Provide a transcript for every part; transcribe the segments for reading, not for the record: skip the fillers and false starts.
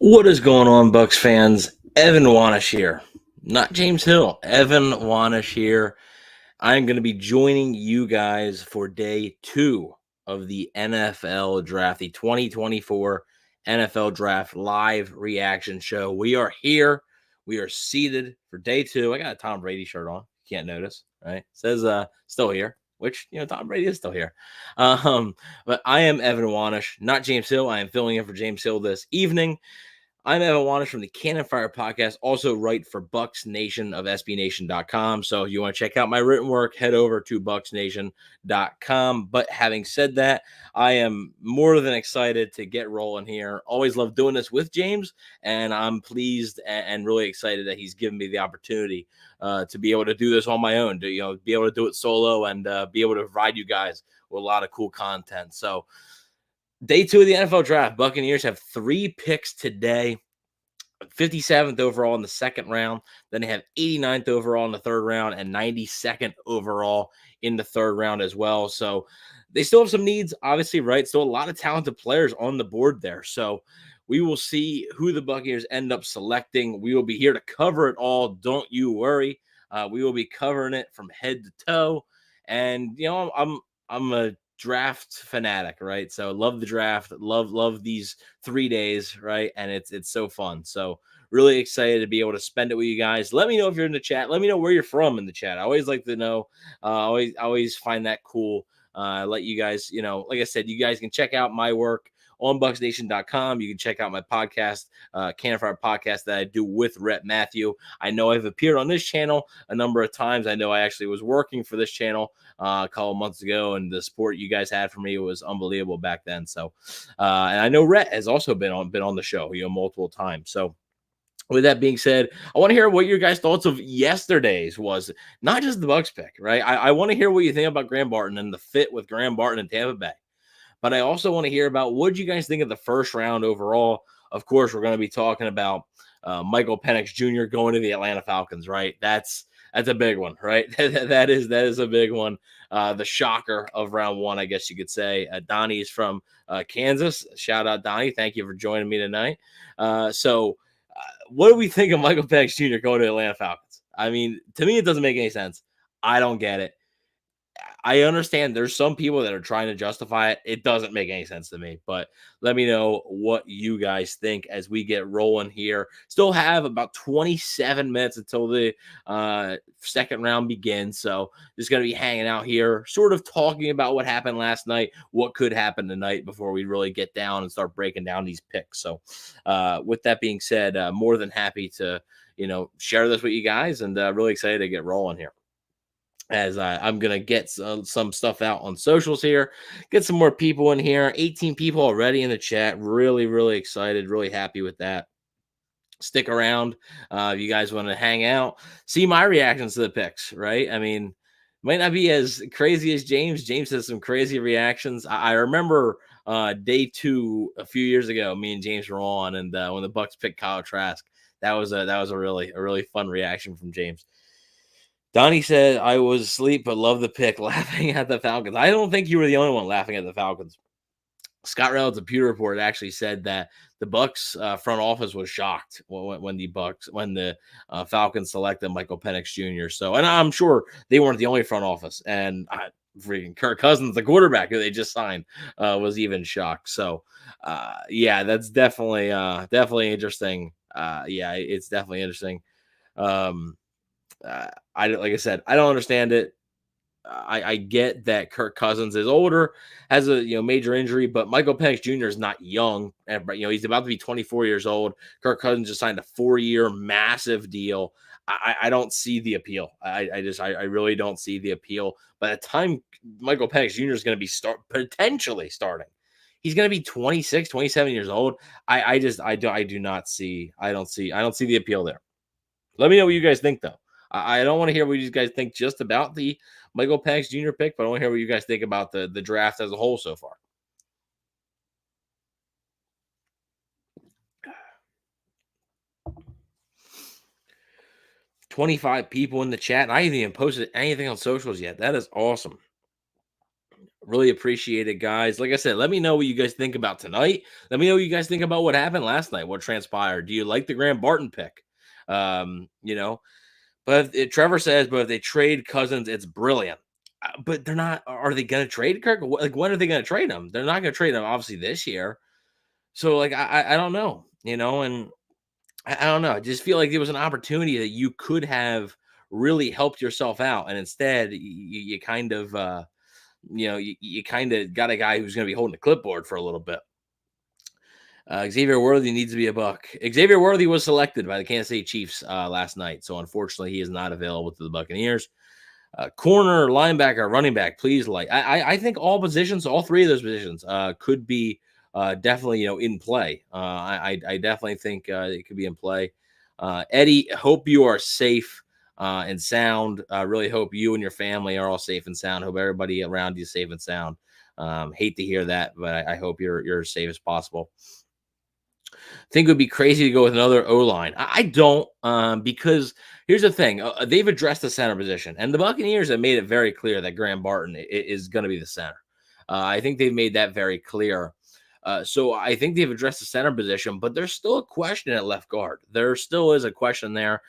What is going on, Bucs fans? Evan Wanish here. Not James Hill. Evan Wanish here. I'm going to be joining you guys for day 2 of the NFL draft, the 2024 NFL draft live reaction show. We are here. We are seated for day 2. I got a Tom Brady shirt on. Can't notice, right? It says still here, which, Tom Brady is still here. But I am Evan Wanish, not James Hill. I am filling in for James Hill this evening. I'm Evan Wanish from the Cannon Fire Podcast, also write for Bucs Nation of SBNation.com. So if you want to check out my written work, head over to BucsNation.com. But having said that, I am more than excited to get rolling here. Always love doing this with James, and I'm pleased and really excited that he's given me the opportunity to be able to do this on my own, to be able to do it solo and be able to provide you guys with a lot of cool content. So day 2 of the NFL draft, Buccaneers have 3 picks today. 57th overall in the second round. Then they have 89th overall in the third round and 92nd overall in the third round as well. So they still have some needs, obviously, right? Still a lot of talented players on the board there. So we will see who the Buccaneers end up selecting. We will be here to cover it all. Don't you worry. We will be covering it from head to toe. And I'm a draft fanatic, right? So love the draft, love these 3 days, right? And it's so fun. So really excited to be able to spend it with you guys. Let me know if you're in the chat. Let me know where you're from in the chat. I always like to know. Always find that cool. Let you guys, like I said, you guys can check out my work on BucsNation.com. You can check out my podcast, Cannon Fire Podcast, that I do with Rhett Matthew. I know I've appeared on this channel a number of times. I know I actually was working for this channel a couple months ago, and the support you guys had for me was unbelievable back then. So, and I know Rhett has also been on the show, multiple times. So, with that being said, I want to hear what your guys' thoughts of yesterday's was. Not just the Bucs pick, right? I want to hear what you think about Graham Barton and the fit with Graham Barton in Tampa Bay. But I also want to hear about what you guys think of the first round overall. Of course, we're going to be talking about Michael Penix Jr. going to the Atlanta Falcons, right? That's a big one, right? that is a big one. The shocker of round 1, I guess you could say. Donnie is from Kansas. Shout out, Donnie. Thank you for joining me tonight. What do we think of Michael Penix Jr. going to Atlanta Falcons? I mean, to me, it doesn't make any sense. I don't get it. I understand there's some people that are trying to justify it. It doesn't make any sense to me, but let me know what you guys think as we get rolling here. Still have about 27 minutes until the second round begins. So just going to be hanging out here, sort of talking about what happened last night, what could happen tonight before we really get down and start breaking down these picks. So with that being said, more than happy to, share this with you guys, and really excited to get rolling here. As I'm going to get some stuff out on socials here, get some more people in here. 18 people already in the chat. Really, really excited. Really happy with that. Stick around. If you guys want to hang out, see my reactions to the picks, right? I mean, might not be as crazy as James. James has some crazy reactions. I remember day 2 a few years ago, me and James were on, and when the Bucs picked Kyle Trask, that was a really fun reaction from James. Donnie said, I was asleep, but love the pick, laughing at the Falcons. I don't think you were the only one laughing at the Falcons. Scott Reynolds, the Pewter Report, actually said that the Bucs front office was shocked when the Falcons selected Michael Penix Jr. So, and I'm sure they weren't the only front office. And freaking Kirk Cousins, the quarterback who they just signed, was even shocked. So, yeah, that's definitely interesting. It's definitely interesting. Like I said, I don't understand it. I get that Kirk Cousins is older, has a major injury, but Michael Penix Jr. is not young. And he's about to be 24 years old. Kirk Cousins just signed a 4-year massive deal. I don't see the appeal. I really don't see the appeal. By the time Michael Penix Jr. is going to be potentially starting, he's going to be 26, 27 years old. I don't see the appeal there. Let me know what you guys think, though. I don't want to hear what you guys think just about the Michael Penix Jr. pick, but I want to hear what you guys think about the draft as a whole so far. $25 people in the chat. I haven't even posted anything on socials yet. That is awesome. Really appreciate it, guys. Like I said, let me know what you guys think about tonight. Let me know what you guys think about what happened last night, what transpired. Do you like the Graham Barton pick? You know, but Trevor says, but if they trade Cousins, it's brilliant. But they're not. Are they going to trade Kirk? Like, when are they going to trade him? They're not going to trade him, obviously, this year. So, like, I don't know, and I don't know. I just feel like there was an opportunity that you could have really helped yourself out, and instead, you kind of, you kind of got a guy who's going to be holding the clipboard for a little bit. Xavier Worthy needs to be a Buck. Xavier Worthy was selected by the Kansas City Chiefs last night, so unfortunately, he is not available to the Buccaneers. Corner, linebacker, running back. Please, I think all positions, all three of those positions, could be definitely in play. I definitely think it could be in play. Eddie, hope you are safe and sound. Really hope you and your family are all safe and sound. Hope everybody around you is safe and sound. Hate to hear that, but I hope you're as safe as possible. Think it would be crazy to go with another O line. I don't, because here's the thing: they've addressed the center position, and the Buccaneers have made it very clear that Graham Barton is going to be the center. I think they've made that very clear. So I think they've addressed the center position, but there's still a question at left guard. There still is a question there.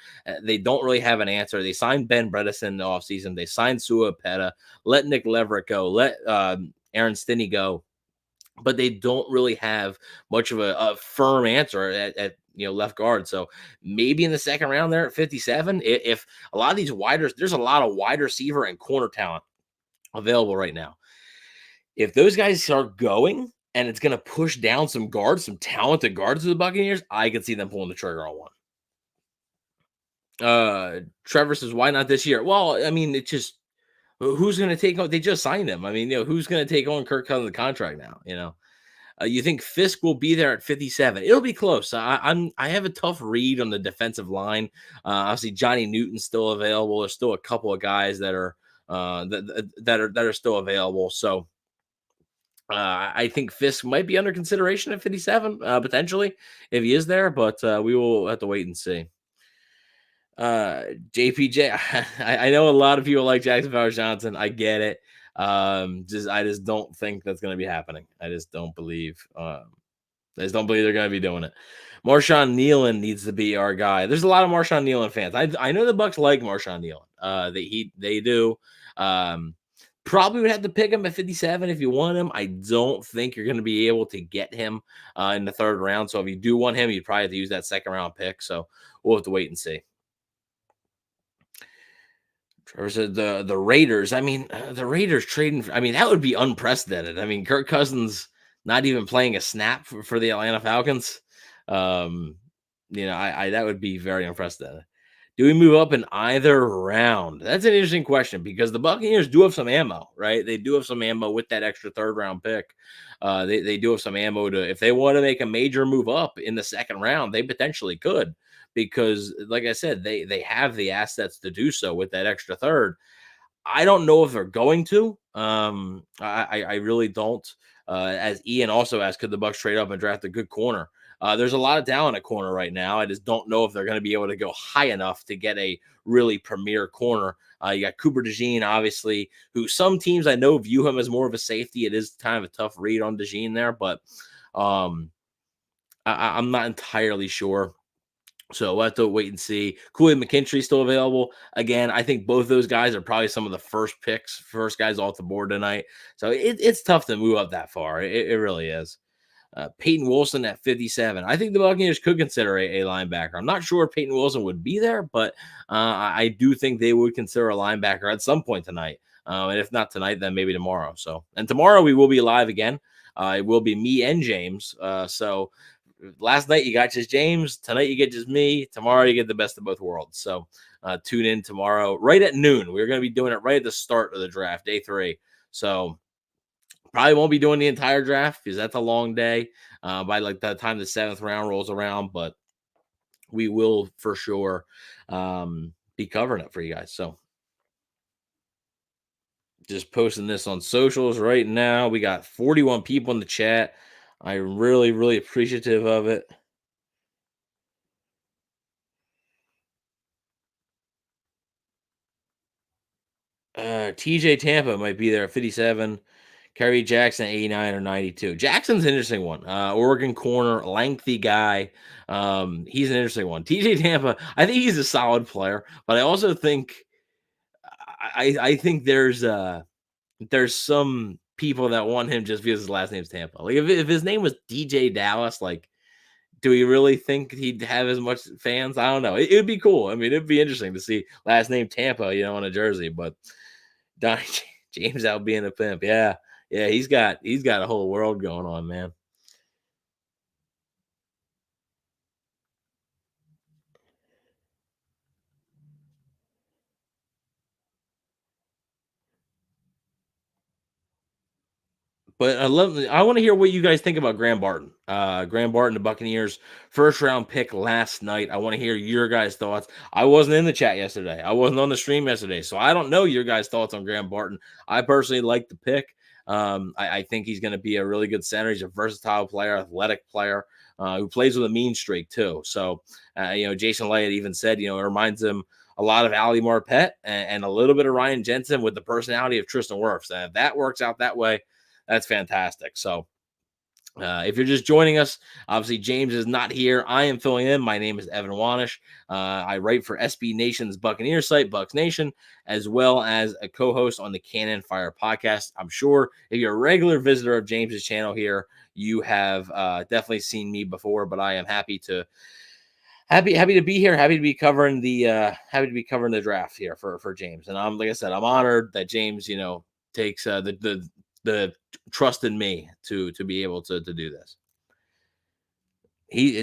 They don't really have an answer. They signed Ben Bredesen in the offseason. They signed Sua Peta. Let Nick Leverett go. Let Aaron Stinney go, but they don't really have much of a firm answer at left guard. So maybe in the second round there at 57, if a lot of these wider, there's a lot of wide receiver and corner talent available right now. If those guys start going and it's going to push down some guards, some talented guards to the Buccaneers, I could see them pulling the trigger on one. Trevor says, why not this year? Well, I mean, it's just who's going to take on? They just signed him. I mean, who's going to take on Kirk Cousins' contract now? You think Fisk will be there at 57? It'll be close. I have a tough read on the defensive line. Obviously, Johnny Newton's still available. There's still a couple of guys that are that are still available. So I think Fisk might be under consideration at 57 potentially if he is there, but we will have to wait and see. JPJ, I know a lot of people like Jackson Powers Johnson. I get it. I just don't think that's going to be happening. I just don't believe. I just don't believe they're going to be doing it. Marshawn Nealon needs to be our guy. There's a lot of Marshawn Nealon fans. I know the Bucs like Marshawn Nealon. They do. Probably would have to pick him at 57 if you want him. I don't think you're going to be able to get him in the third round. So if you do want him, you'd probably have to use that second round pick. So we'll have to wait and see. Trevor said the Raiders. I mean, the Raiders trading. I mean, that would be unprecedented. I mean, Kirk Cousins not even playing a snap for the Atlanta Falcons. I that would be very unprecedented. Do we move up in either round? That's an interesting question because the Buccaneers do have some ammo, right? They do have some ammo with that extra third round pick. They do have some ammo to, if they want to make a major move up in the second round, they potentially could, because like I said, they have the assets to do so with that extra third. I don't know if they're going to. I really don't. As Ian also asked, could the Bucs trade up and draft a good corner? There's a lot of talent at corner right now. I just don't know if they're going to be able to go high enough to get a really premier corner. You got Cooper DeJean, obviously, who some teams I know view him as more of a safety. It is kind of a tough read on DeJean there, but I'm not entirely sure. So we'll have to wait and see. Kool-Aid McKinstry still available. Again, I think both those guys are probably some of the first guys off the board tonight. So it's tough to move up that far. It really is. Peyton Wilson at 57. I think the Buccaneers could consider a linebacker. I'm not sure Peyton Wilson would be there, but I do think they would consider a linebacker at some point tonight. And if not tonight, then maybe tomorrow. And tomorrow we will be live again. It will be me and James. So last night you got just James. Tonight you get just me. Tomorrow you get the best of both worlds. So tune in tomorrow right at noon. We're going to be doing it right at the start of the draft, day 3. So probably won't be doing the entire draft because that's a long day by like the time the 7th round rolls around, but we will for sure be covering it for you guys. So just posting this on socials right now. We got 41 people in the chat. I'm really, really appreciative of it. TJ Tampa might be there at 57. Kerry Jackson, 89 or 92. Jackson's an interesting one. Oregon corner, lengthy guy. He's an interesting one. TJ Tampa, I think he's a solid player, but I also think I think there's some people that want him just because his last name's Tampa. Like if his name was DJ Dallas, like do we really think he'd have as much fans? I don't know. It would be cool. I mean, it'd be interesting to see last name Tampa, on a jersey. But Donnie James out being a pimp, yeah, yeah, he's got a whole world going on, man. But I want to hear what you guys think about Graham Barton. Graham Barton, the Buccaneers first round pick last night. I want to hear your guys' thoughts. I wasn't in the chat yesterday. I wasn't on the stream yesterday, so I don't know your guys' thoughts on Graham Barton. I personally like the pick. I think he's going to be a really good center. He's a versatile player, athletic player who plays with a mean streak too. So, Jason Light even said, it reminds him a lot of Ali Marpet and a little bit of Ryan Jensen with the personality of Tristan Wirfs. And if that works out that way, that's fantastic. So, if you're just joining us, obviously James is not here. I am filling in. My name is Evan Wanish. I write for SB Nation's Buccaneers site, Bucs Nation, as well as a co-host on the Cannon Fire podcast. I'm sure if you're a regular visitor of James's channel here, you have definitely seen me before. But I am happy to be here. Happy to be covering the draft here for James. And I'm like I said, I'm honored that James, takes the trust in me to be able to do this.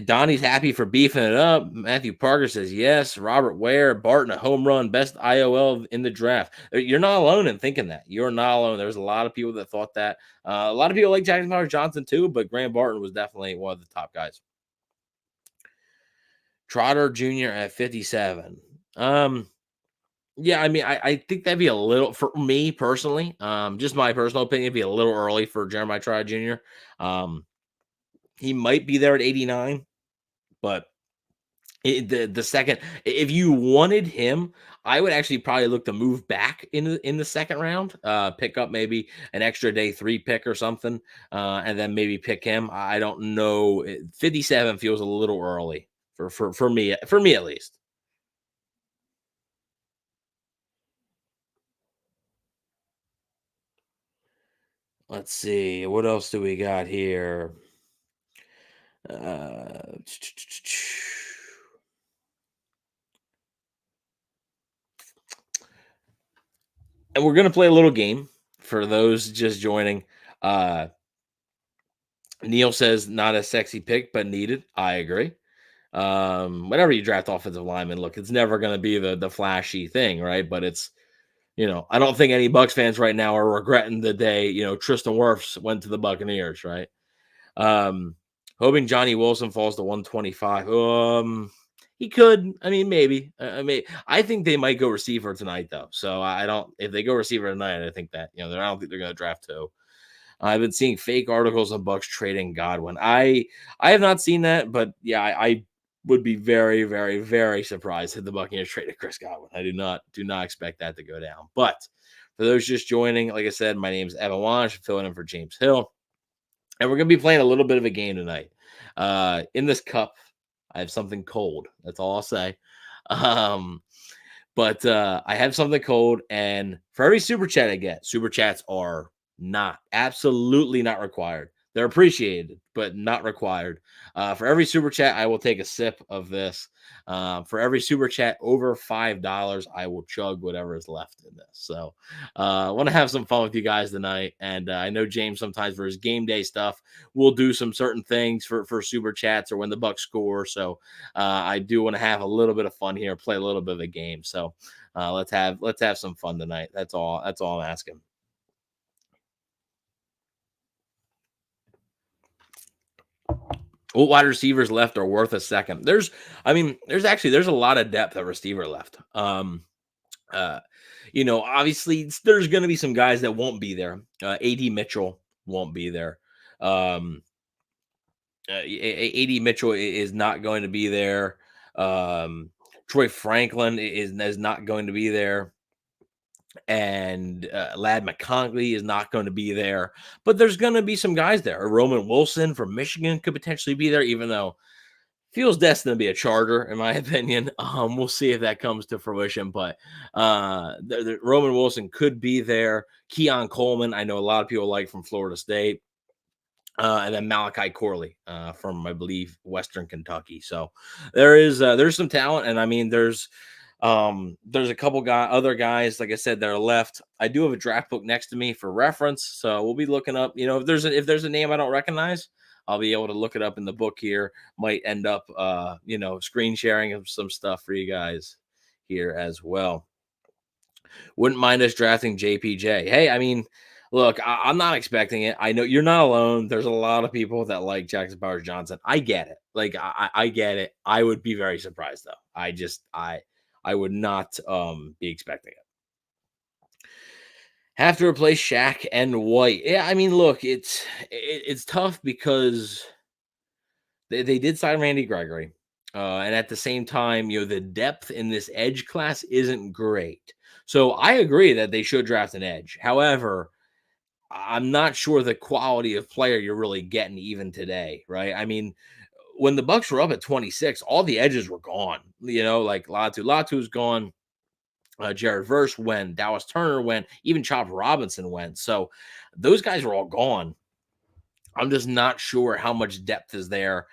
Donnie's happy for beefing it up. Matthew Parker says yes. Robert Ware, Barton, a home run, best IOL in the draft. You're not alone in thinking that. You're not alone. There's a lot of people that thought that. A lot of people like Jackson Myers Johnson too, but Graham Barton was definitely one of the top guys. Trotter Jr. at 57. Yeah, I mean, I think that'd be a little for me personally. Just my personal opinion, it'd be a little early for Jeremiah Trotter Jr. He might be there at 89, but the second, if you wanted him, I would actually probably look to move back in the second round, pick up maybe an extra day 3 pick or something, and then maybe pick him. I don't know. 57 feels a little early for me at least. Let's see. What else do we got here? Uh, and we're gonna play a little game for those just joining. Uh, Neil says not a sexy pick, but needed. I agree. Whenever you draft offensive lineman, look, it's never going to be the flashy thing, right? But it's I don't think any Bucs fans right now are regretting the day Tristan Wirfs went to the Buccaneers, right? Um, Hoping Johnny Wilson falls to 125. He could. I mean, maybe. I think they might go receiver tonight, though. So I don't. If they go receiver tonight, I think that I don't think they're going to draft 2. I've been seeing fake articles on Bucs trading Godwin. I have not seen that, but yeah, I would be very, very, very surprised if the Buccaneers traded Chris Godwin. I do not expect that to go down. But for those just joining, like I said, my name is Evan Wanish, filling in for James Hill. And we're going to be playing a little bit of a game tonight. In this cup, I have something cold. That's all I'll say. But I have something cold, and for every super chat I get, super chats are absolutely not required. They're appreciated, but not required. For every super chat, I will take a sip of this. For every super chat over $5, I will chug whatever is left in this. So I want to have some fun with you guys tonight. And I know James sometimes for his game day stuff will do some certain things for super chats or when the Bucs score. So I do want to have a little bit of fun here, play a little bit of a game. So let's have some fun tonight. That's all I'm asking. What wide receivers left are worth a second? There's a lot of depth at receiver left. Uh, obviously there's going to be some guys that won't be there. AD Mitchell won't be there. AD Mitchell is not going to be there. Troy Franklin is not going to be there. and Lad McConkey is not going to be there, but there's going to be some guys there. Roman Wilson from Michigan could potentially be there, even though feels destined to be a charter, in my opinion. We'll see if that comes to fruition, but Roman Wilson could be there. Keon Coleman, I know a lot of people like from Florida State. And then Malachi Corley from, I believe, Western Kentucky. So there's some talent, and I mean there's a couple other guys, like I said, that are left. I do have a draft book next to me for reference, so we'll be looking up. If there's a name I don't recognize, I'll be able to look it up in the book here. Might end up screen sharing some stuff for you guys here as well. Wouldn't mind us drafting JPJ. Hey, I mean, look, I'm not expecting it. I know you're not alone. There's a lot of people that like Jackson Powers Johnson. I get it. Like I get it. I would be very surprised though. I would not be expecting it. Have to replace Shaq and White. Yeah, I mean, look, it's tough because they did sign Randy Gregory. And at the same time, the depth in this edge class isn't great. So I agree that they should draft an edge. However, I'm not sure the quality of player you're really getting even today, right? I mean, when the Bucs were up at 26, all the edges were gone. Like Latu's gone. Jared Verse went. Dallas Turner went. Even Chop Robinson went. So those guys were all gone. I'm just not sure how much depth is there.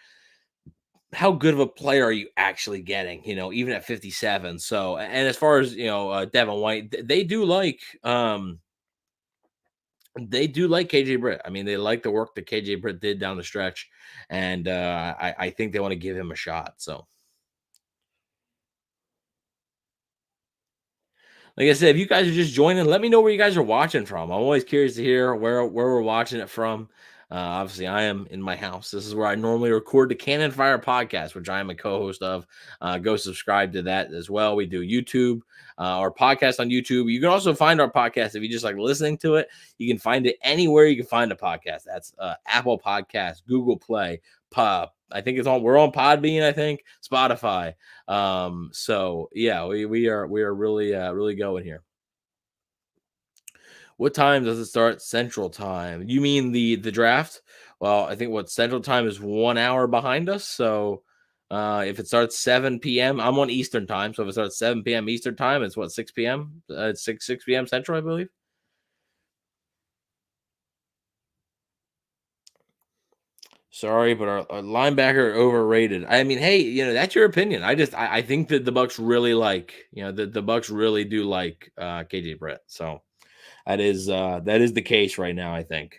How good of a player are you actually getting, even at 57? So, and as far as, Devin White, they do like KJ Britt. I mean, they like the work that KJ Britt did down the stretch, and I think they want to give him a shot. So, like I said, if you guys are just joining, let me know where you guys are watching from. I'm always curious to hear where we're watching it from. Obviously, I am in my house. This is where I normally record the Cannon Fire podcast, which I am a co-host of. Go subscribe to that as well. We do YouTube, our podcast on YouTube. You can also find our podcast if you just like listening to it. You can find it anywhere you can find a podcast. That's Apple Podcasts, Google Play, Pop. I think we're on Podbean, I think, Spotify. So yeah, we are really going here. What time does it start? Central time. You mean the draft? Well, I think what Central time is 1 hour behind us. So if it starts 7 p.m., I'm on Eastern time. So if it starts 7 p.m. Eastern time, it's what 6 p.m. It's 6 p.m. Central, I believe. Sorry, but our linebacker overrated. I mean, hey, that's your opinion. I think that the Bucs really like, the Bucs really do like KJ Britt. So that is the case right now, I think.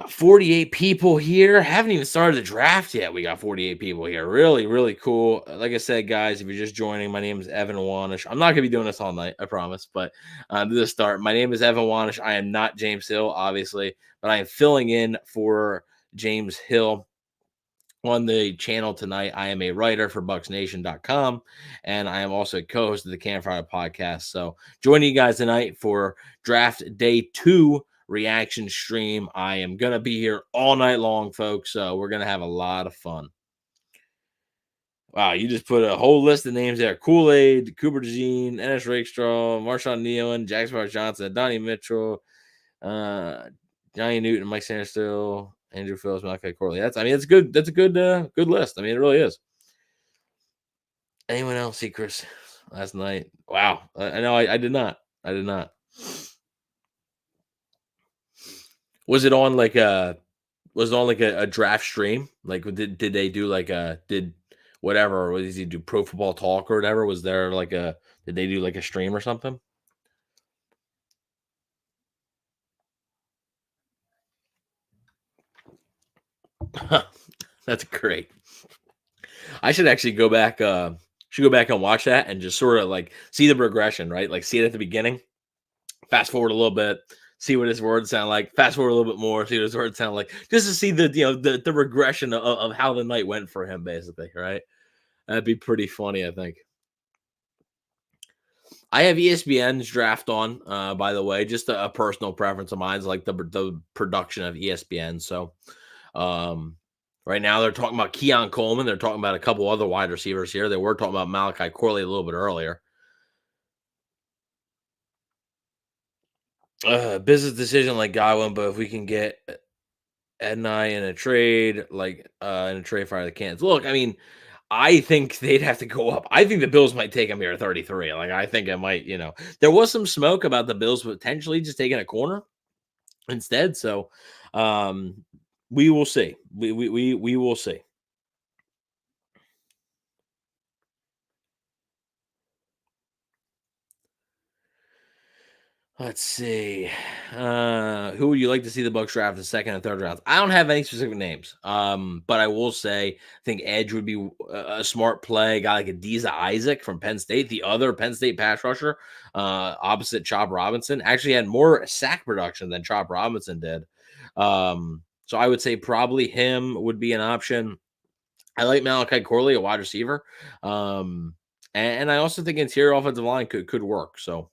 48 people here. Haven't even started the draft yet. We got 48 people here. Really, really cool. Like I said, guys, if you're just joining, my name is Evan Wanish. I'm not going to be doing this all night, I promise. But to the start, my name is Evan Wanish. I am not James Hill, obviously, but I am filling in for James Hill on the channel tonight. I am a writer for bucksnation.com, and I am also a co-host of the Campfire podcast. So joining you guys tonight for draft day 2 reaction stream. I am going to be here all night long, folks. So we're going to have a lot of fun. Wow, you just put a whole list of names there. Kool-Aid, Cooper DeJean, Ennis Rakestraw, Marshawn Nealon, Jackson Powers Johnson, Donnie Mitchell, Johnny Newton, Mike Sandstill, Andrew Phillips, Malachi Corley. It's good. That's a good list. I mean, it really is. Anyone else see Chris last night? Wow. I know I did not. I did not. Was it on like a draft stream? Like did they do like did whatever, or did he do Pro Football Talk or whatever? Was there like did they do like a stream or something? That's great. I should actually go back and watch that and just sort of like see the progression, right? Like see it at the beginning, fast forward a little bit, see what his words sound like, fast forward a little bit more, see what his words sound like, just to see the regression of how the night went for him, basically, right? That'd be pretty funny, I think. I have ESPN's draft on, by the way, just a personal preference of mine is like the production of ESPN. So, um, Right now, they're talking about Keon Coleman. They're talking about a couple other wide receivers here. They were talking about Malachi Corley a little bit earlier. Business decision like Godwin, but if we can get Ed and I in a trade, in a trade fire the cans. Look, I mean, I think they'd have to go up. I think the Bills might take him here at 33. Like, I think it might, there was some smoke about the Bills potentially just taking a corner instead. So, um, we will see. We will see. Let's see. Who would you like to see the Bucks draft in the second and third rounds? I don't have any specific names. But I will say I think Edge would be a smart play. A guy like Adiza Isaac from Penn State, the other Penn State pass rusher, opposite Chop Robinson, actually had more sack production than Chop Robinson did. So I would say probably him would be an option. I like Malachi Corley, a wide receiver. And I also think interior offensive line could work. So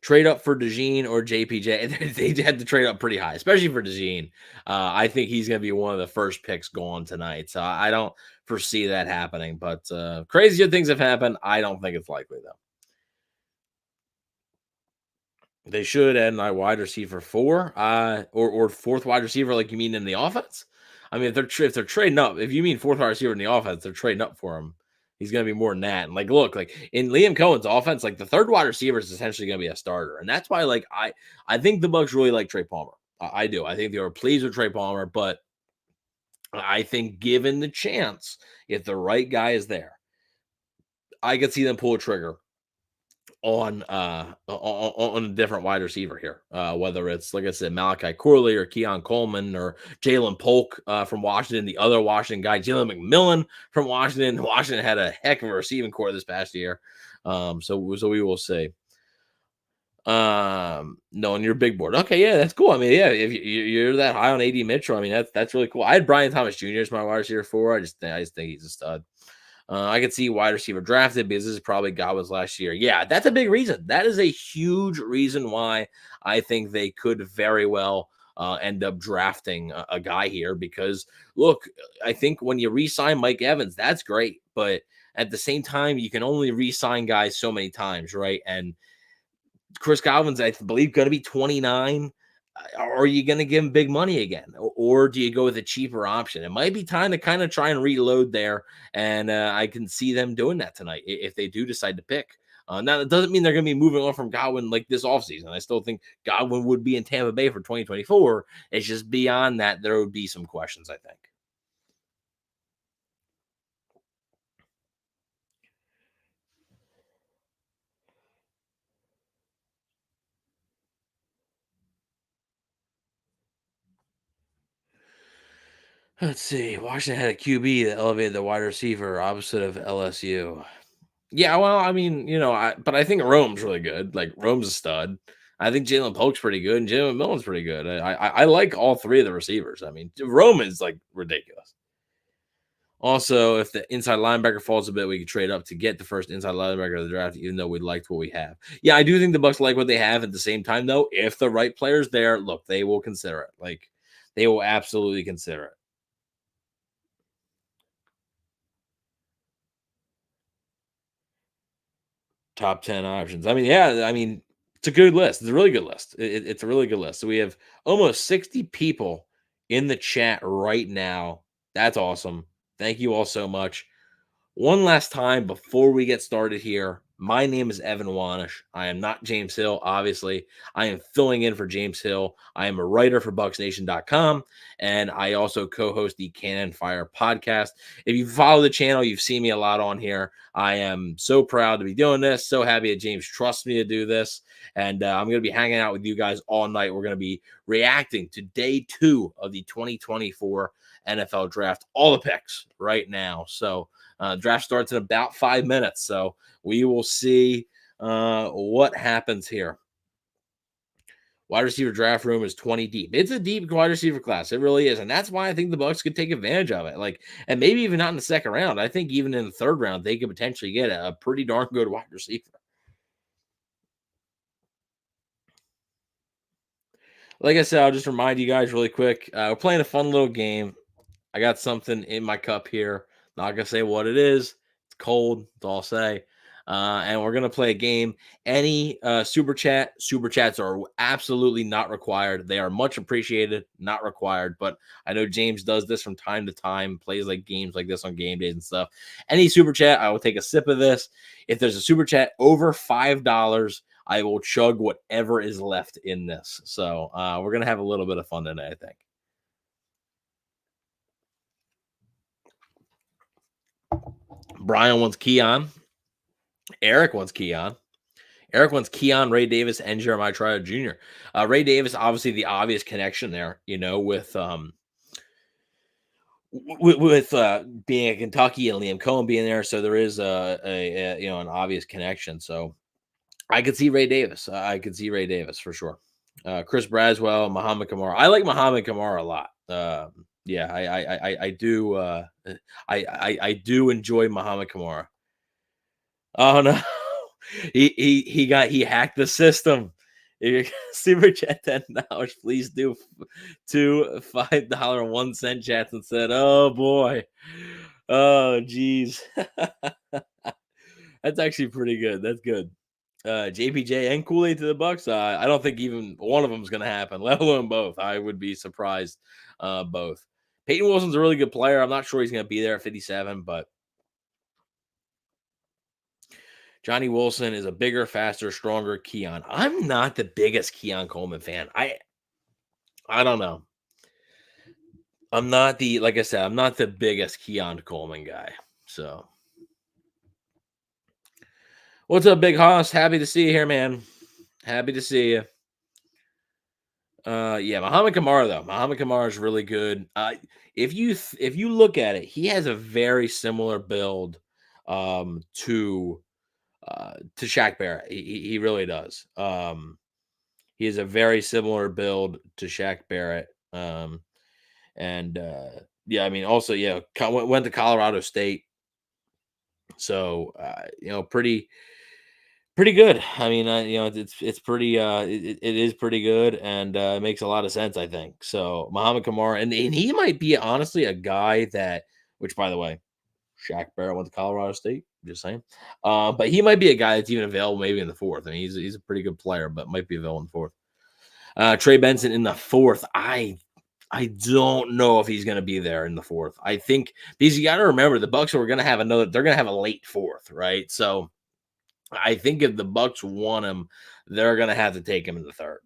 trade up for DeJean or JPJ. They had to trade up pretty high, especially for DeJean. I think he's going to be one of the first picks going tonight. So I don't foresee that happening. But crazier things have happened. I don't think it's likely, though. They should add my wide receiver 4, or fourth wide receiver, like you mean in the offense. I mean, if they're trading up, if you mean fourth wide receiver in the offense, they're trading up for him. He's going to be more than that. And look, in Liam Cohen's offense, the third wide receiver is essentially going to be a starter, and that's why, I think the Bucks really like Trey Palmer. I do. I think they were pleased with Trey Palmer, but I think given the chance, if the right guy is there, I could see them pull a trigger on a different wide receiver here. Whether it's, like I said, Malachi Corley or Keon Coleman or Jalen Polk from Washington, the other Washington guy, Jalen McMillan from Washington. Washington had a heck of a receiving core this past year. So we will see. No, on your big board. Okay, yeah, that's cool. I mean, yeah, if you're that high on AD Mitchell, I mean, that's really cool. I had Brian Thomas Jr. as my wide receiver 4. I just think he's a stud. I could see wide receiver drafted because this is probably Godwin's last year. Yeah, that's a big reason. That is a huge reason why I think they could very well end up drafting a guy here. Because look, I think when you re-sign Mike Evans, that's great, but at the same time, you can only re-sign guys so many times, right? And Chris Godwin's, I believe, going to be 29. Are you going to give him big money again, or do you go with a cheaper option? It might be time to kind of try and reload there, and I can see them doing that tonight if they do decide to pick. Now, that doesn't mean they're going to be moving on from Godwin like this offseason. I still think Godwin would be in Tampa Bay for 2024. It's just beyond that, there would be some questions, I think. Let's see. Washington had a QB that elevated the wide receiver opposite of LSU. Yeah, well, I mean, but I think Rome's really good. Like, Rome's a stud. I think Jalen Polk's pretty good, and Jalen Millen's pretty good. I like all three of the receivers. I mean, Rome is ridiculous. Also, if the inside linebacker falls a bit, we could trade up to get the first inside linebacker of the draft, even though we liked what we have. Yeah, I do think the Bucks like what they have. At the same time, though, if the right player's there, look, they will consider it. They will absolutely consider it. Top 10 options. I mean, yeah, I mean, it's a good list. It's a really good list. It's a really good list. So we have almost 60 people in the chat right now. That's awesome. Thank you all so much. One last time before we get started here, my name is Evan Wanish. I am not James Hill, obviously. I am filling in for James Hill. I am a writer for BucsNation.com, and I also co-host the Cannon Fire podcast. If you follow the channel, you've seen me a lot on here. I am so proud to be doing this. So happy that James trusts me to do this. And I'm going to be hanging out with you guys all night. We're going to be reacting to day 2 of the 2024 NFL draft. All the picks right now. So draft starts in about 5 minutes. So we will see what happens here. Wide receiver draft room is 20 deep. It's a deep wide receiver class. It really is. And that's why I think the Bucks could take advantage of it. And maybe even not in the second round. I think even in the third round, they could potentially get a pretty darn good wide receiver. Like I said, I'll just remind you guys really quick. We're playing a fun little game. I got something in my cup here. Not gonna say what it is. It's cold. That's all I'll say. And we're gonna play a game. Any super chats are absolutely not required. They are much appreciated, not required. But I know James does this from time to time, plays like games like this on game days and stuff. Any super chat, I will take a sip of this. If there's a super chat over $5, I will chug whatever is left in this. So we're gonna have a little bit of fun tonight, I think. Brian wants Keon. Eric wants Keon. Eric wants Keon, Ray Davis, and Jeremiah Trotter Jr. Ray Davis, obviously the obvious connection there, with being at Kentucky and Liam Cohen being there. So there is an obvious connection. So I could see Ray Davis. I could see Ray Davis for sure. Chris Braswell, Muhammad Kamara. I like Muhammad Kamara a lot. Yeah, I do. I do enjoy Muhammad Kamara. Oh no, he hacked the system. If you're super chat $10, please do two $5.01 chats instead. Oh boy, oh geez, that's actually pretty good. That's good. JPJ and Kool-Aid to the Bucs. I don't think even one of them is going to happen, let alone both. I would be surprised. Both. Peyton Wilson's a really good player. I'm not sure he's going to be there at 57, but Johnny Wilson is a bigger, faster, stronger Keon. I'm not the biggest Keon Coleman fan. I don't know. Like I said, I'm not the biggest Keon Coleman guy. So, what's up, Big Hoss? Happy to see you here, man. Happy to see you. Yeah, Muhammad Kamara though. Muhammad Kamara is really good. If you look at it, he has a very similar build to Shaq Barrett. He really does. He has a very similar build to Shaq Barrett. Yeah, I mean, also, yeah, went to Colorado State. So, pretty good. I mean, it's pretty, it is pretty good, and it makes a lot of sense, I think. So, Muhammad Kamara, and he might be honestly a guy that, which by the way, Shaq Barrett went to Colorado State. Just saying, but he might be a guy that's even available maybe in the fourth. I mean, he's a pretty good player, but might be available in the fourth. Trey Benson in the fourth. I don't know if he's going to be there in the fourth. I think because you got to remember the Bucs are going to have they're going to have a late fourth, right? So I think if the Bucs want him, they're going to have to take him in the third.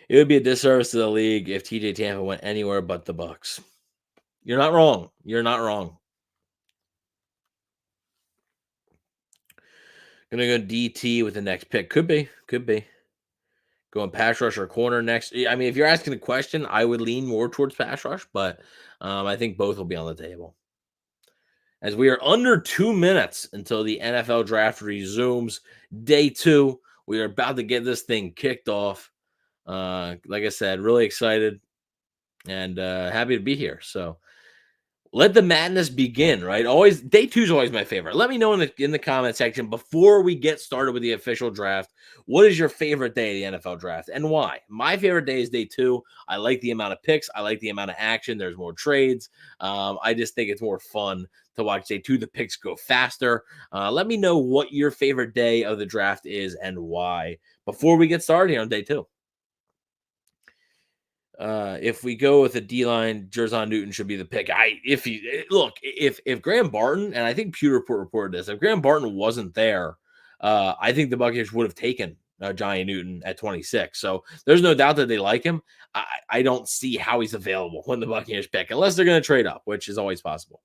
It would be a disservice to the league if TJ Tampa went anywhere but the Bucs. You're not wrong. You're not wrong. Gonna go DT with the next pick. Could be. Going pass rush or corner next. I mean, if you're asking a question, I would lean more towards pass rush, but I think both will be on the table. As we are under 2 minutes until the NFL draft resumes, day 2, we are about to get this thing kicked off. Like I said, really excited and happy to be here. So let the madness begin, right? Always day 2 is always my favorite. Let me know in the comment section before we get started with the official draft. What is your favorite day of the NFL draft and why? My favorite day is day 2. I like the amount of picks. I like the amount of action. There's more trades. I just think it's more fun to watch day 2. The picks go faster. Let me know what your favorite day of the draft is and why before we get started here on day 2. If we go with a D-line, Jerzon Newton should be the pick. If Graham Barton, and I think Pewter Report reported this, if Graham Barton wasn't there, I think the Buccaneers would have taken Johnny Newton at 26. So there's no doubt that they like him. I don't see how he's available when the Buccaneers pick, unless they're going to trade up, which is always possible.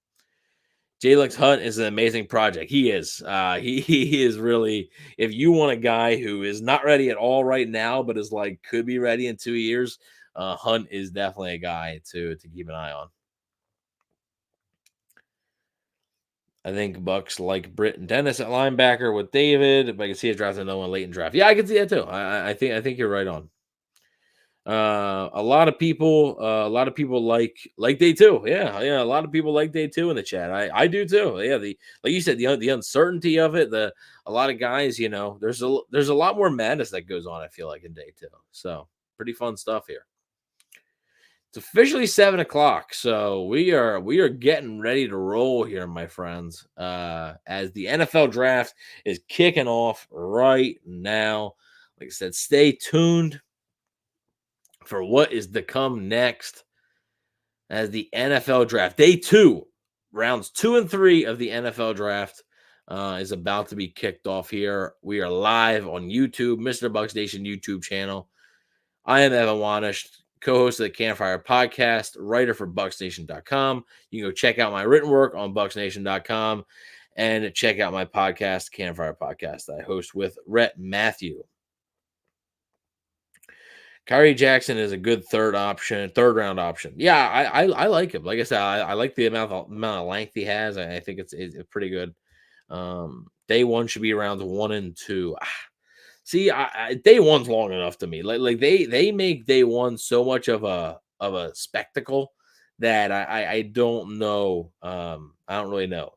Jalen Hunt is an amazing project. He is. He is really. If you want a guy who is not ready at all right now, but is could be ready in 2 years, Hunt is definitely a guy to keep an eye on. I think Bucs like Britt and Dennis at linebacker with David. But I can see it drafting another one late in draft. Yeah, I can see that too. I think you're right on. A lot of people like day 2. Yeah. A lot of people like day 2 in the chat. I do too. Yeah, like you said, the uncertainty of it. A lot of guys, there's a lot more madness that goes on. I feel like in day 2. So pretty fun stuff here. It's officially 7 o'clock, so we are getting ready to roll here, my friends. As the NFL draft is kicking off right now. Like I said, stay tuned for what is to come next as the NFL draft. Day 2, rounds 2 and 3 of the NFL draft is about to be kicked off here. We are live on YouTube, Mr. Bucs Nation YouTube channel. I am Evan Wanish, co-host of the Campfire Podcast, writer for BucsNation.com. You can go check out my written work on BucsNation.com and check out my podcast, Campfire Podcast, I host with Rhett Matthew. Kyrie Jackson is a good third round option. Yeah, I like him. Like I said, I like the amount of length he has. I think it's pretty good. Day 1 should be around 1 and 2. See, day 1's long enough to me. Like they make day 1 so much of a spectacle that I don't know. I don't really know.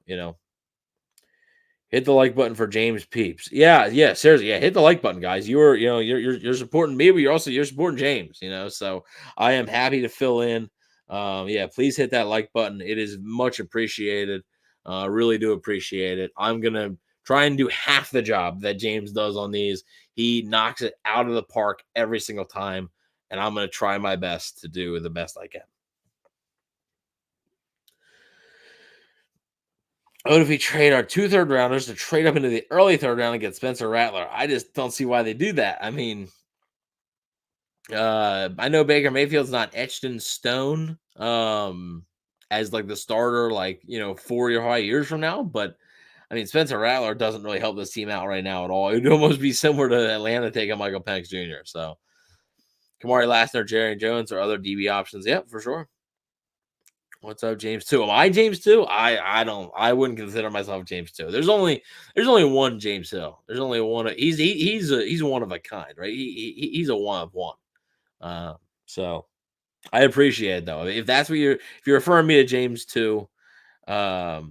Hit the like button for James Peeps. Yeah, seriously. Yeah, hit the like button, guys. You're supporting me, but you're supporting James, So I am happy to fill in. Yeah, please hit that like button. It is much appreciated. Really do appreciate it. I'm gonna try and do half the job that James does on these. He knocks it out of the park every single time, and I'm gonna try my best to do the best I can. What if we trade our 2 third rounders to trade up into the early third round and get Spencer Rattler? I just don't see why they do that. I mean, I know Baker Mayfield's not etched in stone as like the starter, 4 or 5 years from now. But I mean, Spencer Rattler doesn't really help this team out right now at all. It would almost be similar to Atlanta taking Michael Penix Jr. So Kamari Lassner, Jerry Jones, or other DB options. Yep, for sure. What's up, James 2? Am I James 2? I wouldn't consider myself James 2. There's only one James Hill. There's only one. He's one of a kind, right? He's a one of one. So I appreciate it though. If that's what if you're referring me to James 2, why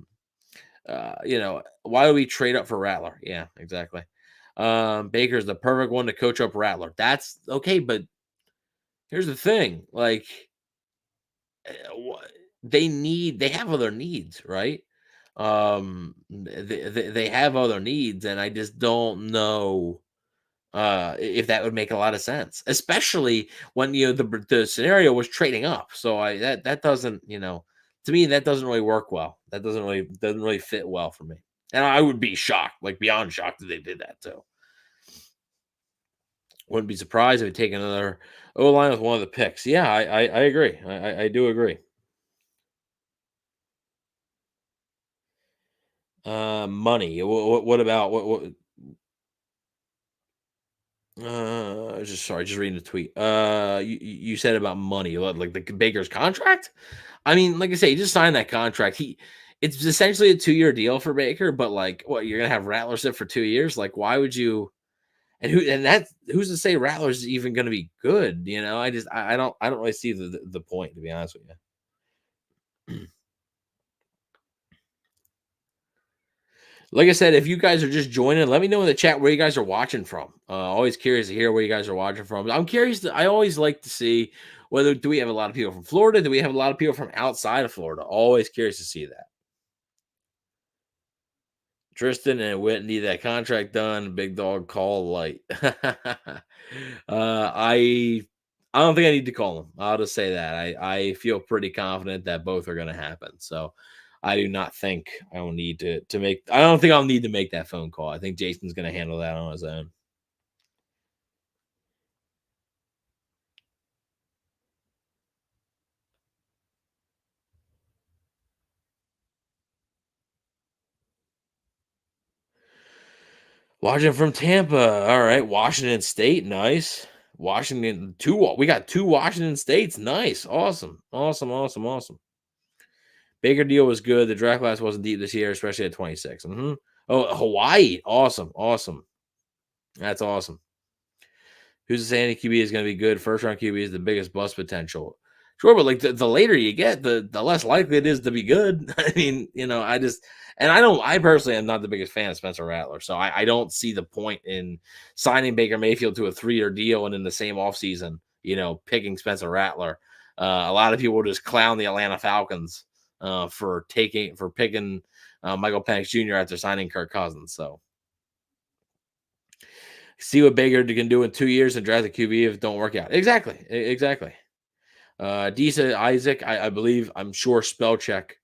do we trade up for Rattler? Yeah, exactly. Baker's the perfect one to coach up Rattler. That's okay, but here's the thing, they have other needs, right? They have other needs, and I just don't know if that would make a lot of sense, especially when the scenario was trading up. So that doesn't to me that doesn't really work well. That doesn't really fit well for me, and I would be shocked, like beyond shocked, that they did that too. Wouldn't be surprised if they take another O line with one of the picks. Yeah, I agree. I do agree. Money. What about what? Just reading the tweet. You said about money, like the Baker's contract. I mean, like I say, he just signed that contract. It's essentially a 2-year deal for Baker, but like, what, you're gonna have Rattler sit for 2 years? Like, why would you? Who's to say Rattler's even gonna be good? I don't really see the point, to be honest with you. Like I said, if you guys are just joining, let me know in the chat where you guys are watching from. Always curious to hear where you guys are watching from. I'm curious. I always like to see do we have a lot of people from Florida? Do we have a lot of people from outside of Florida? Always curious to see that. Tristan and Whitney, that contract done. Big dog call light. I don't think I need to call them. I'll just say that I feel pretty confident that both are going to happen. So I do not think I will need to make. I don't think I'll need to make that phone call. I think Jason's going to handle that on his own. Watching from Tampa. All right, Washington State, nice. Washington, we got 2 Washington States. Nice. Awesome. Baker deal was good. The draft class wasn't deep this year, especially at 26. Oh, Hawaii. Awesome. That's awesome. Who's to say any QB is going to be good? First round QB is the biggest bust potential. Sure, but like the later you get, the less likely it is to be good. I mean, I personally am not the biggest fan of Spencer Rattler, so I don't see the point in signing Baker Mayfield to a 3-year deal and in the same offseason, picking Spencer Rattler. A lot of people just clown the Atlanta Falcons for picking Michael Penix Jr. after signing Kirk Cousins. So see what Baker can do in 2 years and draft a QB if it don't work out. Exactly. Disa Isaac, I believe, I'm sure spell check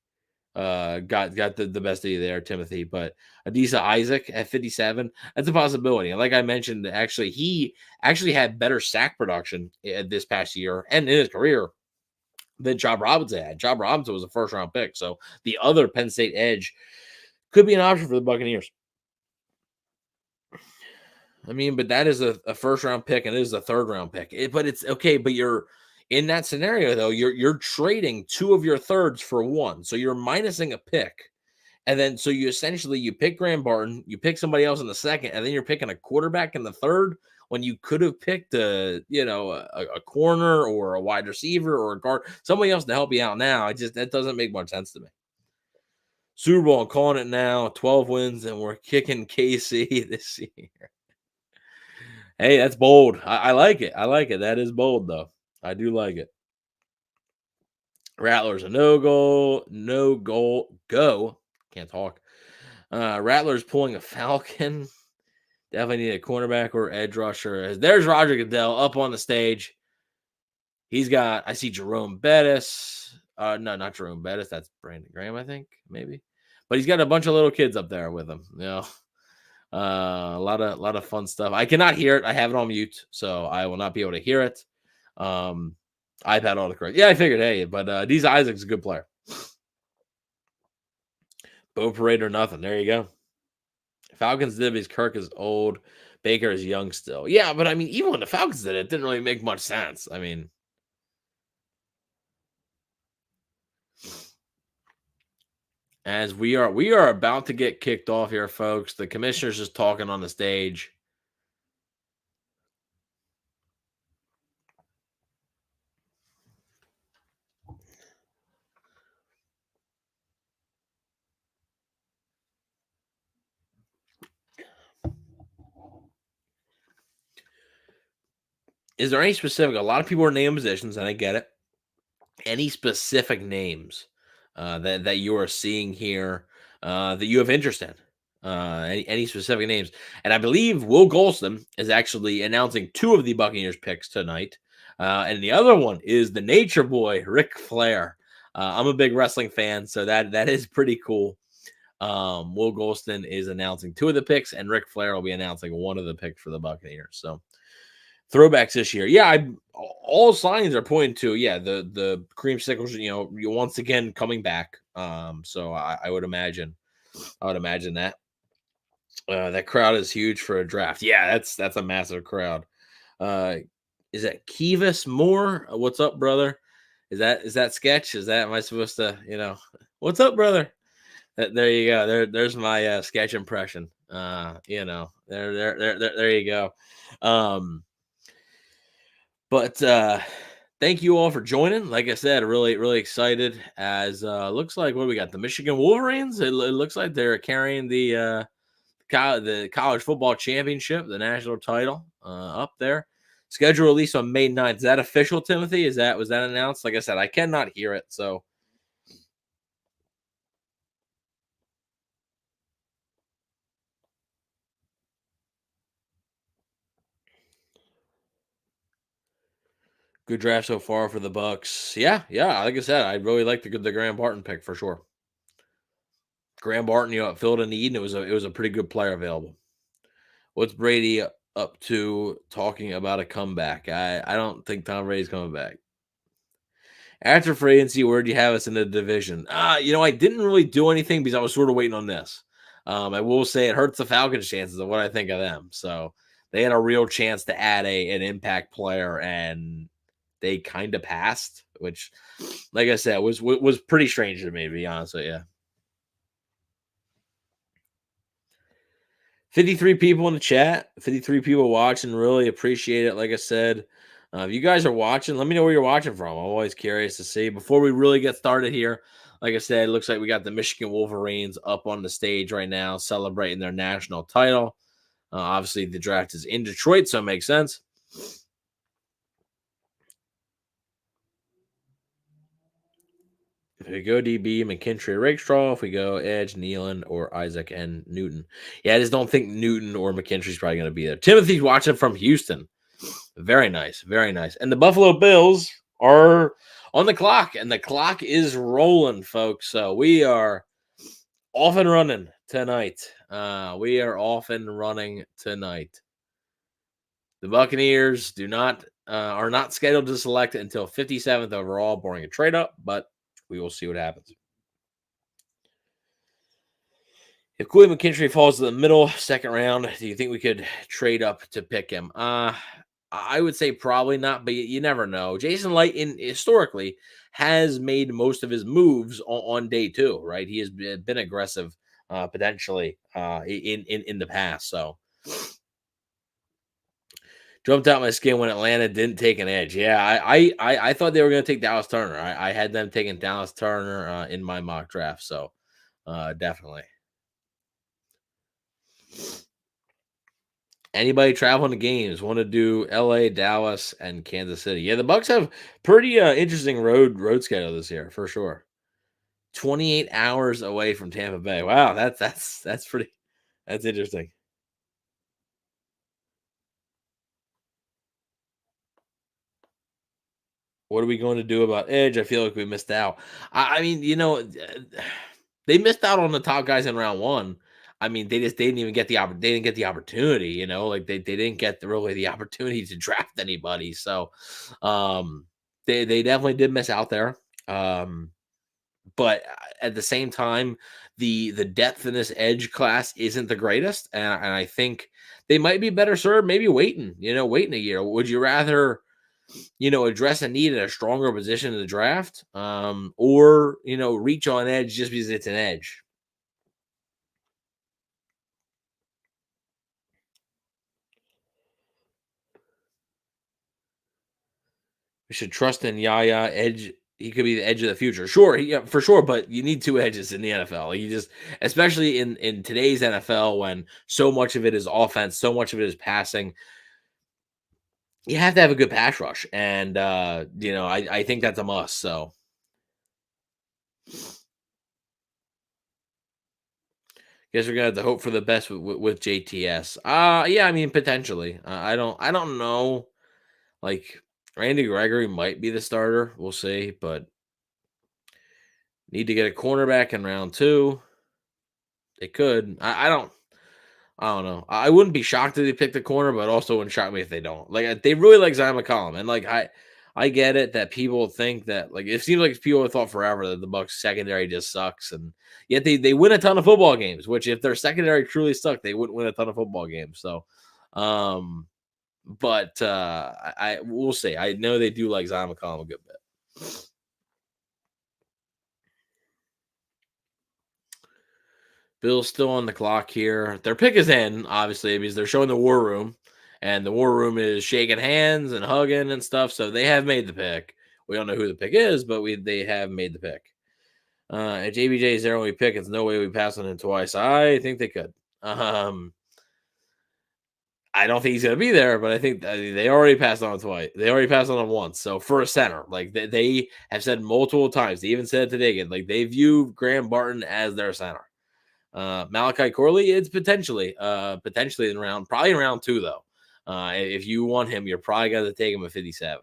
got the best of you there, Timothy. But Adisa Isaac at 57, that's a possibility. And like I mentioned, actually, he actually had better sack production this past year and in his career than Job Robinson had. Job Robinson was a first round pick. So the other Penn State edge could be an option for the Buccaneers. I mean, but that is a first round pick and it is a third round pick. But it's okay. But you're in that scenario, though, you're trading 2 of your thirds for 1. So you're minusing a pick. And then so you pick Graham Barton, you pick somebody else in the second, and then you're picking a quarterback in the third when you could have picked a corner or a wide receiver or a guard, somebody else to help you out now. That doesn't make much sense to me. Super Bowl, I'm calling it now, 12 wins, and we're kicking KC this year. Hey, that's bold. I like it. That is bold, though. I do like it. Rattlers a no goal, go. Can't talk. Rattlers pulling a Falcon. Definitely need a cornerback or edge rusher. There's Roger Goodell up on the stage. I see Jerome Bettis. No, not Jerome Bettis. That's Brandon Graham, I think, maybe. But he's got a bunch of little kids up there with him. A lot of fun stuff. I cannot hear it. I have it on mute, so I will not be able to hear it. I've had all the correct. Yeah, I figured. Hey, but D's Isaac's a good player. Bo Parade or nothing. There you go. Falcons did because Kirk is old. Baker is young still. Yeah, but I mean, even when the Falcons did it, didn't really make much sense. I mean, as we are about to get kicked off here, folks. The commissioner's just talking on the stage. Is there any specific? A lot of people are naming positions, and I get it. Any specific names that you are seeing here that you have interest in? Any specific names? And I believe Will Golston is actually announcing 2 of the Buccaneers picks tonight, and the other one is the Nature Boy Ric Flair. I'm a big wrestling fan, so that is pretty cool. Will Golston is announcing 2 of the picks, and Ric Flair will be announcing 1 of the picks for the Buccaneers. So throwbacks this year. Yeah, all signs are pointing to the creamsicles. You once again coming back. So I would imagine that that crowd is huge for a draft. Yeah, that's a massive crowd. Is that Kevis Moore? What's up, brother? Is that sketch? Am I supposed to what's up, brother? There you go. There's my sketch impression. There you go. But thank you all for joining. Like I said, really, really excited as looks like what we got. The Michigan Wolverines. It looks like they're carrying the college football championship, the national title up there. Schedule release on May 9th. Is that official, Timothy? Was that announced? Like I said, I cannot hear it. So good draft so far for the Bucs. Yeah. Like I said, I really like the Graham Barton pick for sure. Graham Barton, it filled a need, and it was a pretty good player available. What's Brady up to talking about a comeback? I don't think Tom Brady's coming back. After free agency, where do you have us in the division? I didn't really do anything because I was sort of waiting on this. I will say it hurts the Falcons' chances of what I think of them. So they had a real chance to add an impact player, and they kind of passed, which, like I said, was pretty strange to me, to be honest with you. 53 people in the chat, 53 people watching. Really appreciate it. Like I said, if you guys are watching, let me know where you're watching from. I'm always curious to see. Before we really get started here, like I said, it looks like we got the Michigan Wolverines up on the stage right now celebrating their national title. Obviously, the draft is in Detroit, so it makes sense. If we go DB, McKinstry, Rakestraw. If we go Edge, Nealon, or Isaac and Newton. Yeah, I just don't think Newton or McKinstry's probably going to be there. Timothy's watching from Houston. Very nice, very nice. And the Buffalo Bills are on the clock, and the clock is rolling, folks. So we are off and running tonight. We are off and running tonight. The Buccaneers are not scheduled to select until 57th overall, barring a trade up, but we will see what happens. If Cooley McKinstry falls to the middle second round, do you think we could trade up to pick him? I would say probably not, but you never know. Jason Light, historically, has made most of his moves on day two. Right, he has been aggressive, potentially in the past. So jumped out my skin when Atlanta didn't take an edge. Yeah, I thought they were going to take Dallas Turner. I had them taking Dallas Turner in my mock draft. So definitely. Anybody traveling to games want to do LA, Dallas, and Kansas City? Yeah, the Bucs have pretty interesting road schedule this year for sure. 28 hours away from Tampa Bay. Wow, that's pretty. That's interesting. What are we going to do about Edge? I feel like we missed out. I mean, they missed out on the top guys in round one. I mean, they didn't even get they didn't get the opportunity. Like they didn't get really the opportunity to draft anybody. So, they definitely did miss out there. But at the same time, the depth in this edge class isn't the greatest, and I think they might be better served maybe waiting a year. Would you rather? Address a need at a stronger position in the draft, or reach on edge just because it's an edge. We should trust in Yaya edge. He could be the edge of the future. Sure, yeah, for sure, but you need two edges in the NFL. You just, especially in today's NFL, when so much of it is offense, so much of it is passing. You have to have a good pass rush, and I think that's a must. So guess we're gonna have to hope for the best with JTS. Yeah, I mean potentially. I don't know. Like Randy Gregory might be the starter. We'll see, but need to get a cornerback in round two. They could. I don't know. I wouldn't be shocked if they picked the corner, but also wouldn't shock me if they don't. Like they really like Zion McCollum, and like I get it that people think that like it seems like people have thought forever that the Bucs secondary just sucks, and yet they win a ton of football games. Which if their secondary truly sucked, they wouldn't win a ton of football games. So, but I we'll see. I know they do like Zion McCollum a good bit. Bill's still on the clock here. Their pick is in, obviously, because they're showing the war room, and the war room is shaking hands and hugging and stuff. So they have made the pick. We don't know who the pick is, but they have made the pick. If JBJ is their only pick, it's no way we pass on him twice. I think they could. I don't think he's going to be there, but I think they already passed on him twice. They already passed on him once. So for a center, like they have said multiple times, they even said it today again, like they view Graham Barton as their center. Malachi Corley, it's potentially probably in round two though. If you want him, you're probably going to take him at 57.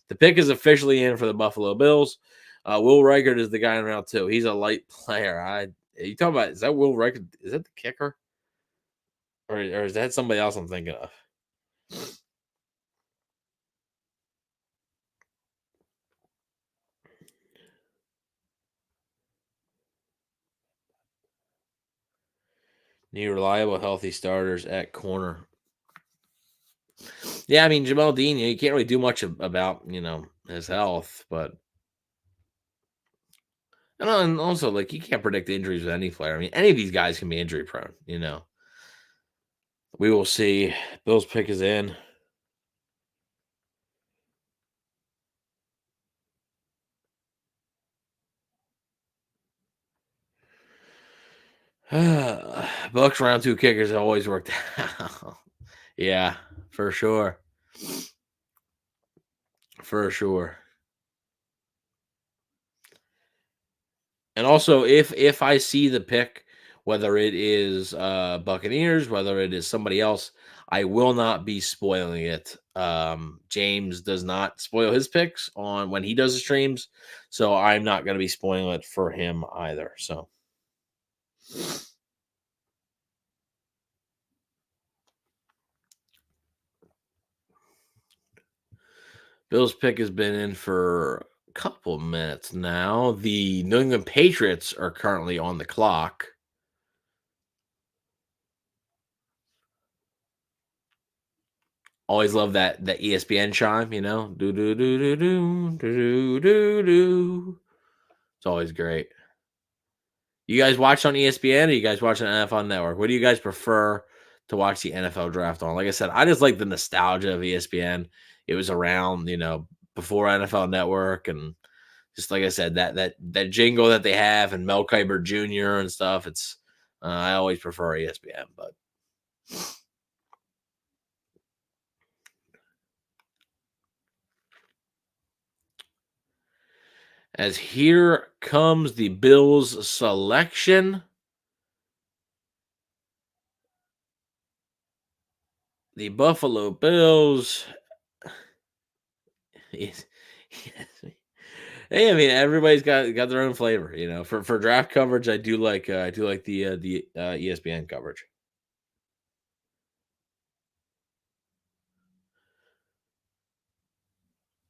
The pick is officially in for the Buffalo Bills. Will Reichert is the guy in round two. He's a light player. You talking about, is that Will Reichert? Is that the kicker? Or is that somebody else I'm thinking of? Need reliable, healthy starters at corner. Yeah, I mean Jamal Dean, you can't really do much about his health, but and also like you can't predict injuries with any player. I mean, any of these guys can be injury prone. We will see. Bill's pick is in. Bucks round two kickers always worked out. Yeah, for sure. For sure. And also, if I see the pick, whether it is Buccaneers, whether it is somebody else, I will not be spoiling it. James does not spoil his picks on when he does the streams, so I'm not going to be spoiling it for him either. So Bill's pick has been in for a couple minutes now. The New England Patriots are currently on the clock. Always love that ESPN chime, you know. Do do do do do do do do. It's always great. You guys watch on ESPN or you guys watch on NFL Network? What do you guys prefer to watch the NFL draft on? Like I said, I just like the nostalgia of ESPN. It was around, before NFL Network, and just like I said, that jingle that they have and Mel Kiper Jr. and stuff. It's I always prefer ESPN, but as here comes the Bills selection. The Buffalo Bills. Yes. Hey, I mean, everybody's got their own flavor, For draft coverage, I do like the ESPN coverage.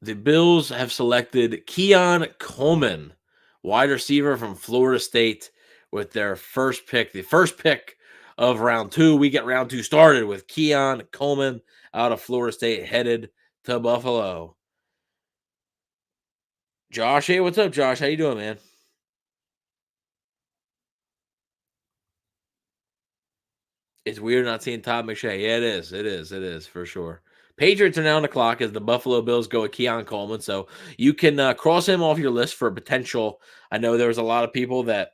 The Bills have selected Keon Coleman, wide receiver from Florida State, with their first pick. The first pick of round 2. We get round 2 started with Keon Coleman out of Florida State, headed to Buffalo. Josh, hey, what's up, Josh? How you doing, man? It's weird not seeing Todd McShay. Yeah, it is. It is for sure. Patriots are now on the clock as the Buffalo Bills go with Keon Coleman. So you can cross him off your list for potential. I know there was a lot of people that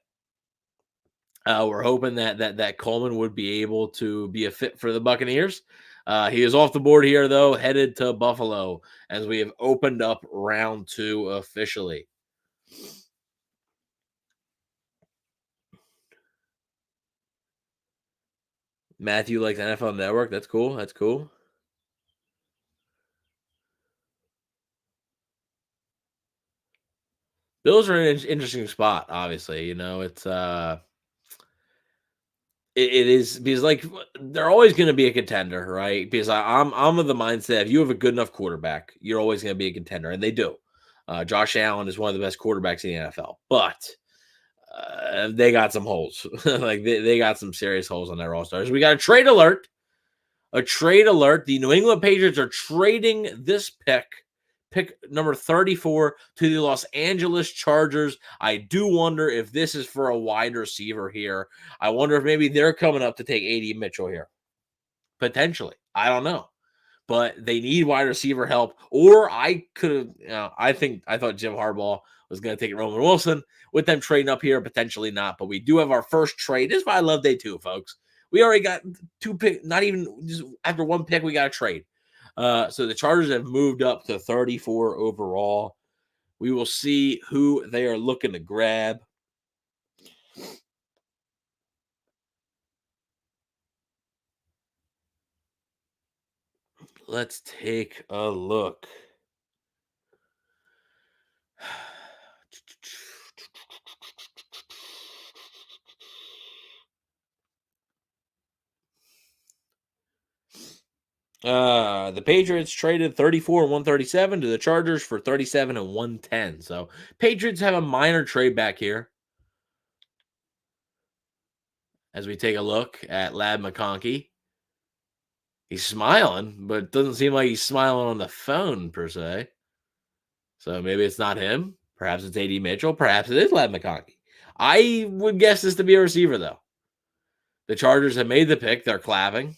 were hoping that Coleman would be able to be a fit for the Buccaneers. He is off the board here, though, headed to Buffalo as we have opened up round 2 officially. Matthew likes NFL Network. That's cool. That's cool. Bills are in an interesting spot, obviously. It is because they're always going to be a contender, right? Because I'm of the mindset if you have a good enough quarterback, you're always going to be a contender, and they do. Josh Allen is one of the best quarterbacks in the NFL, but they got some holes. They got some serious holes on their roster. We got a trade alert. A trade alert. The New England Patriots are trading this pick number 34 to the Los Angeles Chargers. I do wonder if this is for a wide receiver here. I wonder if maybe they're coming up to take A.D. Mitchell here. Potentially. I don't know. But they need wide receiver help. Or I could have, I thought Jim Harbaugh was going to take Roman Wilson. With them trading up here, potentially not. But we do have our first trade. This is why I love day 2, folks. We already got 2 picks, not even just after 1 pick, we got a trade. So the Chargers have moved up to 34 overall. We will see who they are looking to grab. Let's take a look. The Patriots traded 34 and 137 to the Chargers for 37 and 110. So Patriots have a minor trade back here. As we take a look at Lad McConkey. He's smiling, but it doesn't seem like he's smiling on the phone per se. So maybe it's not him. Perhaps it's A.D. Mitchell. Perhaps it is Lad McConkey. I would guess this to be a receiver, though. The Chargers have made the pick. They're clapping.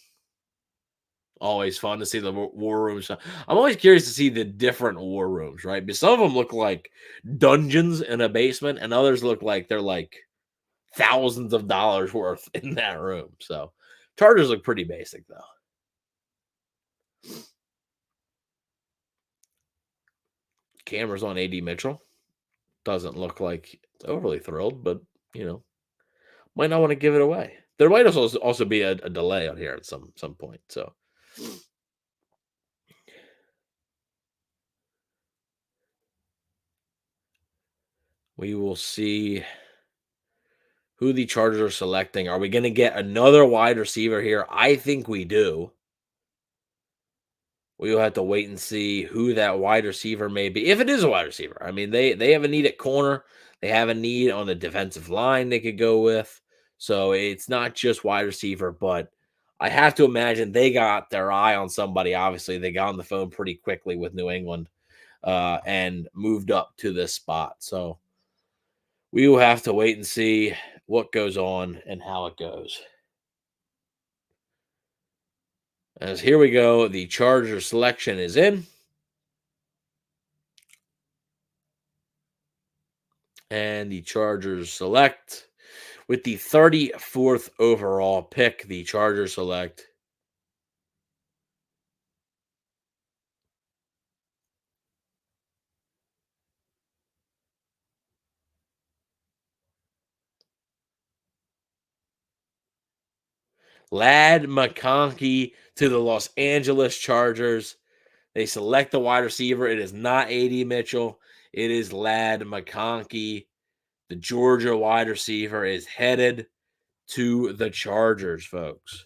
Always fun to see the war rooms. I'm always curious to see the different war rooms, right? Because some of them look like dungeons in a basement, and others look like they're like thousands of dollars worth in that room. So Chargers look pretty basic, though. Cameras on A.D. Mitchell. doesn't look like it's overly thrilled, but, might not want to give it away. There might also be a delay on here at some point. So we will see who the Chargers are selecting. Are we going to get another wide receiver here? I think we do. We will have to wait and see who that wide receiver may be. If it is a wide receiver. I mean, they have a need at corner. They have a need on the defensive line they could go with. So it's not just wide receiver, but I have to imagine they got their eye on somebody. Obviously, they got on the phone pretty quickly with New England and moved up to this spot. So we will have to wait and see what goes on and how it goes. As here we go, the Charger selection is in. And the Chargers select with the 34th overall pick. The Chargers select Ladd McConkey to the Los Angeles Chargers. They select the wide receiver. It is not A.D. Mitchell. It is Ladd McConkey. The Georgia wide receiver is headed to the Chargers, folks.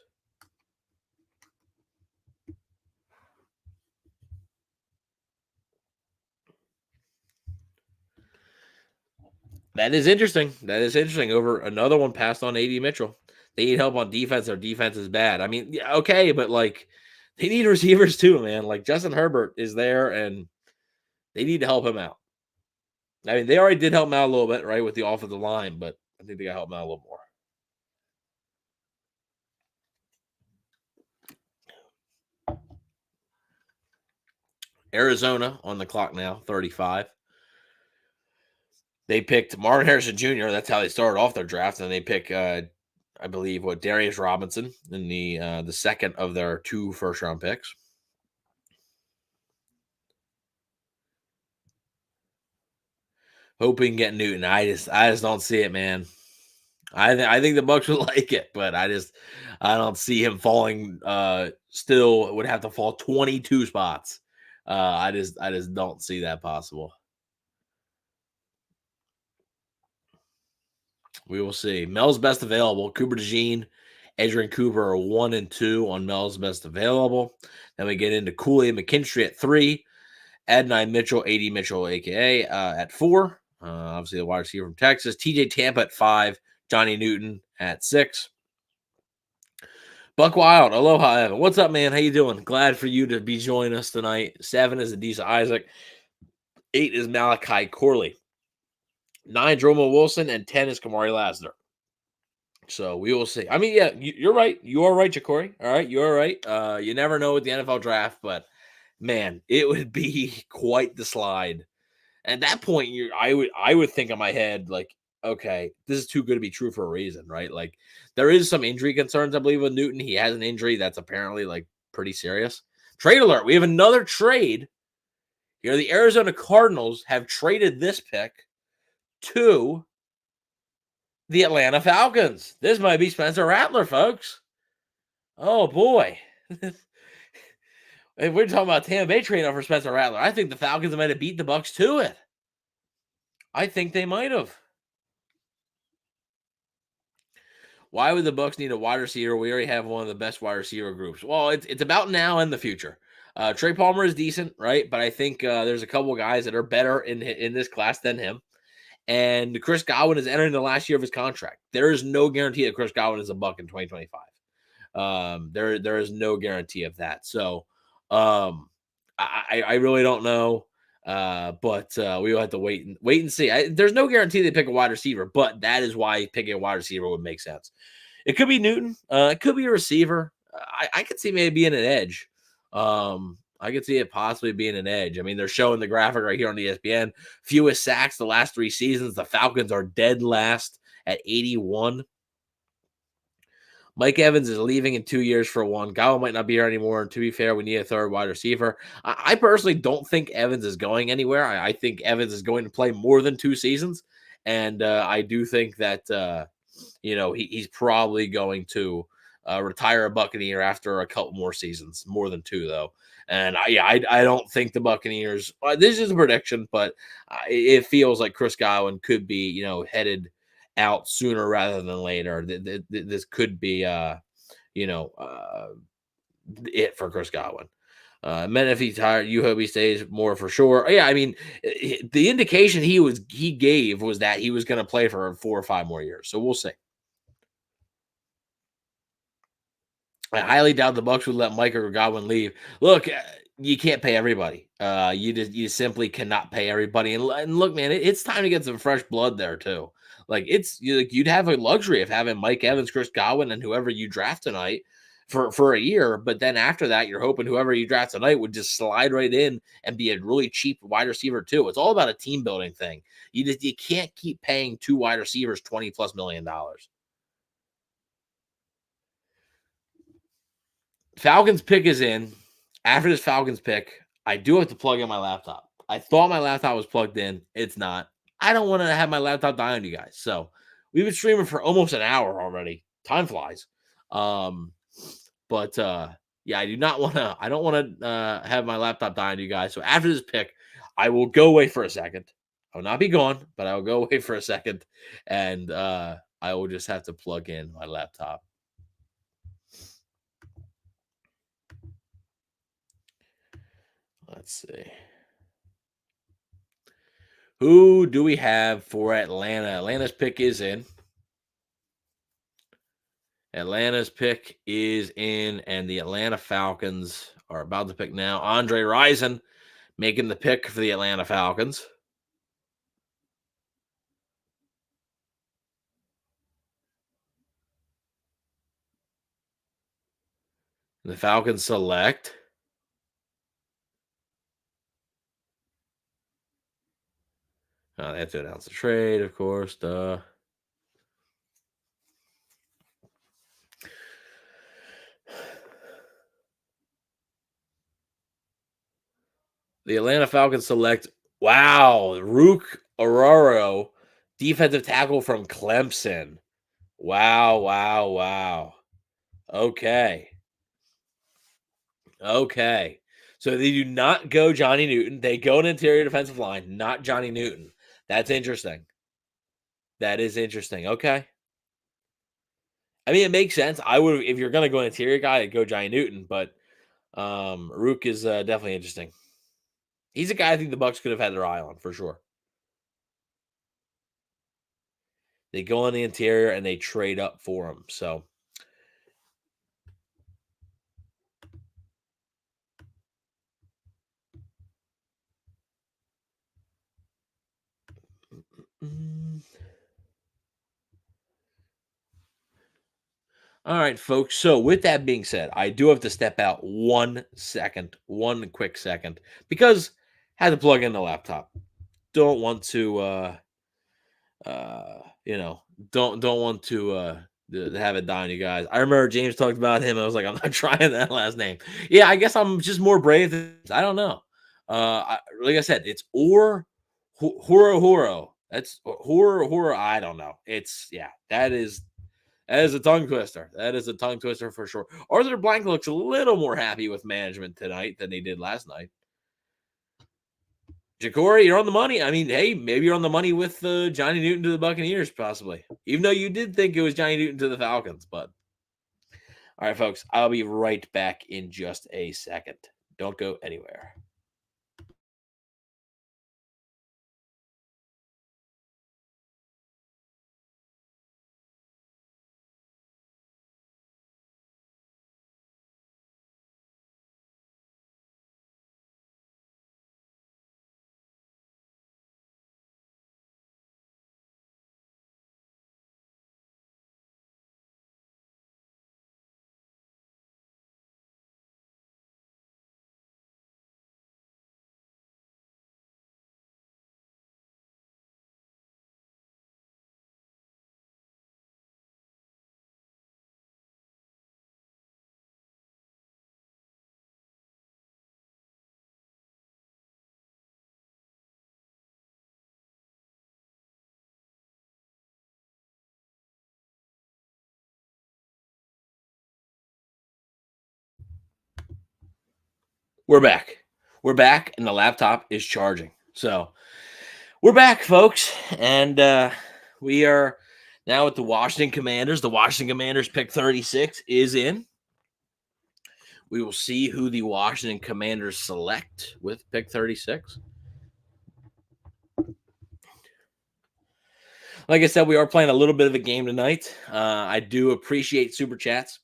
That is interesting. Over another one passed on A.D. Mitchell. They need help on defense. Their defense is bad. I mean, yeah, okay, but they need receivers too, man. Like Justin Herbert is there, and they need to help him out. I mean, they already did help him out a little bit, right, with the offensive line, but I think they got to help him out a little more. Arizona on the clock now, 35. They picked Marvin Harrison Jr. That's how they started off their draft, and they pick, I believe, Darius Robinson in the second of their 2 first-round picks. Hoping get Newton. I just don't see it, man. I think the Bucs would like it, but I don't see him falling. Still would have to fall 22 spots. I just don't see that possible. We will see. Mel's best available. Cooper DeJean, Adrian Cooper are 1 and 2 on Mel's best available. Then we get into Kool-Aid McKinstry at 3, Adonai Mitchell, A.D. Mitchell, aka at 4. Obviously the wide receiver from Texas. TJ Tampa at 5. Johnny Newton at 6. Buck Wild, aloha, Evan. What's up, man? How you doing? Glad for you to be joining us tonight. 7 is Adisa Isaac. 8 is Malachi Corley. 9 is Romo Wilson, and 10 is Kamari Lassiter. So we will see. I mean, yeah, you're right. You are right, Ja'Cory. All right, you're right. You never know with the NFL draft, but man, it would be quite the slide. At that point, I would think in my head, like, okay, this is too good to be true for a reason, right? Like, there is some injury concerns, I believe, with Newton. He has an injury that's apparently like pretty serious. Trade alert. We have another trade. Here, the Arizona Cardinals have traded this pick to the Atlanta Falcons. This might be Spencer Rattler, folks. Oh, boy. If we're talking about Tampa Bay trading for Spencer Rattler, I think the Falcons might have beat the Bucs to it. I think they might have. Why would the Bucs need a wide receiver? We already have one of the best wide receiver groups. Well, it's about now and the future. Trey Palmer is decent, right? But I think there's a couple guys that are better in this class than him. And Chris Godwin is entering the last year of his contract. There is no guarantee that Chris Godwin is a Buck in 2025. There is no guarantee of that. So I really don't know. But we will have to wait and see. There's no guarantee they pick a wide receiver, but that is why picking a wide receiver would make sense. It could be Newton. It could be a receiver. I could see maybe being an edge. I could see it possibly being an edge. I mean, they're showing the graphic right here on ESPN. Fewest sacks the last 3 seasons. The Falcons are dead last at 81. Mike Evans is leaving in 2 years for one. Godwin might not be here anymore. And to be fair, we need a third wide receiver. I personally don't think Evans is going anywhere. I think Evans is going to play more than 2 seasons. And I do think that, he's probably going to retire a Buccaneer after a couple more seasons, more than two, though. And I don't think the Buccaneers, this is a prediction, but it feels like Chris Godwin could be, headed out sooner rather than later. This could be, it for Chris Godwin. Man, if he's tired, you hope he stays more for sure. Yeah, I mean, the indication he gave was that he was going to play for 4 or 5 more years. So we'll see. I highly doubt the Bucs would let Mike or Godwin leave. Look, you can't pay everybody. You simply cannot pay everybody. And look, man, it's time to get some fresh blood there too. Like you'd have a luxury of having Mike Evans, Chris Godwin, and whoever you draft tonight for a year. But then after that, you're hoping whoever you draft tonight would just slide right in and be a really cheap wide receiver too. It's all about a team building thing. You can't keep paying 2 wide receivers $20+ million. Falcons pick is in. After this Falcons pick, I do have to plug in my laptop. I thought my laptop was plugged in. It's not. I don't want to have my laptop die on you guys. So we've been streaming for almost an hour already. Time flies. Um, but yeah, I don't want to have my laptop die on you guys. So after this pick, I will go away for a second. I will not be gone, but I will go away for a second, and I will just have to plug in my laptop. Let's see. Who do we have for Atlanta? Atlanta's pick is in. Atlanta's pick is in, and the Atlanta Falcons are about to pick now. Andre Rison making the pick for the Atlanta Falcons. The Falcons select. They have to announce the trade, of course. Duh. The Atlanta Falcons select. Wow, Rook Aroro, defensive tackle from Clemson. Wow, wow, wow. Okay. Okay. So they do not go Johnny Newton. They go an interior defensive line, not Johnny Newton. That's interesting. That is interesting. Okay. I mean, it makes sense. I would, if you're going to go an interior guy, I'd go Johnny Newton, but Rook is definitely interesting. He's a guy I think the Bucs could have had their eye on for sure. They go on the interior and they trade up for him. So all right, folks. So with that being said, I do have to step out 1 second, one quick second, because I had to plug in the laptop. Don't want to you know, don't want to have it die on you guys. I remember James talked about him. I was like, I'm not trying that last name. Yeah, I guess I'm just more brave than I don't know. Like I said, it's Horo. That's Horo. I don't know. It's that is a tongue twister. That is a tongue twister for sure. Arthur Blank looks a little more happy with management tonight than he did last night. Ja'Cory, you're on the money. I mean, hey, maybe you're on the money with Johnny Newton to the Buccaneers, possibly. Even though you did think it was Johnny Newton to the Falcons. But all right, folks, I'll be right back in just a second. Don't go anywhere. We're back. We're back, and the laptop is charging. So we're back, folks, and we are now with the Washington Commanders. The Washington Commanders pick 36 is in. We will see who the Washington Commanders select with pick 36. Like I said, we are playing a little bit of a game tonight. I do appreciate super chats.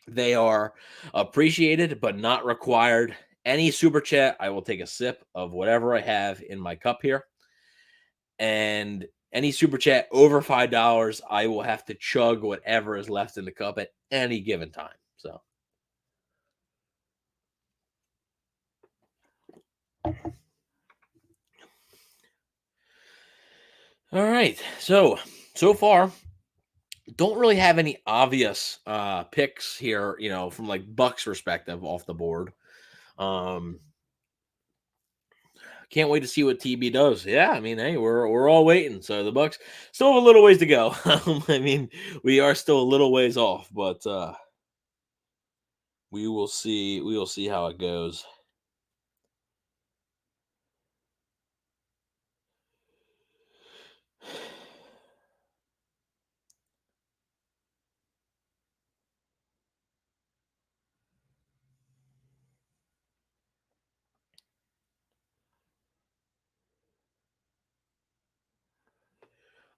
They are appreciated, but not required. Any super chat, I will take a sip of whatever I have in my cup here. And any super chat over $5, I will have to chug whatever is left in the cup at any given time. So, all right. So far, don't really have any obvious picks here, from like Bucs perspective off the board. Can't wait to see what TB does. Yeah, I mean, hey, we're all waiting. So the Bucs still have a little ways to go. I mean, we are still a little ways off, but we will see. We will see how it goes.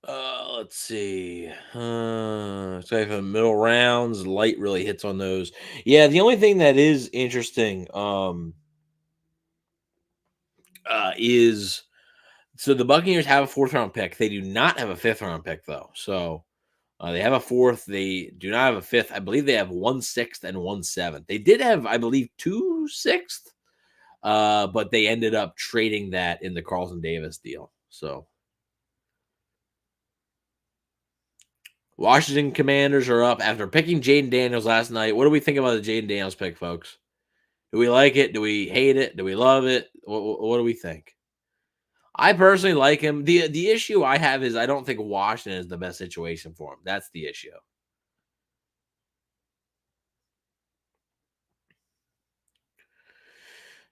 Let's see. So if the middle rounds, light really hits on those. Yeah, the only thing that is interesting, is so the Buccaneers have a fourth round pick. They do not have a fifth round pick though. So they have a fourth. They do not have a fifth. I believe they have 1/6 and 1/7. They did have, I believe, 2/6, but they ended up trading that in the Carlton Davis deal. So. Washington Commanders are up after picking Jaden Daniels last night. What do we think about the Jaden Daniels pick, folks? Do we like it? Do we hate it? Do we love it? What do we think? I personally like him. The issue I have is I don't think Washington is the best situation for him. That's the issue.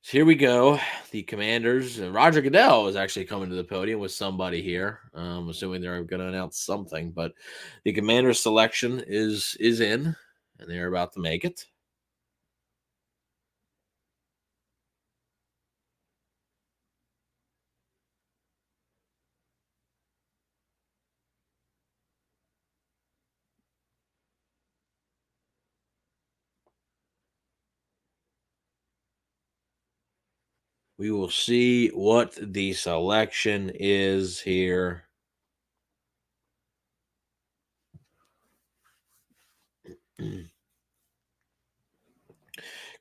So here we go. The Commanders. Roger Goodell is actually coming to the podium with somebody here. Assuming they're going to announce something, but the Commanders selection is in, and they're about to make it. We will see what the selection is here.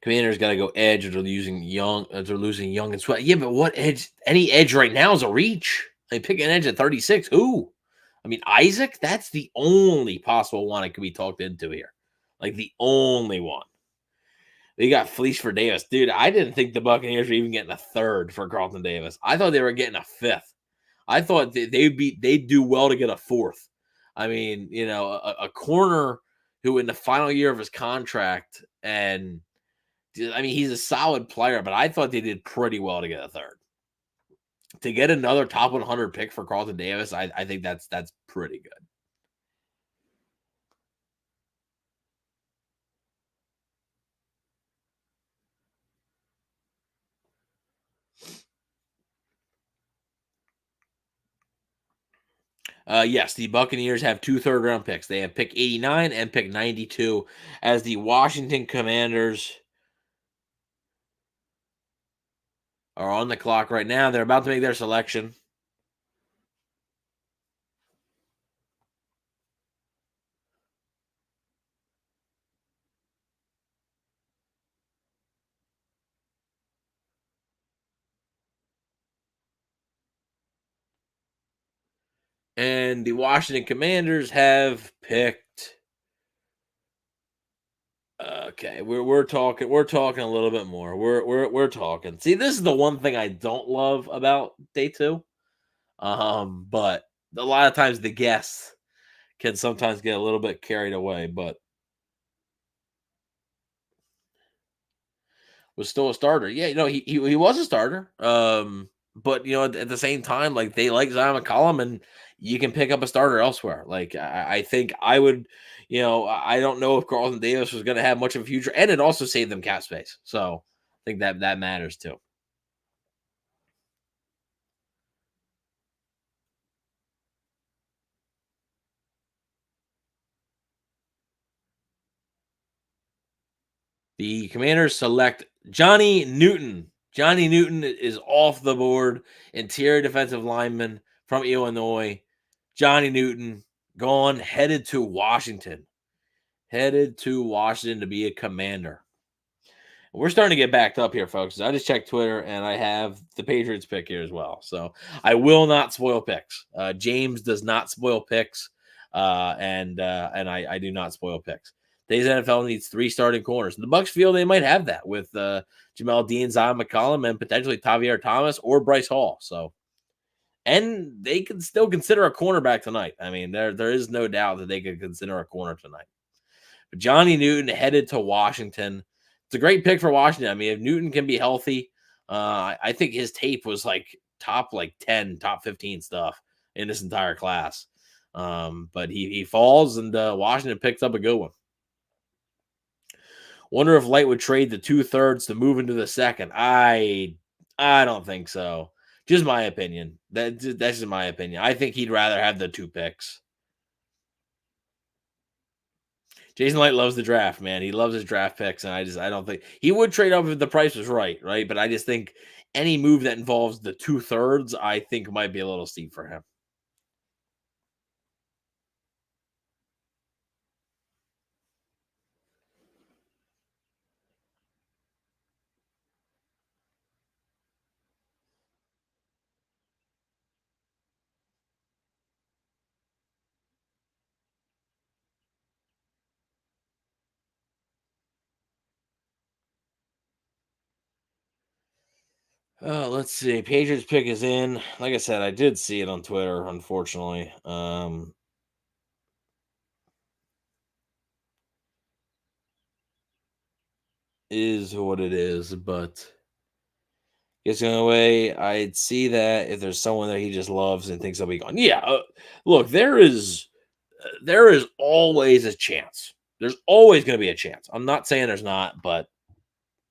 Commanders got to go edge, or they're losing Young. They're losing Young and Sweat. Yeah, but what edge? Any edge right now is a reach. They pick an edge at 36. Who? I mean, Isaac. That's the only possible one I could be talked into here. Like the only one. They got fleeced for Davis, dude. I didn't think the Buccaneers were even getting a third for Carlton Davis. I thought they were getting a fifth. I thought they'd do well to get a fourth. I mean, a corner who in the final year of his contract, and I mean he's a solid player, but I thought they did pretty well to get a third. To get another top 100 pick for Carlton Davis, I think that's pretty good. Yes, the Buccaneers have 2 third-round picks. They have pick 89 and pick 92, as the Washington Commanders are on the clock right now. They're about to make their selection. And the Washington Commanders have picked. Okay, we're talking a little bit more. We're talking. See, this is the one thing I don't love about day 2. But a lot of times the guests can sometimes get a little bit carried away. But was still a starter. Yeah, he was a starter. But at the same time, like they like Zion McCollum, and you can pick up a starter elsewhere. Like I think I would, I don't know if Carlton Davis was going to have much of a future, and it also saved them cap space. So I think that matters too. The Commanders select Johnny Newton. Johnny Newton is off the board, interior defensive lineman from Illinois. Johnny Newton gone, headed to Washington. Headed to Washington to be a Commander. We're starting to get backed up here, folks. I just checked Twitter, and I have the Patriots pick here as well. So I will not spoil picks. James does not spoil picks, and I do not spoil picks. Today's NFL needs 3 starting corners. The Bucs feel they might have that with Jamel Dean, Zion McCollum, and potentially Tavier Thomas or Bryce Hall. So, and they can still consider a cornerback tonight. I mean, there is no doubt that they could consider a corner tonight. But Johnny Newton headed to Washington. It's a great pick for Washington. I mean, if Newton can be healthy, I think his tape was like top 10, top 15 stuff in this entire class. But he falls, and Washington picks up a good one. Wonder if Light would trade the 2/3 to move into the second. I don't think so. Just my opinion. That's just my opinion. I think he'd rather have the 2 picks. Jason Light loves the draft, man. He loves his draft picks, and I don't think he would trade up if the price was right? But I just think any move that involves the 2/3, I think might be a little steep for him. Let's see. Patriots pick is in. Like I said, I did see it on Twitter, unfortunately. Is what it is, but it's the only way I'd see that if there's someone that he just loves and thinks they'll be gone. Yeah, look, there is always a chance. There's always going to be a chance. I'm not saying there's not, but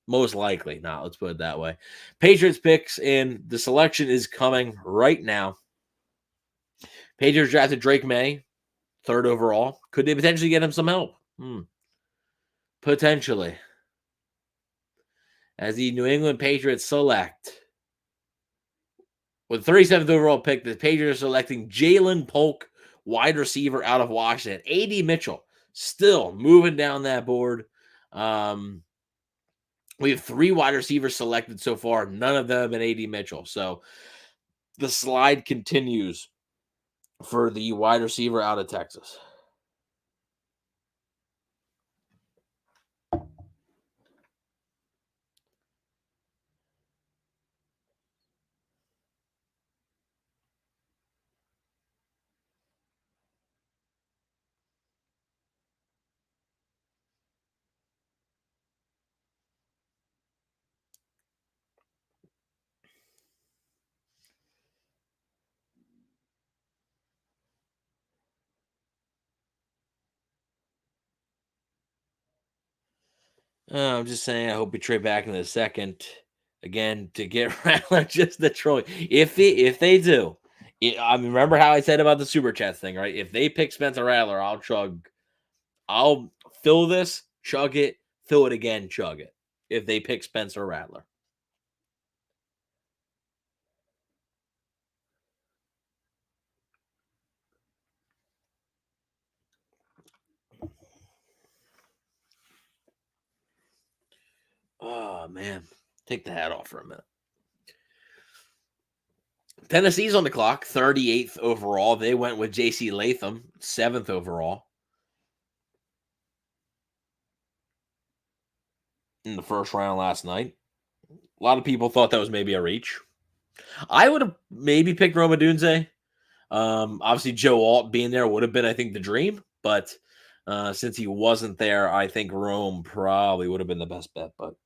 most likely not. Let's put it that way. Patriots picks in. The selection is coming right now. Patriots drafted Drake May, 3rd overall. Could they potentially get him some help? Potentially. As the New England Patriots select, with the 37th overall pick, the Patriots are selecting Jalen Polk, wide receiver out of Washington. A.D. Mitchell still moving down that board. We have 3 wide receivers selected so far. None of them have been A.D. Mitchell. So the slide continues for the wide receiver out of Texas. I'm just saying, I hope we trade back in the second again to get Rattler just the Troy. If they do, I mean, remember how I said about the super chats thing, right? If they pick Spencer Rattler, I'll fill this, chug it, fill it again, chug it. If they pick Spencer Rattler. Oh man, take the hat off for a minute. Tennessee's on the clock, 38th overall. They went with J.C. Latham, 7th overall in the first round last night. A lot of people thought that was maybe a reach. I would have maybe picked Roma Dunze. Obviously, Joe Alt being there would have been, I think, the dream. But since he wasn't there, I think Rome probably would have been the best bet. But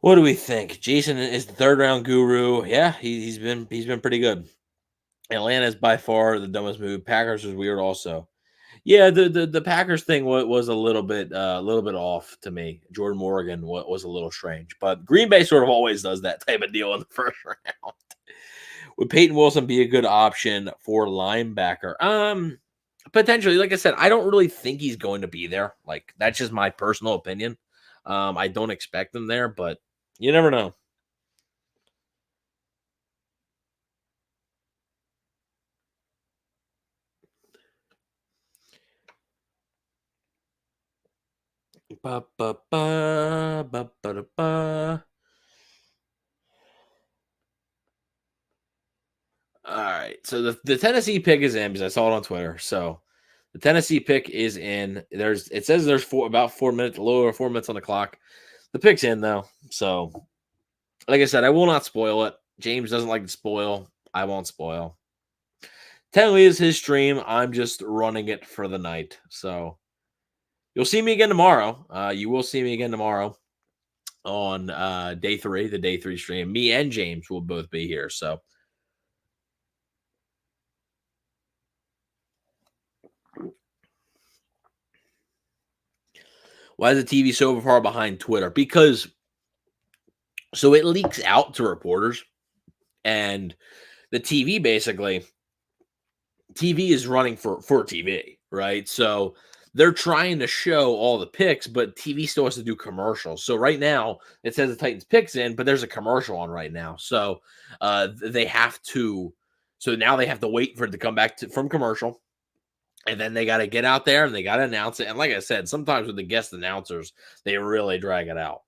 What do we think? Jason is the third round guru. Yeah, he's been pretty good. Atlanta is by far the dumbest move. Packers was weird also. Yeah, the Packers thing was a little bit off to me. Jordan Morgan was a little strange, but Green Bay sort of always does that type of deal in the first round. Would Peyton Wilson be a good option for linebacker? Potentially. Like I said, I don't really think he's going to be there. Like that's just my personal opinion. I don't expect him there, but you never know. Ba, ba, ba, ba, ba, da, ba. All right. So the Tennessee pick is in because I saw it on Twitter. So the Tennessee pick is in. It says there's about 4 minutes, a little over 4 minutes on the clock. The pick's in though. So like I said, I will not spoil it. James doesn't like to spoil. I won't spoil. Technically is his stream. I'm just running it for the night. So you'll see me again tomorrow. You will see me again tomorrow on day 3, the day 3 stream. Me and James will both be here. So why is the TV so far behind Twitter? Because so it leaks out to reporters, and the TV is running for TV, right? So they're trying to show all the picks, but TV still has to do commercials. So right now it says the Titans picks in, but there's a commercial on right now. So they have to. So now they have to wait for it to come back from commercial. And then they got to get out there and they got to announce it. And like I said, sometimes with the guest announcers, they really drag it out.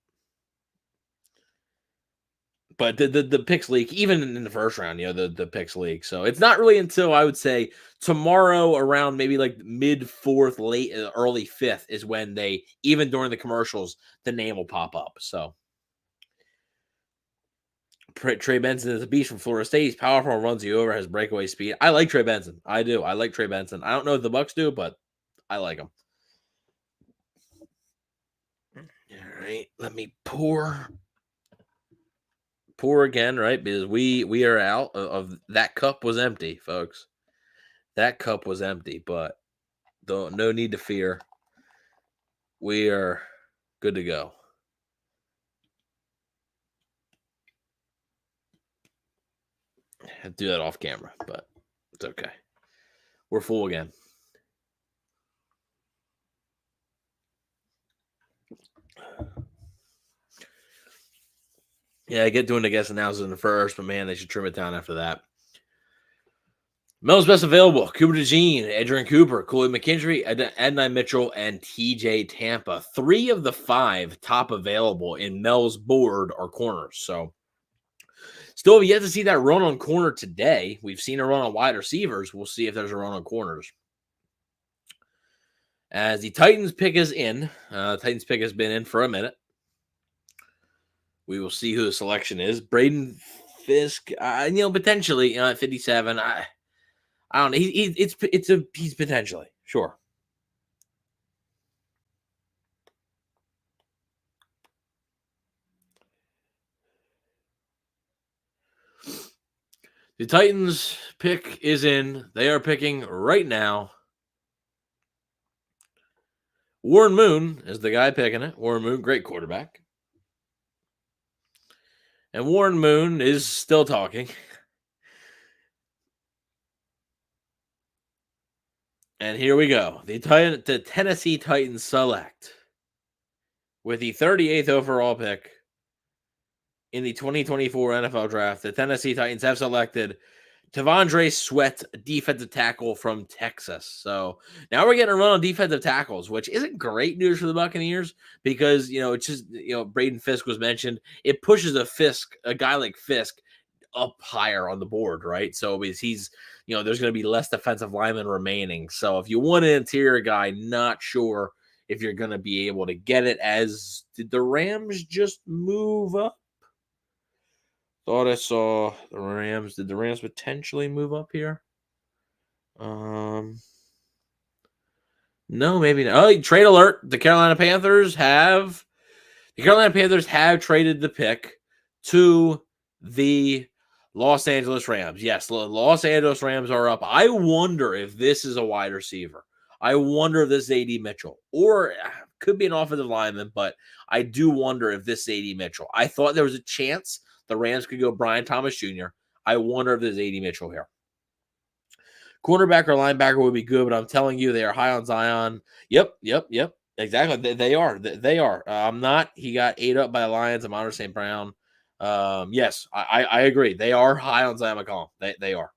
But the picks leak, even in the first round, the picks leak. So it's not really until I would say tomorrow around maybe like mid fourth, late, early fifth is when they, even during the commercials, the name will pop up. So Trey Benson is a beast from Florida State. He's powerful, runs you over, has breakaway speed. I like Trey Benson. I do. I like Trey Benson. I don't know if the Bucs do, but I like him. All right, let me pour again, right? Because we are out of that cup was empty, folks. That cup was empty, but no need to fear. We are good to go. I had to do that off camera, but it's okay. We're full again. Yeah, I get doing the guest announcers in the first, but man, they should trim it down after that. Mel's best available: Cooper DeJean, Adrian Cooper, Cooley McKinstry, Adonai Mitchell, and TJ Tampa. 3 of the 5 top available in Mel's board are corners. So still have yet to see that run on corner today. We've seen a run on wide receivers. We'll see if there's a run on corners. As the Titans pick is in, Titans pick has been in for a minute. We will see who the selection is. Braden Fisk, potentially at 57. I don't know. He's potentially sure. The Titans pick is in. They are picking right now. Warren Moon is the guy picking it. Warren Moon, great quarterback. And Warren Moon is still talking. And here we go. The Tennessee Titans select with the 38th overall pick in the 2024 NFL Draft. The Tennessee Titans have selected T'Vondre Sweat, defensive tackle from Texas. So now we're getting a run on defensive tackles, which isn't great news for the Buccaneers because, it's just, Braden Fisk was mentioned. It pushes a guy like Fisk up higher on the board, right? So he's there's going to be less defensive linemen remaining. So if you want an interior guy, not sure if you're going to be able to get it. As did the Rams just move up? Thought I saw the Rams. Did the Rams potentially move up here? No, maybe not. Oh, trade alert. The Carolina Panthers have The Carolina Panthers have traded the pick to the Los Angeles Rams. Yes, the Los Angeles Rams are up. I wonder if this is a wide receiver. I wonder if this is A.D. Mitchell, or could be an offensive lineman, but I do wonder if this is A.D. Mitchell. I thought there was a chance the Rams could go Brian Thomas Jr. I wonder if this is A.D. Mitchell here. Cornerback or linebacker would be good, but I'm telling you, they are high on Zion. Yep. Exactly. They are. They are. I'm not. He got ate up by the Lions. Amon St. Brown. Yes, I agree. They are high on Zion McCollum. They are.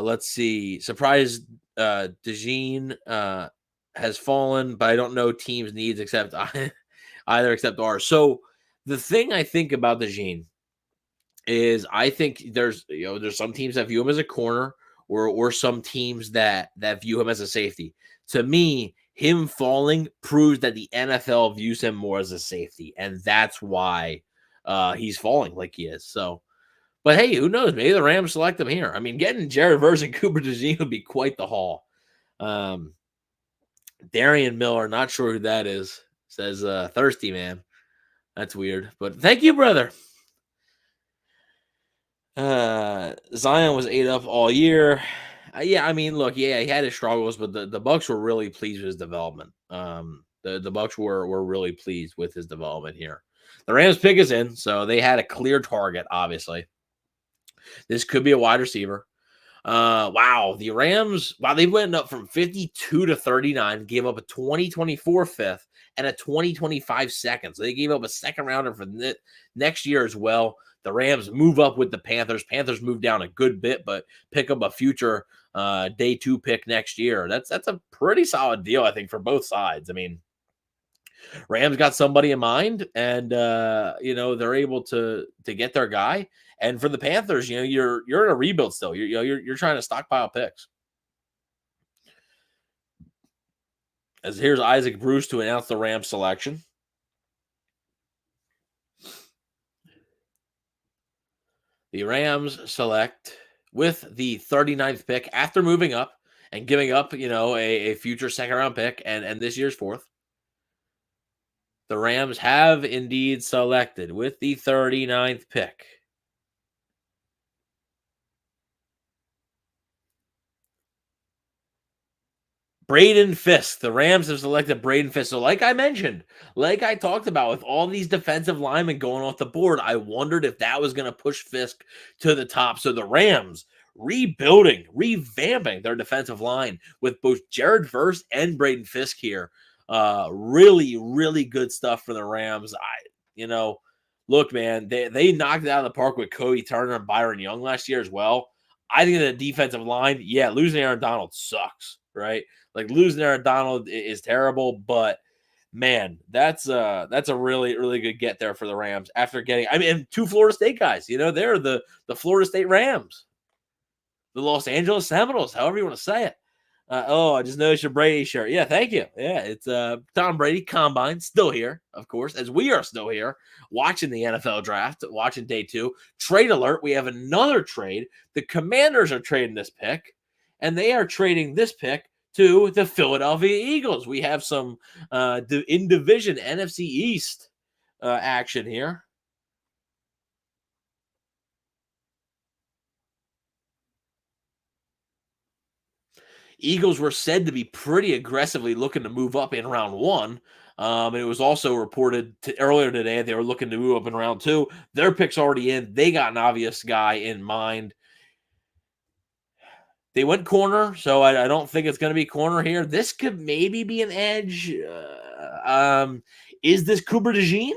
Let's see. Surprise. DeJean has fallen, but I don't know teams' needs except either except ours. So the thing I think about DeJean is I think there's some teams that view him as a corner or some teams that view him as a safety. To me, him falling proves that the NFL views him more as a safety, and that's why he's falling like he is. So, but hey, who knows? Maybe the Rams select him here. I mean, getting Jared Verse and Cooper DeJean would be quite the haul. Darian Miller, not sure who that is, says thirsty man. That's weird, but thank you, brother. Zion was ate up all year. Yeah, I mean, look, yeah, he had his struggles, but the Bucs were really pleased with his development. The Bucs were really pleased with his development here. The Rams pick is in, so they had a clear target. Obviously, this could be a wide receiver. Wow, the Rams, they went up from 52 to 39, gave up a 2024 fifth and a 2025 second. So they gave up a second rounder for next year as well. The Rams move up with the Panthers. Panthers move down a good bit, but pick up a future day 2 pick next year. That's a pretty solid deal, I think, for both sides. I mean, Rams got somebody in mind, and they're able to get their guy. And for the Panthers, you're in a rebuild still. You're trying to stockpile picks. As here's Isaac Bruce to announce the Rams selection. The Rams select with the 39th pick after moving up and giving up, a future second round pick and this year's fourth. The Rams have indeed selected with the 39th pick Braden Fisk. The Rams have selected Braden Fisk. So like I mentioned, like I talked about with all these defensive linemen going off the board, I wondered if that was going to push Fisk to the top. So the Rams revamping their defensive line with both Jared Verse and Braden Fisk here. Really, really good stuff for the Rams. Look, man, they knocked it out of the park with Cody Turner and Byron Young last year as well. I think the defensive line, losing Aaron Donald sucks, right? Like losing Aaron Donald is terrible, but man, that's a really, really good get there for the Rams after getting, and 2 Florida State guys. They're the Florida State Rams, the Los Angeles Seminoles, however you want to say it. I just noticed your Brady shirt. Yeah, thank you. Yeah, it's Tom Brady Combine still here, of course, as we are still here watching the NFL draft, watching day 2. Trade alert. We have another trade. The Commanders are trading this pick, and they are trading this pick to the Philadelphia Eagles. We have some in division NFC East action here. Eagles were said to be pretty aggressively looking to move up in round 1. And it was also reported earlier today they were looking to move up in round 2. Their pick's already in. They got an obvious guy in mind. They went corner, so I don't think it's going to be corner here. This could maybe be an edge. Is this Cooper DeJean?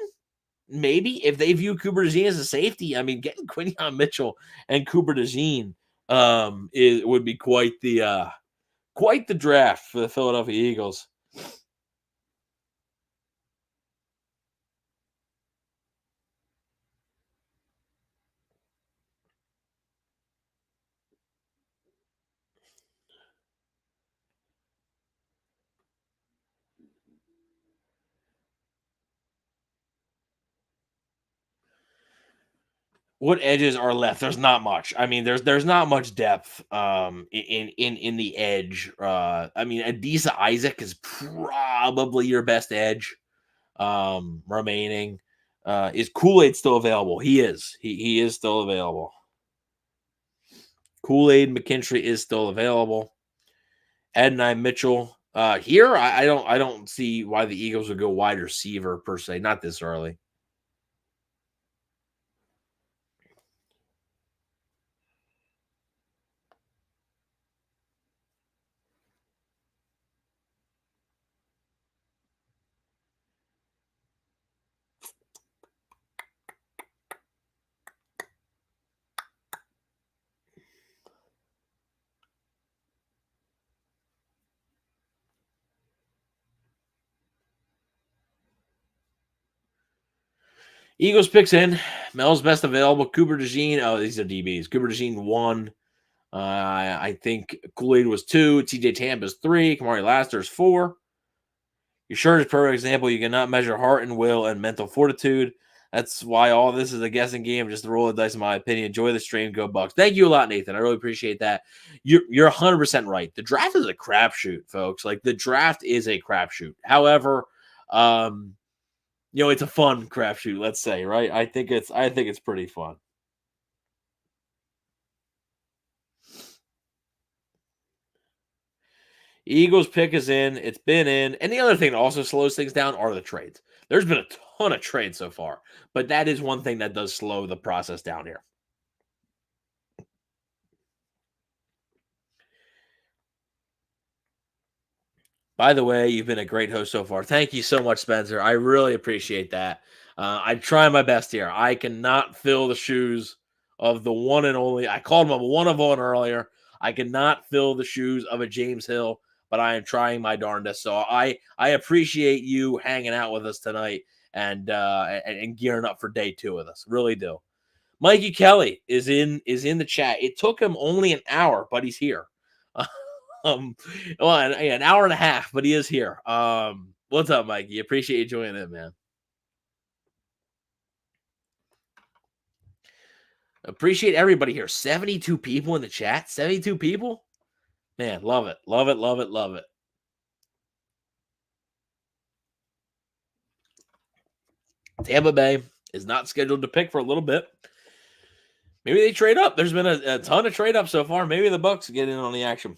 Maybe. If they view Cooper DeJean as a safety, I mean, getting Quinion Mitchell and Cooper DeJean would be quite the draft for the Philadelphia Eagles. What edges are left? There's not much. I mean, there's not much depth in the edge. I mean, Adisa Isaac is probably your best edge. remaining. Is Kool-Aid still available? He is. He is still available. Kool-Aid McKinstry is still available. Adonai Mitchell. Here, I don't see why the Eagles would go wide receiver per se. Not this early. Eagles picks in. Mel's best available. Cooper DeJean. Oh, these are DBs. Cooper DeJean 1. I think Kool-Aid was 2. TJ Tampa's 3. Kamari Laster's 4. Your shirt is a perfect example. You cannot measure heart and will and mental fortitude. That's why all this is a guessing game, just to roll the dice, in my opinion. Enjoy the stream. Go Bucs. Thank you a lot, Nathan. I really appreciate that. You're 100% right. The draft is a crapshoot, folks. Like, the draft is a crapshoot. However, it's a fun crapshoot, let's say, right? I think it's pretty fun. Eagles pick is in. It's been in. And the other thing that also slows things down are the trades. There's been a ton of trades so far, but that is one thing that does slow the process down here. By the way, you've been a great host so far. Thank you so much, Spencer. I really appreciate that. I'm trying my best here. I cannot fill the shoes of the one and only. I called him a one of one earlier. I cannot fill the shoes of a James Hill, but I am trying my darndest. So I appreciate you hanging out with us tonight and gearing up for day 2 with us. Really do. Mikey Kelly is in the chat. It took him only an hour, but he's here. Well, an hour and a half, but he is here. What's up, Mikey? Appreciate you joining in, man. Appreciate everybody here. 72 people in the chat. 72 people? Man, love it. Love it, love it, love it. Tampa Bay is not scheduled to pick for a little bit. Maybe they trade up. There's been a ton of trade up so far. Maybe the Bucs get in on the action.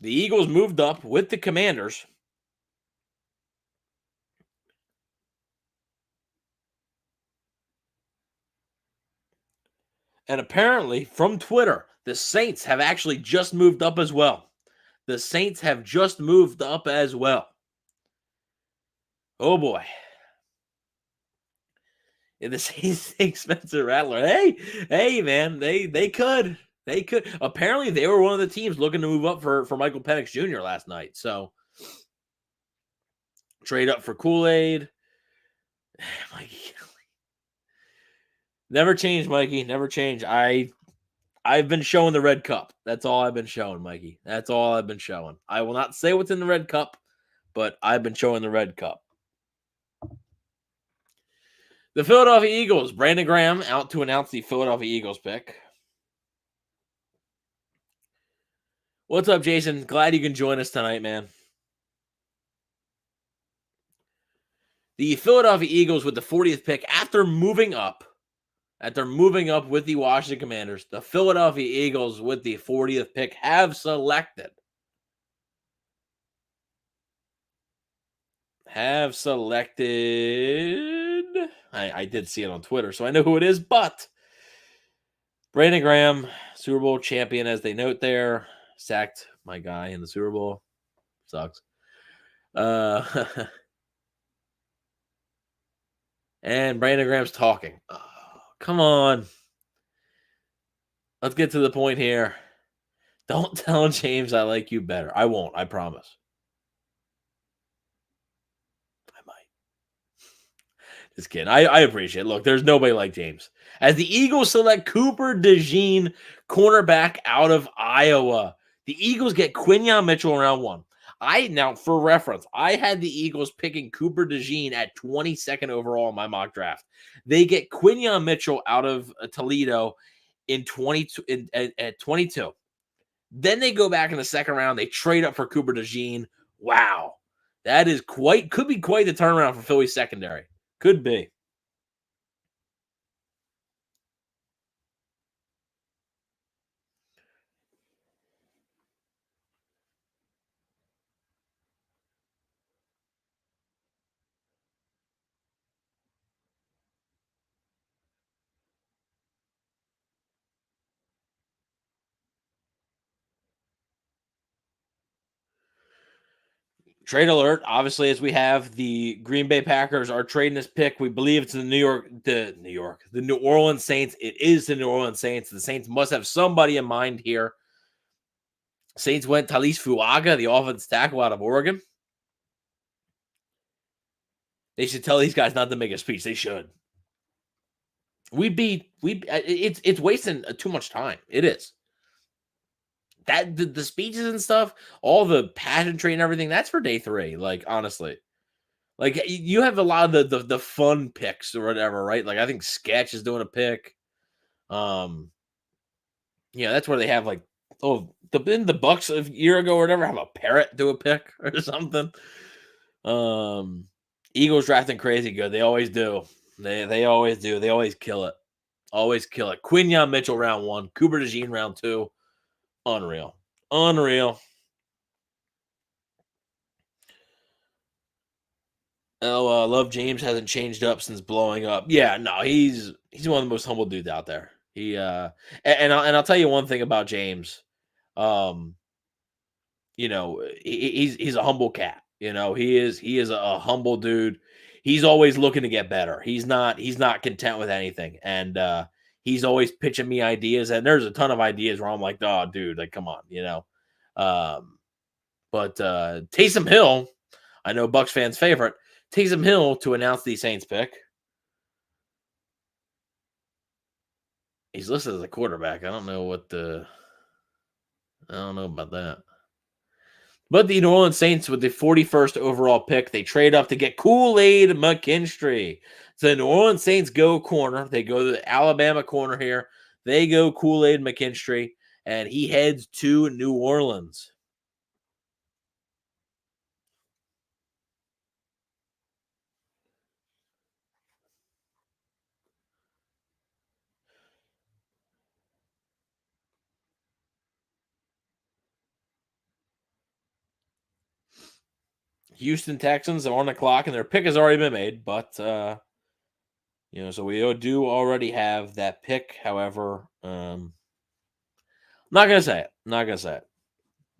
The Eagles moved up with the Commanders. And apparently, from Twitter, the Saints have actually just moved up as well. The Saints have just moved up as well. Oh, boy. And the Saints think Spencer Rattler. Hey, man, they could. They could. Apparently, they were one of the teams looking to move up for Michael Penix Jr. last night. So, trade up for Kool-Aid. Mikey. Never change, Mikey. Never change. I've been showing the red cup. That's all I've been showing, Mikey. That's all I've been showing. I will not say what's in the red cup, but I've been showing the red cup. The Philadelphia Eagles. Brandon Graham out to announce the Philadelphia Eagles pick. What's up, Jason? Glad you can join us tonight, man. The Philadelphia Eagles with the 40th pick after moving up with the Washington Commanders. The Philadelphia Eagles with the 40th pick have selected. I did see it on Twitter, so I know who it is, but Brandon Graham, Super Bowl champion, as they note there, sacked my guy in the Super Bowl. Sucks. And Brandon Graham's talking. Oh, come on. Let's get to the point here. Don't tell James I like you better. I won't. I promise. I might. Just kidding. I appreciate it. Look, there's nobody like James. As the Eagles select Cooper DeJean, cornerback out of Iowa. The Eagles get Quinyon Mitchell in round 1. Now, for reference, I had the Eagles picking Cooper DeJean at 22nd overall in my mock draft. They get Quinyon Mitchell out of Toledo at 22. Then they go back in the second round. They trade up for Cooper DeJean. Wow. That is could be quite the turnaround for Philly's secondary. Could be. Trade alert. Obviously, as we have the Green Bay Packers are trading this pick. We believe it's the the New Orleans Saints. It is the New Orleans Saints. The Saints must have somebody in mind here. Saints went Talis Fuaga, the offensive tackle out of Oregon. They should tell these guys not to make a speech. They should. It's wasting too much time. It is. That the speeches and stuff, all the pageantry and everything, that's for day 3. Like, honestly. Like, you have a lot of the fun picks or whatever, right? Like, I think Sketch is doing a pick. That's where they have, like, didn't the Bucs a year ago or whatever have a parrot do a pick or something? Eagles drafting crazy good. They always do. They always do. They always kill it. Always kill it. Quinyon Mitchell round 1. Cooper DeJean round 2. Unreal. Oh, Love James hasn't changed up since blowing up. Yeah, no, he's one of the most humble dudes out there. He and I'll tell you one thing about James. He's a humble cat. He is a humble dude. He's always looking to get better. He's not content with anything, and he's always pitching me ideas. And there's a ton of ideas where I'm like, oh, dude, like, come on, But Taysom Hill, I know Bucs fans' favorite, Taysom Hill to announce the Saints pick. He's listed as a quarterback. I don't know about that. But the New Orleans Saints, with the 41st overall pick, they trade up to get Kool-Aid McKinstry. So the New Orleans Saints go corner. They go to the Alabama corner here. They go Kool-Aid McKinstry, and he heads to New Orleans. Houston Texans are on the clock, and their pick has already been made. But so we do already have that pick. However, not gonna say it.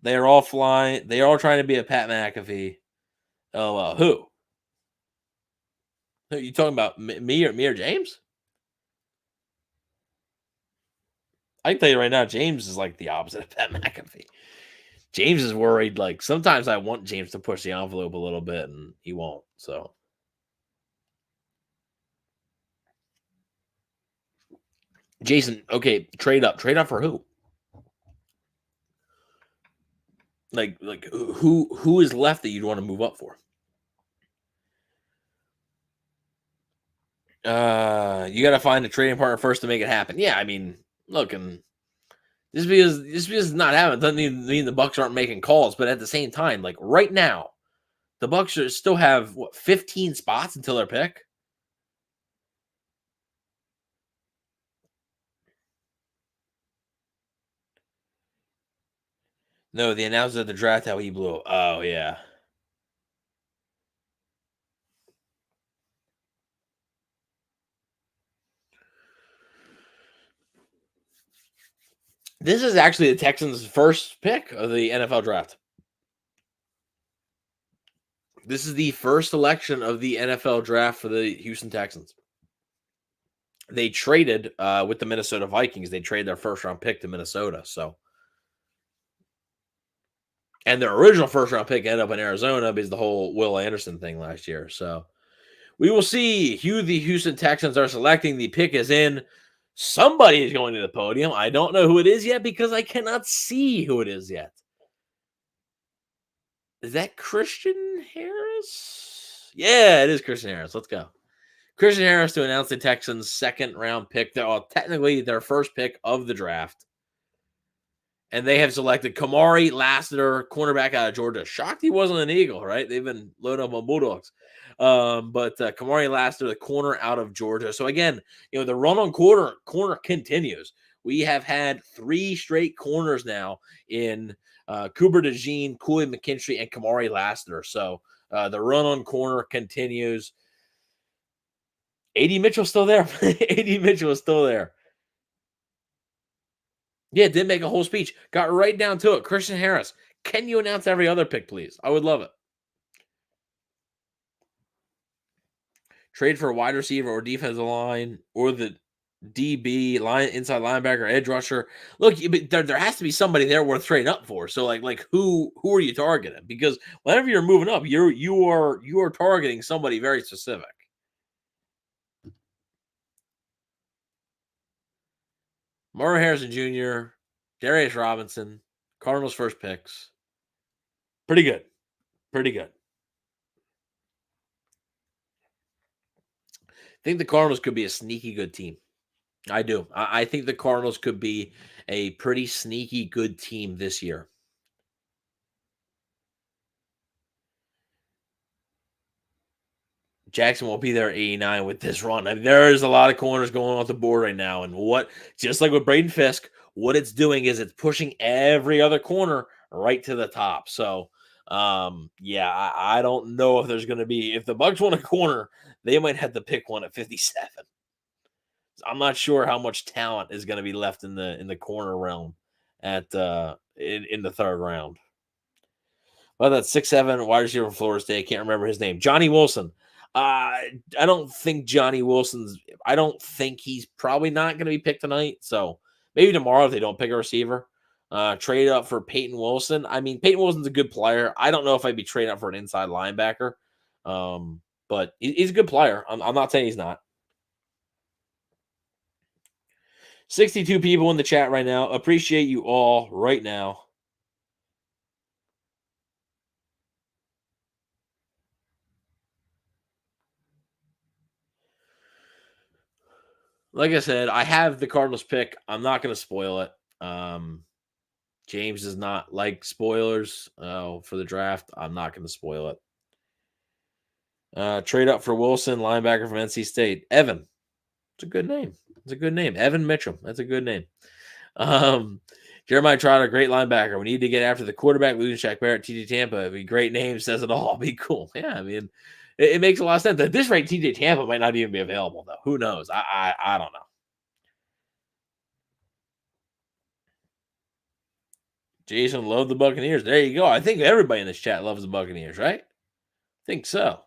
They are all flying. They are all trying to be a Pat McAfee. Oh, who? Who are you talking about? Me or James? I can tell you right now, James is like the opposite of Pat McAfee. James is worried. Like, sometimes I want James to push the envelope a little bit, and he won't. So, Jason, okay, trade up for who? Like who is left that you'd want to move up for? You got to find a trading partner first to make it happen. Yeah, I mean, look, and just because it's not happening doesn't mean the Bucs aren't making calls. But at the same time, like right now, the Bucs still have 15 spots until their pick. No, the announcer at the draft how he blew. Oh yeah. This is actually the Texans' first pick of the NFL draft. This is the first selection of the NFL draft for the Houston Texans. They traded with the Minnesota Vikings. They traded their first round pick to Minnesota. So, and their original first round pick ended up in Arizona because the whole Will Anderson thing last year. So, we will see who the Houston Texans are selecting. The pick is in. Somebody is going to the podium. I don't know who it is yet because I cannot see who it is yet. Is that Christian Harris? Yeah, it is Christian Harris. Let's go. Christian Harris to announce the Texans' second round pick. They're technically their first pick of the draft. And they have selected Kamari Lassiter, cornerback out of Georgia. Shocked he wasn't an Eagle, right? They've been loading up on Bulldogs. But Kamari Lassiter, the corner out of Georgia. So again, the run on corner continues. We have had 3 straight corners now in Cooper DeJean, Cooley McKinstry, and Kamari Lassiter. So the run on corner continues. A.D. Mitchell's still there. A.D. Mitchell is still there. Yeah, did make a whole speech. Got right down to it. Christian Harris, can you announce every other pick, please? I would love it. Trade for a wide receiver or defensive line or the DB, inside linebacker, edge rusher. Look, there has to be somebody there worth trading up for. So like who are you targeting? Because whenever you're moving up, you are targeting somebody very specific. Marvin Harrison Jr., Darius Robinson, Cardinals first picks. Pretty good. Pretty good. I think the Cardinals could be a sneaky good team. I do. I think the Cardinals could be a pretty sneaky good team this year. Jackson won't be there at 89 with this run. I mean, there's a lot of corners going off the board right now. And just like with Braden Fisk, what it's doing is it's pushing every other corner right to the top. So, I don't know if there's going to be, if the Bucs want a corner, they might have to pick one at 57. I'm not sure how much talent is going to be left in the corner realm at in the 3rd round. Well, that's 6'7" wide receiver from Florida State. Can't remember his name. Johnny Wilson. I don't think I don't think he's probably not going to be picked tonight. So maybe tomorrow if they don't pick a receiver. Trade up for Peyton Wilson. I mean, Peyton Wilson's a good player. I don't know if I'd be trading up for an inside linebacker. But he's a good player. I'm not saying he's not. 62 people in the chat right now. Appreciate you all right now. Like I said, I have the Cardinals pick. I'm not going to spoil it. James does not like spoilers for the draft. I'm not going to spoil it. Trade up for Wilson, linebacker from NC State. Evan. It's a good name. Evan Mitchell. That's a good name. Jeremiah Trotter, great linebacker. We need to get after the quarterback. Losing Shaq Barrett, TJ Tampa. It'd be great name, says it all. Be cool. Yeah, I mean, it makes a lot of sense. At this rate, TJ Tampa might not even be available, though. Who knows? I don't know. Jason loved the Buccaneers. There you go. I think everybody in this chat loves the Buccaneers, right? I think so.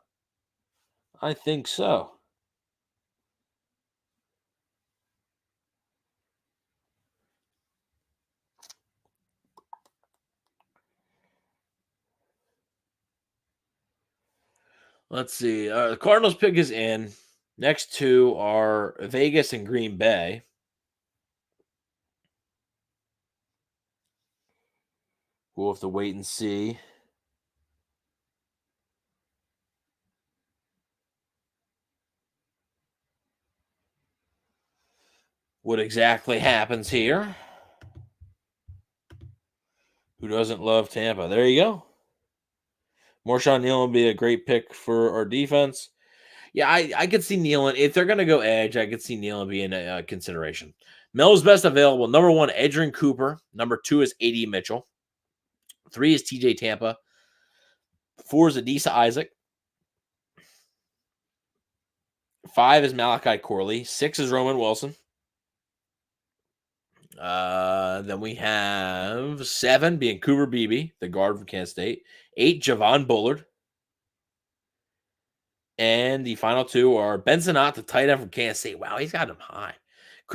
Let's see. The Cardinals pick is in. Next 2 are Vegas and Green Bay. We'll have to wait and see. What exactly happens here? Who doesn't love Tampa? There you go. Marshawn Neal would be a great pick for our defense. Yeah, I could see Nealon. If they're going to go edge, I could see Nealon being a consideration. Mel's best available. Number 1, Edgerrin Cooper. Number 2 is A.D. Mitchell. 3 is TJ Tampa. 4 is Adisa Isaac. 5 is Malachi Corley. 6 is Roman Wilson. Then we have 7 being Cooper Beebe, the guard from Kansas State. 8, Javon Bullard. And the final 2 are Benson Ott, the tight end from Kansas State. Wow, he's got him high.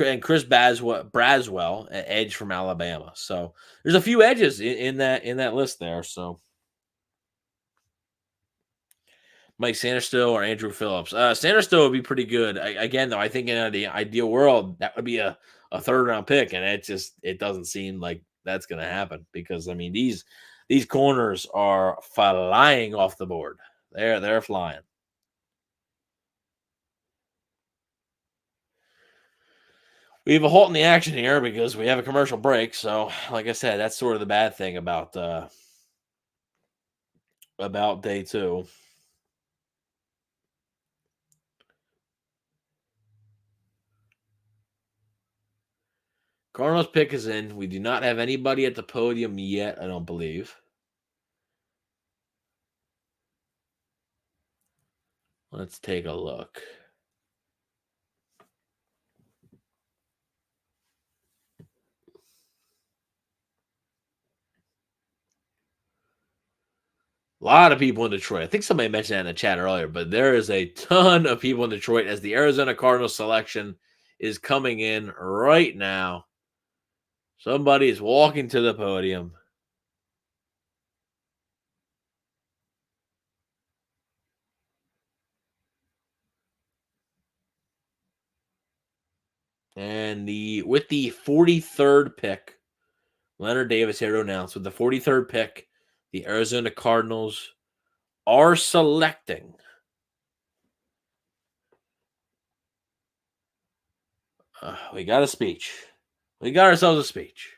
And Chris Braswell, an edge from Alabama. So there's a few edges in that list there. So Mike Sanderstill or Andrew Phillips. Sanderstill would be pretty good. Again, though, I think in the ideal world, that would be a 3rd round pick. And it doesn't seem like that's going to happen because, I mean, these corners are flying off the board. They're flying. We have a halt in the action here because we have a commercial break. So, like I said, that's sort of the bad thing about day two. Cardinals pick is in. We do not have anybody at the podium yet, I don't believe. Let's take a look. A lot of people in Detroit. I think somebody mentioned that in the chat earlier, but there is a ton of people in Detroit as the Arizona Cardinals selection is coming in right now. Somebody is walking to the podium. And with the 43rd pick, Leonard Davis here to announce with the 43rd pick, the Arizona Cardinals are selecting. We got a speech. We got ourselves a speech.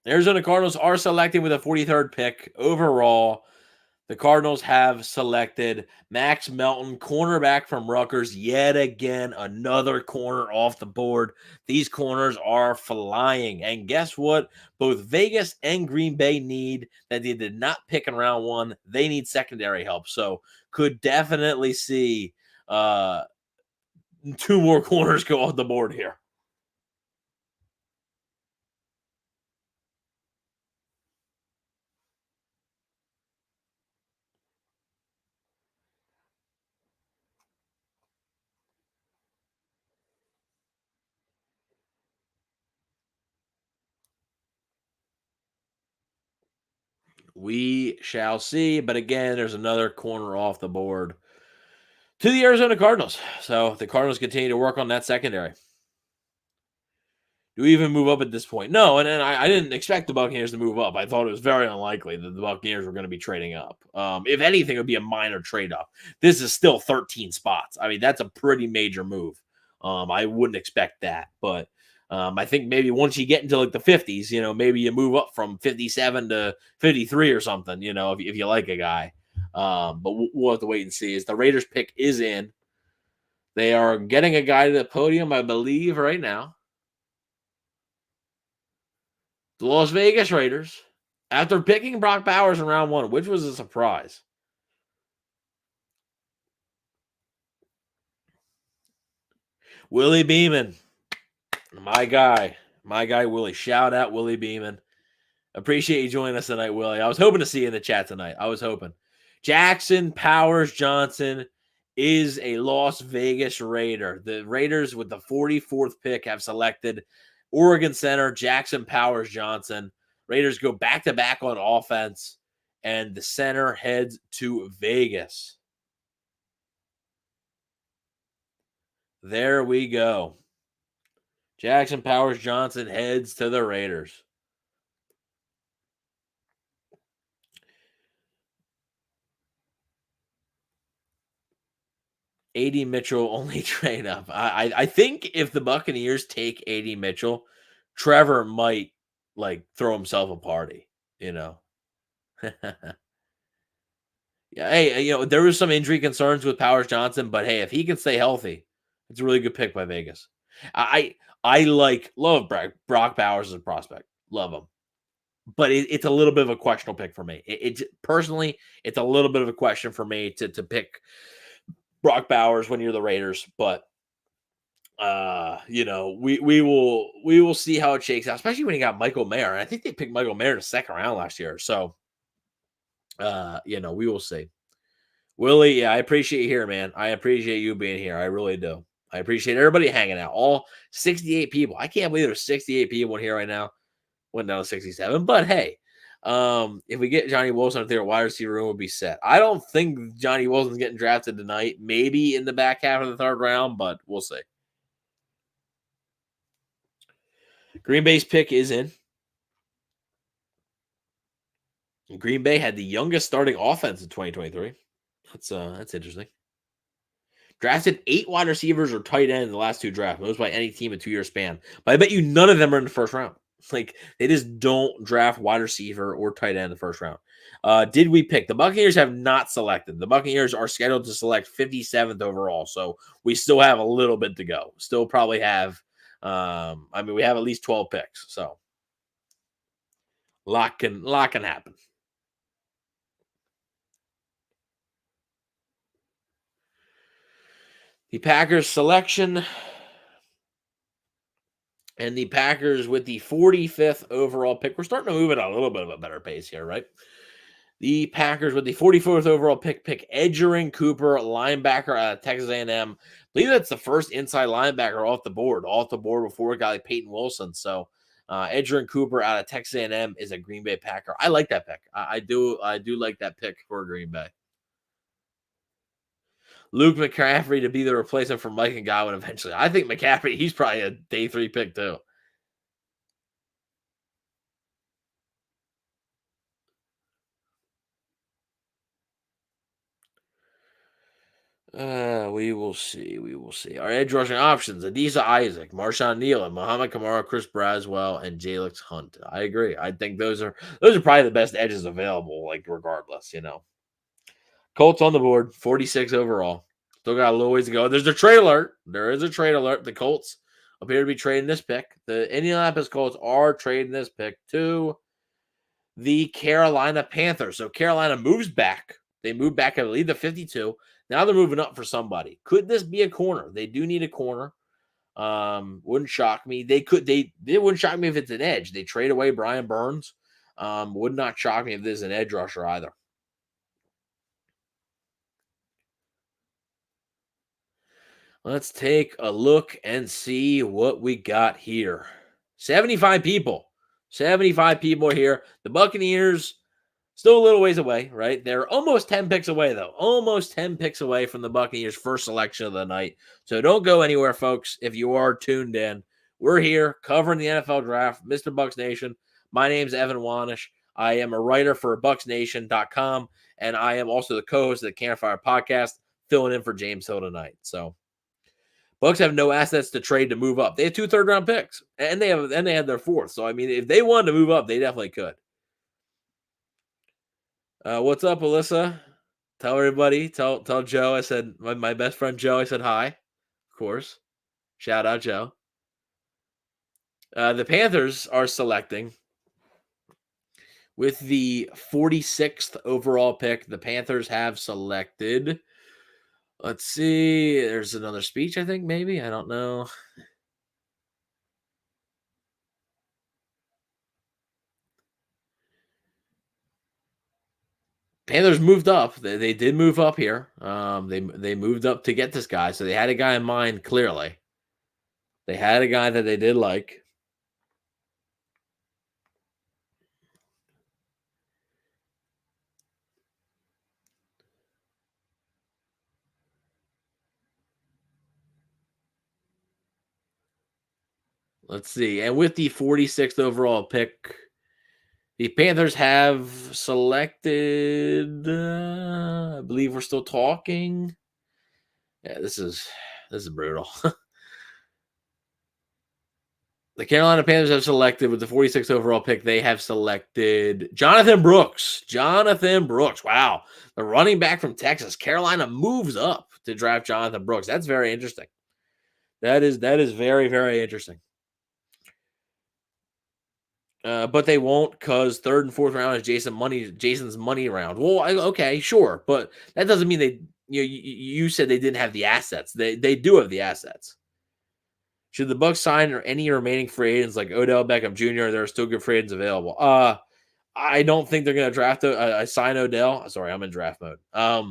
Arizona Cardinals are selecting with a 43rd pick overall. The Cardinals have selected Max Melton, cornerback from Rutgers. Yet again, another corner off the board. These corners are flying. And guess what? Both Vegas and Green Bay need that they did not pick in round one. They need secondary help. So could definitely see two more corners go off the board here. We shall see. But again, there's another corner off the board to the Arizona Cardinals. So the Cardinals continue to work on that secondary. Do we even move up at this point? No, and I didn't expect the Buccaneers to move up. I thought it was very unlikely that the Buccaneers were going to be trading up. If anything, it would be a minor trade up. This is still 13 spots. I mean, that's a pretty major move. I wouldn't expect that, but I think maybe once you get into like the 50s, maybe you move up from 57 to 53 or something, if you like a guy. But we'll have to wait and see. As the Raiders pick is in, they are getting a guy to the podium, I believe, right now. The Las Vegas Raiders, after picking Brock Bowers in round one, which was a surprise. Willie Beeman, my guy Willie. Shout out Willie Beeman. Appreciate you joining us tonight, Willie. I was hoping to see you in the chat tonight. I was hoping. Jackson Powers Johnson is a Las Vegas Raider. The Raiders, with the 44th pick, have selected Oregon center Jackson Powers Johnson. Raiders go back-to-back on offense, and the center heads to Vegas. There we go. Jackson Powers Johnson heads to the Raiders. A.D. Mitchell only trade up. I think if the Buccaneers take A.D. Mitchell, Trevor might throw himself a party, Yeah, hey, there was some injury concerns with Powers Johnson, but hey, if he can stay healthy, it's a really good pick by Vegas. I love Brock Bowers as a prospect. Love him. But it's a little bit of a questionable pick for me. Personally, it's a little bit of a question for me to pick Brock Bowers when you're the Raiders, but we will see how it shakes out, especially when you got Michael Mayer. And I think they picked Michael Mayer in the second round last year. So we will see. Willie, yeah, I appreciate you here, man. I appreciate you being here. I really do. I appreciate everybody hanging out. All 68 people. I can't believe there's 68 people in here right now. Went down to 67. But hey, if we get Johnny Wilson up there, wide receiver room would be set. I don't think Johnny Wilson's getting drafted tonight. Maybe in the back half of the third round, but we'll see. Green Bay's pick is in. Green Bay had the youngest starting offense in 2023. That's interesting. Drafted 8 wide receivers or tight ends in the last 2 drafts, most by any team in 2-year span. But I bet you none of them are in the first round. Like, they just don't draft wide receiver or tight end in the first round. Did we pick? The Buccaneers have not selected. The Buccaneers are scheduled to select 57th overall, so we still have a little bit to go. Still probably have, we have at least 12 picks, so lot can happen. The Packers selection. And the Packers with the 45th overall pick. We're starting to move at a little bit of a better pace here, right? The Packers with the 44th overall pick Edgerrin Cooper, linebacker out of Texas A&M. I believe that's the first inside linebacker off the board before a guy like Peyton Wilson. So Edgerrin Cooper out of Texas A&M is a Green Bay Packer. I like that pick. I do like that pick for Green Bay. Luke McCaffrey to be the replacement for Mike and Godwin eventually. I think McCaffrey, he's probably a day 3 pick too. We will see. We will see. Our edge rushing options: Adisa Isaac, Marshawn Neal, and Muhammad Kamara, Chris Braswell, and Jalix Hunt. I agree. I think those are probably the best edges available. Like regardless, Colts on the board, 46 overall. Still got a little ways to go. There's a trade alert. There is a trade alert. The Colts appear to be trading this pick. The Indianapolis Colts are trading this pick to the Carolina Panthers. So Carolina moves back. They move back, I believe, to 52. Now they're moving up for somebody. Could this be a corner? They do need a corner. Wouldn't shock me. They wouldn't shock me if it's an edge. They trade away Brian Burns. Would not shock me if this is an edge rusher either. Let's take a look and see what we got here. 75 people. 75 people here. The Buccaneers still a little ways away, right? They're almost 10 picks away, though. Almost 10 picks away from the Buccaneers' first selection of the night. So don't go anywhere, folks, if you are tuned in. We're here covering the NFL draft, Mr. Bucs Nation. My name's Evan Wanish. I am a writer for BucsNation.com, and I am also the co-host of the Campfire Podcast, filling in for James Hill tonight. So Bucs have no assets to trade to move up. They have 2 third-round picks, and they had their 4th. So, I mean, if they wanted to move up, they definitely could. What's up, Alyssa? Tell everybody. Tell Joe. I said my best friend Joe. I said hi. Of course. Shout out Joe. The Panthers are selecting with the 46th overall pick. The Panthers have selected. Let's see. There's another speech. I think maybe. I don't know. Panthers moved up. They did move up here. They moved up to get this guy, so they had a guy in mind. Clearly, they had a guy that they did like. Let's see. And with the 46th overall pick, the Panthers have selected. I believe we're still talking. Yeah, this is brutal. The Carolina Panthers have selected with the 46th overall pick. They have selected Jonathan Brooks. Jonathan Brooks. Wow, the running back from Texas. Carolina moves up to draft Jonathan Brooks. That's very interesting. That is very, very interesting. But they won't because 3rd and 4th round is Jason's money round. Well, okay, sure, but that doesn't mean they. You said they didn't have the assets. They do have the assets. Should the Bucs sign any remaining free agents like Odell Beckham Jr.? There are still good free agents available. I don't think they're going to draft a sign Odell. Sorry, I'm in draft mode. I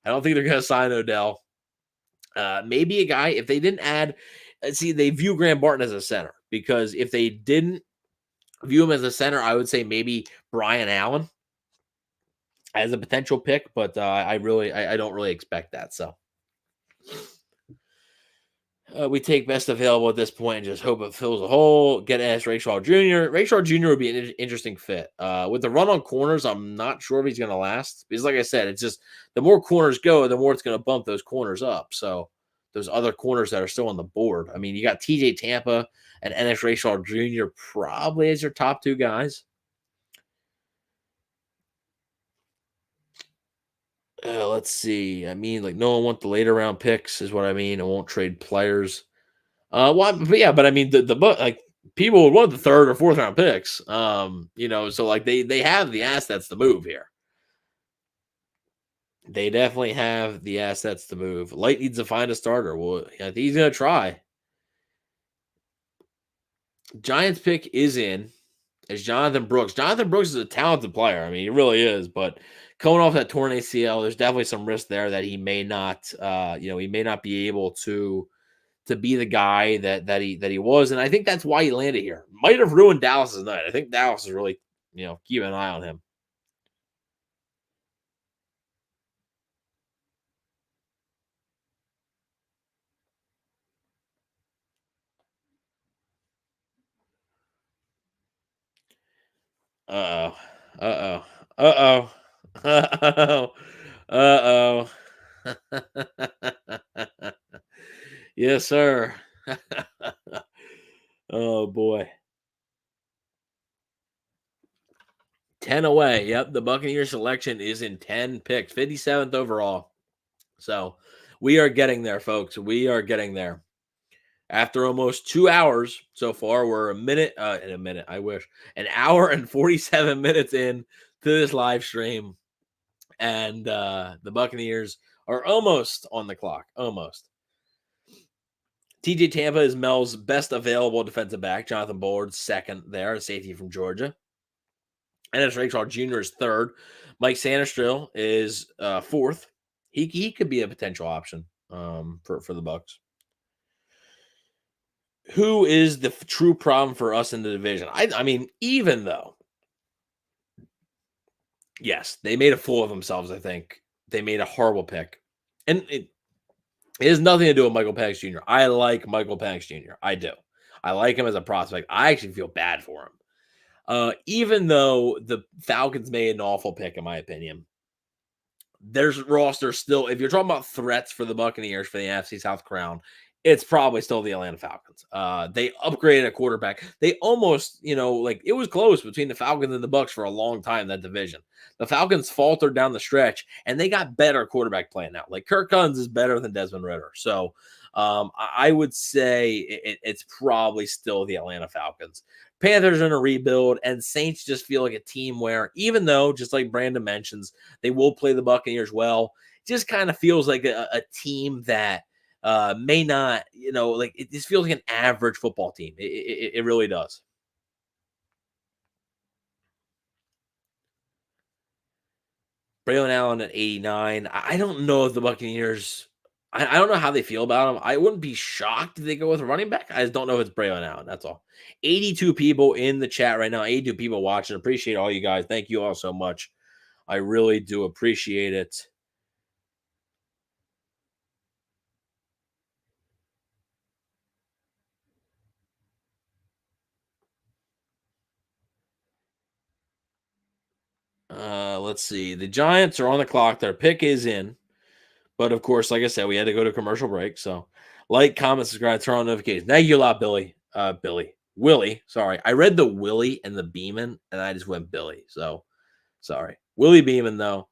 don't think they're going to sign Odell. Maybe a guy if they didn't add. See, they view Graham Barton as a center because if they didn't view him as a center, I would say maybe Brian Allen as a potential pick, but I don't really expect that. So We take best available at this point and just hope it fills a hole. Get ass Ray Shaw Jr. Ray Shaw Jr. would be an interesting fit. With the run on corners, I'm not sure if he's going to last because, like I said, it's just the more corners go, the more it's going to bump those corners up. So those other corners that are still on the board. I mean, you got TJ Tampa and NX Ray Shaw Jr. probably as your top two guys. Let's see. I mean, like no one wants the later round picks, is what I mean. I won't trade players. Well, but yeah, but I mean, the like people would want the third or fourth round picks. So like they have the assets to move here. They definitely have the assets to move. Light needs to find a starter. Well, I think he's gonna try. Giants pick is in as Jonathan Brooks. Jonathan Brooks is a talented player. I mean, he really is, but coming off that torn ACL, there's definitely some risk there that he may not, he may not be able to be the guy that he was, and I think that's why he landed here. Might have ruined Dallas's night. I think Dallas is really, keeping an eye on him. Uh-oh. Uh-oh. Uh-oh. Uh-oh. Uh-oh. Yes, sir. Oh boy. 10 away. Yep, the Buccaneers selection is in 10 picks, 57th overall. So we are getting there, folks. We are getting there. After almost 2 hours so far, we're I wish, an hour and 47 minutes in to this live stream. And the Buccaneers are almost on the clock. Almost. TJ Tampa is Mel's best available defensive back. Jonathan Bullard, second there, a safety from Georgia. Ennis Rakestraw Jr. is third. Mike Sanistrill is fourth. He could be a potential option for the Bucs. Who is the true problem for us in the division? I mean, even though, yes, they made a fool of themselves, I think. They made a horrible pick. And it has nothing to do with Michael Penix Jr. I like Michael Penix Jr. I do. I like him as a prospect. I actually feel bad for him. Even though the Falcons made an awful pick, in my opinion, there's roster still. If you're talking about threats for the Buccaneers for the NFC South crown, it's probably still the Atlanta Falcons. They upgraded a quarterback. They almost, it was close between the Falcons and the Bucs for a long time, that division. The Falcons faltered down the stretch, and they got better quarterback play now. Like Kirk Cousins is better than Desmond Ridder. So I would say it's probably still the Atlanta Falcons. Panthers are in a rebuild, and Saints just feel like a team where, even though, just like Brandon mentions, they will play the Buccaneers well, it just kind of feels like a team that may not, it just feels like an average football team. It really does. Braylon Allen at 89. I don't know if the Buccaneers, I don't know how they feel about him. I wouldn't be shocked if they go with a running back. I just don't know if it's Braylon Allen. That's all. 82 people in the chat right now. 82 people watching. Appreciate all you guys. Thank you all so much. I really do appreciate it. Let's see. The Giants are on the clock. Their pick is in. But of course, like I said, we had to go to commercial break. So like, comment, subscribe, turn on notifications. Thank you a lot, Billy. Willie. Sorry. I read the Willie and the Beeman, and I just went Billy. So sorry. Willie Beeman, though.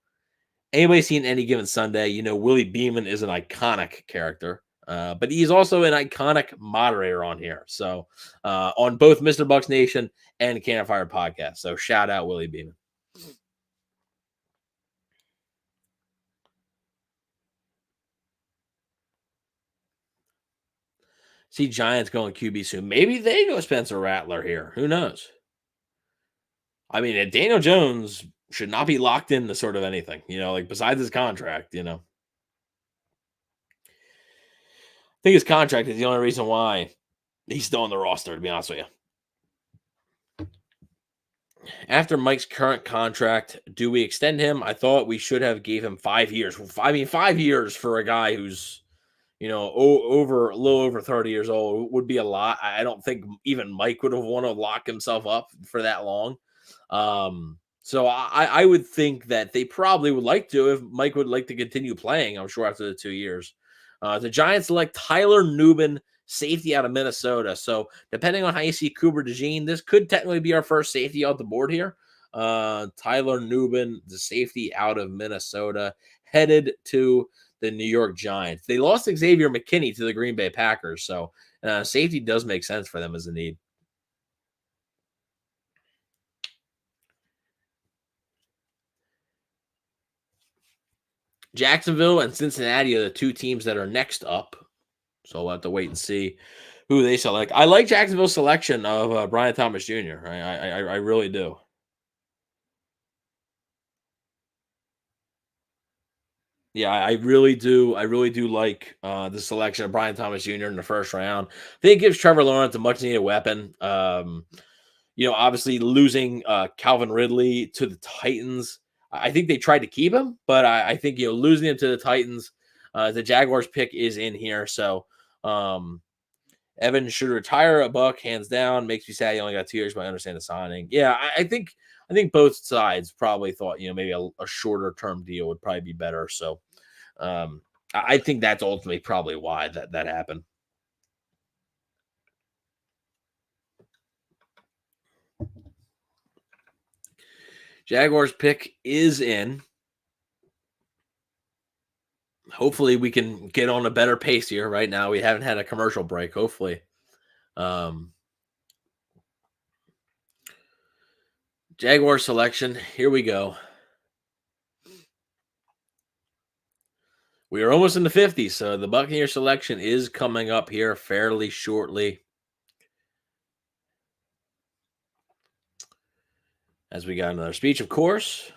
Anybody seen Any Given Sunday, Willie Beeman is an iconic character. But he's also an iconic moderator on here. So on both Mr. Bucks Nation and Campfire Podcast. So shout out Willie Beeman. See Giants going QB soon. Maybe they go Spencer Rattler here. Who knows? I mean, Daniel Jones should not be locked into sort of anything, besides his contract, I think his contract is the only reason why he's still on the roster, to be honest with you. After Mike's current contract, do we extend him? I thought we should have gave him 5 years. I mean, 5 years for a guy who's, over a little over 30 years old would be a lot. I don't think even Mike would have want to lock himself up for that long. So I would think that they probably would like to, if Mike would like to continue playing, I'm sure after the 2 years. The Giants select Tyler Nubin, safety out of Minnesota. So depending on how you see Cooper DeJean, this could technically be our first safety off the board here. Tyler Nubin, the safety out of Minnesota, headed to the New York Giants. They lost Xavier McKinney to the Green Bay Packers, so safety does make sense for them as a need. Jacksonville and Cincinnati are the two teams that are next up, so we'll have to wait and see who they select. I like Jacksonville's selection of Brian Thomas Jr. I really do. Yeah, I really do. I really do like the selection of Brian Thomas Jr. in the first round. I think it gives Trevor Lawrence a much needed weapon. Obviously losing Calvin Ridley to the Titans. I think they tried to keep him, but I think losing him to the Titans, the Jaguars pick is in here. So Evan should retire a Buck, hands down. Makes me sad he only got 2 years, but I understand the signing. Yeah, I think both sides probably thought maybe a shorter term deal would probably be better. So I think that's ultimately probably why that happened. Jaguars pick is in. Hopefully we can get on a better pace here. Right now we haven't had a commercial break. Hopefully. Jaguar selection. Here we go. We are almost in the 50s, so the Buccaneer selection is coming up here fairly shortly. As we got another speech, of course.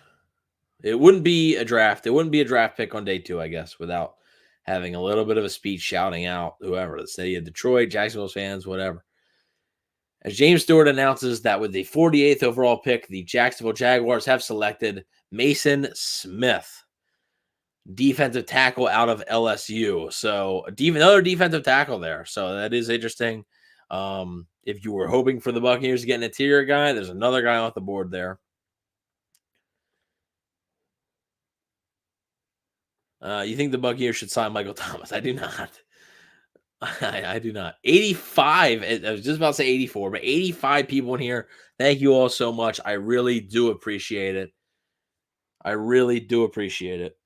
It wouldn't be a draft. It wouldn't be a draft pick on day 2, I guess, without having a little bit of a speech shouting out whoever, the city of Detroit, Jacksonville fans, whatever. As James Stewart announces that with the 48th overall pick, the Jacksonville Jaguars have selected Mason Smith, defensive tackle out of LSU. So another defensive tackle there. So that is interesting. If you were hoping for the Buccaneers to get an interior guy, there's another guy off the board there. You think the Buccaneers should sign Michael Thomas? I do not. I do not. 85. I was just about to say 84, but 85 people in here. Thank you all so much. I really do appreciate it. I really do appreciate it.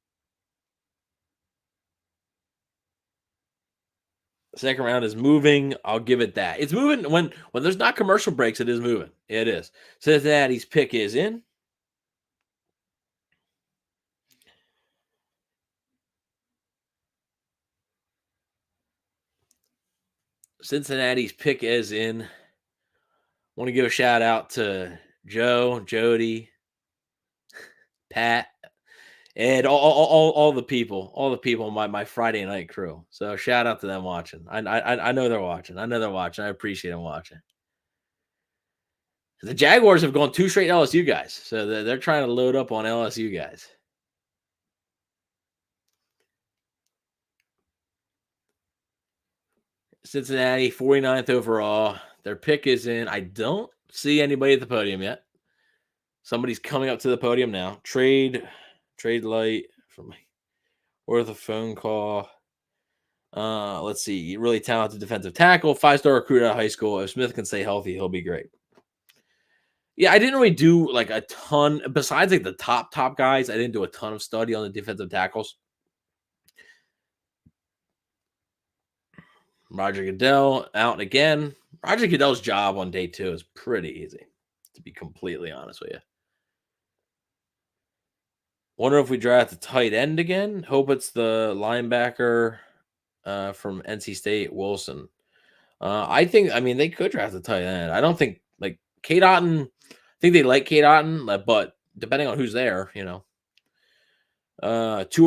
The second round is moving. I'll give it that. It's moving when there's not commercial breaks. It is moving. It is. Cincinnati's pick is in. Cincinnati's pick is in. Want to give a shout out to Joe, Jody, Pat, and all the people, on my Friday night crew. So shout out to them watching. I know they're watching. I know they're watching. I appreciate them watching. The Jaguars have gone 2 straight LSU guys, so they're trying to load up on LSU guys. Cincinnati, 49th overall. Their pick is in. I don't see anybody at the podium yet. Somebody's coming up to the podium now. Trade light from worth a phone call. Let's see. Really talented defensive tackle, 5-star recruit out of high school. If Smith can stay healthy, he'll be great. Yeah, I didn't really do like a ton besides like the top guys. I didn't do a ton of study on the defensive tackles. Roger Goodell out again. Roger Goodell's job on day 2 is pretty easy, to be completely honest with you. Wonder if we draft a tight end again. Hope it's the linebacker from NC State, Wilson. I mean, they could draft a tight end. I don't think like Kate Otten. I think they like Kate Otten, but depending on who's there, too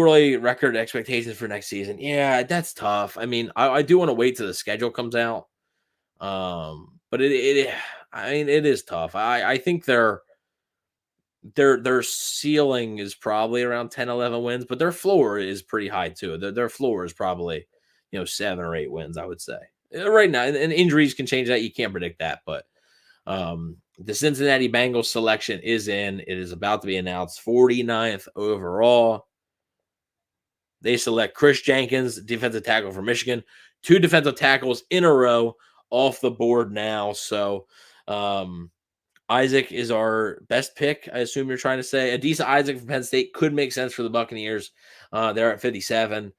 early record expectations for next season. Yeah, that's tough. I mean, I do want to wait till the schedule comes out. But it is tough. I think their ceiling is probably around 10, 11 wins, but their floor is pretty high too. Their floor is probably, 7 or 8 wins, I would say. Right now, and injuries can change that. You can't predict that, but the Cincinnati Bengals selection is in. It is about to be announced. 49th overall. They select Chris Jenkins, defensive tackle from Michigan. 2 defensive tackles in a row off the board now. So Isaac is our best pick, I assume you're trying to say. Adisa Isaac from Penn State could make sense for the Buccaneers. They're at 57.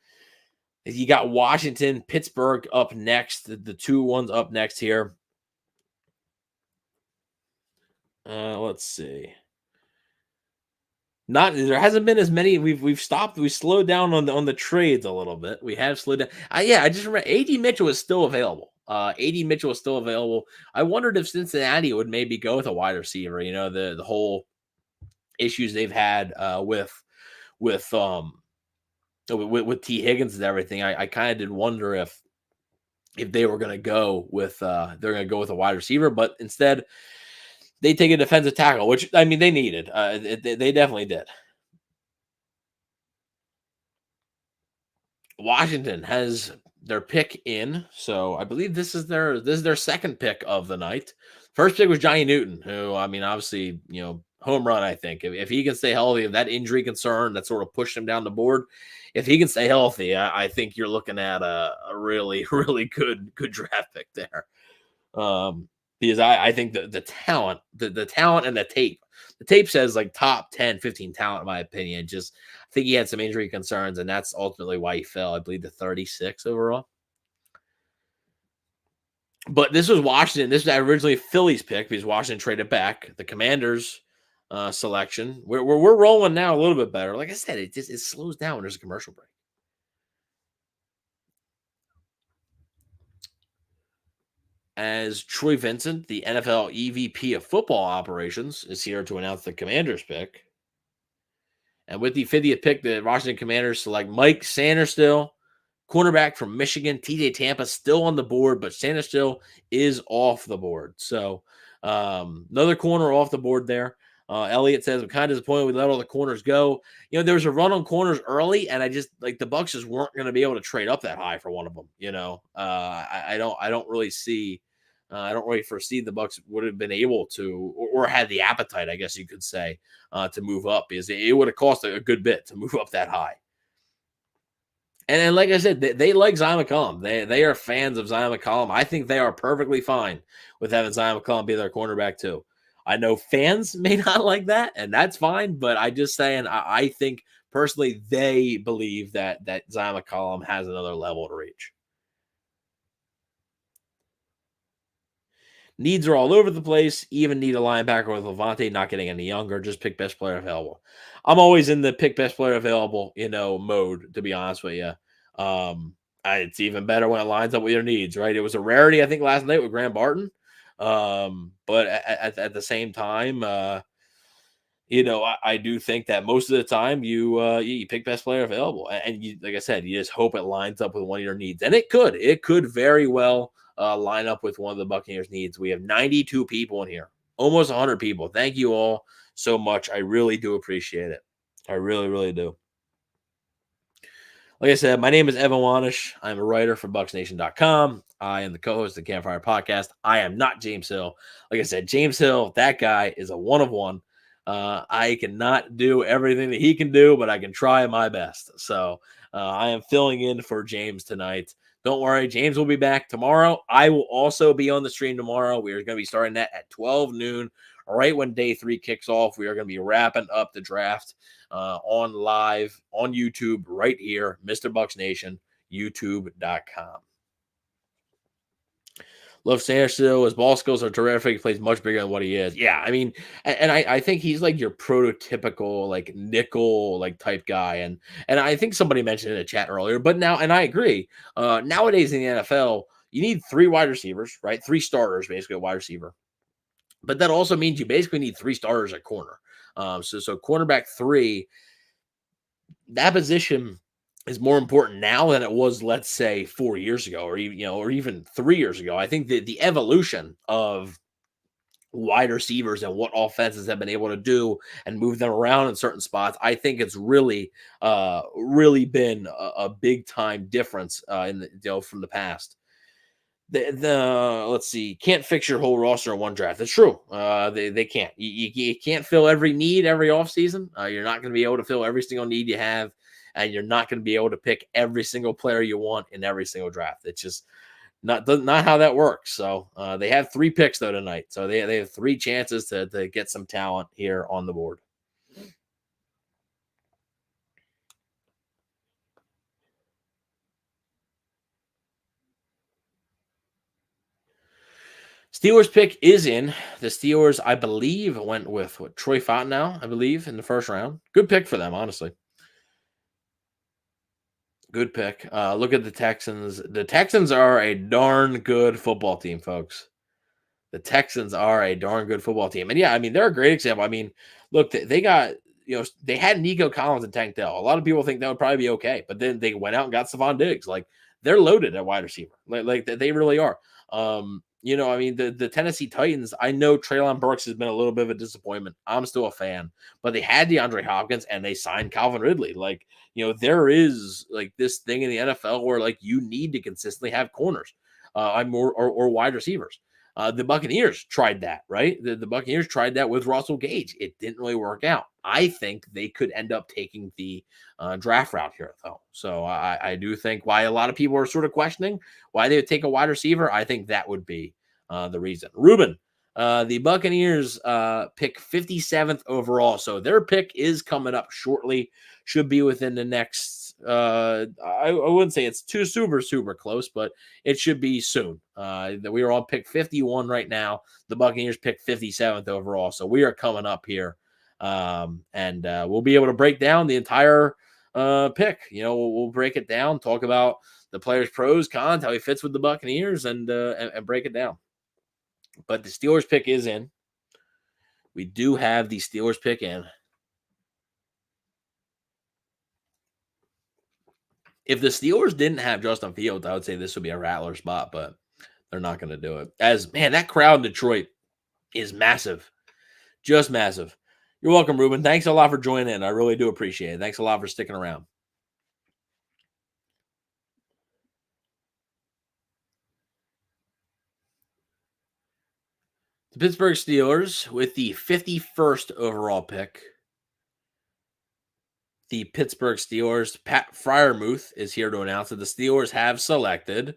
You got Washington, Pittsburgh up next. The 2 ones up next here. Let's see. There hasn't been as many. We slowed down on the trades a little bit. We have slowed down. I just remember AD Mitchell is still available. AD Mitchell is still available. I wondered if Cincinnati would maybe go with a wide receiver. The whole issues they've had with T Higgins and everything. I kind of did wonder if they were going to go with a wide receiver, but instead they take a defensive tackle, which they needed. They definitely did. Washington has their pick in, so I believe this is their second pick of the night. First pick was Johnny Newton, who obviously home run. I think if he can stay healthy, if that injury concern that sort of pushed him down the board, if he can stay healthy, I think you're looking at a really really good draft pick there. Because I think the talent, the talent and the tape says like top 10, 15 talent, in my opinion. Just I think he had some injury concerns, and that's ultimately why he fell, I believe, to 36 overall. But this was Washington. This was originally Philly's pick because Washington traded back. The Commanders selection. We're rolling now a little bit better. Like I said, it slows down when there's a commercial break. As Troy Vincent, the NFL EVP of football operations, is here to announce the Commanders pick. And with the 50th pick, the Washington Commanders select Mike Sanderstill, cornerback from Michigan. TJ Tampa still on the board, but Sanderstill is off the board. So another corner off the board there. Elliott says, I'm kind of disappointed we let all the corners go. There was a run on corners early, and I just the Bucs just weren't going to be able to trade up that high for one of them. I don't really see. I don't really foresee the Bucs would have been able to, or had the appetite, I guess you could say, to move up, because it would have cost a good bit to move up that high. And like I said, they like Zion McCollum. They are fans of Zion McCollum. I think they are perfectly fine with having Zion McCollum be their cornerback too. I know fans may not like that, and that's fine. But I just saying, I think personally they believe that Zion McCollum has another level to reach. Needs are all over the place. Even need a linebacker with Levante not getting any younger. Just pick best player available. I'm always in the pick best player available, mode, to be honest with you. It's even better when it lines up with your needs, right? It was a rarity, I think, last night with Graham Barton. But at the same time, I do think that most of the time you pick best player available, and you, like I said, you just hope it lines up with one of your needs, and it could very well line up with one of the Buccaneers' needs. We have 92 people in here, almost 100 people. Thank you all so much. I really do appreciate it. I really, really do. Like I said, my name is Evan Wanish. I'm a writer for BucsNation.com. I am the co-host of the Campfire Podcast. I am not James Hill. Like I said, James Hill, that guy is a one of one. I cannot do everything that he can do, but I can try my best. So I am filling in for James tonight. Don't worry, James will be back tomorrow. I will also be on the stream tomorrow. We are going to be starting that at 12 noon, right when day 3 kicks off. We are going to be wrapping up the draft on live on YouTube right here, Mr. Bucs Nation, youtube.com. Love Sanderson. His ball skills are terrific. He plays much bigger than what he is. Yeah, I think he's like your prototypical like nickel like type guy. And I think somebody mentioned in the chat earlier, but now, and I agree. Nowadays in the NFL, you need 3 wide receivers, right? 3 starters, basically a wide receiver. But that also means you basically need 3 starters at corner. So cornerback 3, that position is more important now than it was, let's say, 4 years ago, or even 3 years ago. I think the evolution of wide receivers and what offenses have been able to do and move them around in certain spots. I think it's really been a big time difference in the from the past. The let's see, can't fix your whole roster in one draft. That's true. They can't. You can't fill every need every offseason. You're not going to be able to fill every single need you have, and you're not going to be able to pick every single player you want in every single draft. It's just not how that works. So they have 3 picks though tonight. So they have 3 chances to get some talent here on the board. Steelers pick is in. The Steelers, I believe, went with Troy Fontenot, I believe, in the first round. Good pick for them, honestly. Good pick. Look at the Texans. The Texans are a darn good football team, folks. The Texans are a darn good football team. And yeah, I mean, they're a great example. I mean, look, they got, they had Nico Collins and Tank Dell. A lot of people think that would probably be okay, but then they went out and got Stephon Diggs. Like, they're loaded at wide receiver. Like they really are. I mean, the Tennessee Titans, I know Treylon Burks has been a little bit of a disappointment. I'm still a fan, but they had DeAndre Hopkins and they signed Calvin Ridley. Like, there is like this thing in the NFL where like you need to consistently have corners, or wide receivers. The Buccaneers tried that, right? The Buccaneers tried that with Russell Gage. It didn't really work out. I think they could end up taking the draft route here, though. So I do think why a lot of people are sort of questioning why they would take a wide receiver. I think that would be the reason. Ruben, the Buccaneers pick 57th overall. So their pick is coming up shortly. Should be within the next I wouldn't say it's too super close, but it should be soon. We are on pick 51 right now. The Buccaneers pick 57th overall, so we are coming up here, and we'll be able to break down the entire pick. We'll break it down, talk about the player's pros, cons, how he fits with the Buccaneers, and break it down. But the Steelers pick is in. We do have the Steelers pick in. If the Steelers didn't have Justin Fields, I would say this would be a rattler spot, but they're not going to do it. That crowd in Detroit is massive. Just massive. You're welcome, Ruben. Thanks a lot for joining in. I really do appreciate it. Thanks a lot for sticking around. The Pittsburgh Steelers with the 51st overall pick. The Pittsburgh Steelers, Pat Fryermuth is here to announce that the Steelers have selected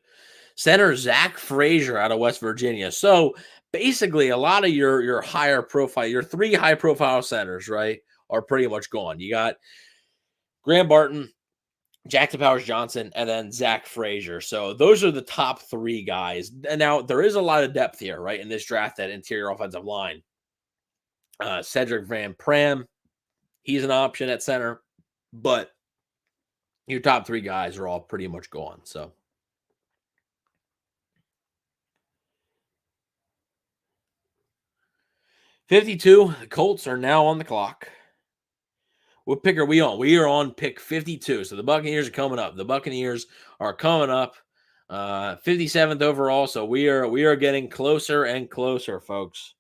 center Zach Frazier out of West Virginia. So basically, a lot of your higher profile, your 3 high profile centers, right, are pretty much gone. You got Graham Barton, Jackson Powers Johnson, and then Zach Frazier. So those are the top 3 guys. And now there is a lot of depth here, right, in this draft at interior offensive line. Cedric Van Pram, he's an option at center, but your top 3 guys are all pretty much gone. So 52, the Colts are now on the clock. What pick are we on? We are on pick 52. So the Buccaneers are coming up. The Buccaneers are coming up. 57th overall. So we are getting closer and closer, folks.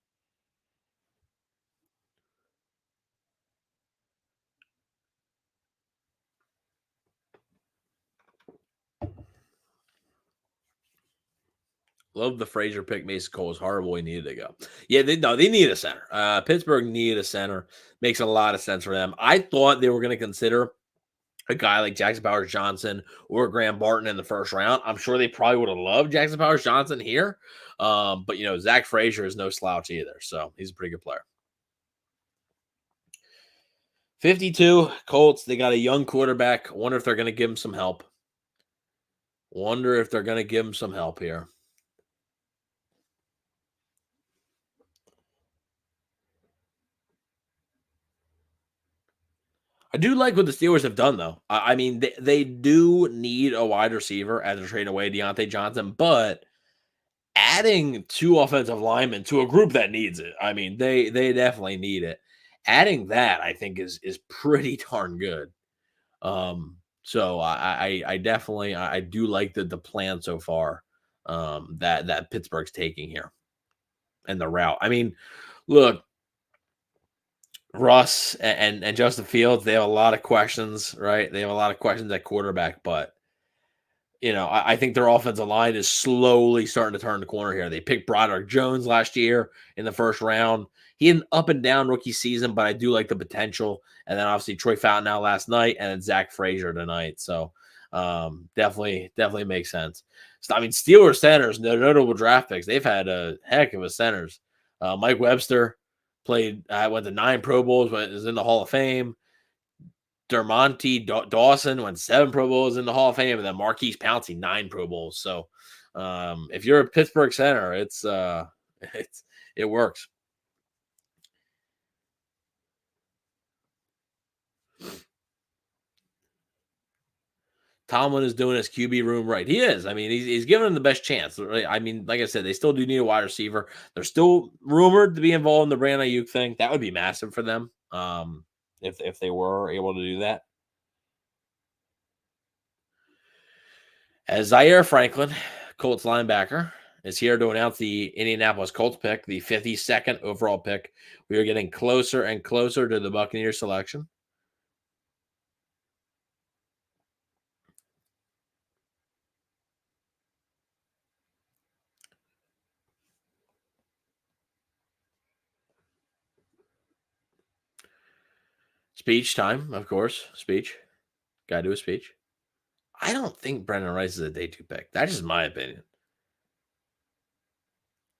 Love the Frazier pick. Mason Cole is horrible. He needed to go. Yeah, they need a center. Pittsburgh needed a center. Makes a lot of sense for them. I thought they were going to consider a guy like Jackson Powers Johnson or Graham Barton in the first round. I'm sure they probably would have loved Jackson Powers Johnson here. But Zach Frazier is no slouch either. So he's a pretty good player. 52 Colts. They got a young quarterback. Wonder if they're going to give him some help. Here. I do like what the Steelers have done, though. I mean, they do need a wide receiver as they're trading away Deontay Johnson, but adding 2 offensive linemen to a group that needs it, I mean, they definitely need it. Adding that, I think, is pretty darn good. So I definitely I do like the plan so far that Pittsburgh's taking here. and the route. I mean, look, Russ and Justin Fields, they have a lot of questions, right? They have a lot of questions at quarterback, but I think their offensive line is slowly starting to turn the corner here. They picked Broderick Jones last year in the first round. He had an up and down rookie season, but I do like the potential. And then obviously Troy Fountain out last night, and then Zach Frazier tonight. So definitely makes sense. So, I mean, Steelers centers, no notable draft picks. They've had a heck of a centers. Mike Webster played. Went to 9 Pro Bowls, is in the Hall of Fame. Dermontti Dawson went 7 Pro Bowls in the Hall of Fame, and then Marquise Pouncey 9 Pro Bowls. So, if you're a Pittsburgh center, it works. Tomlin is doing his QB room right. He is. I mean, he's giving him the best chance. I mean, like I said, they still do need a wide receiver. They're still rumored to be involved in the Brandon Ayuk thing. That would be massive for them. If they were able to do that. As Zaire Franklin, Colts linebacker, is here to announce the Indianapolis Colts pick, the 52nd overall pick. We are getting closer and closer to the Buccaneers selection. Speech time, of course. Speech. Got to do a speech. I don't think Brendan Rice is a day 2 pick. That's just my opinion.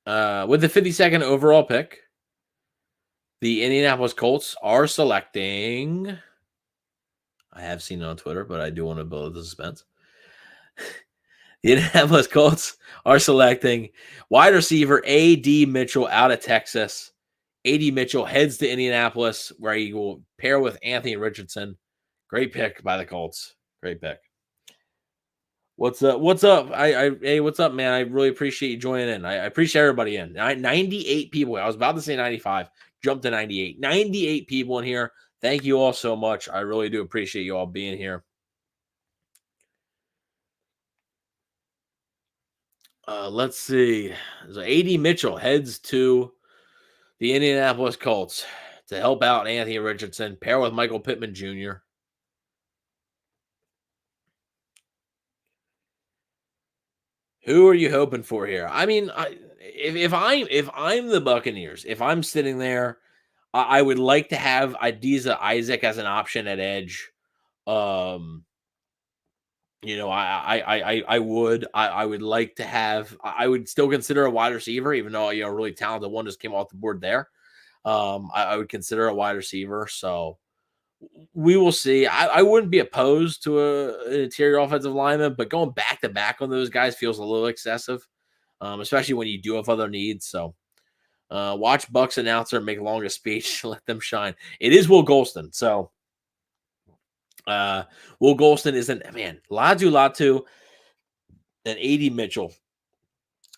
With the 52nd overall pick, the Indianapolis Colts are selecting. I have seen it on Twitter, but I do want to build the suspense. The Indianapolis Colts are selecting wide receiver A.D. Mitchell out of Texas. A.D. Mitchell heads to Indianapolis, where he will pair with Anthony Richardson. Great pick by the Colts. Great pick. What's up? What's up? Hey, what's up, man? I really appreciate you joining in. I appreciate everybody in. 98 people. I was about to say 95. Jumped to 98. 98 people in here. Thank you all so much. I really do appreciate you all being here. Let's see. So A.D. Mitchell heads to the Indianapolis Colts to help out Anthony Richardson, pair with Michael Pittman Jr. Who are you hoping for here? I mean, if I'm the Buccaneers, if I'm sitting there, I would like to have Adiza Isaac as an option at edge. I would like to have. I would still consider a wide receiver, even though a really talented one just came off the board there. I would consider a wide receiver. So we will see. I wouldn't be opposed to an interior offensive lineman, but going back to back on those guys feels a little excessive, especially when you do have other needs. So watch Bucs announcer make longest speech, let them shine. It is Will Golston. So Will Golston isn't, man, Latu and A.D. Mitchell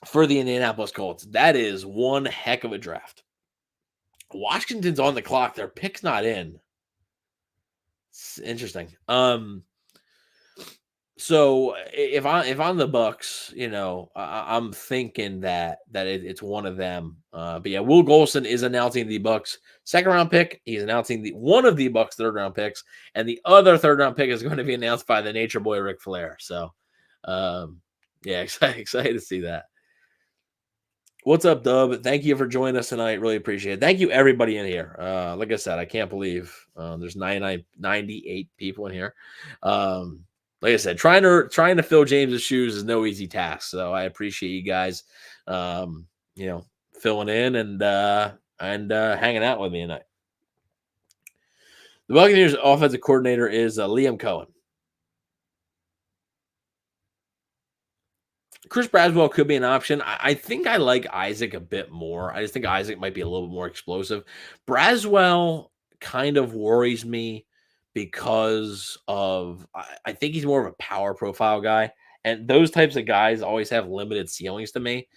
for the Indianapolis Colts. That is one heck of a draft. Washington's on the clock. Their pick's not in. It's interesting. So if I'm the Bucs, I'm thinking that it's one of them. But yeah, Will Golston is announcing the Bucs second round pick. He's announcing one of the Bucs third round picks, and the other third round pick is going to be announced by the Nature Boy Ric Flair. So, yeah, excited to see that. What's up, Dub? Thank you for joining us tonight. Really appreciate it. Thank you, everybody in here. Like I said, I can't believe there's 98 people in here. Like I said, trying to fill James's shoes is no easy task. So I appreciate you guys, filling in and hanging out with me tonight. The Buccaneers offensive coordinator is Liam Cohen. Chris Braswell could be an option. I think I like Isaac a bit more. I just think Isaac might be a little bit more explosive. Braswell kind of worries me because I think he's more of a power profile guy. And those types of guys always have limited ceilings to me.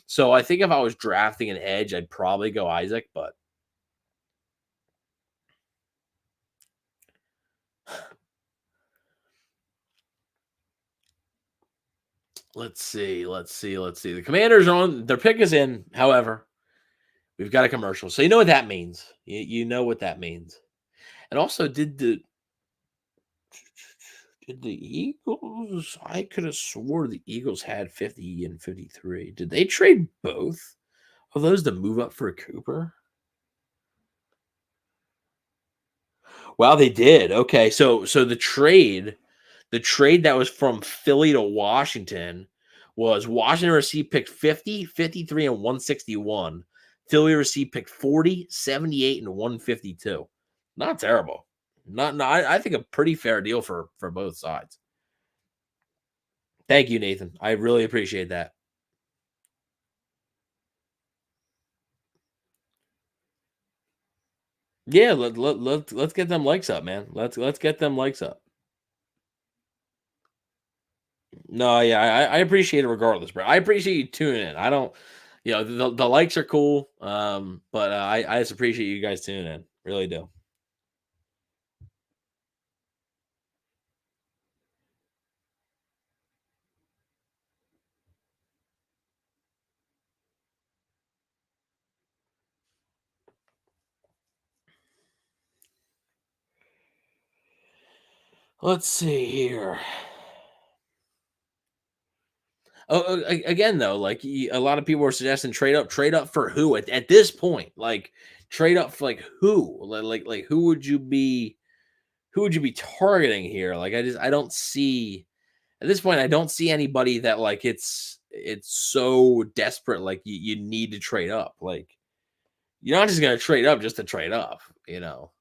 So I think if I was drafting an edge, I'd probably go Isaac, but let's see. The Commanders are on. Their pick is in, however. We've got a commercial. So you know what that means. You know what that means. And also, did the Eagles? I could have swore the Eagles had 50 and 53. Did they trade both of those to move up for a Cooper? Wow, they did. Okay, so the trade that was from Philly to Washington was Washington received pick 50, 53, and 161. Philly received pick 40, 78, and 152. Not terrible. Not no, I think a pretty fair deal for both sides. Thank you, Nathan. I really appreciate that. Yeah, let's get them likes up, man. Let's get them likes up. No, yeah, I appreciate it regardless, bro. I appreciate you tuning in. I don't, the likes are cool, but I just appreciate you guys tuning in. Really do. Let's see here. Again though, like a lot of people are suggesting trade up for who at this point? Like trade up for like who? Like who would you be targeting here? Like I don't see at this point I don't see anybody that like it's so desperate like you need to trade up. Like you're not just gonna trade up just to trade up, you know.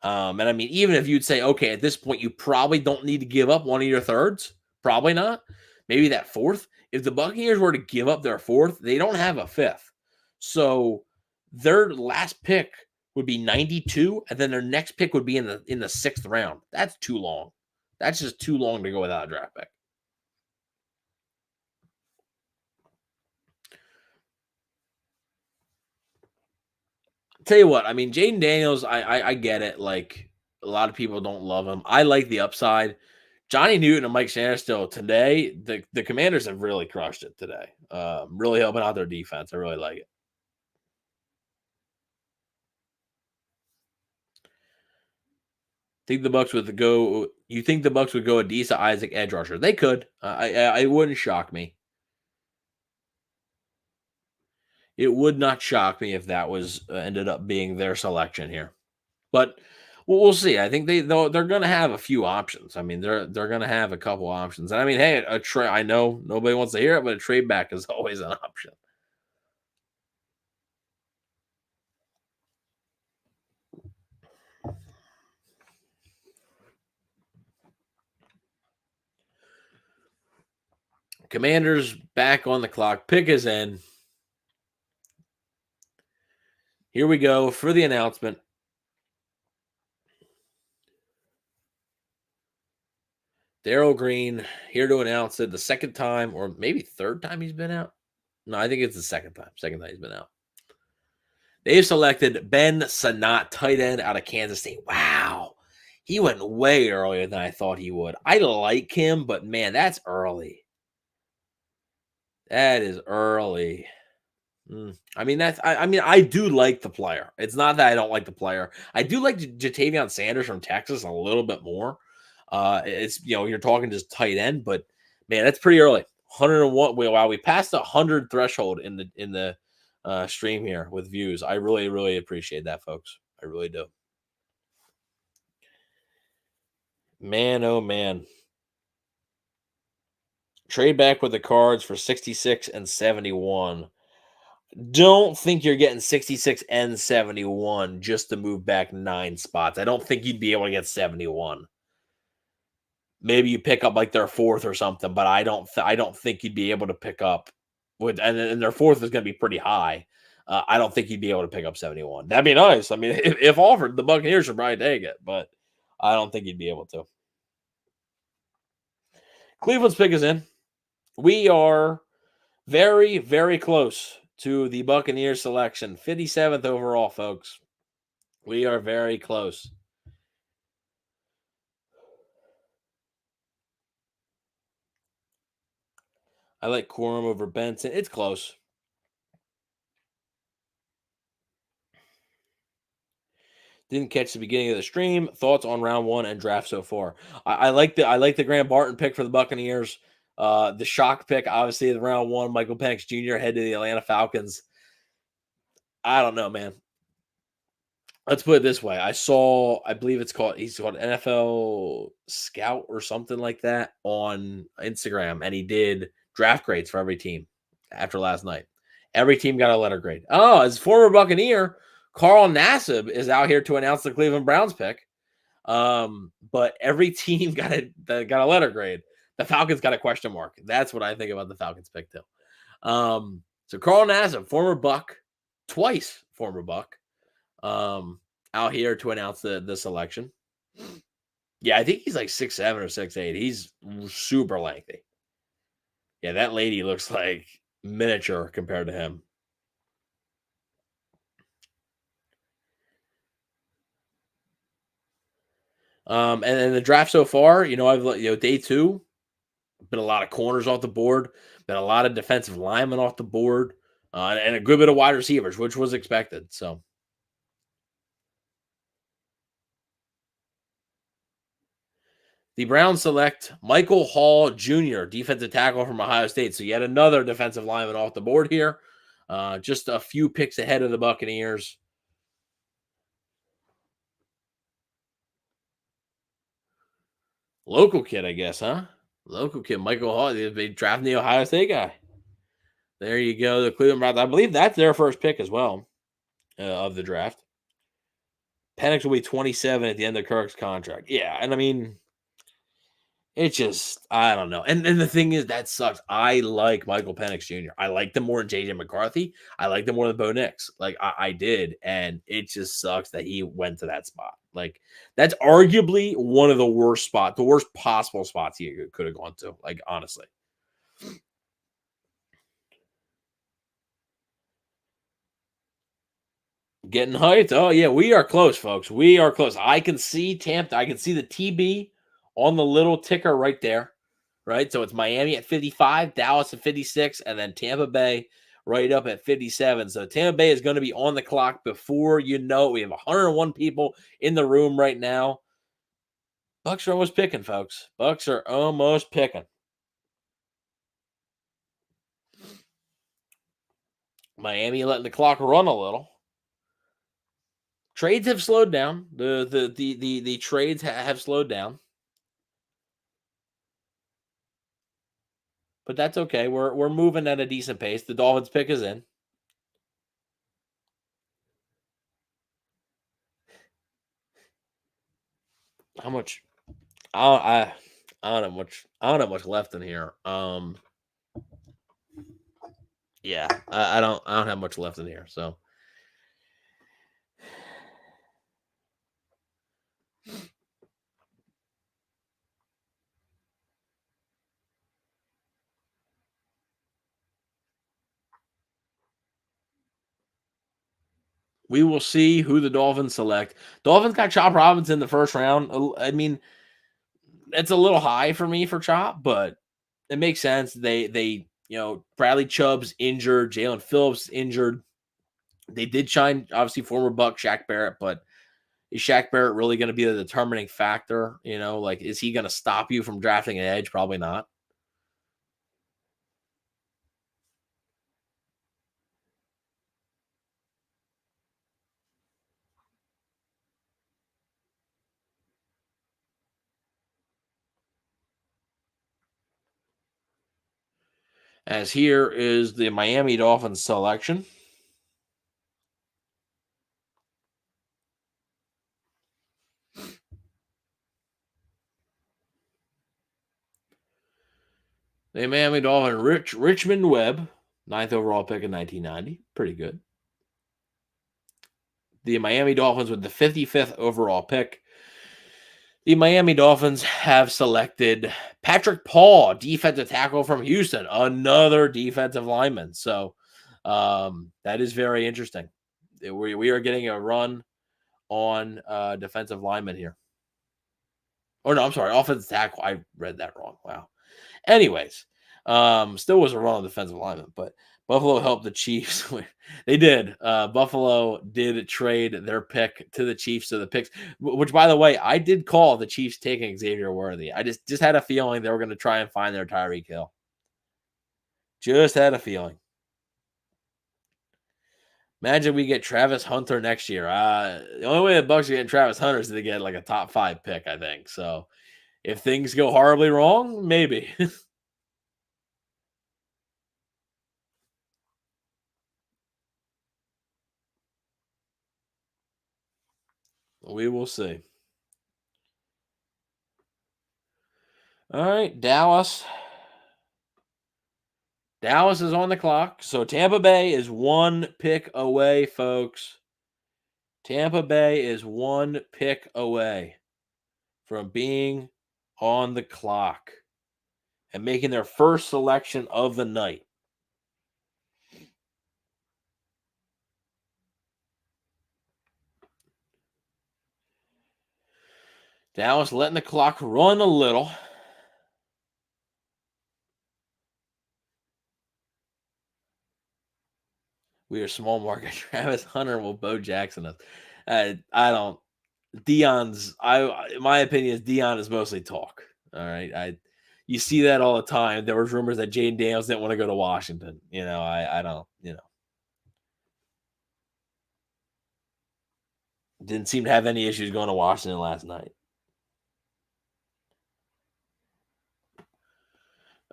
And I mean, even if you'd say, okay, at this point, you probably don't need to give up one of your thirds. Probably not. Maybe that fourth. If the Buccaneers were to give up their fourth, they don't have a fifth. So their last pick would be 92, and then their next pick would be in the sixth round. That's too long. That's just too long to go without a draft pick. Tell you what, I mean, Jaden Daniels, I get it. Like a lot of people don't love him. I like the upside. Johnny Newton and Mike Sainristil today, the Commanders have really crushed it today. Really helping out their defense. I really like it. Think the Bucs would go. You think the Bucs would go Adisa Isaac edge rusher? They could. I wouldn't shock me. It would not shock me if that was ended up being their selection here. But we'll see. I think they're going to have a few options. I mean, they're going to have a couple options. And I mean, hey, a trade. I know nobody wants to hear it, but a trade back is always an option. Commanders back on the clock. Pick is in. Here we go for the announcement. Daryl Green here to announce it the second time, or maybe third time he's been out. No, I think it's the second time. Second time he's been out. They've selected Ben Sanat, tight end out of Kansas State. Wow. He went way earlier than I thought he would. I like him, but man, that's early. That is early. I mean, I mean, I do like the player. It's not that I don't like the player. I do like Jatavion Sanders from Texas a little bit more. It's you're talking just tight end, but man, that's pretty early. 101. Wow, we passed the 100 threshold in the stream here with views. I really appreciate that, folks. I really do. Man, oh man. Trade back with the Cards for 66 and 71. Don't think you're getting 66 and 71 just to move back 9 spots. I don't think you'd be able to get 71. Maybe you pick up like their fourth or something, but I don't think you'd be able to pick up with and their fourth is going to be pretty high. I don't think you'd be able to pick up 71. That'd be nice. I mean, if offered, the Buccaneers should probably take it, but I don't think you'd be able to. Cleveland's pick is in. We are very close to the Buccaneers selection. 57th overall, folks. We are very close. I like Corum over Benson. It's close. Didn't catch the beginning of the stream. Thoughts on round 1 and draft so far? I like the Graham Barton pick for the Buccaneers. The shock pick, obviously, the round 1, Michael Penix Jr. head to the Atlanta Falcons. I don't know, man. Let's put it this way. I believe he's called NFL Scout or something like that on Instagram, and he did draft grades for every team after last night. Every team got a letter grade. Oh, as former Buccaneer, Carl Nassib is out here to announce the Cleveland Browns pick. But every team got a letter grade. The Falcons got a question mark. That's what I think about the Falcons pick too. So Carl Nassib, former Buck, twice former Buck, out here to announce the selection. Yeah, I think he's like 6'7" or 6'8". He's super lengthy. Yeah, that lady looks like miniature compared to him. And the draft so far, day 2, been a lot of corners off the board, been a lot of defensive linemen off the board, and a good bit of wide receivers, which was expected. So the Browns select Michael Hall Jr., defensive tackle from Ohio State. So yet another defensive lineman off the board here. Just a few picks ahead of the Buccaneers. Local kid, I guess, huh? Local kid, Michael Hall. They drafted the Ohio State guy. There you go. The Cleveland Browns. I believe that's their first pick as well of the draft. Penix will be 27 at the end of Kirk's contract. Yeah, and I mean, it just, I don't know. And the thing is, that sucks. I like Michael Penix Jr. I like them more than JJ McCarthy. I like them more than Bo Nix. Like, I did. And it just sucks that he went to that spot. Like, that's arguably one of the worst possible spots he could have gone to. Like, honestly. Getting hyped. Oh, yeah, we are close, folks. We are close. I can see Tampa. I can see the TB on the little ticker right there. Right. So it's Miami at 55, Dallas at 56, and then Tampa Bay right up at 57. So Tampa Bay is going to be on the clock before you know it. We have 101 people in the room right now. Bucs are almost picking, folks. Bucs are almost picking. Miami letting the clock run a little. Trades have slowed down. The trades have slowed down. But that's okay. We're moving at a decent pace. The Dolphins pick is in. How much? I don't have much. I don't have much left in here. Yeah, I don't have much left in here. So we will see who the Dolphins select. Dolphins got Chop Robinson in the first round. I mean, it's a little high for me for Chop, but it makes sense. They Bradley Chubb's injured, Jalen Phillips injured. They did shine, obviously, former Buck Shaq Barrett, but is Shaq Barrett really going to be the determining factor? Like, is he going to stop you from drafting an edge? Probably not. As here is the Miami Dolphins selection. The Miami Dolphins, Richmond Webb, 9th overall pick in 1990. Pretty good. The Miami Dolphins with the 55th overall pick. The Miami Dolphins have selected Patrick Paul, defensive tackle from Houston, another defensive lineman. So that is very interesting. We are getting a run on defensive lineman here. Oh, no, I'm sorry. Offensive tackle. I read that wrong. Wow. Anyways, Still was a run on defensive lineman, but Buffalo helped the Chiefs. They did. Buffalo did trade their pick to the Chiefs. So the picks, which by the way, I did call the Chiefs taking Xavier Worthy. I just had a feeling they were going to try and find their Tyreek Hill. Just had a feeling. Imagine we get Travis Hunter next year. The only way the Bucs are getting Travis Hunter is to get like a top 5 pick, I think. So if things go horribly wrong, maybe. We will see. All right, Dallas. Dallas is on the clock. So Tampa Bay is 1 pick away, folks. Tampa Bay is 1 pick away from being on the clock and making their first selection of the night. Dallas letting the clock run a little. We are small market. Travis Hunter will Bo Jackson us. I don't. Dion's. In my opinion, is Dion is mostly talk. All right. You see that all the time. There was rumors that Jaden Daniels didn't want to go to Washington. I don't. Didn't seem to have any issues going to Washington last night.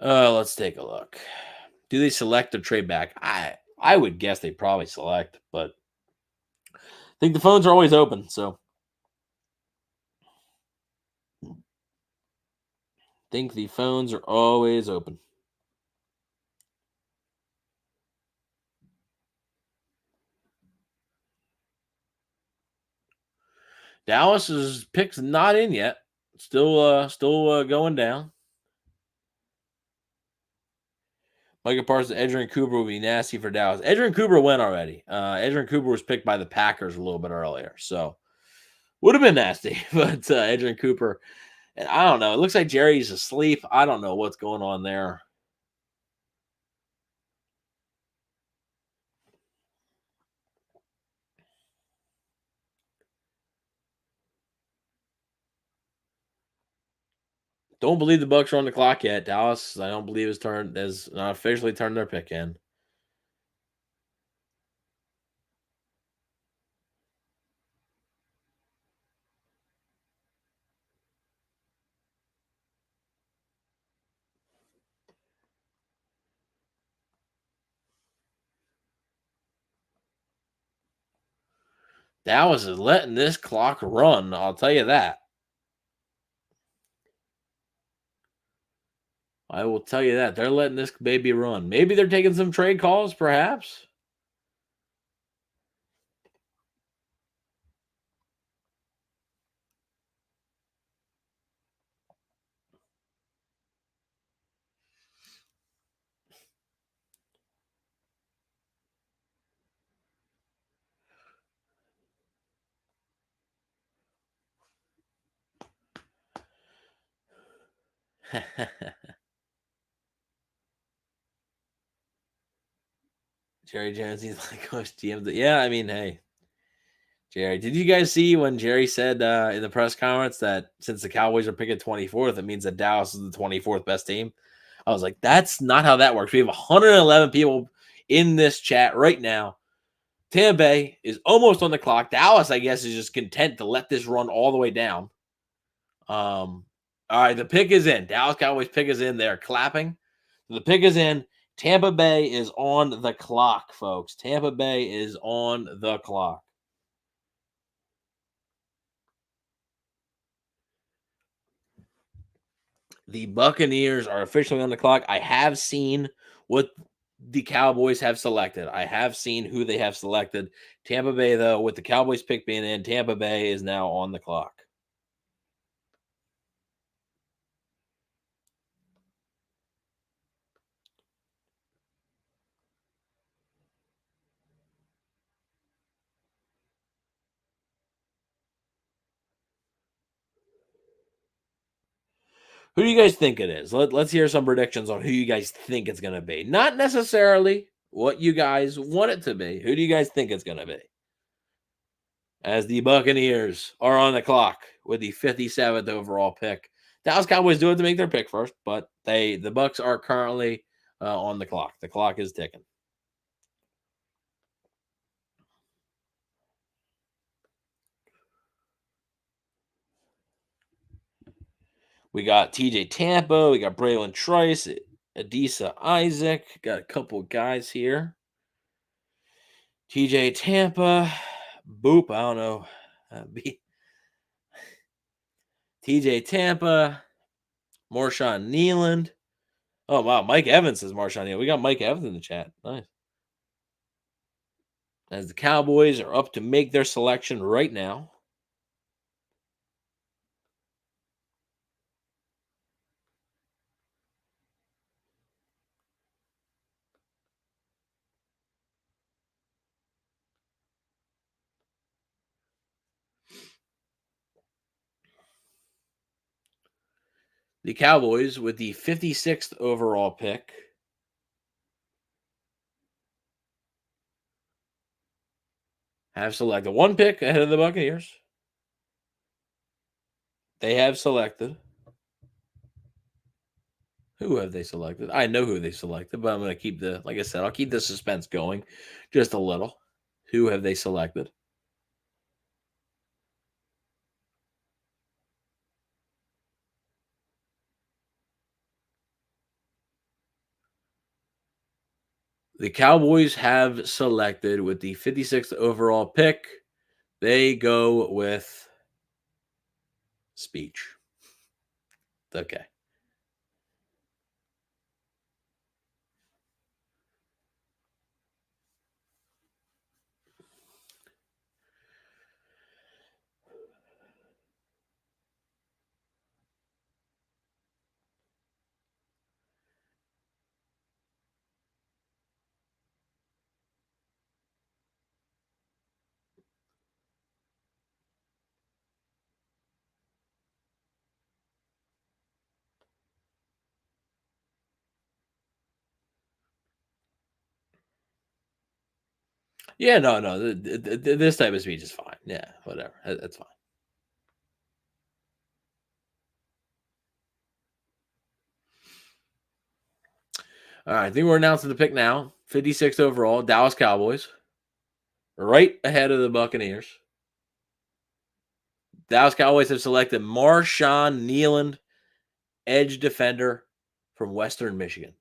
Let's take a look. Do they select or trade back? I would guess they probably select, but I think the phones are always open. So think the phones are always open. Dallas's pick's not in yet. Still going down. Micah Parsons, Edgerrin Cooper would be nasty for Dallas. Edgerrin Cooper went already. Edgerrin Cooper was picked by the Packers a little bit earlier, so would have been nasty. But Edgerrin Cooper, and I don't know. It looks like Jerry's asleep. I don't know what's going on there. Don't believe the Bucs are on the clock yet. Dallas, I don't believe has not officially turned their pick in. Dallas is letting this clock run. I'll tell you that. I will tell you that. They're letting this baby run. Maybe they're taking some trade calls, perhaps. Jerry Jones, he's like, Coach GM. Yeah, I mean, hey, Jerry, did you guys see when Jerry said in the press conference that since the Cowboys are picking 24th, it means that Dallas is the 24th best team? I was like, that's not how that works. We have 111 people in this chat right now. Tampa Bay is almost on the clock. Dallas, I guess, is just content to let this run all the way down. All right, the pick is in. Dallas Cowboys pick is in. They're clapping. The pick is in. Tampa Bay is on the clock, folks. Tampa Bay is on the clock. The Buccaneers are officially on the clock. I have seen what the Cowboys have selected. I have seen who they have selected. Tampa Bay, though, with the Cowboys pick being in, Tampa Bay is now on the clock. Who do you guys think it is? Let's hear some predictions on who you guys think it's going to be. Not necessarily what you guys want it to be. Who do you guys think it's going to be? As the Buccaneers are on the clock with the 57th overall pick. Dallas Cowboys do have to make their pick first, but the Bucs are currently on the clock. The clock is ticking. We got TJ Tampa. We got Braylon Trice, Adisa Isaac. Got a couple guys here. TJ Tampa. Boop. I don't know. TJ Tampa. Marshawn Nealand. Oh, wow. Mike Evans says Marshawn Nealand. We got Mike Evans in the chat. Nice. As the Cowboys are up to make their selection right now. The Cowboys with the 56th overall pick have selected one pick ahead of the Buccaneers. They have selected. Who have they selected? I know who they selected, but I'm going to keep like I said, I'll keep the suspense going just a little. Who have they selected? The Cowboys have selected with the 56th overall pick. They go with speech. Okay. Yeah, no. This type of speech is fine. Yeah, whatever. That's fine. All right, I think we're announcing the pick now. 56th overall, Dallas Cowboys. Right ahead of the Buccaneers. Dallas Cowboys have selected Marshawn Nealand, edge defender from Western Michigan.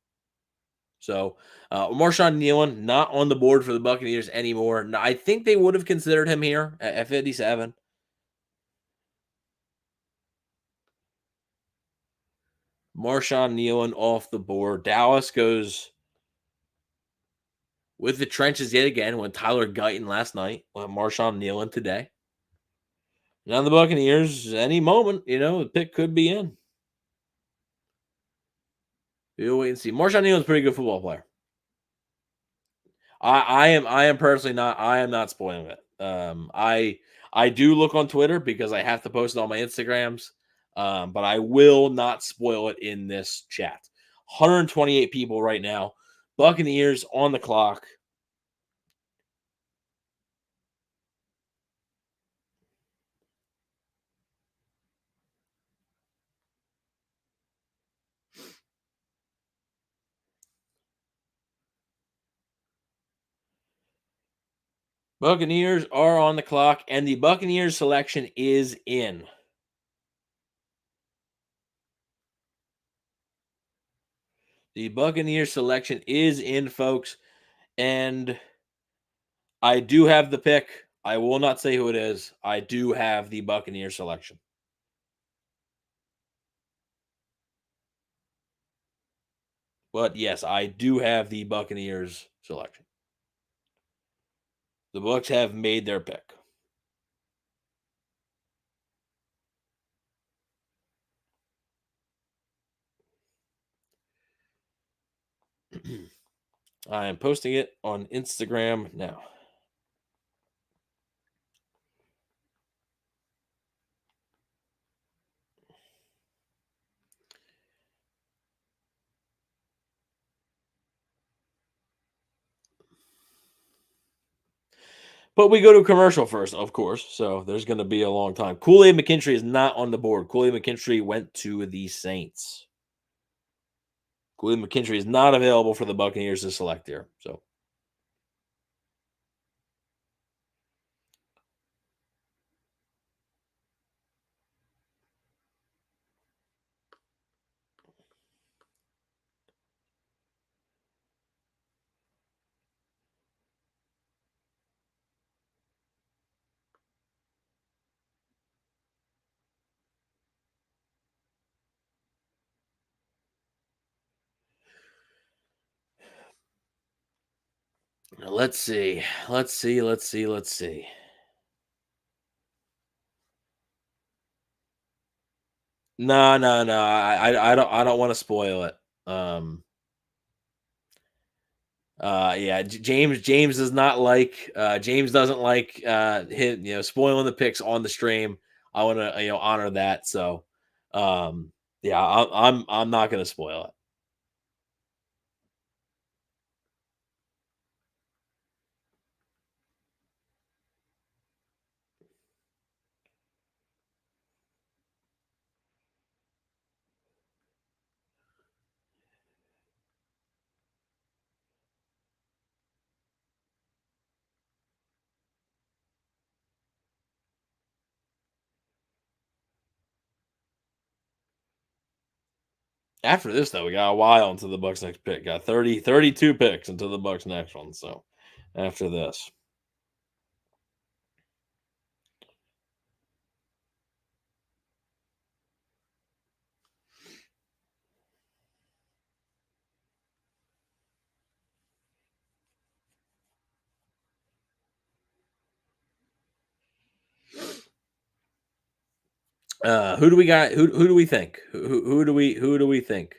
So Marshawn Nealand not on the board for the Buccaneers anymore. Now, I think they would have considered him here at 57. Marshawn Nealand off the board. Dallas goes with the trenches yet again when Tyler Guyton last night. Marshawn Nealand today. Now the Buccaneers, any moment, the pick could be in. We'll wait and see. Marshawn Nealand's a pretty good football player. I am personally not. I am not spoiling it. I do look on Twitter because I have to post it on my Instagrams. But I will not spoil it in this chat. 128 people right now. Buccaneers on the clock. Buccaneers are on the clock, and the Buccaneers selection is in. The Buccaneers selection is in, folks. And I do have the pick. I will not say who it is. I do have the Buccaneers selection. But yes, I do have the Buccaneers selection. The Bucs have made their pick. I am posting it on Instagram now. But we go to commercial first, of course. So there's going to be a long time. Kool-Aid McKinstry is not on the board. Kool-Aid McKinstry went to the Saints. Kool-Aid McKinstry is not available for the Buccaneers to select here. So let's see. Let's see. No, no, no. I don't want to spoil it. Yeah, James does not like James doesn't like spoiling the picks on the stream. I want to honor that. So yeah, I'm not going to spoil it. After this, though, we got a while until the Bucks next pick. Got 32 picks until the Bucks next one. So after this. Who do we got? Who do we think? Who do we think?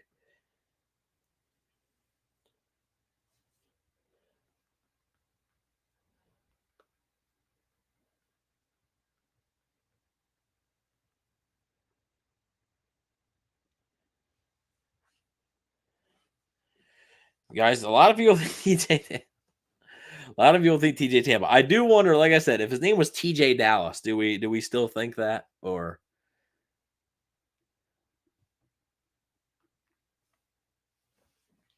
Guys, a lot of people think TJ. A lot of people think TJ Tampa. I do wonder, like I said, if his name was TJ Dallas, do we still think that? Or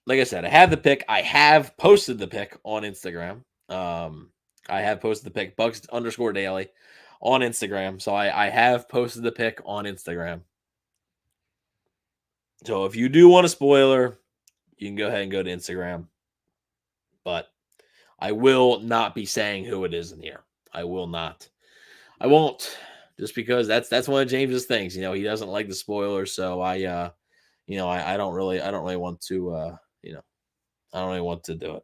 like I said, I have the pick. I have posted the pick on Instagram. I have posted the pick, Bucks_daily on Instagram. So I have posted the pick on Instagram. So if you do want a spoiler, you can go ahead and go to Instagram. But I will not be saying who it is in here. I will not. I won't, just because that's one of James's things. He doesn't like the spoilers, so I don't really want to I don't really want to do it.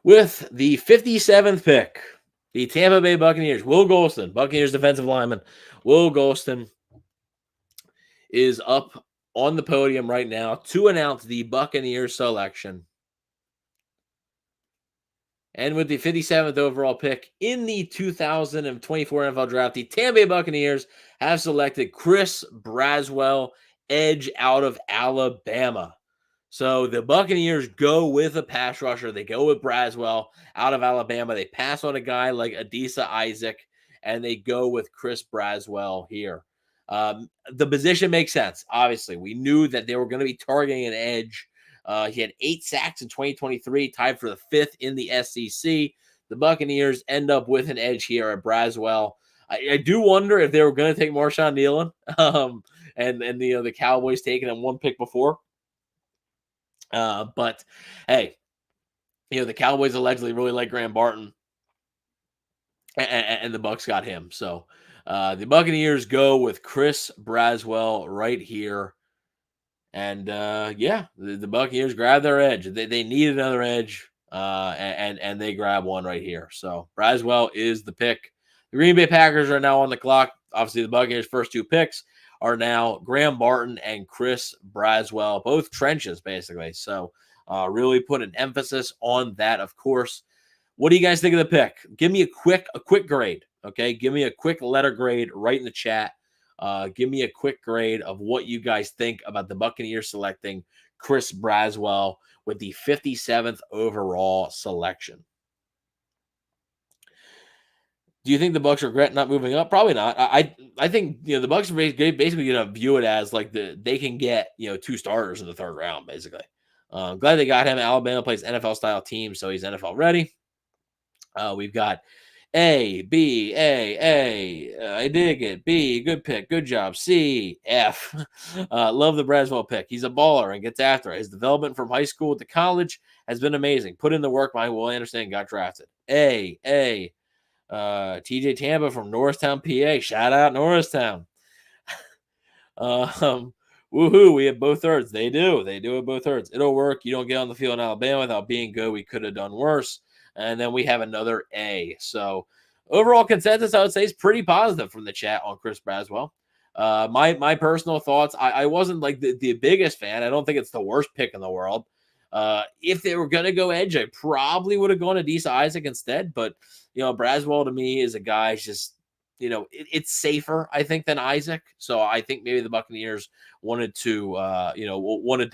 With the 57th pick, the Tampa Bay Buccaneers, Will Golston, Buccaneers defensive lineman, Will Golston is up on the podium right now to announce the Buccaneers selection. And with the 57th overall pick in the 2024 NFL Draft, the Tampa Bay Buccaneers have selected Chris Braswell, edge out of Alabama. So the Buccaneers go with a pass rusher. They go with Braswell out of Alabama. They pass on a guy like Adisa Isaac, and they go with Chris Braswell here. The position makes sense. Obviously, we knew that they were going to be targeting an edge. He had 8 sacks in 2023, tied for the 5th in the SEC. The Buccaneers end up with an edge here at Braswell. I do wonder if they were going to take Marshawn Nealon, and the Cowboys taking him one pick before. But hey, the Cowboys allegedly really like Graham Barton, and the Bucs got him. So the Buccaneers go with Chris Braswell right here. And the Buccaneers grab their edge. They need another edge, and they grab one right here. So Braswell is the pick. The Green Bay Packers are now on the clock. Obviously, the Buccaneers' first 2 picks are now Graham Barton and Chris Braswell, both trenches basically. So really put an emphasis on that, of course. What do you guys think of the pick? Give me a quick grade. Okay, give me a quick letter grade right in the chat. Give me a quick grade of what you guys think about the Buccaneers selecting Chris Braswell with the 57th overall selection. Do you think the Bucs regret not moving up? Probably not. I think the Bucs are basically going to view it as like they can get 2 starters in the 3rd round. Basically, glad they got him. Alabama plays NFL style team, so he's NFL ready. We've got A, B, A. I dig it. B, good pick. Good job. C, F. Love the Braswell pick. He's a baller and gets after it. His development from high school to college has been amazing. Put in the work. Will Anderson got drafted. A. TJ Tampa from Norristown, PA. Shout out Norristown. Woohoo, we have both thirds. They do have both thirds. It'll work. You don't get on the field in Alabama without being good. We could have done worse. And then we have another A. So overall consensus, I would say, is pretty positive from the chat on Chris Braswell. My personal thoughts, I wasn't like the biggest fan. I don't think it's the worst pick in the world. If they were going to go edge, I probably would have gone to Adisa Isaac instead. But, Braswell to me is a guy just, it's safer, I think, than Isaac. So I think maybe the Buccaneers wanted to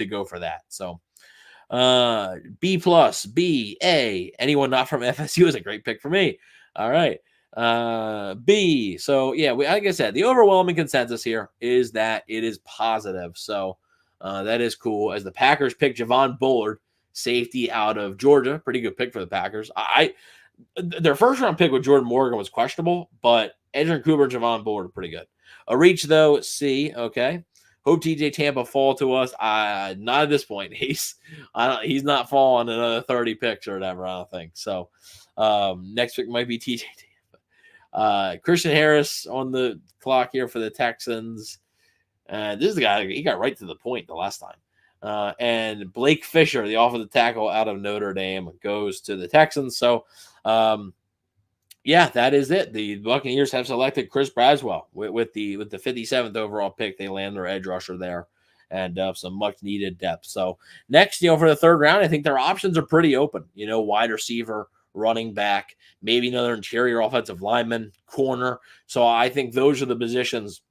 go for that. So B plus, B, A. Anyone not from FSU is a great pick for me. All right. B. So yeah, like I said, the overwhelming consensus here is that it is positive. So that is cool. As the Packers pick Javon Bullard, safety out of Georgia, pretty good pick for the Packers. Their 1st round pick with Jordan Morgan was questionable, but Edgerrin Cooper and Javon Bullard are pretty good. A reach though, C. Okay. Hope TJ Tampa fall to us. Not at this point. He's not falling another 30 picks or whatever. I don't think so. Next pick might be TJ Tampa. Christian Harris on the clock here for the Texans. This is the guy. He got right to the point the last time. And Blake Fisher, the offensive tackle out of Notre Dame, goes to the Texans. So, yeah, that is it. The Buccaneers have selected Chris Braswell with the 57th overall pick. They land their edge rusher there and some much needed depth. So next, for the 3rd round, I think their options are pretty open. Wide receiver, running back, maybe another interior offensive lineman, corner. So I think those are the positions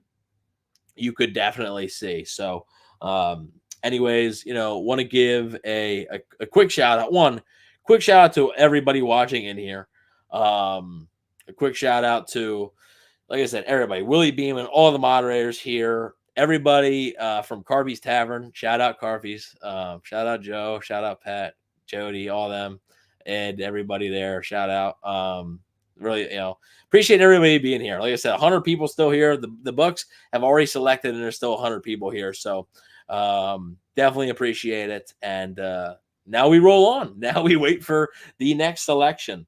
you could definitely see. So, anyways, want to give a quick shout out. One quick shout out to everybody watching in here. A quick shout out to, like I said, everybody, Willie Beeman, all the moderators here, everybody from Carvey's Tavern. Shout out Carvey's. Shout out Joe. Shout out Pat, Jody, all them, and everybody there. Shout out. Really, appreciate everybody being here. Like I said, 100 people still here. The Bucs have already selected, and there's still 100 people here. So definitely appreciate it. And now we roll on. Now we wait for the next selection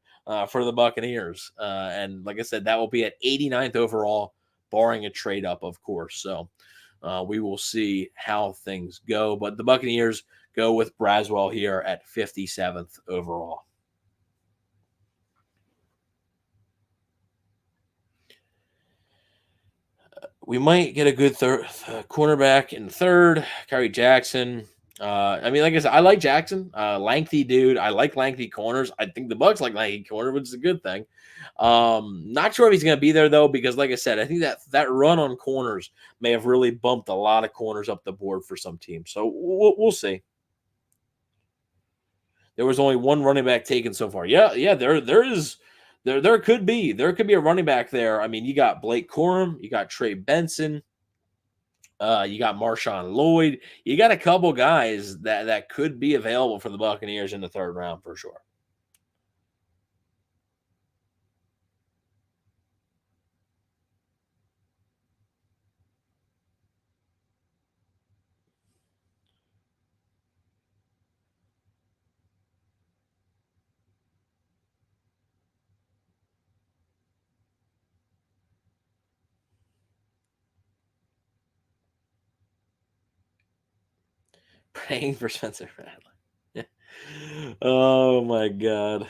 for the Buccaneers. And like I said, that will be at 89th overall, barring a trade up, of course. So we will see how things go. But the Buccaneers go with Braswell here at 57th overall. We might get a good cornerback in 3rd. Kyrie Jackson. Like I said, I like Jackson. Lengthy dude. I like lengthy corners. I think the Bucs like lengthy corner, which is a good thing. Not sure if he's going to be there, though, because like I said, I think that run on corners may have really bumped a lot of corners up the board for some teams. So we'll see. There was only one running back taken so far. Yeah, there could be a running back there. I mean, you got Blake Corum, you got Trey Benson, you got Marshawn Lloyd. You got a couple guys that could be available for the Buccaneers in the 3rd round for sure. Praying for Spencer Rattler. Oh my God.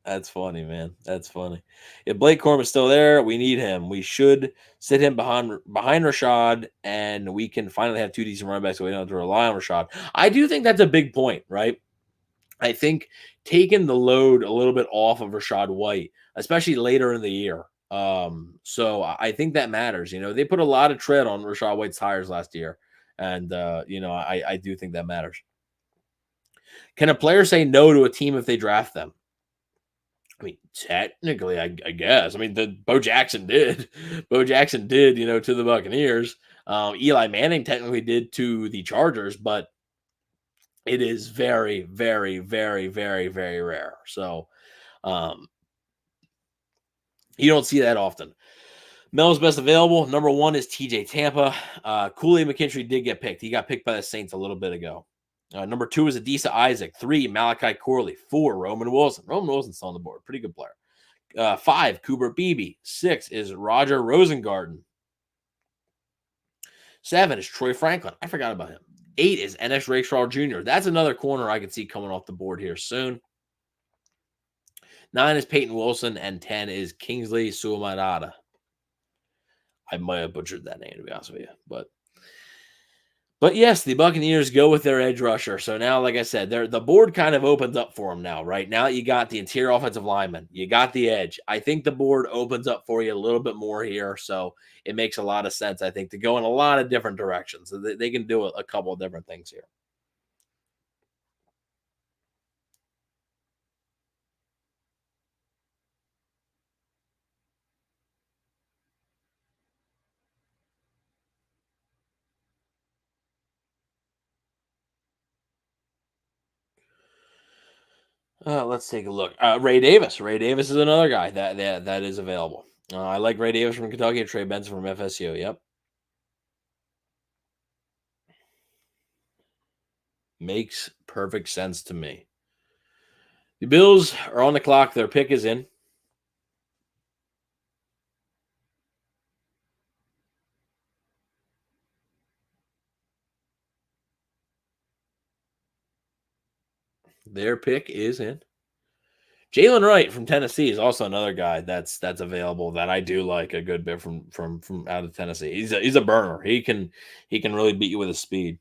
That's funny, man. That's funny. If Blake Corum is still there, we need him. We should sit him behind Rashad, and we can finally have two decent running backs so we don't have to rely on Rashad. I do think that's a big point, right? I think taking the load a little bit off of Rashad White, especially later in the year. So I think that matters. You know, they put a lot of tread on Rashad White's tires last year. And I do think that matters. Can a player say no to a team if they draft them? I mean, technically, I guess. I mean, Bo Jackson did. Bo Jackson did, to the Buccaneers. Eli Manning technically did to the Chargers, but it is very, very, very, very, very rare. So you don't see that often. Mel's best available. Number 1 is TJ Tampa. Kool-Aid McKinstry did get picked. He got picked by the Saints a little bit ago. Number 2 is Adisa Isaac. 3, Malachi Corley. 4, Roman Wilson. Roman Wilson's still on the board. Pretty good player. 5, Cooper Beebe. 6 is Roger Rosengarten. 7 is Troy Franklin. I forgot about him. 8 is Ennis Rakestraw Jr. That's another corner I can see coming off the board here soon. 9 is Peyton Wilson, and 10 is Kingsley Suamadada. I might have butchered that name, to be honest with you. But yes, the Buccaneers go with their edge rusher. So now, like I said, the board kind of opens up for them now, right? Now you got the interior offensive lineman. You got the edge. I think the board opens up for you a little bit more here. So it makes a lot of sense, I think, to go in a lot of different directions. So they can do a couple of different things here. Let's take a look. Ray Davis. Ray Davis is another guy that is available. I like Ray Davis from Kentucky and Trey Benson from FSU. Yep. Makes perfect sense to me. The Bills are on the clock. Their pick is in. Their pick is in. Jalen Wright from Tennessee is also another guy that's available that I do like a good bit from out of Tennessee. He's a burner. He can really beat you with his speed.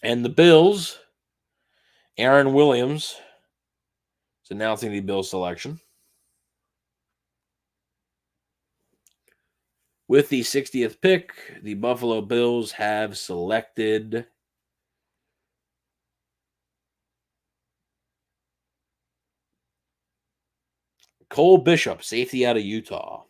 And the Bills, Aaron Williams is announcing the Bills selection. With the 60th pick, the Buffalo Bills have selected Cole Bishop, safety out of Utah.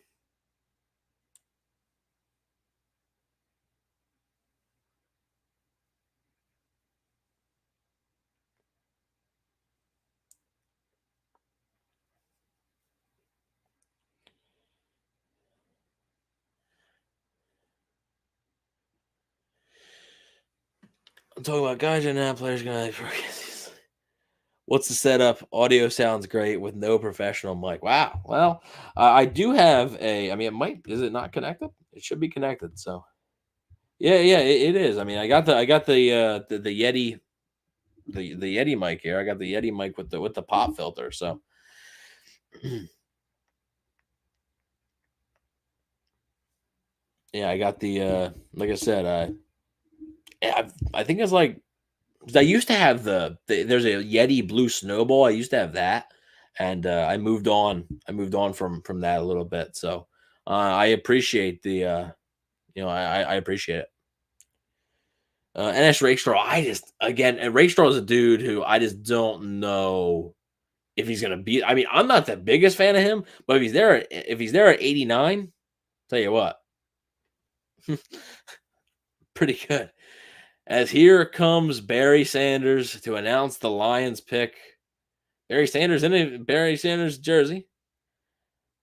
I'm talking about guys and now players going to. What's the setup? Audio sounds great with no professional mic. Wow. Well, I do have a. I mean, it might. Is it not connected? It should be connected. So, yeah, it is. I mean, I got the Yeti, the Yeti mic here. I got the Yeti mic with the pop filter. So, yeah, I got the. Like I said, I think it's like. I used to have there's a Yeti Blue Snowball. I used to have that, and I moved on. I moved on from that a little bit. So I appreciate the I appreciate it. NS Rakestraw. Rakestraw is a dude who I just don't know if he's gonna be. I mean, I'm not the biggest fan of him, but if he's there at 89, tell you what, pretty good. As here comes Barry Sanders to announce the Lions pick. Barry Sanders in a Barry Sanders jersey.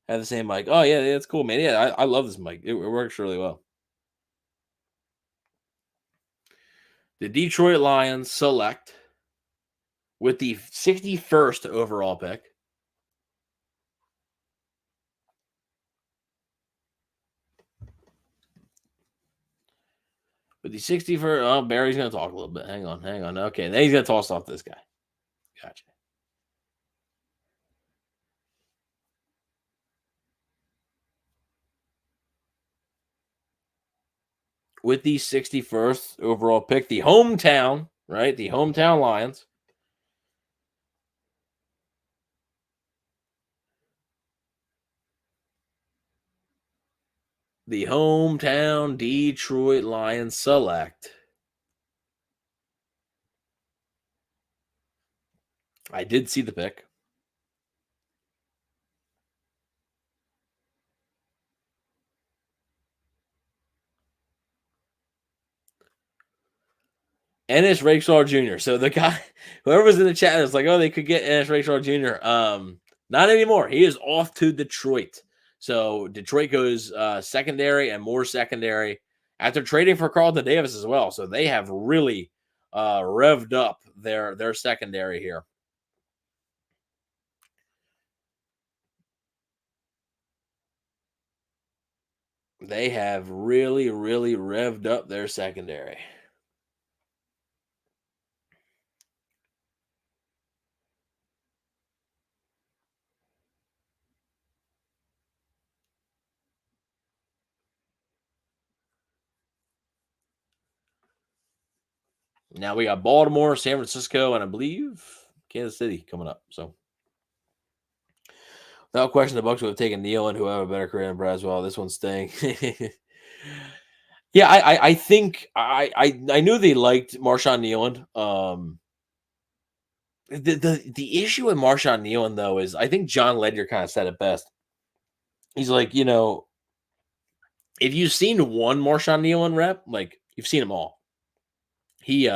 Have the same mic. Oh, yeah, that's cool, man. Yeah, I love this mic. It works really well. The Detroit Lions select with the 61st overall pick. With the 61st, Barry's going to talk a little bit. Hang on. Okay, then he's going to toss off this guy. Gotcha. With the 61st overall pick, the hometown, right? The hometown Lions. The hometown Detroit Lions select. I did see the pick. Ennis Rakestraw Jr. So the guy, whoever was in the chat, was like, "Oh, they could get Ennis Rakestraw Jr." Not anymore. He is off to Detroit. So Detroit goes secondary and more secondary after trading for Carlton Davis as well. So they have really revved up their secondary here. They have really, really revved up their secondary. Now we got Baltimore, San Francisco, and I believe Kansas City coming up. So without question, the Bucs would have taken Neal and who have a better career than Braswell. This one's staying. Yeah, I think I knew they liked Marshawn Nealon. The issue with Marshawn Nealon though is I think John Ledger kind of said it best. He's like, if you've seen one Marshawn Nealon rep, like you've seen them all. He's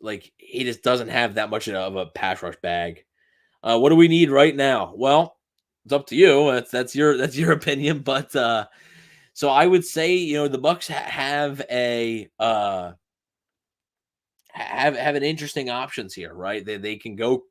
like he just doesn't have that much of a pass rush bag. What do we need right now? Well, it's up to you. That's your opinion, but so I would say the Bucs have have an interesting options here, right? They can go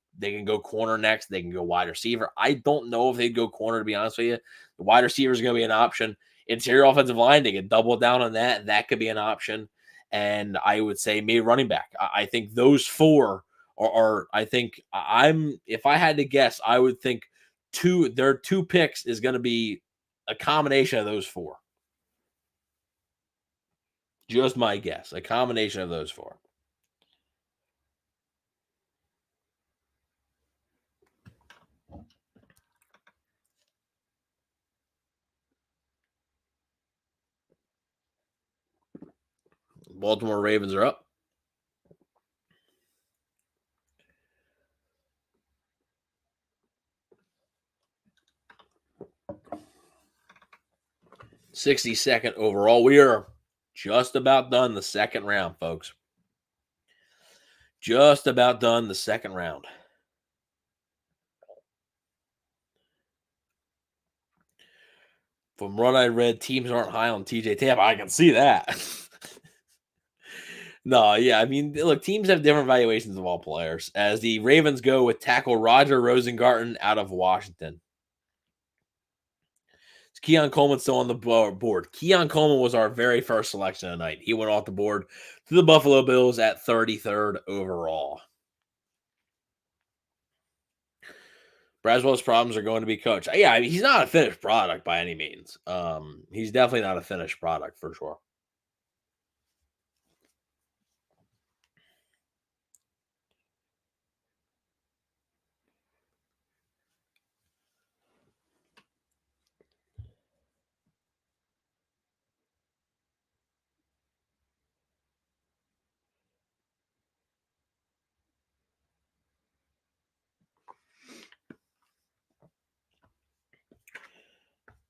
corner next. They can go wide receiver. I don't know if they'd go corner, to be honest with you. The wide receiver is going to be an option. Interior offensive line, they can double down on that. That could be an option. And I would say maybe running back. I think those four are I think if I had to guess, I would think their two picks is going to be a combination of those four. Just my guess. A combination of those four. Baltimore Ravens are up. $62nd overall. We are just about done the second round, folks. Just about done the second round. From what I read, teams aren't high on TJ Tampa. I can see that. No, yeah. I mean, look, teams have different valuations of all players. As the Ravens go with tackle Roger Rosengarten out of Washington. Is Keon Coleman still on the board? Keon Coleman was our very first selection tonight. He went off the board to the Buffalo Bills at 33rd overall. Braswell's problems are going to be coach. Yeah, I mean, he's not a finished product by any means. He's definitely not a finished product for sure.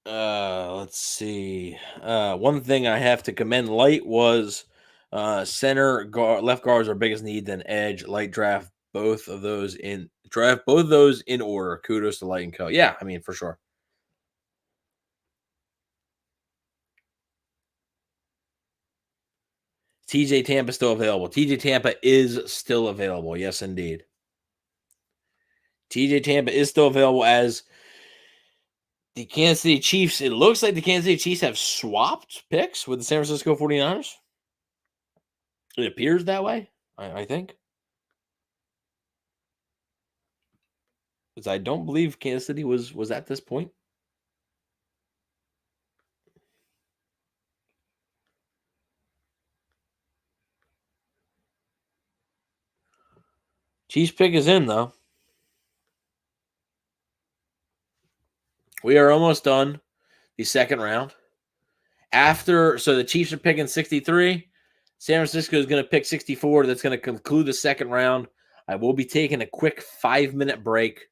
Let's see. One thing I have to commend Light was center guard, left guards are biggest need, then edge. Light draft both of those in order. Kudos to Light and Co. Yeah, I mean for sure. TJ Tampa still available. TJ Tampa is still available. Yes, indeed. TJ Tampa is still available as the Kansas City Chiefs. It looks like the Kansas City Chiefs have swapped picks with the San Francisco 49ers. It appears that way, I think. because I don't believe Kansas City was at this point. Chiefs pick is in though. We are almost done the second round. So the Chiefs are picking 63. San Francisco is going to pick 64. That's going to conclude the second round. I will be taking a quick 5-minute break,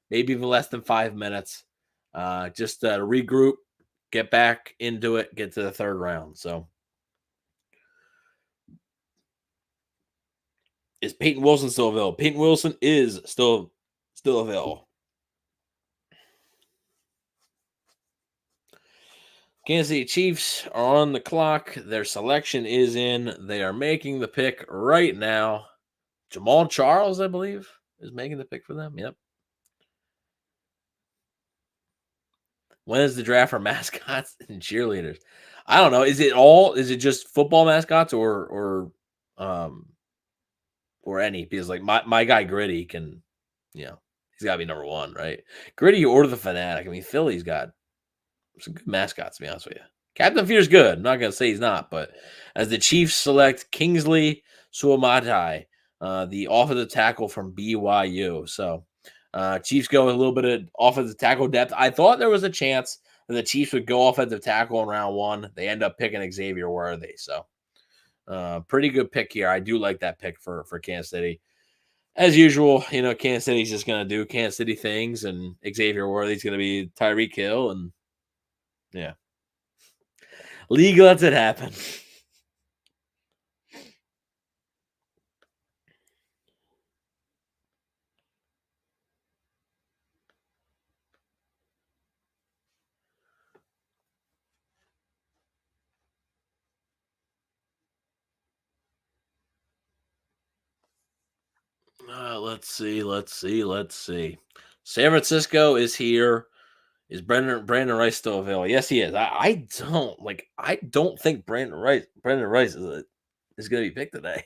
maybe even less than 5 minutes, just to regroup, get back into it, get to the third round. So, is Peyton Wilson still available? Peyton Wilson is still available. Kansas City Chiefs are on the clock. Their selection is in. They are making the pick right now. Jamal Charles, I believe, is making the pick for them. Yep. When is the draft for mascots and cheerleaders? I don't know. Is it just football mascots um or any? Because like my guy Gritty can, he's gotta be number one, right? Gritty or the Fanatic. I mean, Philly's got some good mascots, to be honest with you. Captain Fear's good. I'm not gonna say he's not, but as the Chiefs select Kingsley Suamatai, the offensive tackle from BYU. So Chiefs go with a little bit of offensive tackle depth. I thought there was a chance that the Chiefs would go offensive tackle in round one. They end up picking Xavier Worthy. So pretty good pick here. I do like that pick for Kansas City. As usual, Kansas City's just going to do Kansas City things, and Xavier Worthy's going to be Tyreek Hill, and yeah. League lets it happen. Let's see. San Francisco is here. Is Brandon Rice still available? Yes, he is. I don't think Brandon Rice is going to be picked today.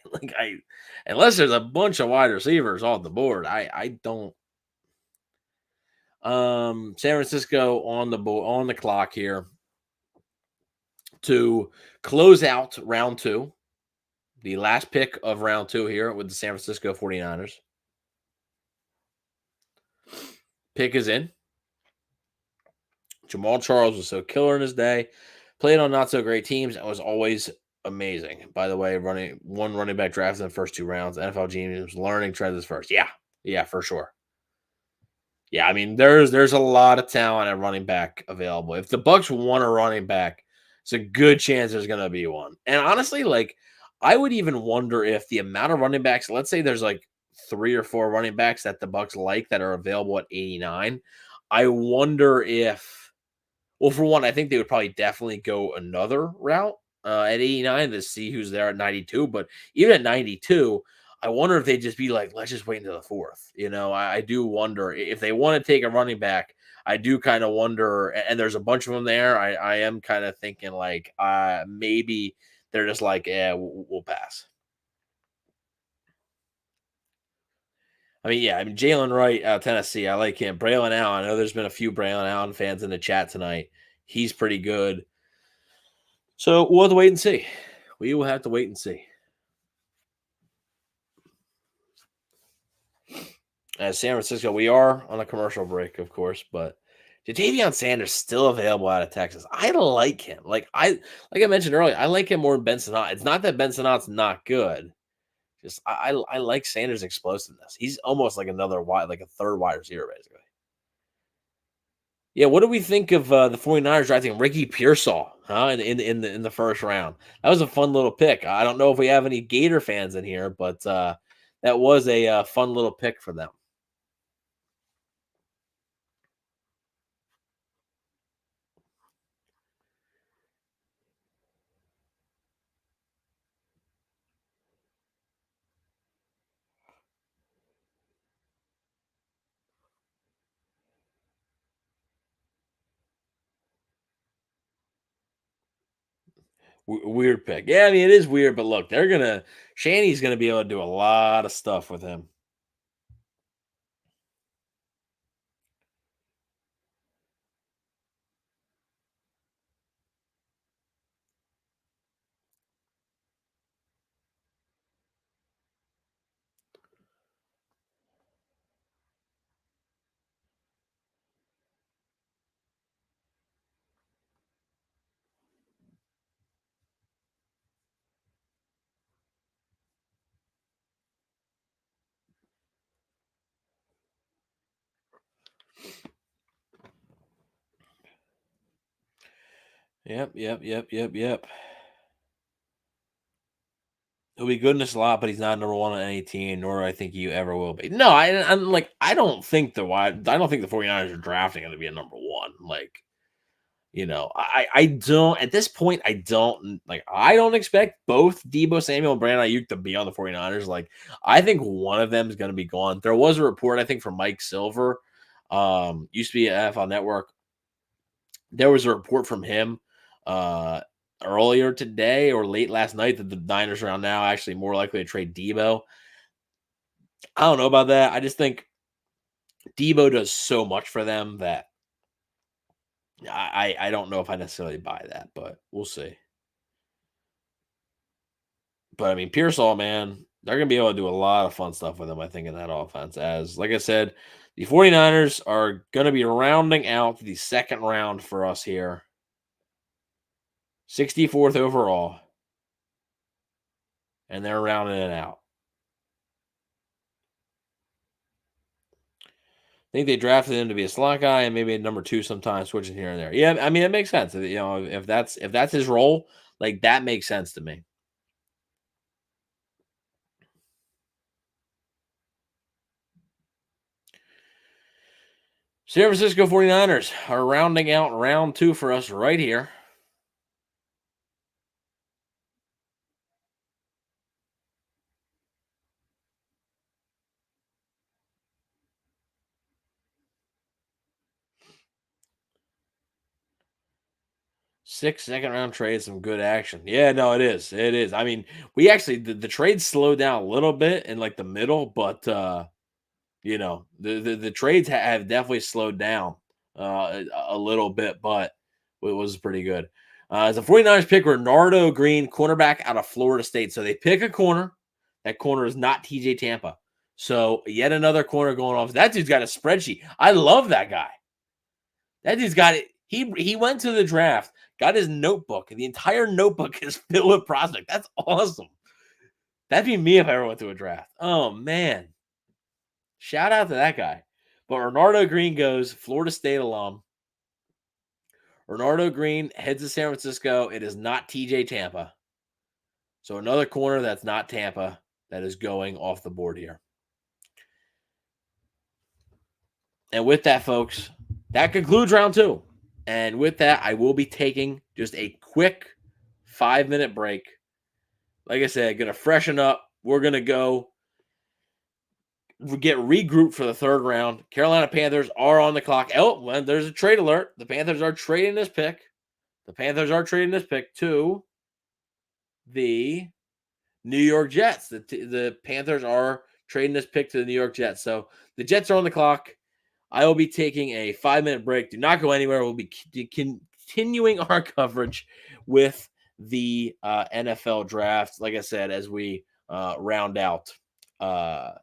Unless there's a bunch of wide receivers on the board. I don't. San Francisco on the clock here to close out round two. The last pick of round two here with the San Francisco 49ers. Pick is in. Jamal Charles was so killer in his day. Played on not so great teams and was always amazing. By the way, running back drafted in the first two rounds. NFL genius learning trends first. Yeah, for sure. Yeah, I mean, there's a lot of talent at running back available. If the Bucs want a running back, it's a good chance there's gonna be one. And honestly, I would even wonder if the amount of running backs, let's say there's like 3 or 4 running backs that the Bucs like that are available at 89. I wonder if, well, for one, I think they would probably definitely go another route at 89 to see who's there at 92. But even at 92, I wonder if they'd just be like, let's just wait until the fourth. I do wonder if they want to take a running back. I do kind of wonder, and there's a bunch of them there. I am kind of thinking like maybe they're just like, yeah, we'll pass. I mean, yeah, Jalen Wright out of Tennessee. I like him. Braylon Allen. I know there's been a few Braylon Allen fans in the chat tonight. He's pretty good. So we'll have to wait and see. We will have to wait and see. As San Francisco, we are on a commercial break, of course, but Jadavion Sanders still available out of Texas. I like him. Like I mentioned earlier, I like him more than Ben Sinnott. It's not that Ben Sinnott's not good. Just I like Sanders' explosiveness. He's almost like a third wide receiver, basically. Yeah, what do we think of the 49ers drafting Ricky Pearsall in the first round? That was a fun little pick. I don't know if we have any Gator fans in here, but that was a fun little pick for them. Weird pick. Yeah, I mean, it is weird, but look, Shanny's gonna be able to do a lot of stuff with him. Yep. He'll be good in the slot, but he's not number one on any team, nor I think you ever will be. No, I'm like, I don't think the 49ers are drafting him to be a number one. Like, I don't at this point, I don't expect both Debo Samuel and Brandon Ayuk to be on the 49ers. Like, I think one of them is gonna be gone. There was a report, I think, from Mike Silver, used to be at NFL Network. There was a report from him uh earlier today or late last night that the Niners are now actually more likely to trade Debo. I don't know about that. I just think Debo does so much for them that I don't know if I necessarily buy that, but we'll see. But I mean, Pearsall, man, they're gonna be able to do a lot of fun stuff with him, I think, in that offense. As like I said, the 49ers are gonna be rounding out the second round for us here. 64th overall, and they're rounding it out. I think they drafted him to be a slot guy and maybe a number two sometimes, switching here and there. Yeah, I mean it makes sense. If that's his role, like that makes sense to me. San Francisco 49ers are rounding out round two for us right here. 6 second round trades, some good action. Yeah, no, it is. It is. I mean, we actually the trades slowed down a little bit in like the middle, but the trades have definitely slowed down a little bit, but it was pretty good. As the 49ers pick Renardo Green, cornerback out of Florida State. So they pick a corner. That corner is not TJ Tampa. So yet another corner going off. That dude's got a spreadsheet. I love that guy. That dude's got it. He went to the draft, got his notebook, and the entire notebook is filled with prospect. That's awesome. That'd be me if I ever went to a draft. Oh man. Shout out to that guy. But Renardo Green goes, Florida State alum. Renardo Green heads to San Francisco. It is not TJ Tampa. So another corner that's not Tampa that is going off the board here. And with that, folks, that concludes round two. And with that, I will be taking just a quick 5-minute break. Like I said, gonna freshen up. We're gonna go get regrouped for the third round. Carolina Panthers are on the clock. Oh, well, there's a trade alert. The Panthers are trading this pick. The Panthers are trading this pick to the New York Jets. The Panthers are trading this pick to the New York Jets. So the Jets are on the clock. I will be taking a 5-minute break. Do not go anywhere. We'll be continuing our coverage with the NFL draft. Like I said, as we round out, round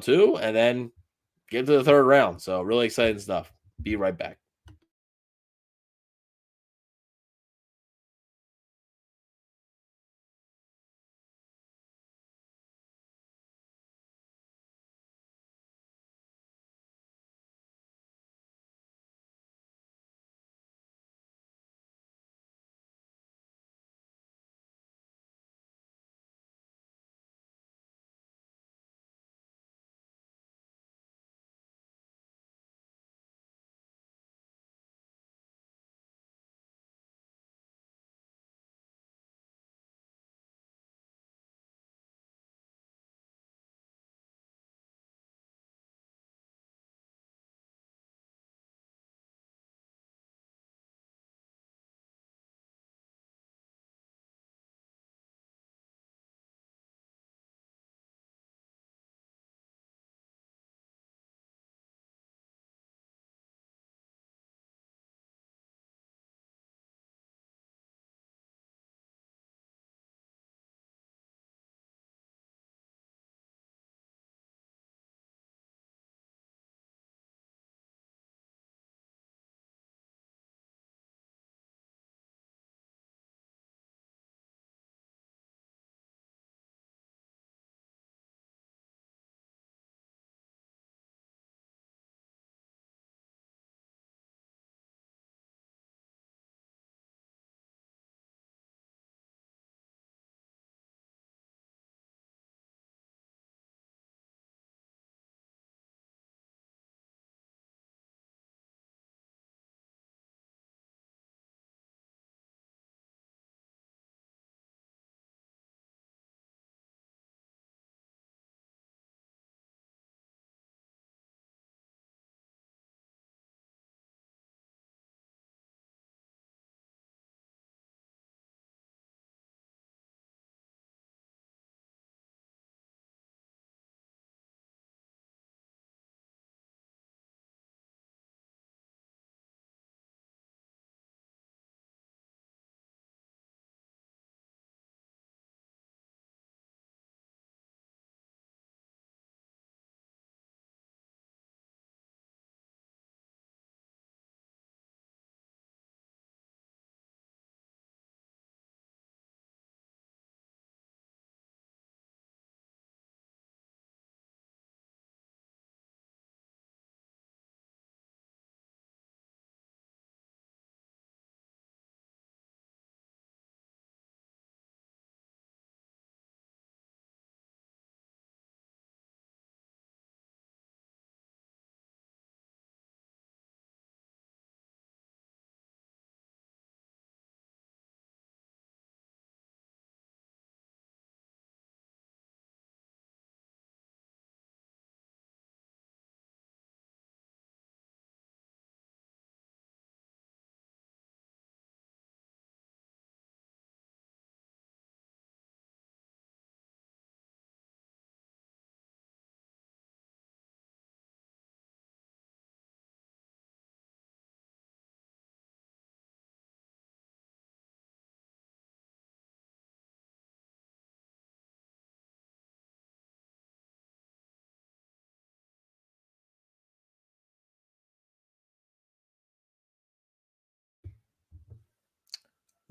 two and then get to the third round. So really exciting stuff. Be right back.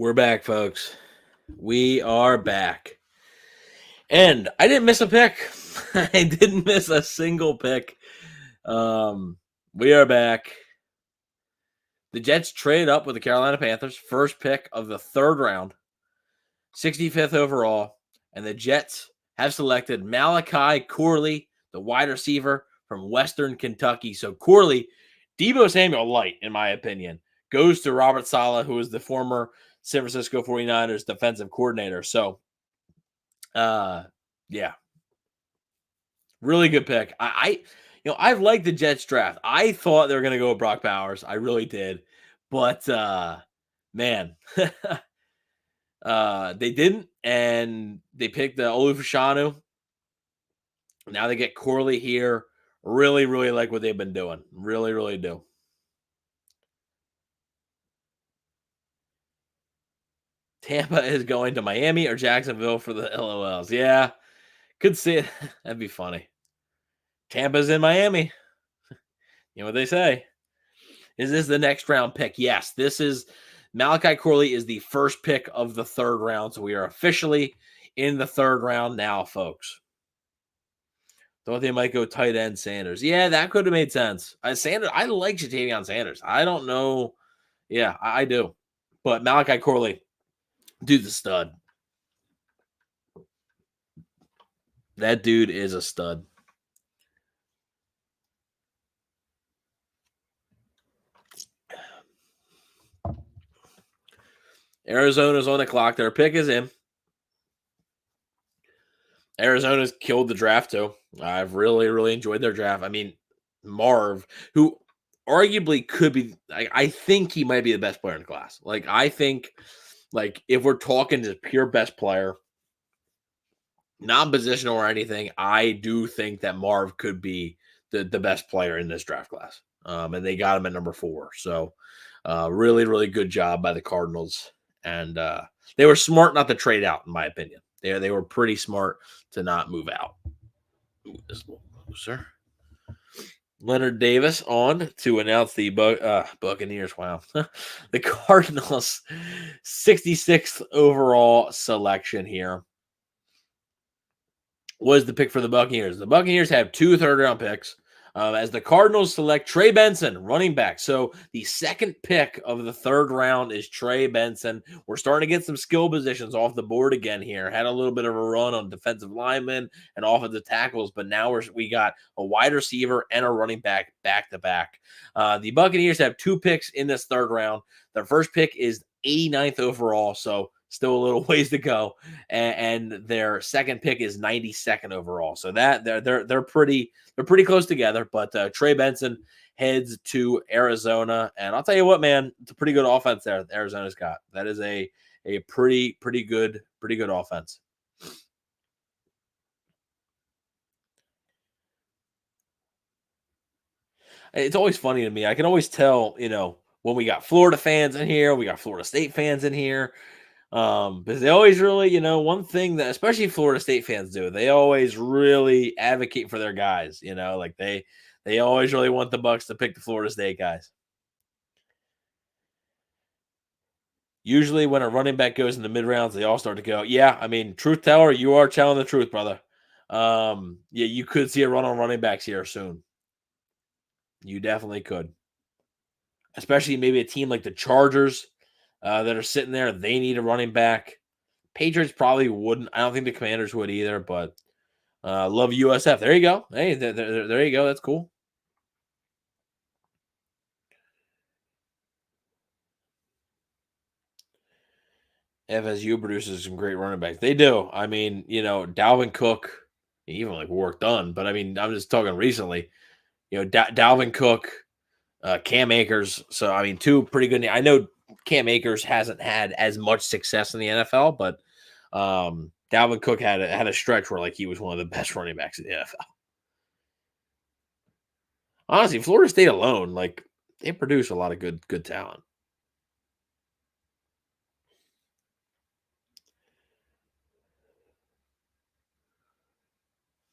We're back, folks. We are back. And I didn't miss a pick. I didn't miss a single pick. We are back. The Jets trade up with the Carolina Panthers, first pick of the third round, 65th overall. And the Jets have selected Malachi Corley, the wide receiver from Western Kentucky. So Corley, Deebo Samuel light, in my opinion, goes to Robert Saleh, who is the former San Francisco 49ers defensive coordinator. So, yeah, really good pick. I've liked the Jets draft. I thought they were going to go with Brock Bowers. I really did. But, man, they didn't, and they picked the Olufashanu. Now they get Corley here. Really, really like what they've been doing. Really, really do. Tampa is going to Miami or Jacksonville for the LOLs. Yeah, could see it. That'd be funny. Tampa's in Miami. You know what they say. Is this the next round pick? Yes, this is Malachi Corley is the first pick of the third round. So we are officially in the third round now, folks. Thought they might go tight end Sanders. Yeah, that could have made sense. I like Jatavion Sanders. I don't know. Yeah, I do. But Malachi Corley, dude's a stud. That dude is a stud. Arizona's on the clock. Their pick is in. Arizona's killed the draft, too. I've really, really enjoyed their draft. I mean, Marv, who arguably could be, I think he might be the best player in the class. I think, if we're talking to pure best player, not positional or anything, I do think that Marv could be the best player in this draft class. And they got him at number 4. So, really, really good job by the Cardinals. And they were smart not to trade out, in my opinion. They were pretty smart to not move out. Ooh, this little closer. Leonard Davis on to announce the Buccaneers. Wow. The Cardinals 66th overall selection here was the pick for the Buccaneers. The Buccaneers have 2 third-round picks as the Cardinals select Trey Benson, running back. So the second pick of the third round is Trey Benson. We're starting to get some skill positions off the board again here. Had a little bit of a run on defensive linemen and offensive tackles, but now we got a wide receiver and a running back back-to-back. The Buccaneers have 2 picks in this third round. Their first pick is 89th overall, so still a little ways to go, and their second pick is 92nd overall. So that they're pretty close together. But Trey Benson heads to Arizona, and I'll tell you what, man, it's a pretty good offense there that Arizona's got. That is a pretty good offense. It's always funny to me. I can always tell, when we got Florida fans in here, we got Florida State fans in here. Because they always really, one thing that especially Florida State fans do, they always really advocate for their guys, they always really want the Bucs to pick the Florida State guys. Usually when a running back goes in the mid rounds, they all start to go, yeah, I mean, truth teller, you are telling the truth, brother. Yeah, you could see a run on running backs here soon. You definitely could. Especially maybe a team like the Chargers that are sitting there. They need a running back. Patriots probably wouldn't. I don't think the Commanders would either, but love USF. There you go. Hey, there you go. That's cool. FSU produces some great running backs. They do. I mean, Dalvin Cook, even work done. But I mean, I'm just talking recently. Dalvin Cook, Cam Akers. So I mean, 2 pretty good. I know Cam Akers hasn't had as much success in the NFL, but Dalvin Cook had a stretch where he was one of the best running backs in the NFL. Honestly, Florida State alone, they produce a lot of good talent.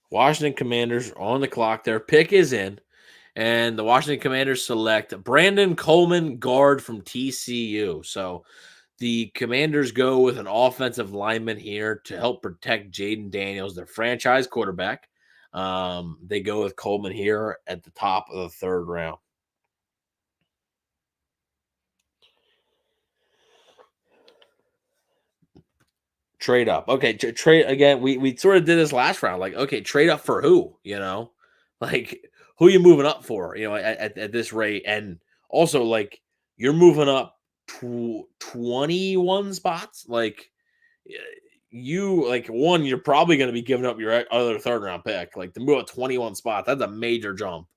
Washington Commanders on the clock. Their pick is in, and the Washington Commanders select Brandon Coleman, guard from TCU. So The Commanders go with an offensive lineman here to help protect Jaden Daniels, their franchise quarterback. They go with Coleman here at the top of the third round. Trade up. Okay, trade again. We sort of did this last round. Like, okay, trade up for who? Like who you moving up for? At this rate, and also like you're moving up 21 spots. Like you like one, you're probably going to be giving up your other third round pick. Like to move up 21 spots, that's a major jump.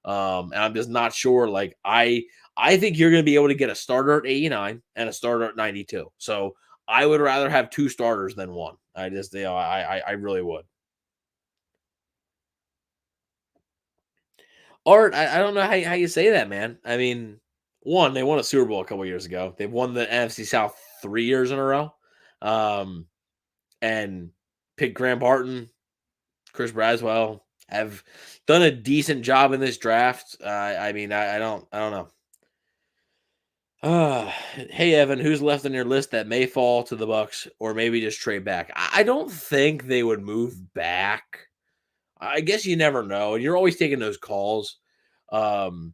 And I'm just not sure. Like I think you're going to be able to get a starter at 89 and a starter at 92. So I would rather have two starters than one. I just, I really would. Art, I don't know how you say that, man. I mean, one, they won a Super Bowl a couple years ago. They've won the NFC South 3 years in a row. Um, and pick Graham Barton, Chris Braswell have done a decent job in this draft. I mean, I don't know. Hey Evan, who's left on your list that may fall to the Bucs or maybe just trade back? I don't think they would move back. I guess you never know, and you're always taking those calls. Um,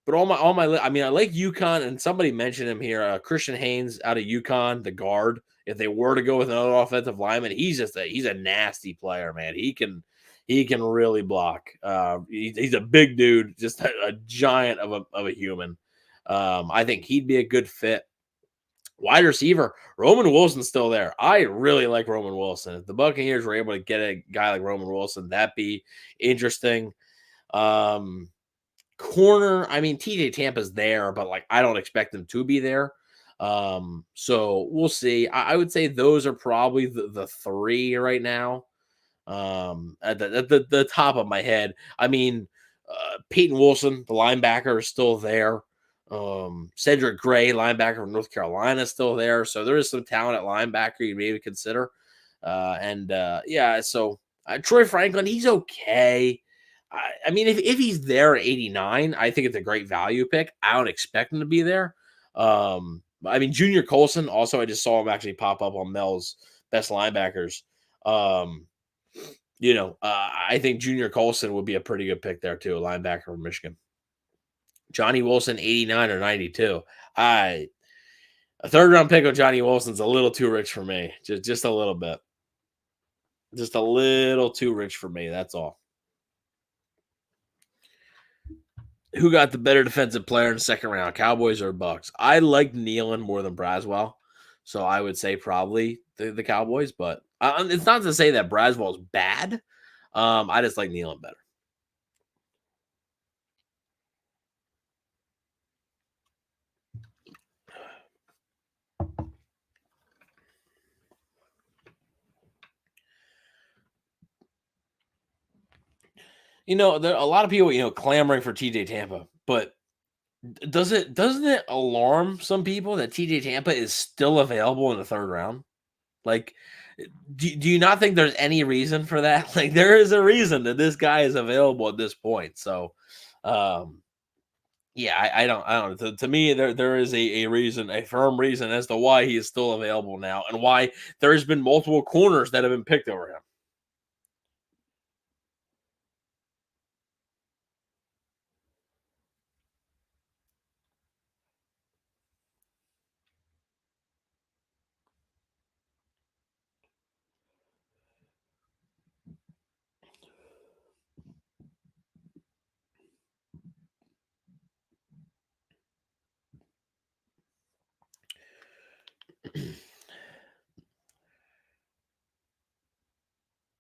but I mean, I like UConn, and somebody mentioned him here, Christian Haynes out of UConn, the guard. If they were to go with another offensive lineman, he's a nasty player, man. He can really block. He's a big dude, just a giant of a human. I think he'd be a good fit. Wide receiver, Roman Wilson's still there. I really like Roman Wilson. If the Buccaneers were able to get a guy like Roman Wilson, that'd be interesting. Corner, I mean, TJ Tampa's there, but like I don't expect him to be there. So we'll see. I would say those are probably the three right now. At the top of my head. I mean, Peyton Wilson, the linebacker, is still there. Cedric Gray, linebacker from North Carolina, is still there. So there is some talent at linebacker you maybe consider. So Troy Franklin, he's okay. I mean, if he's there at 89, I think it's a great value pick. I don't expect him to be there. I mean, Junior Colson, also, I just saw him actually pop up on Mel's best linebackers. I think Junior Colson would be a pretty good pick there too, a linebacker from Michigan. Johnny Wilson, 89 or 92. A third round pick of Johnny Wilson's a little too rich for me. Just a little bit. Just a little too rich for me. That's all. Who got the better defensive player in the second round, Cowboys or Bucs? I like Nealon more than Braswell, so I would say probably the Cowboys. But it's not to say that Braswell's bad. I just like Nealon better. There are a lot of people, clamoring for TJ Tampa, but doesn't it alarm some people that TJ Tampa is still available in the third round? Like, do you not think there's any reason for that? Like, there is a reason that this guy is available at this point. So, yeah, I don't know. To me, there is a reason, a firm reason as to why he is still available now and why there has been multiple corners that have been picked over him.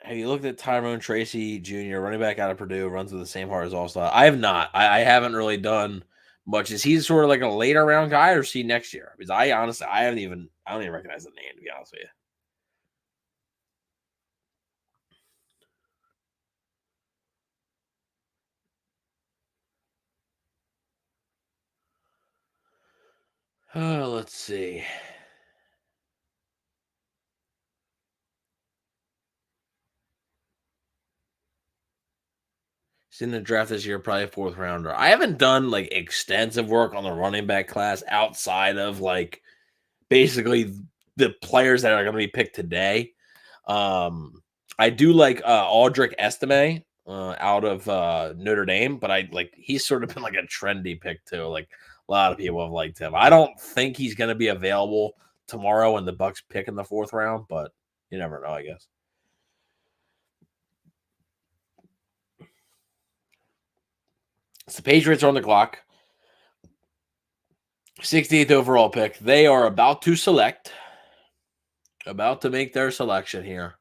Have you looked at Tyrone Tracy Jr., running back out of Purdue, runs with the same heart as All-Star? I have not. I haven't really done much. Is he sort of like a later round guy, or is he next year? Because I honestly, I don't even recognize the name, to be honest with you. Let's see. He's in the draft this year, probably a fourth rounder. I haven't done like extensive work on the running back class outside of like basically the players that are going to be picked today. I do like Aldrich Estime out of Notre Dame, but he's sort of been like a trendy pick too. Like a lot of people have liked him. I don't think he's going to be available tomorrow when the Bucs pick in the 4th round, but you never know, I guess. So the Patriots are on the clock. 68th overall pick. They are about to make their selection here.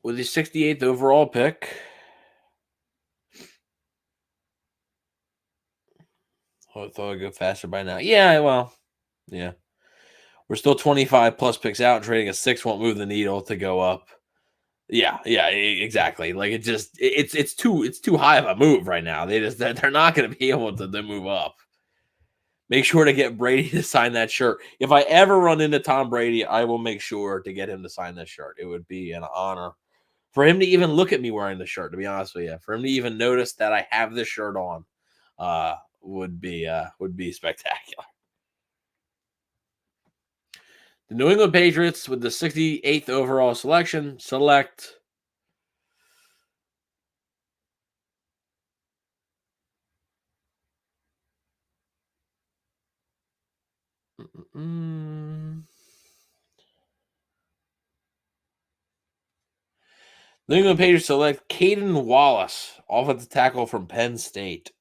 With the 68th overall pick, I thought I'd go faster by now. Yeah, well, yeah. We're still 25 plus picks out, and trading a 6 won't move the needle to go up. Yeah, exactly. Like it's too high of a move right now. They're not going to be able to move up. Make sure to get Brady to sign that shirt. If I ever run into Tom Brady, I will make sure to get him to sign that shirt. It would be an honor for him to even look at me wearing the shirt, to be honest with you. For him to even notice that I have this shirt on would be spectacular. The New England Patriots, with the 68th overall selection, select New England Patriots select Caden Wallace, offensive tackle from Penn State.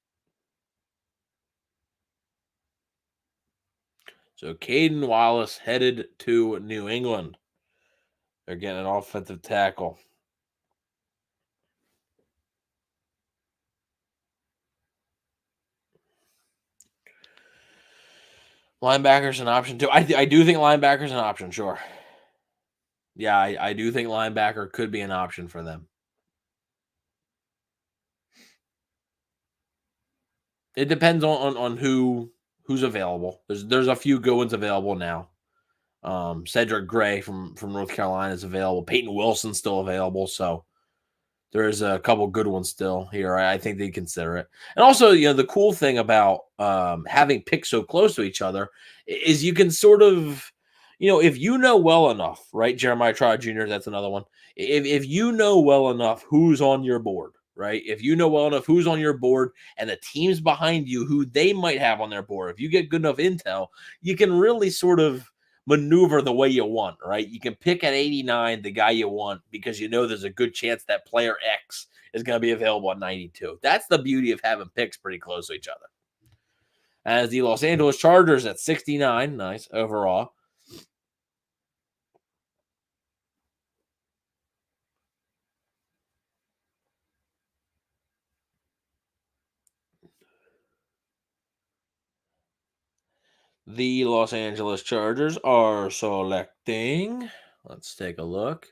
So Caden Wallace headed to New England. They're getting an offensive tackle. Linebacker's an option too. I do think linebacker's an option, sure. Yeah, I do think linebacker could be an option for them. It depends on who's available. There's a few good ones available now. Cedric Gray from North Carolina is available. Peyton Wilson's still available, so there's a couple good ones still here. I think they consider it. And also, the cool thing about having picks so close to each other is you can sort of, if you know well enough, right? Jeremiah Trout Jr., that's another one. If you know well enough who's on your board, right? If you know well enough who's on your board and the teams behind you who they might have on their board, if you get good enough intel, you can really sort of maneuver the way you want, right? You can pick at 89 the guy you want because you know there's a good chance that player X is going to be available at 92. That's the beauty of having picks pretty close to each other. As the Los Angeles Chargers at 69, nice overall. The Los Angeles Chargers are selecting. Let's take a look.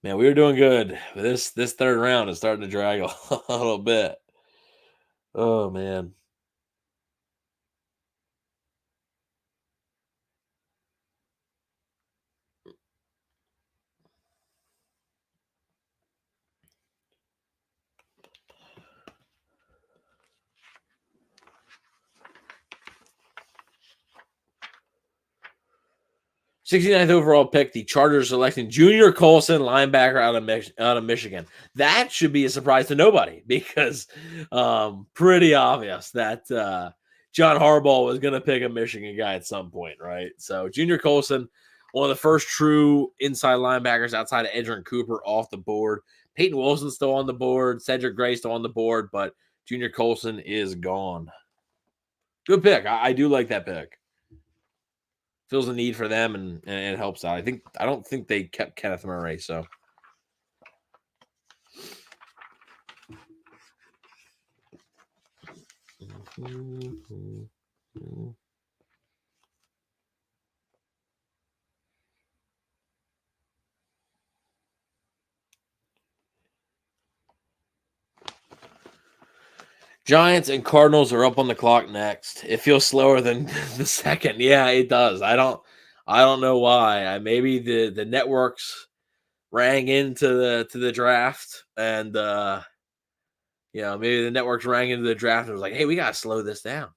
Man, we were doing good. This 3rd round is starting to drag a little bit. Oh, man. '69th overall pick, the Chargers selecting Junior Colson, linebacker out of Michigan. That should be a surprise to nobody because pretty obvious that John Harbaugh was going to pick a Michigan guy at some point, right? So Junior Colson, one of the first true inside linebackers outside of Edgerrin Cooper, off the board. Peyton Wilson's still on the board. Cedric Gray still on the board, but Junior Colson is gone. Good pick. I do like that pick. Feels a need for them and it helps out. I don't think they kept Kenneth Murray, so Giants and Cardinals are up on the clock next. It feels slower than the second. Yeah, it does. I don't know why. Maybe the networks rang into the draft, and maybe the networks rang into the draft and was like, "Hey, we gotta slow this down.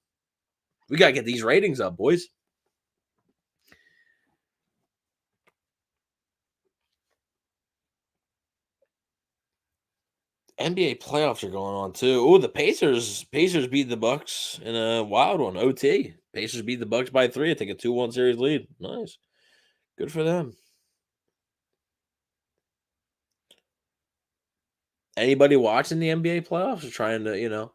We gotta get these ratings up, boys." NBA playoffs are going on too. Oh, the Pacers beat the Bucks in a wild one. OT. Pacers beat the Bucks by 3. I take a 2-1 series lead. Nice. Good for them. Anybody watching the NBA playoffs or trying to,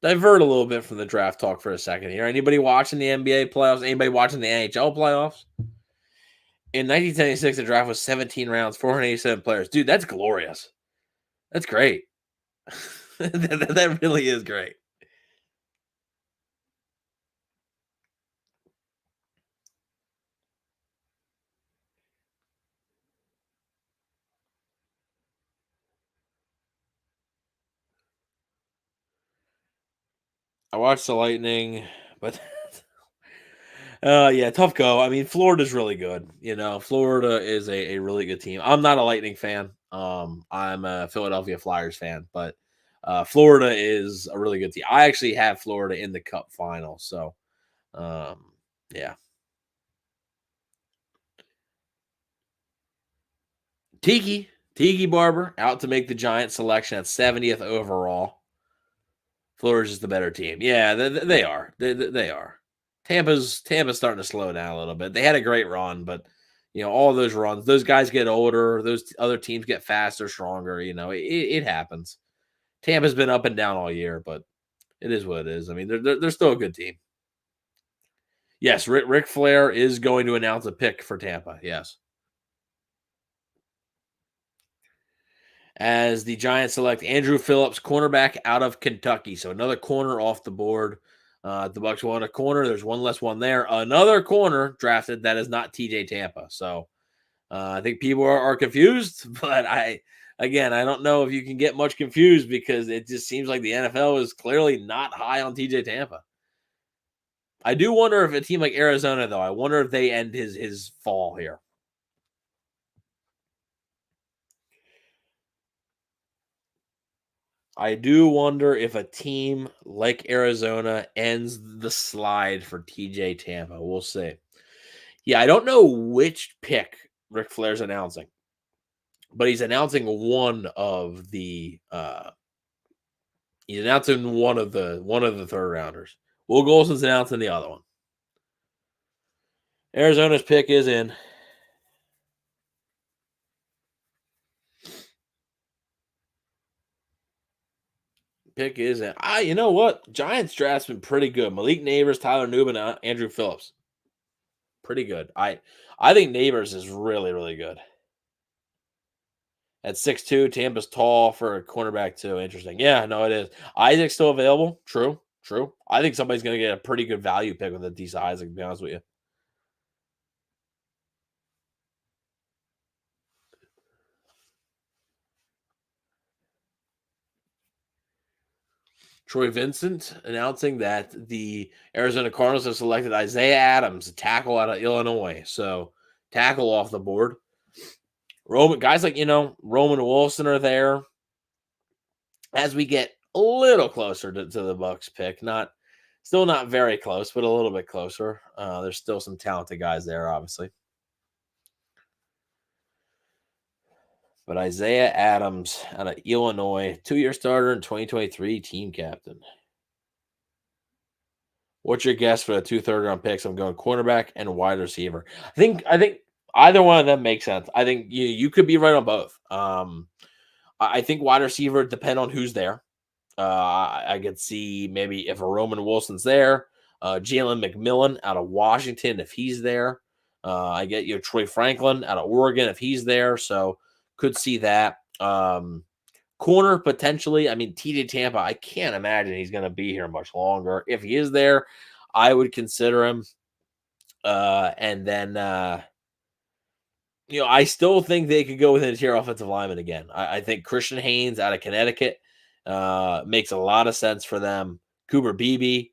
divert a little bit from the draft talk for a second here? Anybody watching the NBA playoffs? Anybody watching the NHL playoffs? In 1976, the draft was 17 rounds, 487 players. Dude, that's glorious. That's great. that really is great. I watched the Lightning, but yeah, tough go. I mean, Florida's really good. Florida is a really good team. I'm not a Lightning fan. I'm a Philadelphia Flyers fan, but Florida is a really good team. I actually have Florida in the Cup final, so yeah. Tiki Barber out to make the Giant selection at 70th overall. Florida's just the better team. Yeah, they are. They are. Tampa's starting to slow down a little bit. They had a great run, but all those runs, those guys get older. Those other teams get faster, stronger. It happens. Tampa's been up and down all year, but it is what it is. I mean, they're still a good team. Yes, Ric Flair is going to announce a pick for Tampa. Yes. As the Giants select Andrew Phillips, cornerback out of Kentucky. So another corner off the board. The Bucs want a corner. There's one less one there. Another corner drafted that is not TJ Tampa. So I think people are confused, but I don't know if you can get much confused because it just seems like the NFL is clearly not high on TJ Tampa. I do wonder if a team like Arizona, though, I wonder if they end his fall here. I do wonder if a team like Arizona ends the slide for TJ Tampa. We'll see. Yeah, I don't know which pick Ric Flair's announcing, but he's announcing one of the third rounders. Will Golson's announcing the other one. Arizona's pick is in. Pick is in. You know what? Giants draft's been pretty good. Malik Neighbors, Tyler Newman, Andrew Phillips. Pretty good. I think Neighbors is really, really good. At 6'2", Tampa's tall for a cornerback too. Interesting. Yeah, no, it is. Isaac's still available. True. I think somebody's going to get a pretty good value pick with a decent Isaac, to be honest with you. Troy Vincent announcing that the Arizona Cardinals have selected Isaiah Adams, a tackle out of Illinois. So tackle off the board. Guys like, Roman Wilson are there. As we get a little closer to the Bucs pick, still not very close, but a little bit closer. There's still some talented guys there, obviously. But Isaiah Adams out of Illinois, 2-year starter and 2023 team captain. What's your guess for the 2 third-round picks? I'm going cornerback and wide receiver. I think either one of them makes sense. I think you could be right on both. I think wide receiver depend on who's there. I could see maybe if a Roman Wilson's there, Jalen McMillan out of Washington if he's there. I get Troy Franklin out of Oregon if he's there. So could see that. Corner potentially. I mean, TJ Tampa, I can't imagine he's going to be here much longer. If he is there, I would consider him. And then, I still think they could go with an interior offensive lineman again. I think Christian Haynes out of Connecticut makes a lot of sense for them. Cooper Beebe,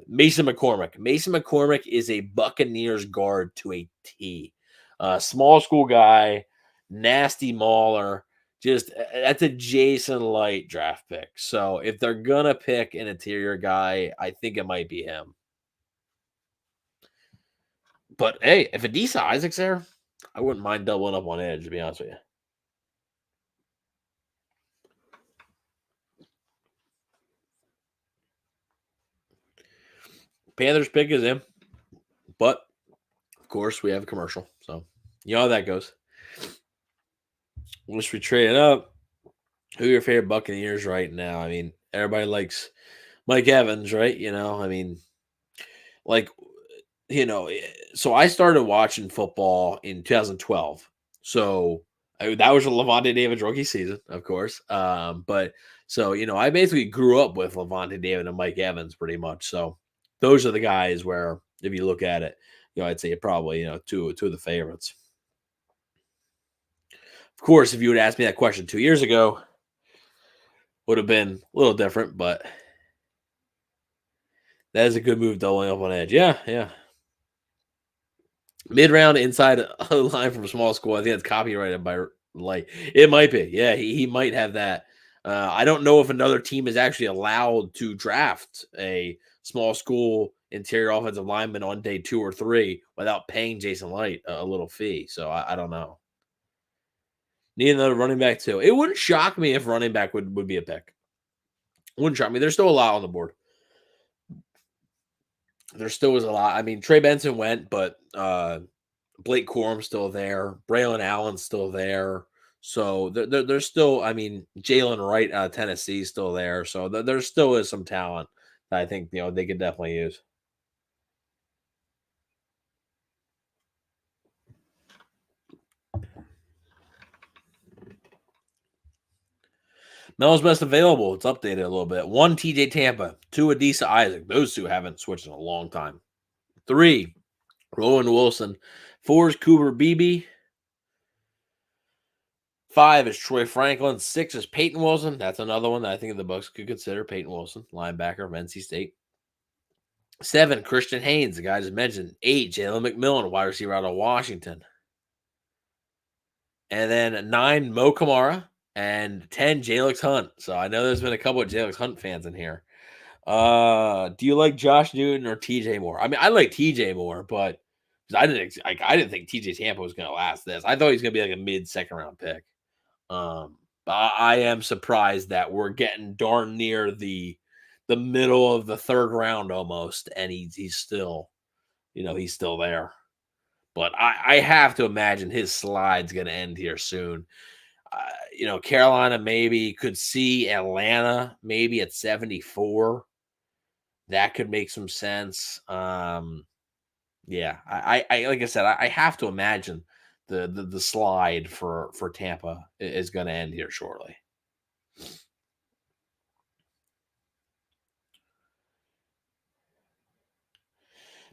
Mason McCormick. Mason McCormick is a Buccaneers guard to a T. Small school guy, nasty mauler. Just that's a Jason Light draft pick. So if they're gonna pick an interior guy, I think it might be him. But hey, if Adisa Isaac's there, I wouldn't mind doubling up on edge, to be honest with you. Panthers pick is in, but of course we have a commercial, so you know how that goes. Once we trade it up, who are your favorite Buccaneers right now? I mean, everybody likes Mike Evans, right? I mean, like, so I started watching football in 2012. So that was a Levante David rookie season, of course. But so, I basically grew up with Levante David and Mike Evans pretty much. So those are the guys where, if you look at it, I'd say probably, two of the favorites. Of course, if you would ask me that question 2 years ago, would have been a little different, but that is a good move doubling up on edge. Yeah, yeah. Mid round inside a line from a small school. I think that's copyrighted by like it might be. Yeah, he might have that. I don't know if another team is actually allowed to draft a small school interior offensive lineman on day 2 or 3 without paying Jason Light a little fee. So I don't know. Need another running back too. It wouldn't shock me if running back would be a pick. Wouldn't shock me. There's still a lot on the board. There still was a lot. I mean, Trey Benson went, but Blake Corum's still there. Braylon Allen's still there. So there's still, I mean, Jalen Wright out of Tennessee is still there. So there still is some talent that I think, they could definitely use. Mel's best available. It's updated a little bit. 1 TJ Tampa, 2 Adisa Isaac. Those two haven't switched in a long time. 3 Rowan Wilson, 4 is Cooper Beebe. 5 is Troy Franklin. 6 is Peyton Wilson. That's another one that I think the Bucs could consider. Peyton Wilson, linebacker of NC State. 7, Christian Haynes, the guy I just mentioned. 8, Jalen McMillan, wide receiver out of Washington. And then 9, Mo Kamara. And 10, Jalix Hunt. So I know there's been a couple of Jalix Hunt fans in here. Do you like Josh Newton or TJ Moore? I mean, I like TJ Moore, but I didn't think TJ Tampa was going to last this. I thought he was going to be like a mid-second round pick. I am surprised that we're getting darn near the middle of the 3rd round almost, and he's still, he's still there. But I have to imagine his slide's going to end here soon. Carolina maybe could see Atlanta maybe at 74. That could make some sense. Yeah, I like I said, I have to imagine the slide for Tampa is going to end here shortly.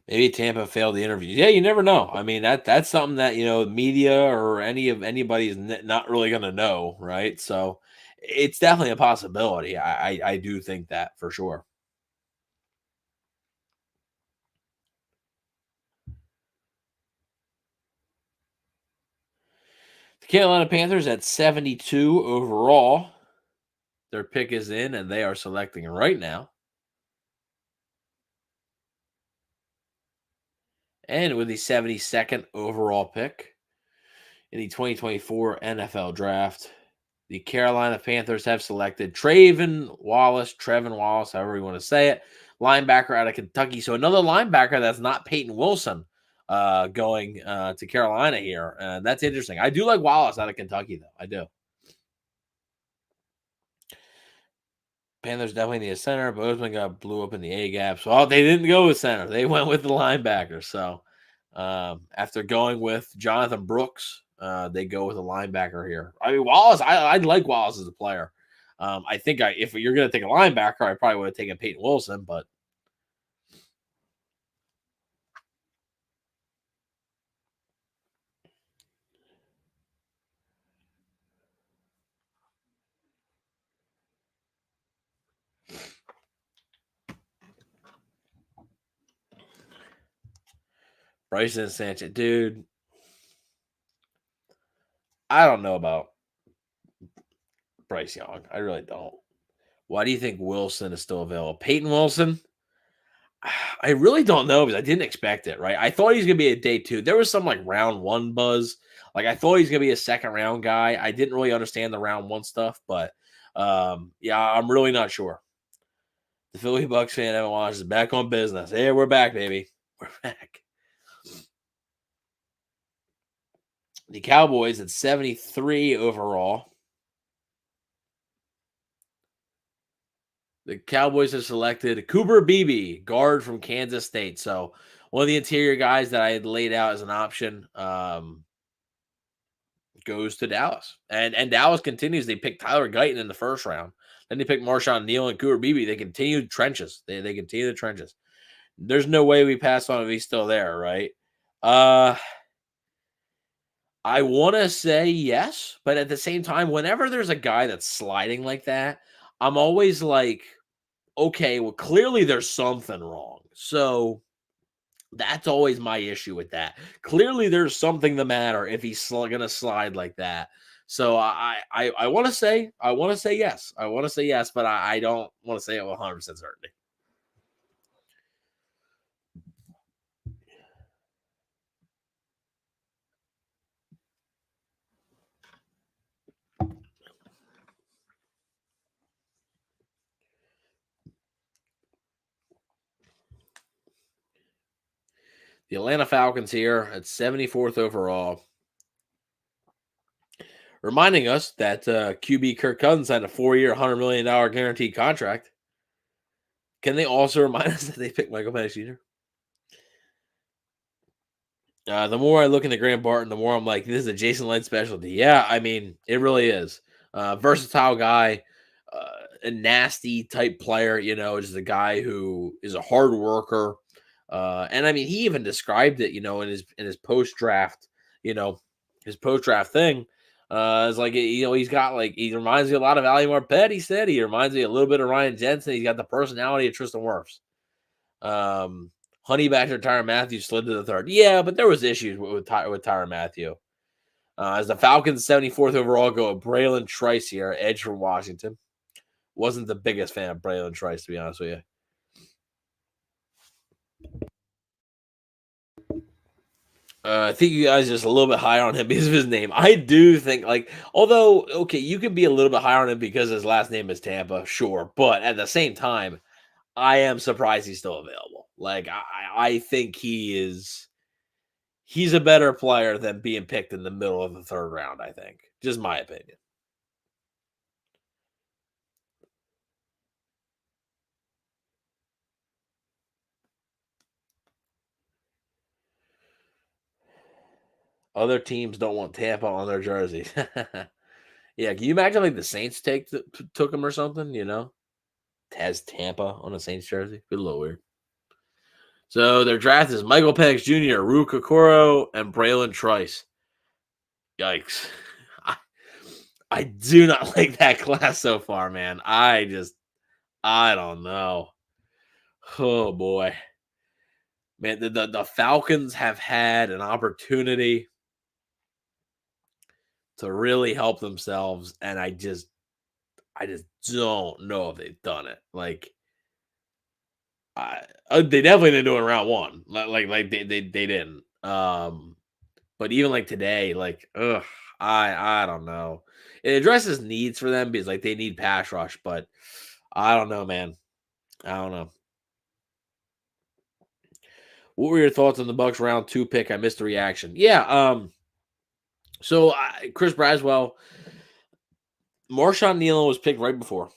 Maybe Tampa failed the interview. Yeah, you never know. I mean, that's something that media or anybody is not really going to know, right? So it's definitely a possibility. I do think that for sure. The Carolina Panthers at 72 overall. Their pick is in, and they are selecting right now. And with the 72nd overall pick in the 2024 NFL Draft, the Carolina Panthers have selected Trevin Wallace, however you want to say it, linebacker out of Kentucky. So another linebacker that's not Peyton Wilson going to Carolina here. That's interesting. I do like Wallace out of Kentucky, though. I do. Panthers definitely need a center. Bozeman got blew up in the A gap. So they didn't go with center. They went with the linebacker. So after going with Jonathan Brooks, they go with a linebacker here. I mean, Wallace, I like Wallace as a player. I think if you're going to take a linebacker, I probably would have taken Peyton Wilson, but Bryson Sanchez, dude. I don't know about Bryce Young. I really don't. Why do you think Wilson is still available? Peyton Wilson? I really don't know because I didn't expect it, right? I thought he was going to be a day 2. There was some like round 1 buzz. Like I thought he was going to be a second round guy. I didn't really understand the round 1 stuff, but yeah, I'm really not sure. The Philly Bucs fan Evan Wallace is back on business. Hey, we're back, baby. We're back. The Cowboys at 73 overall. The Cowboys have selected Cooper Beebe, guard from Kansas State. So one of the interior guys that I had laid out as an option goes to Dallas. And Dallas continues. They picked Tyler Guyton in the first round. Then they picked Marshawn Neal and Cooper Beebe. They continue trenches. They continue the trenches. There's no way we pass on if he's still there, right? I want to say yes, but at the same time, whenever there's a guy that's sliding like that, I'm always like, okay, well, clearly there's something wrong. So that's always my issue with that. Clearly there's something the matter if he's going to slide like that. So I want to say yes. I want to say yes, but I don't want to say it with 100% certainty. The Atlanta Falcons here at 74th overall. Reminding us that QB Kirk Cousins had a 4-year, $100 million guaranteed contract. Can they also remind us that they picked Michael Penix Jr.? The more I look into Graham Barton, the more I'm like, this is a Jason Light specialty. Yeah, I mean, it really is. Versatile guy, a nasty type player, just a guy who is a hard worker. And I mean, he even described it, in his post draft, his post draft thing. It's like, he's got he reminds me a lot of Ali Marpet. He said he reminds me a little bit of Ryan Jensen. He's got the personality of Tristan Wirfs. Honey Badger Tyrann Mathieu slid to the 3rd. Yeah, but there was issues with Tyrann Mathieu. As the Falcons 74th overall go with Braylon Trice here, edge from Washington. Wasn't the biggest fan of Braylon Trice, to be honest with you. I think you guys are just a little bit higher on him because of his name. I do think, although, okay, you could be a little bit higher on him because his last name is Tampa, sure. But at the same time, I am surprised he's still available. I think he's a better player than being picked in the middle of the 3rd round, I think. Just my opinion. Other teams don't want Tampa on their jersey. Yeah, can you imagine the Saints took him or something, Has Tampa on a Saints jersey? Be a little weird. So their draft is Michael Penix Jr., Ru Kokoro, and Braylon Trice. Yikes. I do not like that class so far, man. I don't know. Oh, boy. Man, the Falcons have had an opportunity to really help themselves, and I just don't know if they've done it. They definitely didn't do it in round 1. They didn't. But even today, I don't know. It addresses needs for them because they need pass rush, but I don't know, man. I don't know. What were your thoughts on the Bucs round 2 pick? I missed the reaction. Yeah. So Chris Braswell, Marshawn Neal was picked right before.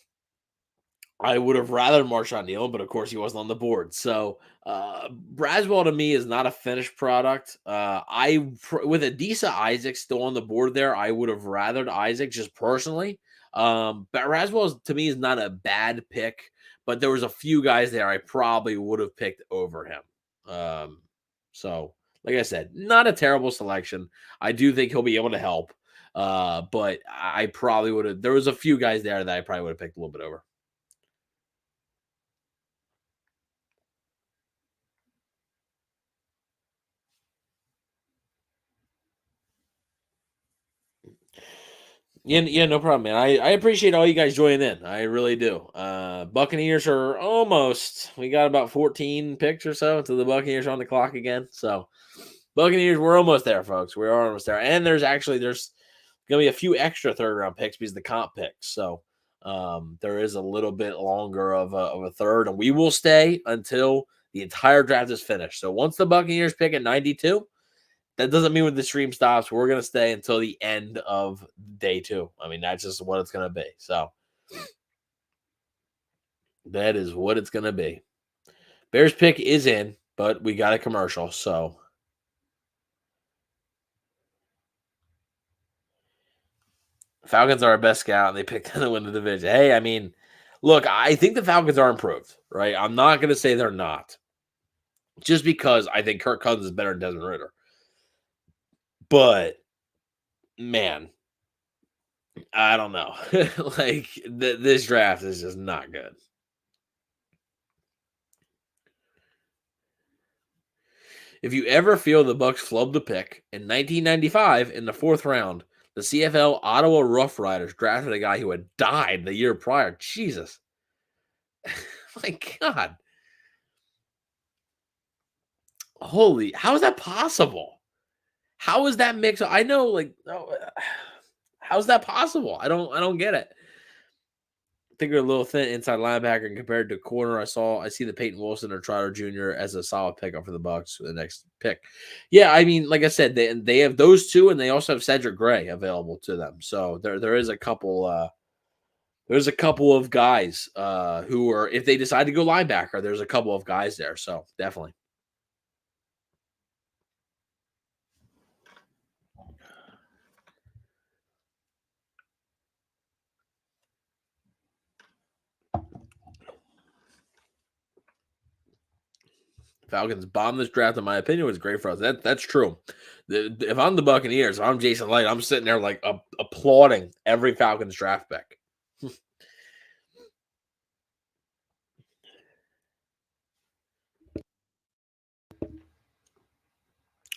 I would have rather Marshawn Neal, but of course he wasn't on the board. So Braswell to me is not a finished product. With Adisa Isaac still on the board there, I would have rathered Isaac just personally. But Braswell to me is not a bad pick, but there was a few guys there I probably would have picked over him. So like I said, not a terrible selection. I do think he'll be able to help. But I probably would have. There was a few guys there that I probably would have picked a little bit over. Yeah, no problem, man. I appreciate all you guys joining in. I really do. Buccaneers are almost. We got about 14 picks or so until the Buccaneers are on the clock again. So, Buccaneers, we're almost there, folks. We are almost there. And there's gonna be a few extra third round picks because the comp picks. So, there is a little bit longer of a third, and we will stay until the entire draft is finished. So once the Buccaneers pick at 92. That doesn't mean when the stream stops, we're going to stay until the end of day 2. I mean, that's just what it's going to be. So that is what it's going to be. Bears pick is in, but we got a commercial. So Falcons are our best scout, and they picked them to win the division. Hey, I mean, look, I think the Falcons are improved, right? I'm not going to say they're not, just because I think Kirk Cousins is better than Desmond Ridder. But, man, I don't know. Like, this draft is just not good. If you ever feel the Bucs flubbed a pick, in 1995, in the 4th round, the CFL Ottawa Rough Riders drafted a guy who had died the year prior. Jesus. My God. Holy, how is that possible? How is that mix? I know, like, how's that possible? I don't get it. I think they're a little thin inside linebacker compared to corner. I see the Peyton Wilson or Trotter Jr. as a solid pickup for the Bucs for the next pick. Yeah, I mean, like I said, they have those two, and they also have Cedric Gray available to them. So there is a couple. There's a couple of guys who are, if they decide to go linebacker, there's a couple of guys there. So definitely. Falcons bombed this draft, in my opinion, was great for us. That's true. If I'm the Buccaneers, if I'm Jason Light, I'm sitting there like applauding every Falcons draft pick.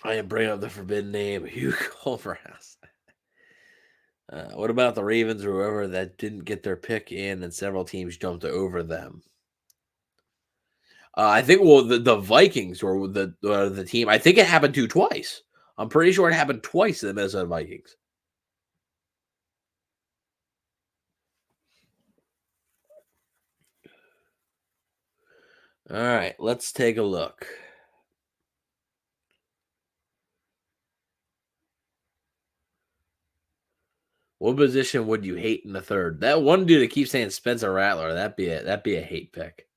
I am bringing up the forbidden name, Hugh Culverhouse. What about the Ravens or whoever that didn't get their pick in and several teams jumped over them? I think the Vikings were the team. I think it happened to twice. I'm pretty sure it happened twice to the Minnesota Vikings. All right, let's take a look. What position would you hate in the third? That one dude that keeps saying Spencer Rattler, that'd be a hate pick.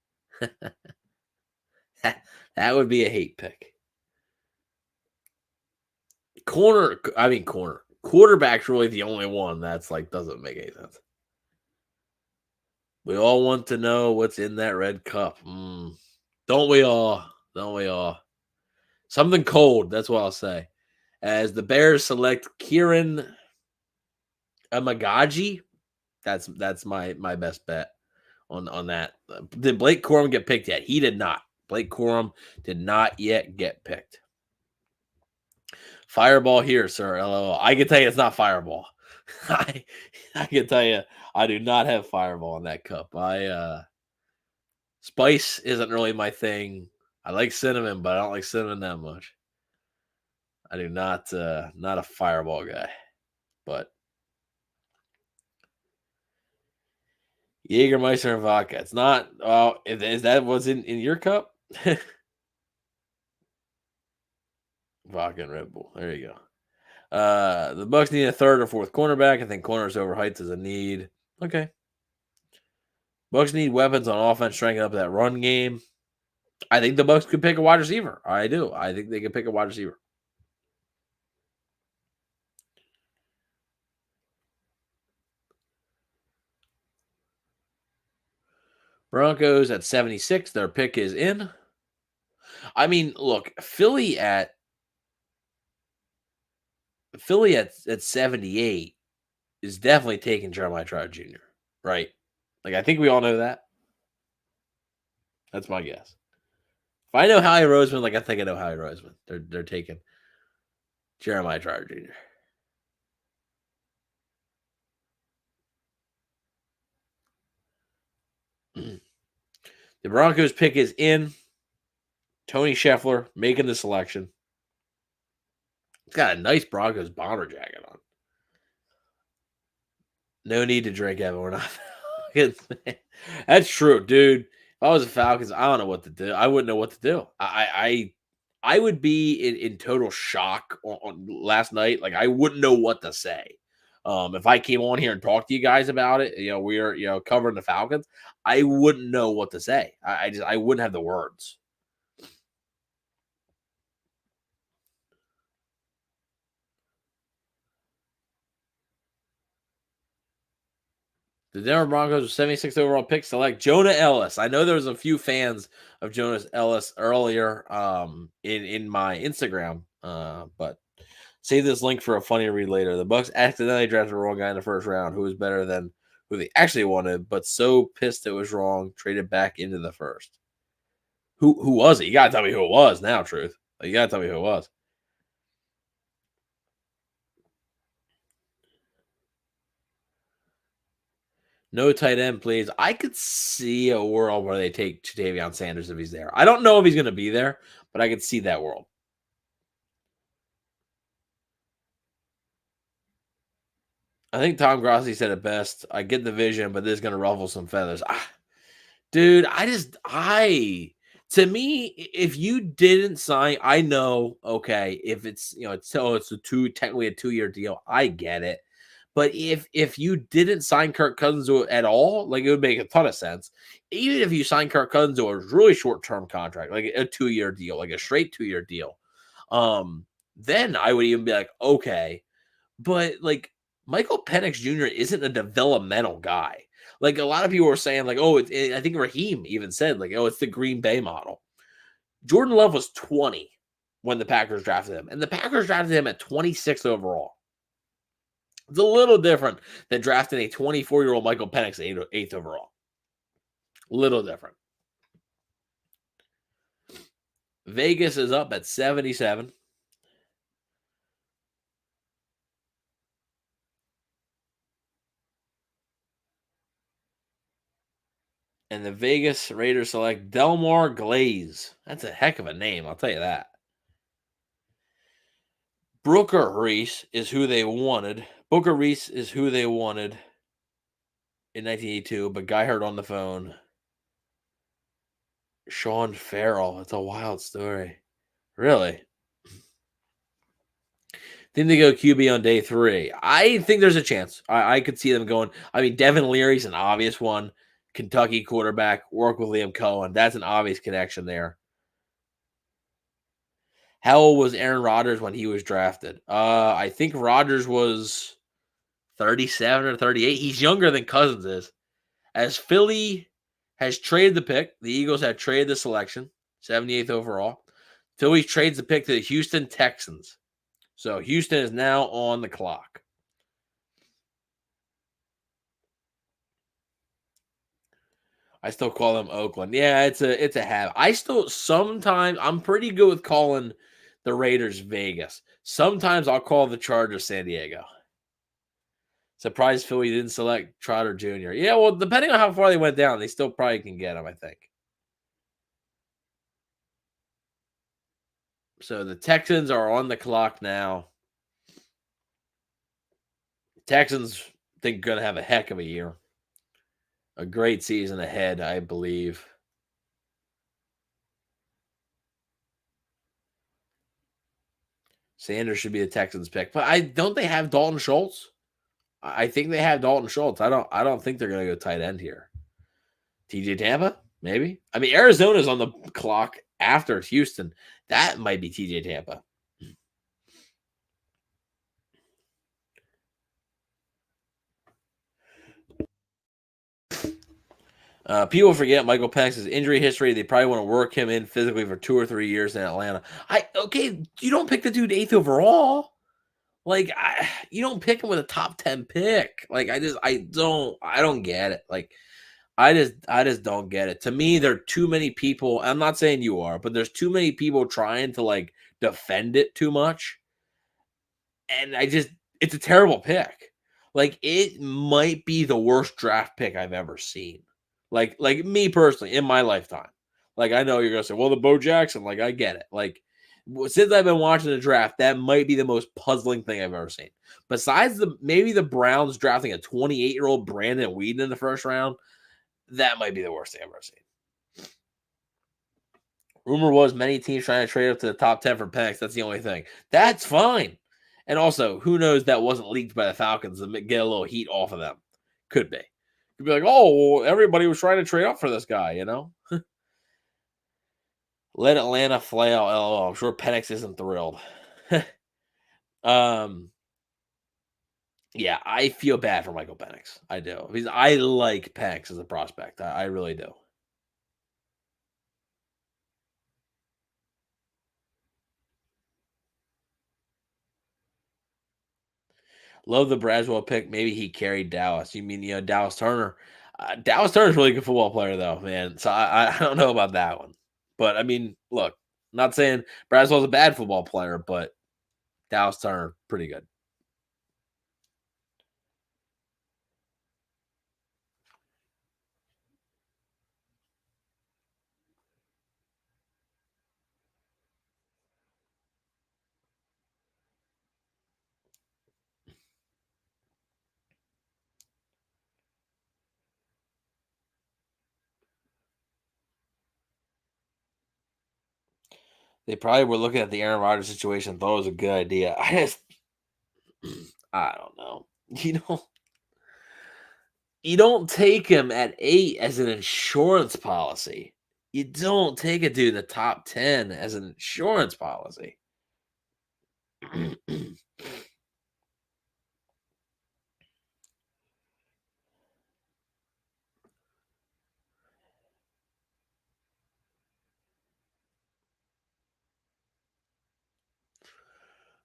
That would be a hate pick. Quarterback's really the only one that's like doesn't make any sense. We all want to know what's in that red cup. Don't we all? Don't we all? Something cold, that's what I'll say. As the Bears select Kieran Amagaji, that's my best bet on that. Did Blake Corum get picked yet? He did not. Blake Corum did not yet get picked. Fireball here, sir. LOL. I can tell you it's not Fireball. I can tell you I do not have Fireball in that cup. Spice isn't really my thing. I like cinnamon, but I don't like cinnamon that much. I do not a Fireball guy. But Jägermeister and vodka. It's not. Oh, is that what's in your cup? Vodka and Red Bull. There you go. The Bucs need a third or fourth cornerback. I think corners over heights is a need. Okay. Bucs need weapons on offense, strengthen up that run game. I think the Bucs could pick a wide receiver. I do. I think they could pick a wide receiver. Broncos at 76. Their pick is in. I mean, look, Philly at 78 is definitely taking Jeremiah Trotter Jr., right? Like, I think we all know that. That's my guess. If I know Howie Roseman, like I think I know Howie Roseman. They're taking Jeremiah Trotter Jr. The Broncos pick is in. Tony Scheffler making the selection. He's got a nice Broncos bomber jacket on. No need to drink, Evan. We're not. That's true, dude. If I was a Falcons, I don't know what to do. I wouldn't know what to do. I would be in total shock on last night. Like I wouldn't know what to say. If I came on here and talked to you guys about it, we're covering the Falcons. I wouldn't know what to say. I wouldn't have the words. The Denver Broncos with 76th overall pick select Jonah Ellis. I know there was a few fans of Jonas Ellis earlier in my Instagram, but save this link for a funny read later. The Bucs accidentally drafted the wrong guy in the first round who was better than who they actually wanted, but so pissed it was wrong, traded back into the first. Who was it? You gotta tell me who it was now, Truth. You gotta tell me who it was. No tight end, please. I could see a world where they take Jadavion Sanders if he's there. I don't know if he's going to be there, but I could see that world. I think Tom Grossi said it best. I get the vision, but this is going to ruffle some feathers. Dude, to me, if you didn't sign, I know, okay, if it's, it's technically a 2-year deal. I get it. But if you didn't sign Kirk Cousins at all, like it would make a ton of sense. Even if you sign Kirk Cousins to a really short-term contract, like a 2-year deal, like a straight 2-year deal, then I would even be like, okay. But like Michael Penix Jr. isn't a developmental guy. Like a lot of people were saying, like, I think Raheem even said, like, it's the Green Bay model. Jordan Love was 20 when the Packers drafted him, and the Packers drafted him at 26 overall. It's a little different than drafting a 24-year-old Michael Penix 8th overall. Little different. Vegas is up at 77. And the Vegas Raiders select Delmar Glaze. That's a heck of a name, I'll tell you that. Booker Reese is who they wanted. Booker Reese is who they wanted in 1982, but guy heard on the phone. Sean Farrell. It's a wild story. Really? Think they go QB on day 3. I think there's a chance. I could see them going. I mean, Devin Leary's an obvious one. Kentucky quarterback, work with Liam Cohen. That's an obvious connection there. How old was Aaron Rodgers when he was drafted? I think Rodgers was 37 or 38. He's younger than Cousins is. As Philly has traded the pick, the Eagles have traded the selection, 78th overall. Philly trades the pick to the Houston Texans. So Houston is now on the clock. I still call them Oakland. Yeah, it's a have. I'm pretty good with calling the Raiders Vegas. Sometimes I'll call the Chargers San Diego. Surprised Philly didn't select Trotter Jr. Yeah, well, depending on how far they went down, they still probably can get him, I think. So the Texans are on the clock now. Texans think going to have a heck of a year. A great season ahead, I believe. Sanders should be the Texans pick. But don't they have Dalton Schultz? I think they have Dalton Schultz. I don't think they're going to go tight end here. TJ Tampa? Maybe. I mean, Arizona's on the clock after Houston. That might be TJ Tampa. People forget Michael Penix's injury history. They probably want to work him in physically for 2 or 3 years in Atlanta. You don't pick the dude 8th overall. Like, you don't pick him with a top 10 pick. Like, I don't get it. Like, I just don't get it. To me, there are too many people. I'm not saying you are, but there's too many people trying to like defend it too much. And it's a terrible pick. Like, it might be the worst draft pick I've ever seen. Like me personally in my lifetime. Like I know you're gonna say, well, the Bo Jackson. Like I get it. Like since I've been watching the draft, that might be the most puzzling thing I've ever seen. Besides maybe the Browns drafting a 28-year-old Brandon Weeden in the first round, that might be the worst thing I've ever seen. Rumor was many teams trying to trade up to the top 10 for picks. That's the only thing. That's fine. And also, who knows that wasn't leaked by the Falcons to get a little heat off of them. Could be. Could be like, oh, well, everybody was trying to trade up for this guy, you know? Let Atlanta flail. LOL. I'm sure Penix isn't thrilled. um, yeah, I feel bad for Michael Penix. I do. Because I like Penix as a prospect. I really do. Love the Braswell pick. Maybe he carried Dallas. You mean, Dallas Turner? Dallas Turner's a really good football player, though, man. So I don't know about that one. But, I mean, look, not saying Braswell's a bad football player, but Dallas Turner, pretty good. They probably were looking at the Aaron Rodgers situation, thought it was a good idea. I don't know. You don't take him at 8 as an insurance policy. You don't take a dude in the top 10 as an insurance policy.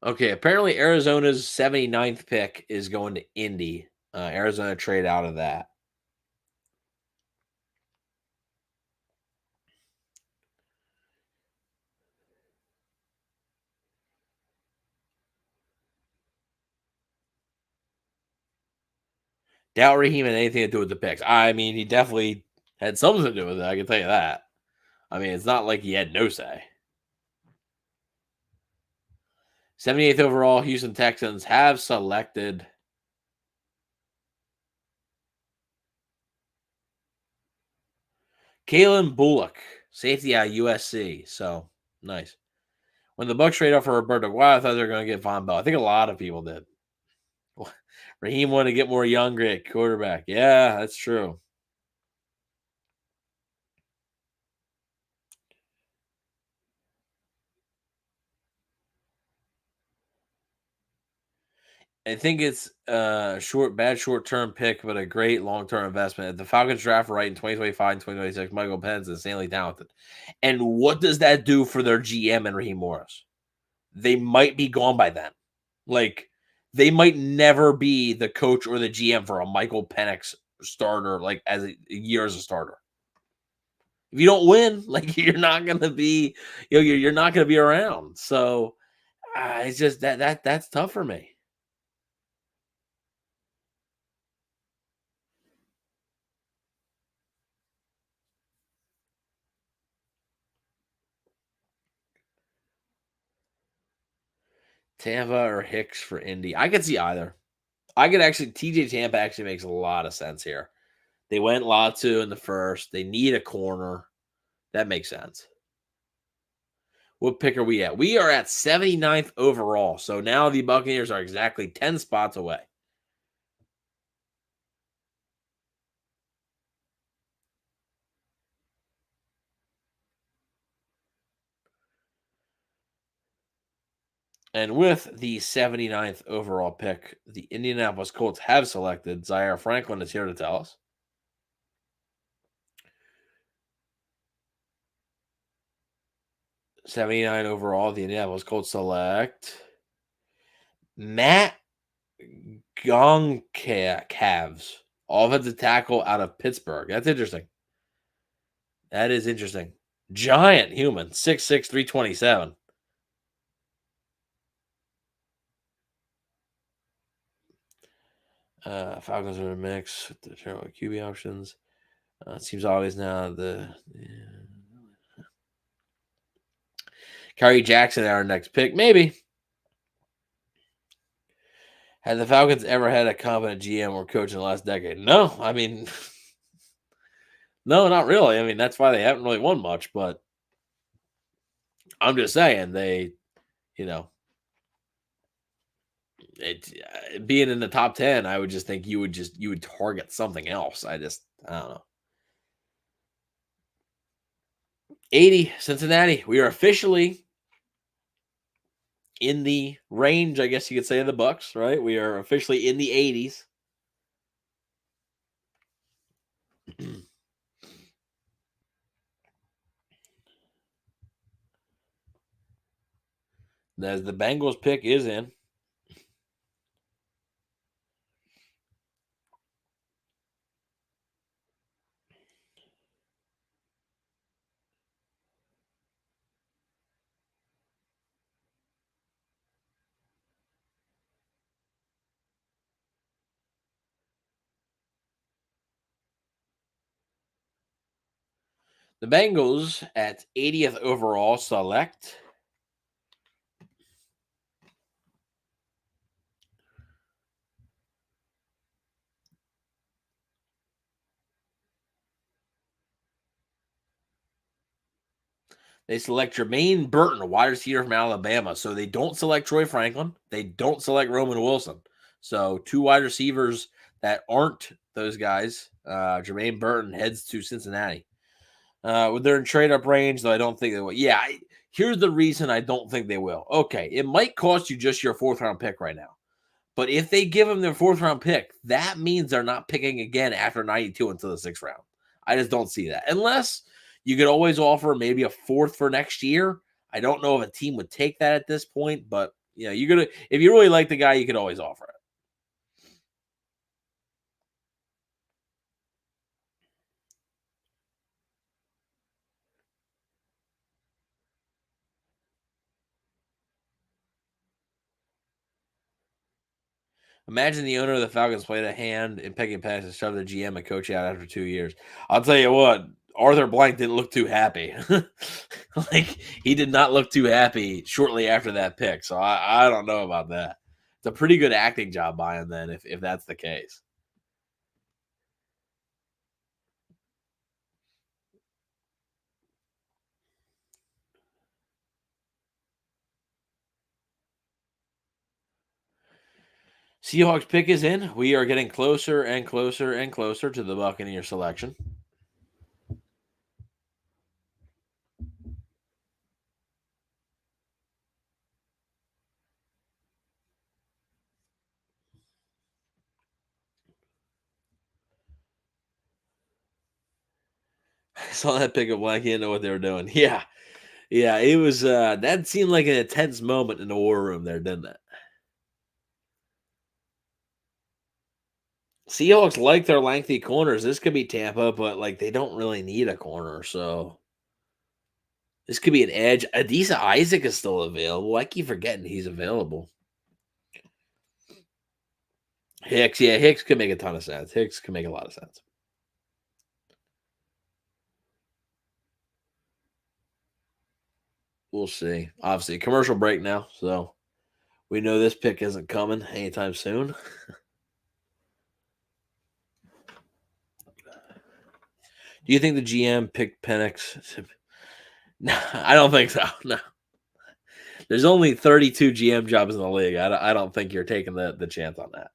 Okay, apparently Arizona's 79th pick is going to Indy. Arizona trade out of that. Doubt Raheem had anything to do with the picks. I mean, he definitely had something to do with it. I can tell you that. I mean, it's not like he had no say. 78th overall, Houston Texans have selected Kalen Bullock, safety at USC. So nice. When the Bucs trade off for Roberto Aguayo, I thought they were going to get Von Bell. I think a lot of people did. Raheem wanted to get more younger at quarterback. Yeah, that's true. I think it's a bad short term pick, but a great long term investment. If the Falcons draft right in 2025 and 2026, Michael Penix is insanely talented. And what does that do for their GM and Raheem Morris? They might be gone by then. Like, they might never be the coach or the GM for a Michael Penix starter, like as a year as a starter. If you don't win, like you're not gonna be, you're not gonna be around. So it's just that's tough for me. Tampa or Hicks for Indy. I could see either. I could actually TJ Tampa actually makes a lot of sense here. They went Latu in the first. They need a corner. That makes sense. What pick are we at? We are at 79th overall. So now the Buccaneers are exactly 10 spots away. And with the 79th overall pick, the Indianapolis Colts have selected Zaire Franklin is here to tell us. 79 overall, the Indianapolis Colts select Matt Goncalves, offensive tackle out of Pittsburgh. That's interesting. That is interesting. Giant human, 6'6", 327. Falcons are in a mix with the QB options. It seems obvious now. Kyrie Jackson, our next pick, maybe. Had the Falcons ever had a competent GM or coach in the last decade? No, I mean, no, not really. I mean, that's why they haven't really won much. But I'm just saying you know, being in the top 10, I would just think you would target something else. I don't know. 80 Cincinnati. We are officially in the range, I guess you could say, of the Bucs, right? We are officially in the 80s. As the Bengals pick is in. The Bengals at 80th overall select they select Jermaine Burton, a wide receiver from Alabama. So they don't select Troy Franklin. They don't select Roman Wilson. So two wide receivers that aren't those guys. Jermaine Burton heads to Cincinnati. They're in trade up range, though I don't think they will. Yeah, here's the reason I don't think they will. Okay, it might cost you just your fourth round pick right now. But if they give them their fourth round pick, that means they're not picking again after 92 until the sixth round. I just don't see that. Unless you could always offer maybe a fourth for next year. I don't know if a team would take that at this point, but you're gonna if you really like the guy, you could always offer it. Imagine the owner of the Falcons played a hand in picking pass and shoved the GM and coach out after 2 years. I'll tell you what, Arthur Blank didn't look too happy. Like he did not look too happy shortly after that pick. So I don't know about that. It's a pretty good acting job by him then, if that's the case. Seahawks pick is in. We are getting closer and closer and closer to the Buccaneer selection. I saw that pick of Blank. He didn't know what they were doing. Yeah. Yeah. It was, that seemed like an intense moment in the war room there, didn't it? Seahawks like their lengthy corners. This could be Tampa, but like they don't really need a corner. So this could be an edge. Adisa Isaac is still available. I keep forgetting he's available. Hicks, yeah, Hicks could make a ton of sense. Hicks could make a lot of sense. We'll see. Obviously, commercial break now, so we know this pick isn't coming anytime soon. Do you think the GM picked Penix? No, I don't think so. No. There's only 32 GM jobs in the league. I don't think you're taking the chance on that.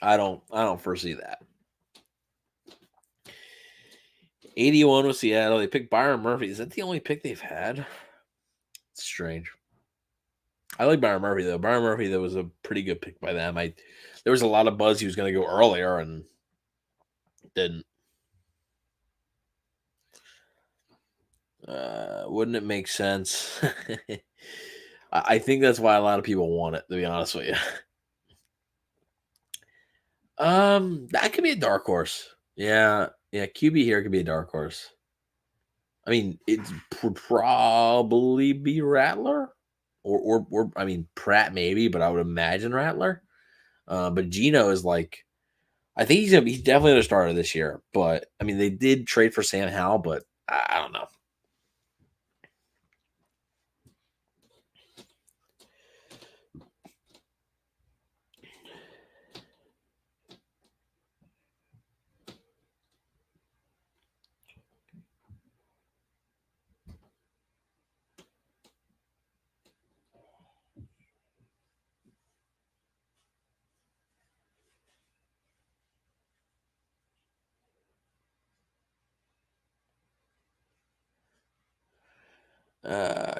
I don't foresee that. 81 with Seattle. They picked Byron Murphy. Is that the only pick they've had? It's strange. I like Byron Murphy though. Byron Murphy, that was a pretty good pick by them. There was a lot of buzz he was going to go earlier and didn't. Wouldn't it make sense? I think that's why a lot of people want it, to be honest with you. That could be a dark horse. Yeah, QB here could be a dark horse. I mean, it would probably be Rattler or I mean Pratt maybe, but I would imagine Rattler. But Geno is like, I think he's definitely the starter this year. But I mean, they did trade for Sam Howell, but I don't know.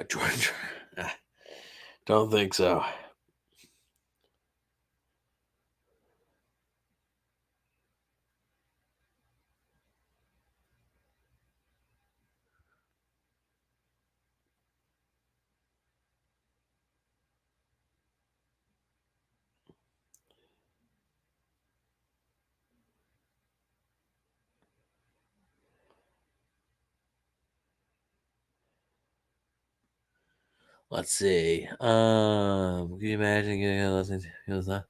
Georgia, don't think so. Let's see. Can you imagine getting that?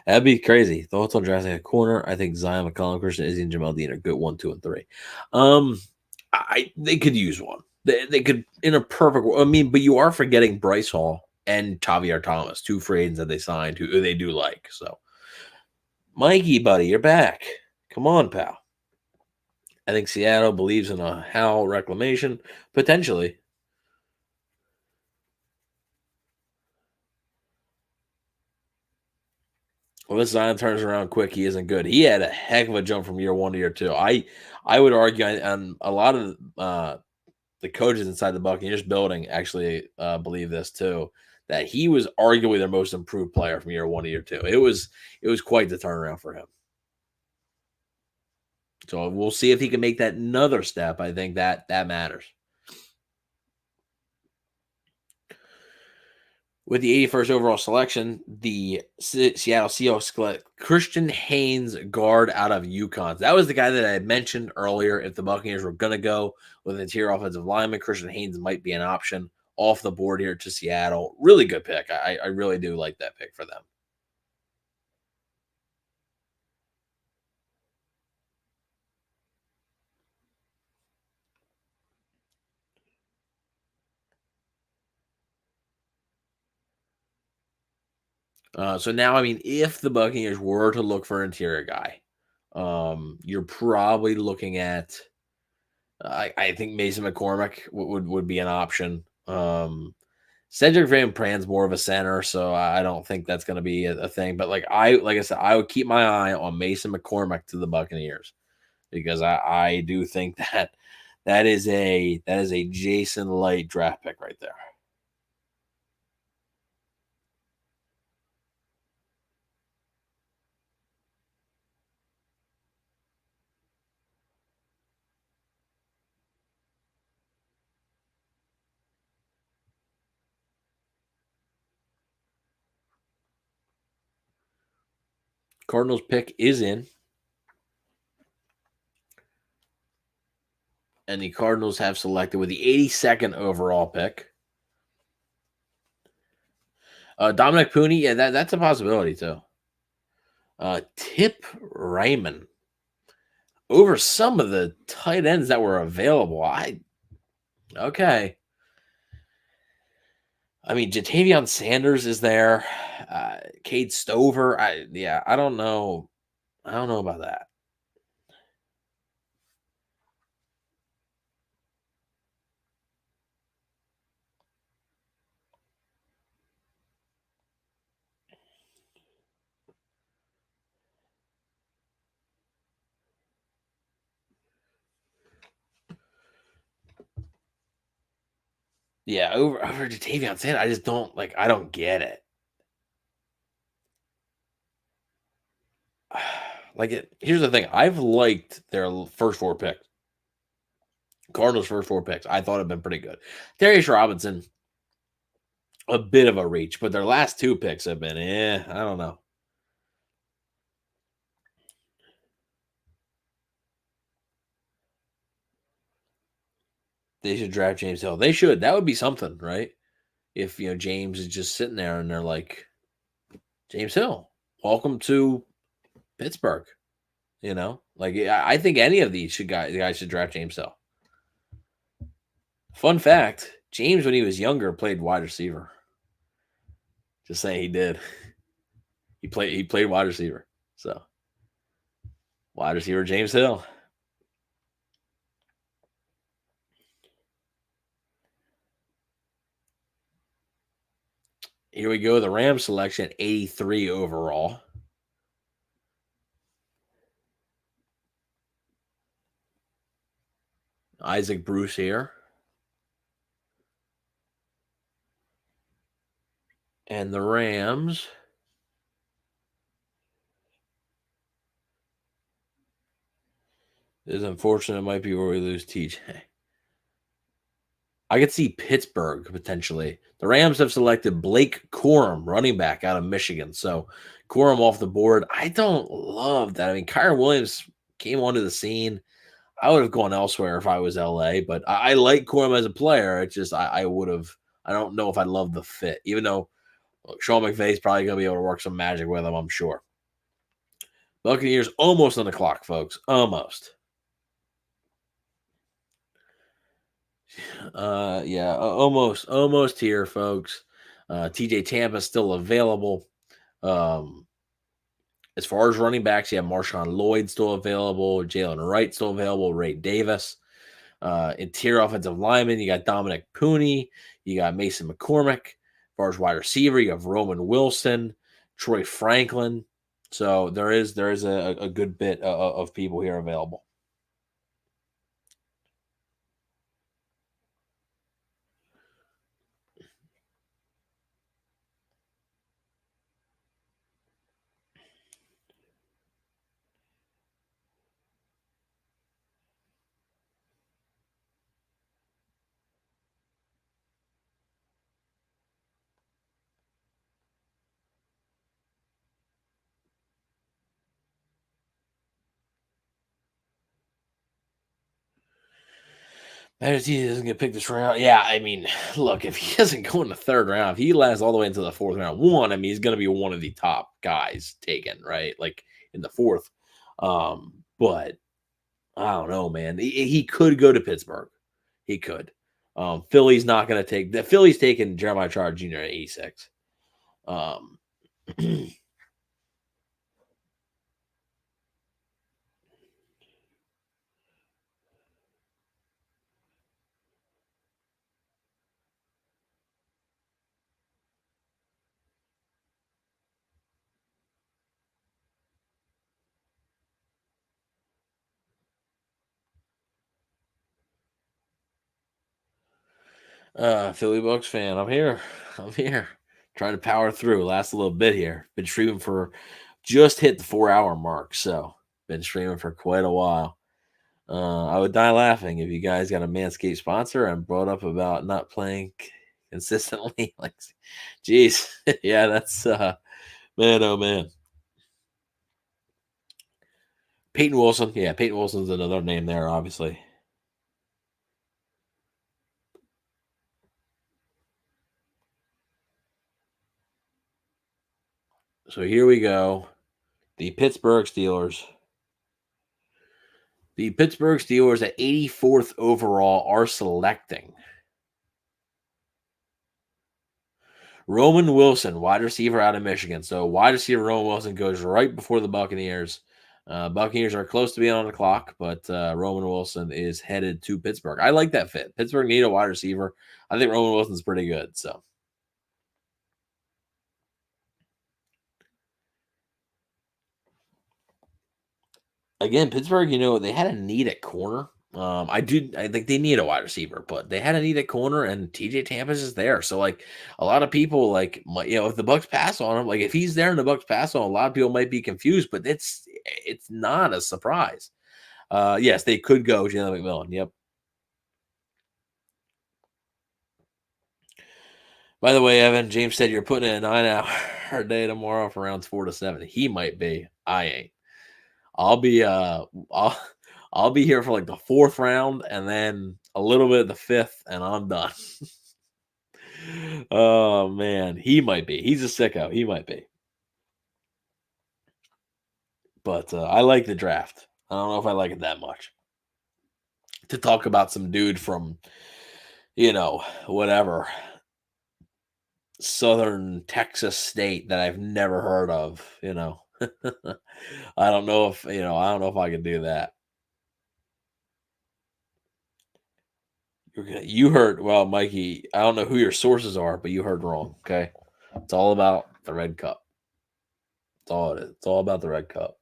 That'd be crazy. Thoughts on drafting a corner? I think Zion, McCollum, Christian, Izzy, and Jamal Dean are good 1, 2, and 3. They could use one. They could in a perfect. I mean, but you are forgetting Bryce Hall and Tavier Thomas, two free agents that they signed who they do like. So, Mikey, buddy, you're back. Come on, pal. I think Seattle believes in a Howell reclamation potentially. Well, this Zion turns around quick. He isn't good. He had a heck of a jump from year 1 to year 2. I would argue, and a lot of the coaches inside the Buccaneers building actually believe this too, that he was arguably their most improved player from year 1 to year 2. It was quite the turnaround for him. So we'll see if he can make that another step. I think that matters. With the 81st overall selection, the Seattle Seahawks select Christian Haynes, guard out of UConn. That was the guy that I had mentioned earlier. If the Buccaneers were going to go with an interior offensive lineman, Christian Haynes might be an option off the board here to Seattle. Really good pick. I really do like that pick for them. So now, I mean, if the Buccaneers were to look for an interior guy, you're probably looking at I think Mason McCormick would be an option. Cedric Van Pran's more of a center, so I don't think that's going to be a thing. But like I said, I would keep my eye on Mason McCormick to the Buccaneers because I do think that is a Jason Light draft pick right there. Cardinals pick is in, and the Cardinals have selected with the 82nd overall pick. Dominic Pooney, yeah, that's a possibility too. Tip Raymond over some of the tight ends that were available. Okay. I mean, Jatavion Sanders is there. Cade Stover. I don't know. I don't know about that. Yeah, over Jatavion Sanders, I just don't like. I don't get it. Here's the thing. I've liked their first 4 picks. Cardinals' first 4 picks. I thought have been pretty good. Darius Robinson, a bit of a reach, but their last 2 picks have been, I don't know. They should draft James Hill. They should. That would be something, right? if James is just sitting there and they're like, James Hill, welcome to Pittsburgh. Like I think any of these guys should draft James Hill. Fun fact: James, when he was younger, played wide receiver. Just saying, he did. He played wide receiver. So wide receiver James Hill. Here we go. The Rams selection, 83 overall. Isaac Bruce here. And the Rams. It is unfortunate. It might be where we lose TJ. I could see Pittsburgh potentially. The Rams have selected Blake Corum, running back out of Michigan. So Corum off the board. I don't love that. I mean, Kyren Williams came onto the scene. I would have gone elsewhere if I was LA, but I like Corum as a player. It's just I would have. I don't know if I love the fit, even though Sean McVay's probably going to be able to work some magic with him, I'm sure. Buccaneers almost on the clock, folks. Almost. Yeah, almost here, folks. TJ Tampa still available. As far as running backs, you have Marshawn Lloyd still available, Jalen Wright still available, Ray Davis. Interior offensive lineman, you got Dominic Pooney, you got Mason McCormick. As far as wide receiver, you have Roman Wilson, Troy Franklin. So there is a good bit of people here available. If he doesn't get picked this round, yeah, I mean, look, if he doesn't go in the third round, if he lasts all the way into the fourth round, I mean, he's going to be one of the top guys taken, right? Like in the fourth. But I don't know, man. He could go to Pittsburgh. He could. Philly's not going to take the Philly's taking Jeremiah Trotter Jr. at 86. Philly Bucs fan, I'm here. Trying to power through. Last a little bit here. Been streaming for just hit the 4-hour mark, so been streaming for quite a while. I would die laughing if you guys got a Manscaped sponsor and brought up about not playing consistently. Like, geez, yeah, that's man, oh man. Peyton Wilson, yeah, Peyton Wilson's another name there, obviously. So here we go. The Pittsburgh Steelers. The Pittsburgh Steelers at 84th overall are selecting Roman Wilson, wide receiver out of Michigan. So wide receiver Roman Wilson goes right before the Buccaneers. Buccaneers are close to being on the clock, but Roman Wilson is headed to Pittsburgh. I like that fit. Pittsburgh need a wide receiver. I think Roman Wilson's pretty good. So again, Pittsburgh, they had a need at corner. I think they need a wide receiver, but they had a need at corner, and TJ Tampa's is there. So like a lot of people, like if the Bucs pass on him, like if he's there and the Bucs pass on, a lot of people might be confused, but it's not a surprise. Yes, they could go Jalen McMillan. Yep. By the way, Evan, James said you're putting in a 9-hour day tomorrow for rounds 4 to 7. He might be. I ain't. I'll be I'll be here for like the 4th round and then a little bit of the 5th, and I'm done. Oh man, he might be. He's a sicko. He might be. But I like the draft. I don't know if I like it that much. To talk about some dude from, whatever, southern Texas state that I've never heard of. I don't know if, I don't know if I can do that. You heard, well, Mikey, I don't know who your sources are, but you heard wrong. Okay. It's all about the Red Cup. It's all it is. It's all about the Red Cup.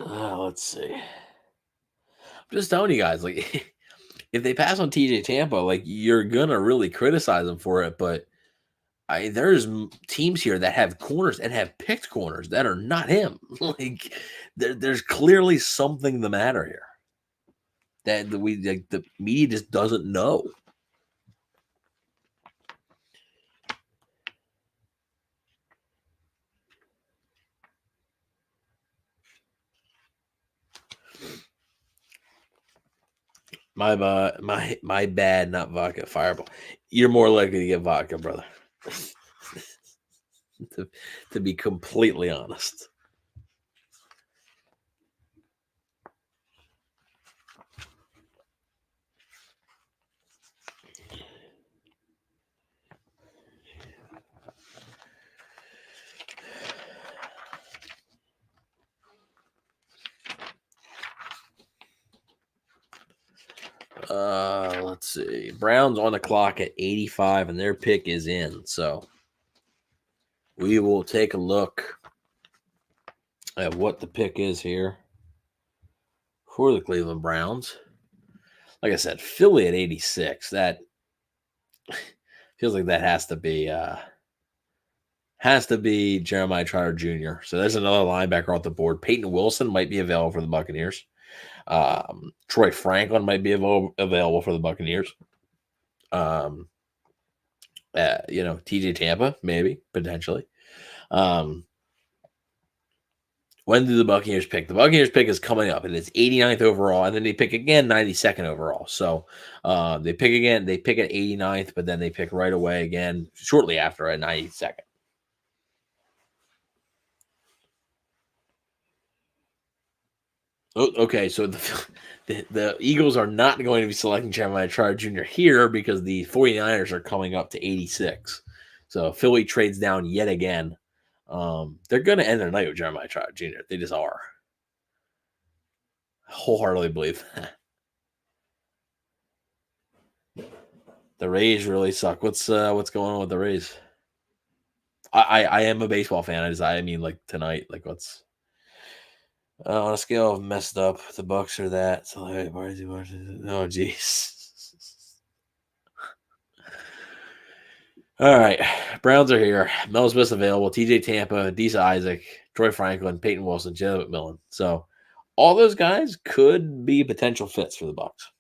Let's see. I'm just telling you guys, like, if they pass on TJ Tampa, like, you're gonna really criticize them for it. But there's teams here that have corners and have picked corners that are not him. Like, there's clearly something the matter here that the media just doesn't know. My bad, not vodka. Fireball. You're more likely to get vodka, brother. to be completely honest. Let's see. Browns on the clock at 85, and their pick is in. So we will take a look at what the pick is here for the Cleveland Browns. Like I said, Philly at 86. That feels like that has to be Jeremiah Trotter Jr. So there's another linebacker off the board. Peyton Wilson might be available for the Buccaneers. Troy Franklin might be available for the Buccaneers. TJ Tampa, maybe, potentially. When do the Buccaneers pick? The Buccaneers pick is coming up, and it's 89th overall, and then they pick again 92nd overall. So they pick again. They pick at 89th, but then they pick right away again shortly after at 92nd. Oh, okay, so the Eagles are not going to be selecting Jeremiah Trotter Jr. here because the 49ers are coming up to 86. So Philly trades down yet again. They're going to end their night with Jeremiah Trotter Jr. They just are. Wholeheartedly believe that. The Rays really suck. What's going on with the Rays? I am a baseball fan. I mean, like tonight, like what's on a scale of messed up, the Bucs are that. So like, oh jeez. All right, Browns are here. Mel Smith's available. TJ Tampa, Disa Isaac, Troy Franklin, Peyton Wilson, Jalen McMillan. So all those guys could be potential fits for the Bucs.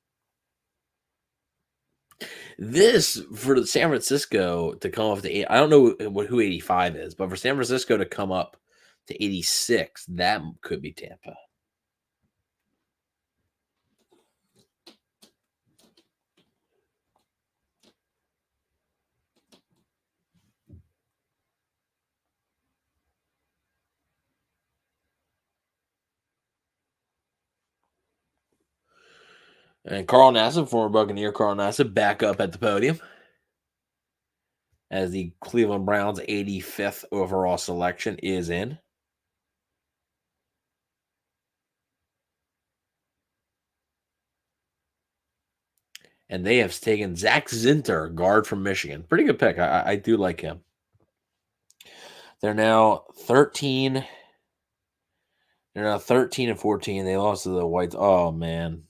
This for San Francisco to come up to 8. I don't know who 85 is, but for San Francisco to come up to 86, that could be Tampa. And Carl Nassib, former Buccaneer Carl Nassib, back up at the podium as the Cleveland Browns 85th overall selection is in. And they have taken Zach Zinter, guard from Michigan. Pretty good pick. I do like him. They're now 13. They're now 13 and 14. They lost to the Whites. Oh man.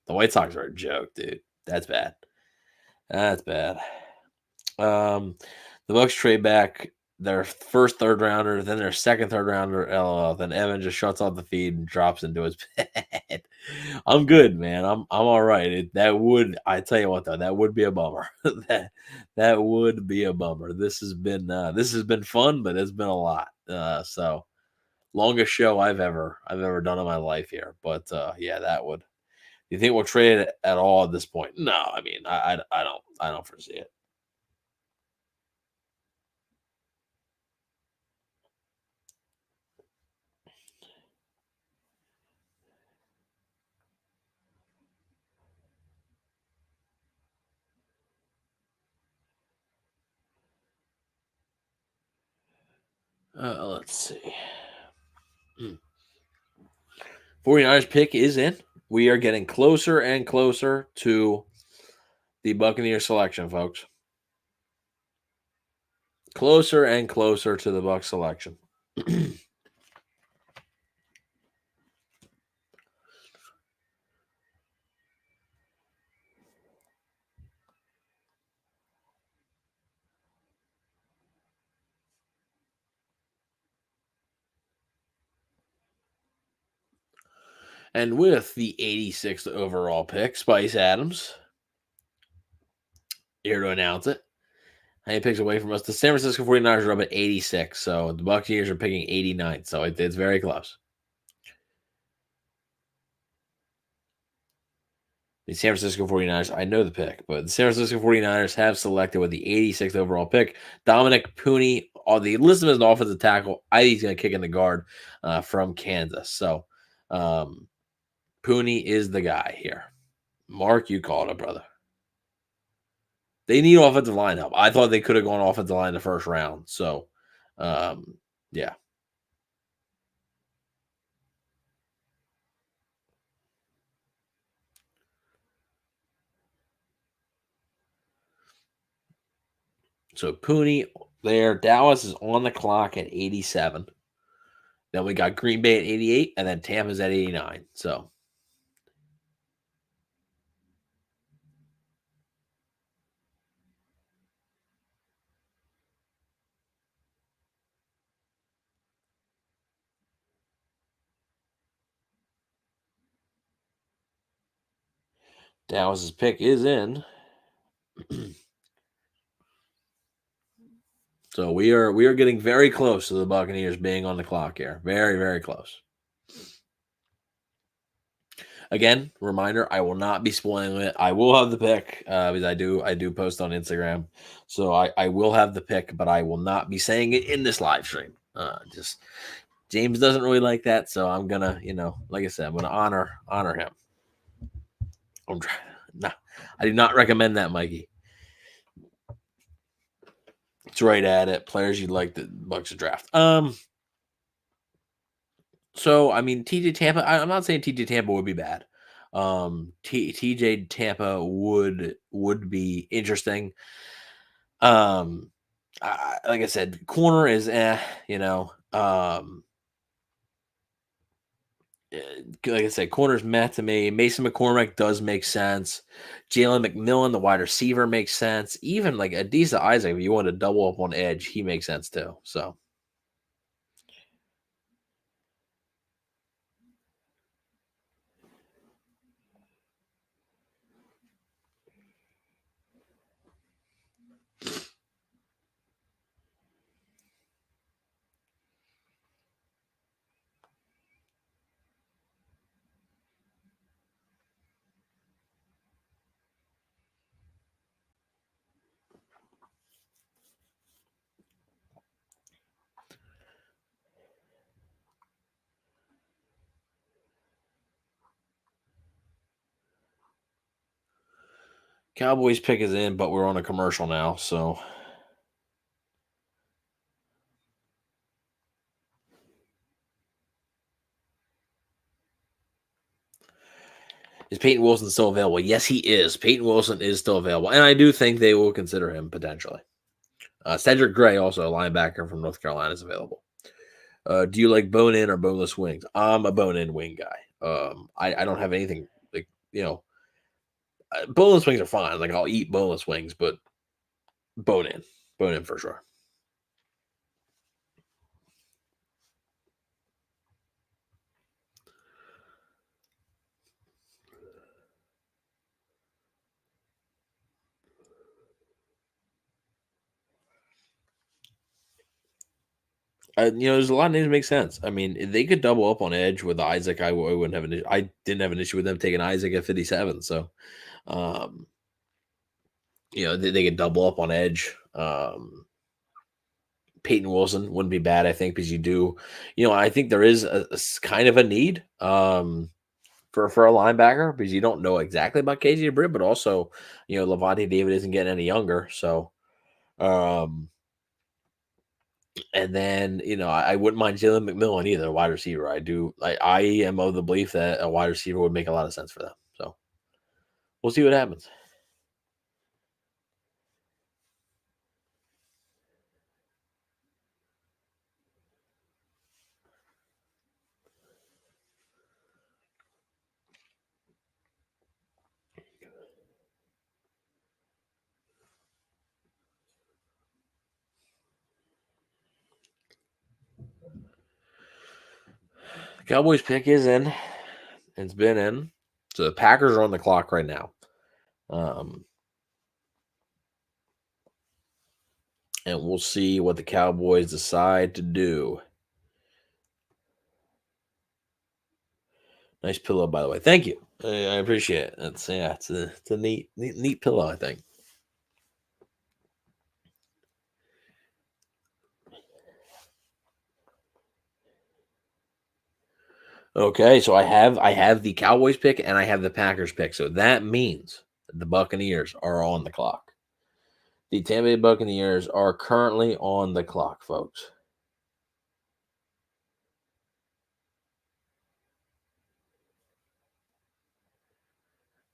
The White Sox are a joke, dude. That's bad. That's bad. The Bucs trade back their first third rounder, then their second third rounder. LOL. Then Evan just shuts off the feed and drops into his bed. I'm good, man. I'm all right. That would, I tell you what though, that would be a bummer. that would be a bummer. This has been fun, but it's been a lot. So longest show I've ever done in my life here. But yeah, that would. Do you think we'll trade it at all at this point? No, I mean I don't foresee it. Let's see. 49ers pick is in. We are getting closer and closer to the Buccaneer selection, folks. Closer and closer to the Bucs selection. And with the 86th overall pick, Spice Adams, here to announce it. He picks away from us. The San Francisco 49ers are up at 86, so the Buccaneers are picking 89, so it's very close. The San Francisco 49ers, I know the pick, but the San Francisco 49ers have selected with the 86th overall pick, Dominic Pooney, the list him as an offensive tackle. I think he's going to kick in the guard from Kansas. So Pooney is the guy here. Mark, you called it, brother. They need offensive line help. I thought they could have gone offensive line in the first round. So, yeah. So Pooney there. Dallas is on the clock at 87. Then we got Green Bay at 88, and then Tampa's at 89. So Dallas's pick is in. So we are getting very close to the Buccaneers being on the clock here. Very, very close. Again, reminder: I will not be spoiling it. I will have the pick because I do post on Instagram, so I will have the pick, but I will not be saying it in this live stream. Just James doesn't really like that, so I'm gonna, like I said, I'm gonna honor him. I'm trying. No, I do not recommend that, Mikey. It's right at it. Players you'd like the Bucs to draft. So I mean, TJ Tampa. I'm not saying TJ Tampa would be bad. TJ Tampa would be interesting. Like I said, corner is like I said, corner's met to me. Mason McCormick does make sense. Jalen McMillan, the wide receiver, makes sense. Even like Adisa Isaac, if you want to double up on edge, he makes sense too. So Cowboys pick is in, but we're on a commercial now. So is Peyton Wilson still available? Yes, he is. Peyton Wilson is still available, and I do think they will consider him potentially. Cedric Gray, also a linebacker from North Carolina, is available. Do you like bone in or boneless wings? I'm a bone in wing guy. I don't have anything like boneless wings are fine. Like I'll eat boneless wings, but bone in for sure. There's a lot of names that make sense. I mean, if they could double up on edge with Isaac. I wouldn't have an issue. I didn't have an issue with them taking Isaac at 57. So, um, they could double up on edge. Peyton Wilson wouldn't be bad, I think, because I think there is kind of a need for a linebacker because you don't know exactly about Casey Britt, but also, Levante David isn't getting any younger. So, um, and then, I wouldn't mind Jalen McMillan either, wide receiver. I am of the belief that a wide receiver would make a lot of sense for them. So we'll see what happens. Cowboys pick is in. It's been in. So the Packers are on the clock right now. And we'll see what the Cowboys decide to do. Nice pillow, by the way. Thank you. I appreciate it. It's a neat pillow, I think. Okay, so I have the Cowboys pick and I have the Packers pick. So that means the Buccaneers are on the clock. The Tampa Bay Buccaneers are currently on the clock, folks.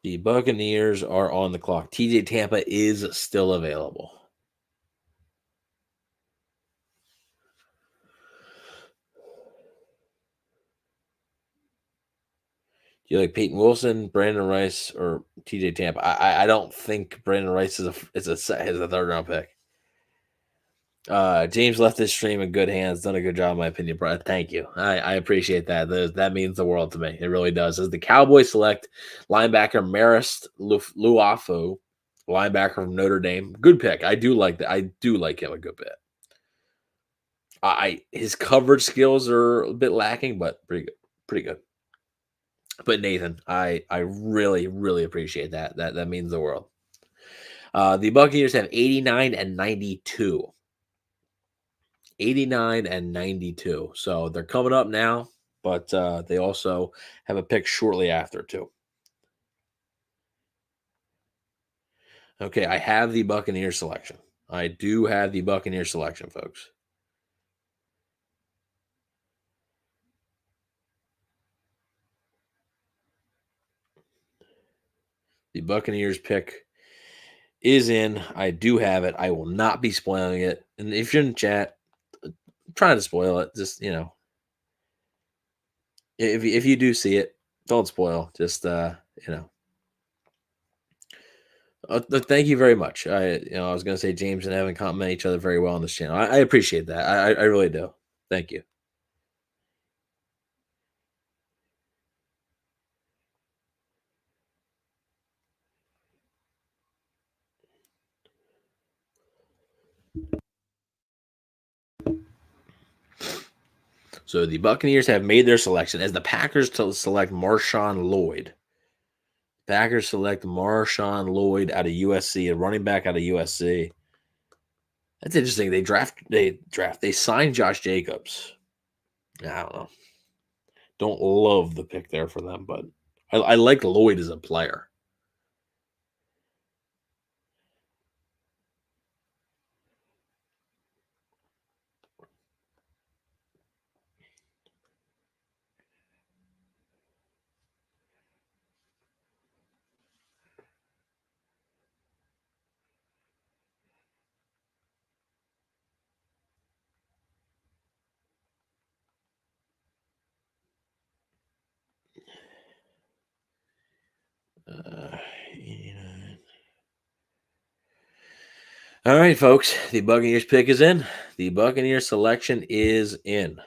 The Buccaneers are on the clock. TJ Tampa is still available. Do you like Peyton Wilson, Brandon Rice, or TJ Tampa? I don't think Brandon Rice is a third round pick. James left this stream in good hands. Done a good job, in my opinion, Brad. Thank you. I appreciate that. That means the world to me. It really does. As the Cowboys select linebacker Marist Luafu, linebacker from Notre Dame. Good pick. I do like that. I do like him a good bit. His coverage skills are a bit lacking, but pretty good. Pretty good. But Nathan, I really, really appreciate that. That means the world. The Buccaneers have 89 and 92. 89 and 92. So they're coming up now, but they also have a pick shortly after, too. Okay, I have the Buccaneers selection. I do have the Buccaneers selection, folks. The Buccaneers pick is in. I do have it. I will not be spoiling it. And if you're in chat, I'm trying to spoil it. Just, if you do see it, don't spoil. Just, thank you very much. I was going to say James and Evan compliment each other very well on this channel. I appreciate that. I really do. Thank you. So the Buccaneers have made their selection as the Packers to select Marshawn Lloyd. Packers select Marshawn Lloyd out of USC, a running back out of USC. That's interesting. They signed Josh Jacobs. I don't know. Don't love the pick there for them, but I like Lloyd as a player. Uh, All right, folks. The Buccaneers pick is in. The Buccaneers selection is in.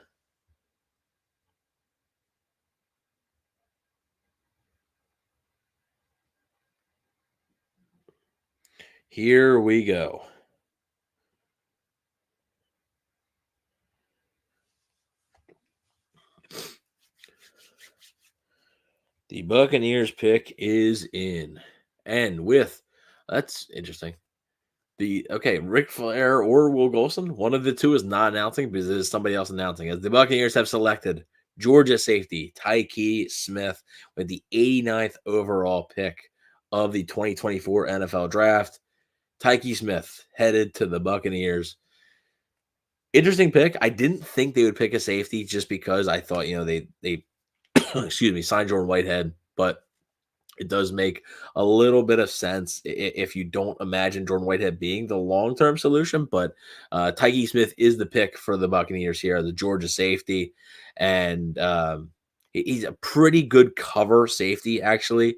Here we go. The Buccaneers pick is in. And with that's interesting. Ric Flair or Will Golson, one of the two is not announcing because it is somebody else announcing. As the Buccaneers have selected Georgia safety Tyke Smith with the 89th overall pick of the 2024 NFL Draft. Tyke Smith headed to the Buccaneers. Interesting pick. I didn't think they would pick a safety just because I thought they excuse me signed Jordan Whitehead, but it does make a little bit of sense if you don't imagine Jordan Whitehead being the long-term solution. But Tyke Smith is the pick for the Buccaneers here, the Georgia safety, and he's a pretty good cover safety actually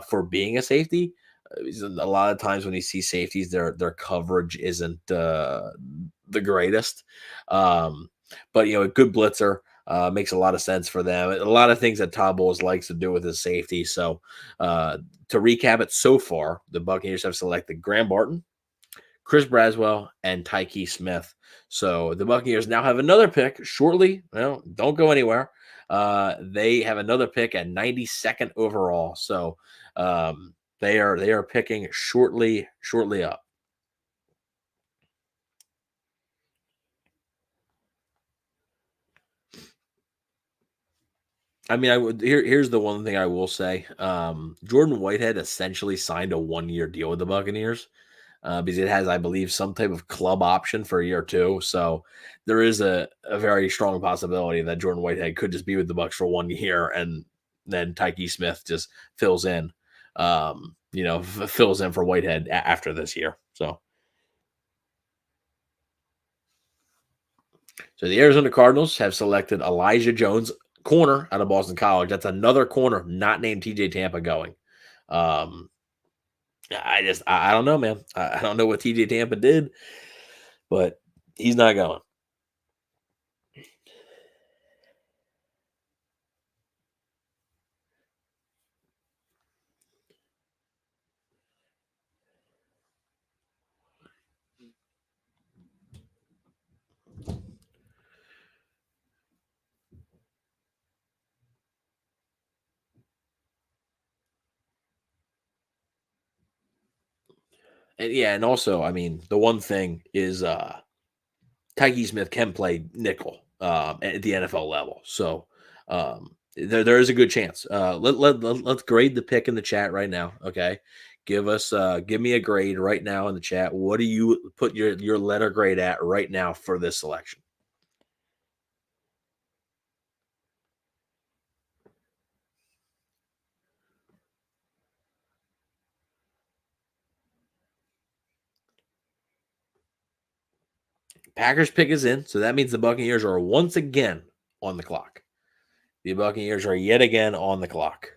for being a safety. A lot of times when you see safeties, their coverage isn't the greatest, but a good blitzer. Makes a lot of sense for them. A lot of things that Todd Bowles likes to do with his safety. So to recap it so far, the Buccaneers have selected Graham Barton, Chris Braswell, and Tyke Smith. So the Buccaneers now have another pick shortly. Well, don't go anywhere. They have another pick at 92nd overall. So they are picking shortly up. I mean, here's the one thing I will say. Jordan Whitehead essentially signed a 1-year deal with the Buccaneers because it has, I believe, some type of club option for a year two. So there is a very strong possibility that Jordan Whitehead could just be with the Bucs for 1 year, and then Tyke Smith just fills in, fills in for Whitehead after this year. So the Arizona Cardinals have selected Elijah Jones, corner out of Boston College. That's another corner not named TJ Tampa going. Um, I don't know, man. I don't know what TJ Tampa did, but he's not going. And yeah, and also, I mean, the one thing is Tyke Smith can play nickel at the NFL level. So there is a good chance. Let's grade the pick in the chat right now. Okay. Give me a grade right now in the chat. What do you put your letter grade at right now for this selection? Packers pick is in, so that means the Buccaneers are once again on the clock. The Buccaneers are yet again on the clock.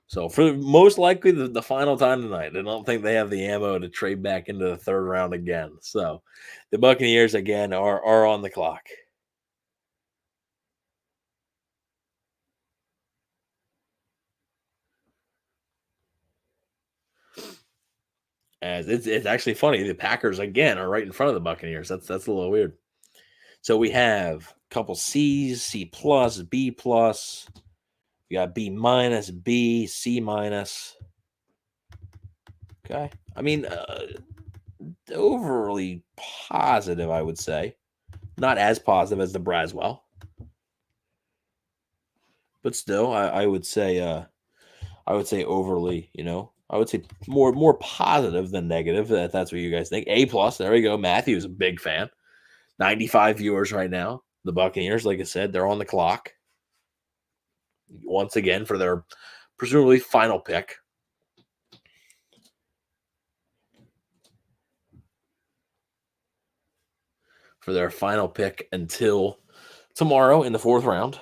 So for most likely the final time tonight, I don't think they have the ammo to trade back into the third round again. So the Buccaneers again are on the clock. As it's actually funny, the Packers again are right in front of the Buccaneers. That's a little weird. So we have a couple C's, C plus, B plus. We got B minus, B, C minus. Okay. I mean, overly positive, I would say. Not as positive as the Braswell, but still, I would say, overly. I would say more positive than negative. That's what you guys think. A plus. There we go. Matthew's a big fan. 95 viewers right now. The Buccaneers, like I said, they're on the clock once again for their presumably final pick. For their final pick until tomorrow in the fourth round,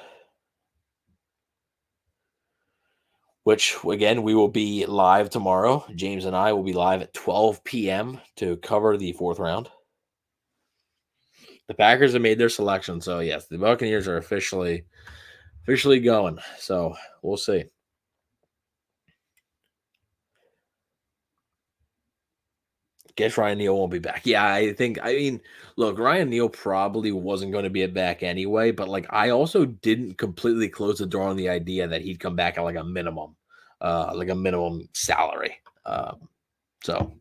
which again, we will be live tomorrow. James and I will be live at 12 p.m. to cover the fourth round. The Packers have made their selection. So yes, the Buccaneers are officially going. So we'll see. Guess Ryan Neal won't be back. Yeah, I mean, look, Ryan Neal probably wasn't going to be back anyway, but like I also didn't completely close the door on the idea that he'd come back at like a minimum salary. So,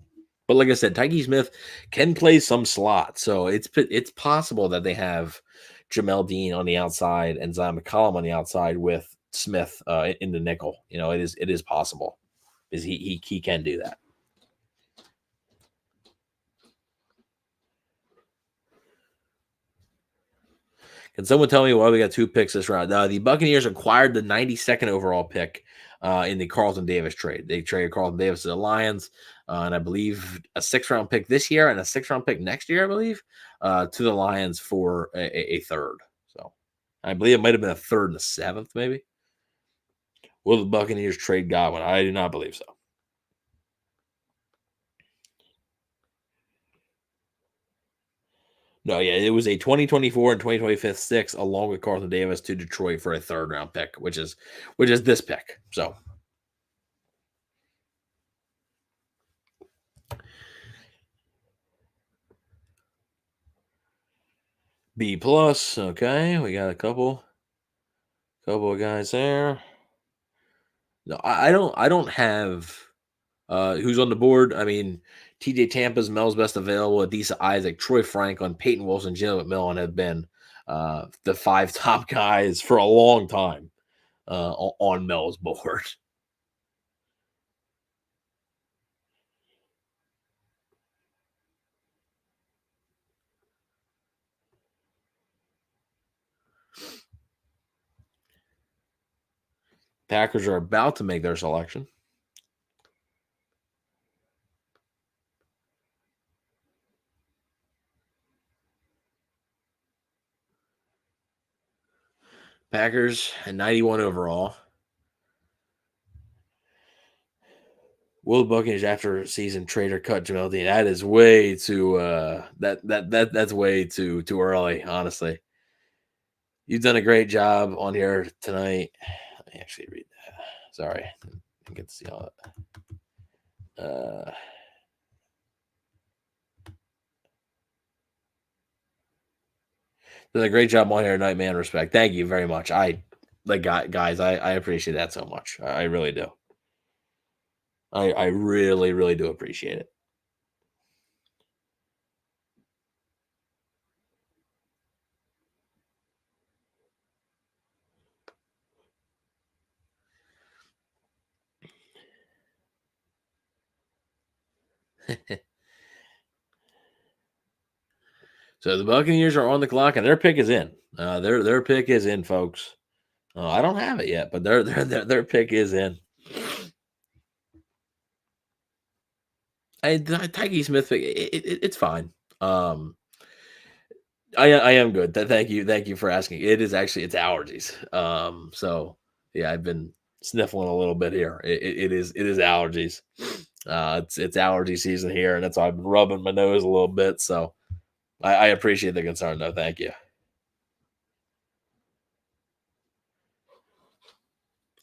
but like I said, Tyke Smith can play some slot, so it's possible that they have Jamel Dean on the outside and Zion McCollum on the outside with Smith in the nickel. You know, it is possible, is he can do that. Can someone tell me why we got 2 picks this round? The Buccaneers acquired the 92nd overall pick in the Carlton Davis trade. They traded Carlton Davis to the Lions, and I believe a 6th-round pick this year and a 6th-round pick next year, I believe, to the Lions for a third. So I believe it might have been a third and a 7th, maybe. Will the Buccaneers trade Godwin? I do not believe so. No, yeah, it was a 2024 and 2025 6 along with Carlton Davis to Detroit for a 3rd-round pick, which is this pick. So B plus. Okay, we got a couple of guys there. No, I don't have who's on the board. I mean, TJ Tampa's Mel's best available. Adisa Isaac, Troy Franklin, Peyton Wilson, Jalen McMillan have been the 5 top guys for a long time on Mel's board. Packers are about to make their selection. Packers at 91 overall. Will the Buccaneers after season trade or cut Jamel Dean? That is way too that's way too early, honestly. You've done a great job on here tonight. Let me actually read that. Sorry. I get to see all that. Done a great job on here tonight, man. Respect. Thank you very much. Guys, I appreciate that so much. I really do. I really, really do appreciate it. So the Buccaneers are on the clock, and their pick is in. Their pick is in, folks. I don't have it yet, but their pick is in. Tyke Smith pick, it's fine. I am good. Thank you for asking. It is actually it's allergies. So yeah, I've been sniffling a little bit here. It is allergies. It's allergy season here, and that's why I've been rubbing my nose a little bit. So I appreciate the concern, though. Thank you.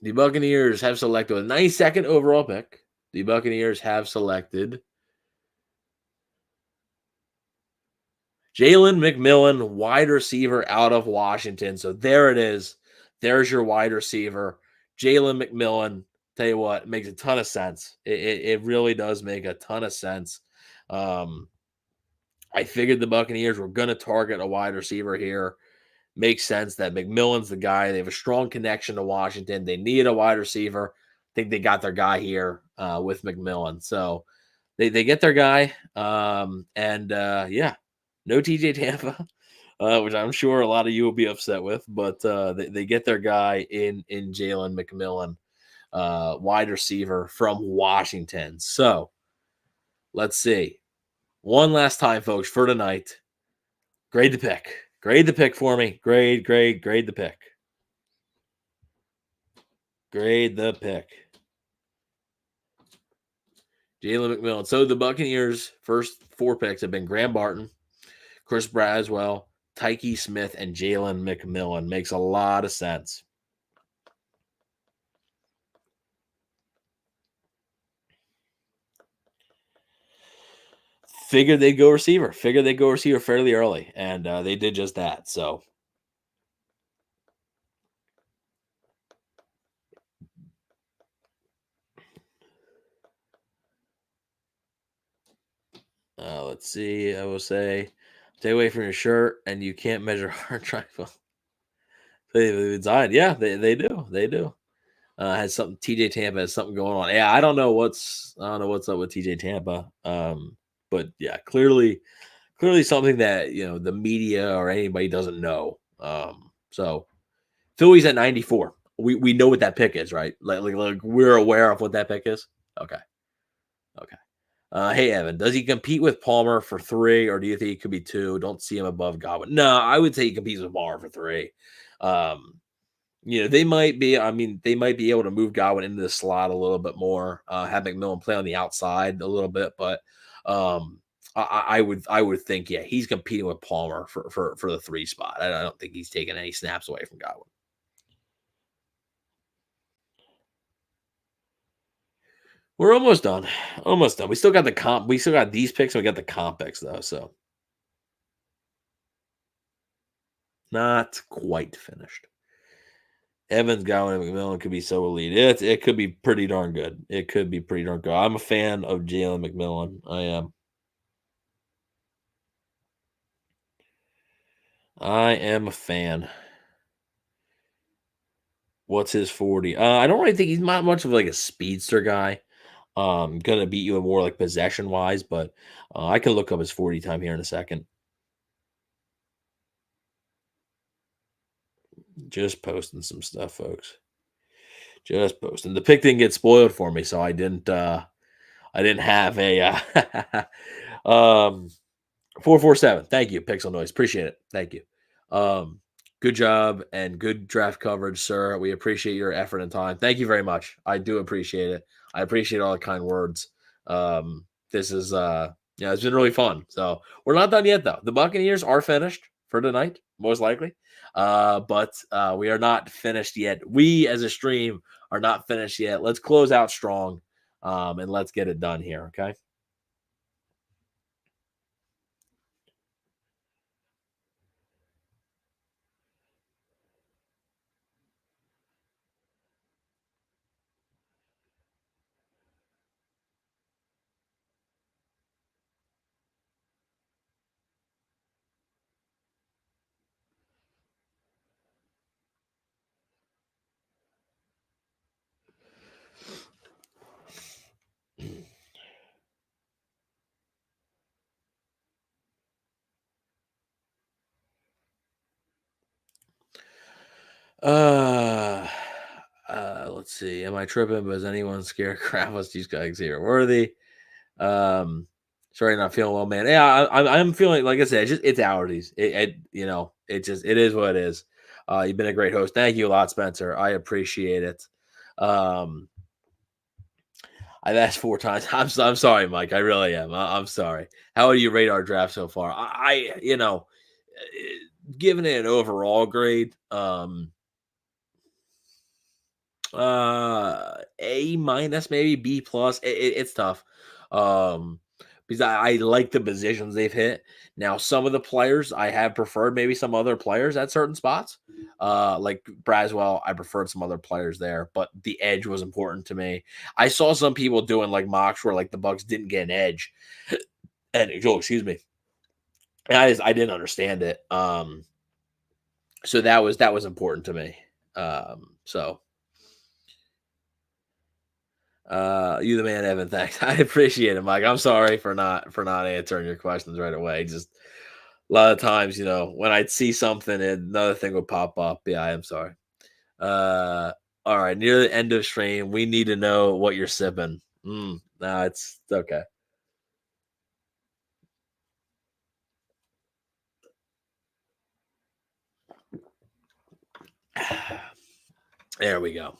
The Buccaneers have selected a 92nd overall pick. The Buccaneers have selected Jalen McMillan, wide receiver out of Washington. So there it is. There's your wide receiver, Jalen McMillan. Tell you what, it makes a ton of sense. It really does make a ton of sense. I figured the Buccaneers were going to target a wide receiver here. Makes sense that McMillan's the guy. They have a strong connection to Washington. They need a wide receiver. I think they got their guy here with McMillan. So they get their guy. Yeah, no TJ Tampa, which I'm sure a lot of you will be upset with, but they get their guy in Jalen McMillan, wide receiver from Washington. So let's see. One last time, folks, for tonight. Grade the pick. Grade the pick for me. Grade the pick. Grade the pick. Jalen McMillan. So the Buccaneers' first 4 picks have been Graham Barton, Chris Braswell, Tyke Smith, and Jalen McMillan. Makes a lot of sense. figured they'd go receiver. Figured they'd go receiver fairly early, and they did just that. So let's see. I will say, stay away from your shirt, and you can't measure hard triangle. They designed. Yeah, they do. They do. Has something. TJ Tampa has something going on. Yeah, I don't know what's up with TJ Tampa. But yeah, clearly something that the media or anybody doesn't know. So Philly's at 94. We know what that pick is, right? Like we're aware of what that pick is. Okay. Okay. Hey Evan, does he compete with Palmer for 3, or do you think he could be 2? Don't see him above Godwin. No, I would say he competes with Palmer for 3. They might be. I mean, they might be able to move Godwin into the slot a little bit more, have McMillan play on the outside a little bit, but I would think, yeah, he's competing with Palmer for the 3 spot. I don't think he's taking any snaps away from Godwin. We're almost done. Almost done. We still got the comp. We still got these picks, and we got the comp picks though. So not quite finished. Evans, Godwin, and McMillan could be so elite. It could be pretty darn good. It could be pretty darn good. I'm a fan of Jalen McMillan. I am. I am a fan. What's his 40? I don't really think he's not much of like a speedster guy. Gonna beat you more like possession wise, but I can look up his 40 time here in a second. Just posting some stuff, folks. Just posting. The pick didn't get spoiled for me, so I didn't have a 447. Thank you, Pixel Noise. Appreciate it. Thank you. Good job and good draft coverage, sir. We appreciate your effort and time. Thank you very much. I do appreciate it. I appreciate all the kind words. This is it's been really fun. So we're not done yet though. The Buccaneers are finished for tonight, most likely. But we are not finished yet. We as a stream are not finished yet. Let's close out strong. And let's get it done here. Okay. Uh, let's see. Am I tripping? But is anyone scared? Crap, let's these guys here worthy. Sorry, not feeling well, man. Yeah, I'm feeling like I said, it's allergies. It is what it is. You've been a great host. Thank you a lot, Spencer. I appreciate it. I've asked 4 times. I'm sorry, Mike. I really am. I'm sorry. How do you rate our draft so far? Giving it an overall grade. A minus, maybe B plus. It's tough. Because I like the positions they've hit. Now, some of the players I have preferred maybe some other players at certain spots. Like Braswell, I preferred some other players there, but the edge was important to me. I saw some people doing like mocks where like the Bucs didn't get an edge. And excuse me. And I didn't understand it. So that was important to me. So you the man, Evan. Thanks. I appreciate it, Mike. I'm sorry for not answering your questions right away. Just a lot of times, when I'd see something and another thing would pop up. Yeah, I am sorry. All right, near the end of stream, we need to know what you're sipping. No, it's okay. There we go.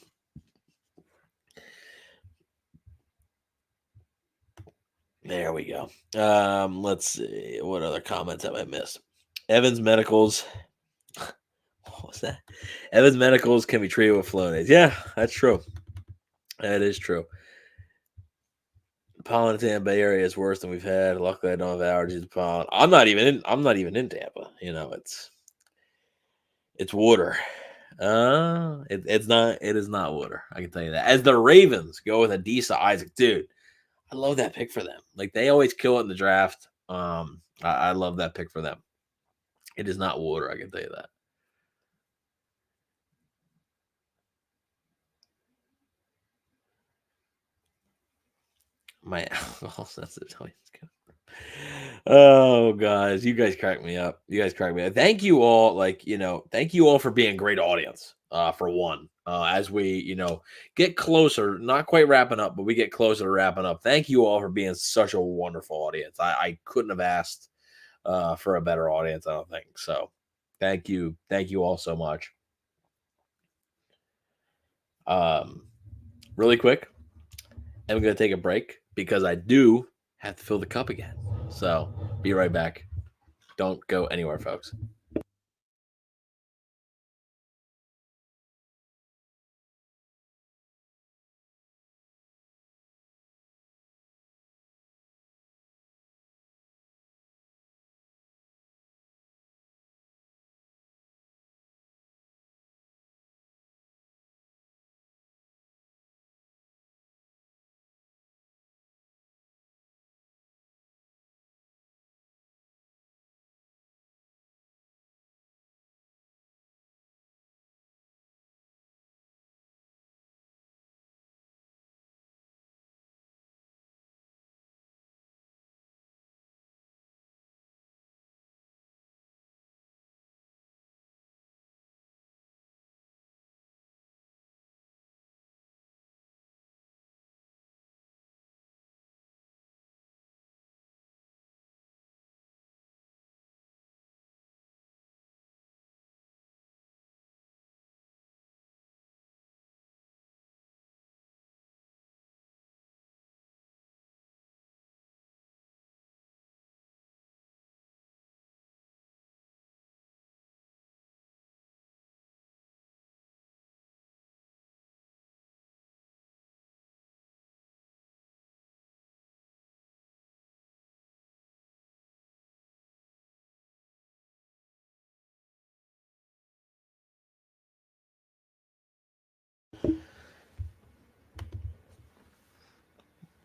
There we go. Let's see. What other comments have I missed? Evans Medicals. What was that? Evans Medicals can be treated with Flonase. Yeah, that's true. That is true. pollen in the Tampa Bay area is worse than we've had. Luckily, I don't have allergies to pollen. I'm not even in Tampa. You know, it's water. It's not. It is not water. I can tell you that. As the Ravens go with Adisa Isaac, dude, I love that pick for them. Like they always kill it in the draft. I love that pick for them. It is not water. I can tell you that. My oh, that's it. Oh, guys, you guys crack me up. You guys crack me up. Thank you all. Thank you all for being a great audience. For one, as we, get closer, not quite wrapping up, but we get closer to wrapping up. Thank you all for being such a wonderful audience. I couldn't have asked for a better audience. I don't think so. Thank you all so much. Really quick, I'm going to take a break because I do have to fill the cup again. So be right back. Don't go anywhere, folks.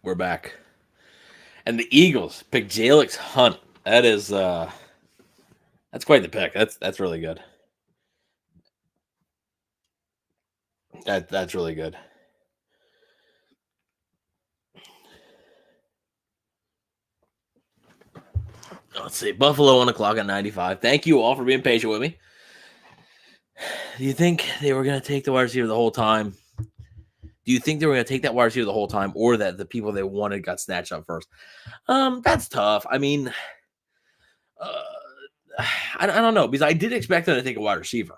We're back. And the Eagles pick Jalix Hunt. That is that's quite the pick. That's really good. That's really good. Let's see. Buffalo 1 o'clock at 95. Thank you all for being patient with me. Do you think they were gonna take the wide receiver the whole time? Do you think they were gonna take that wide receiver the whole time, or that the people they wanted got snatched up first? That's tough. I mean, uh, I don't know, because I did expect them to take a wide receiver.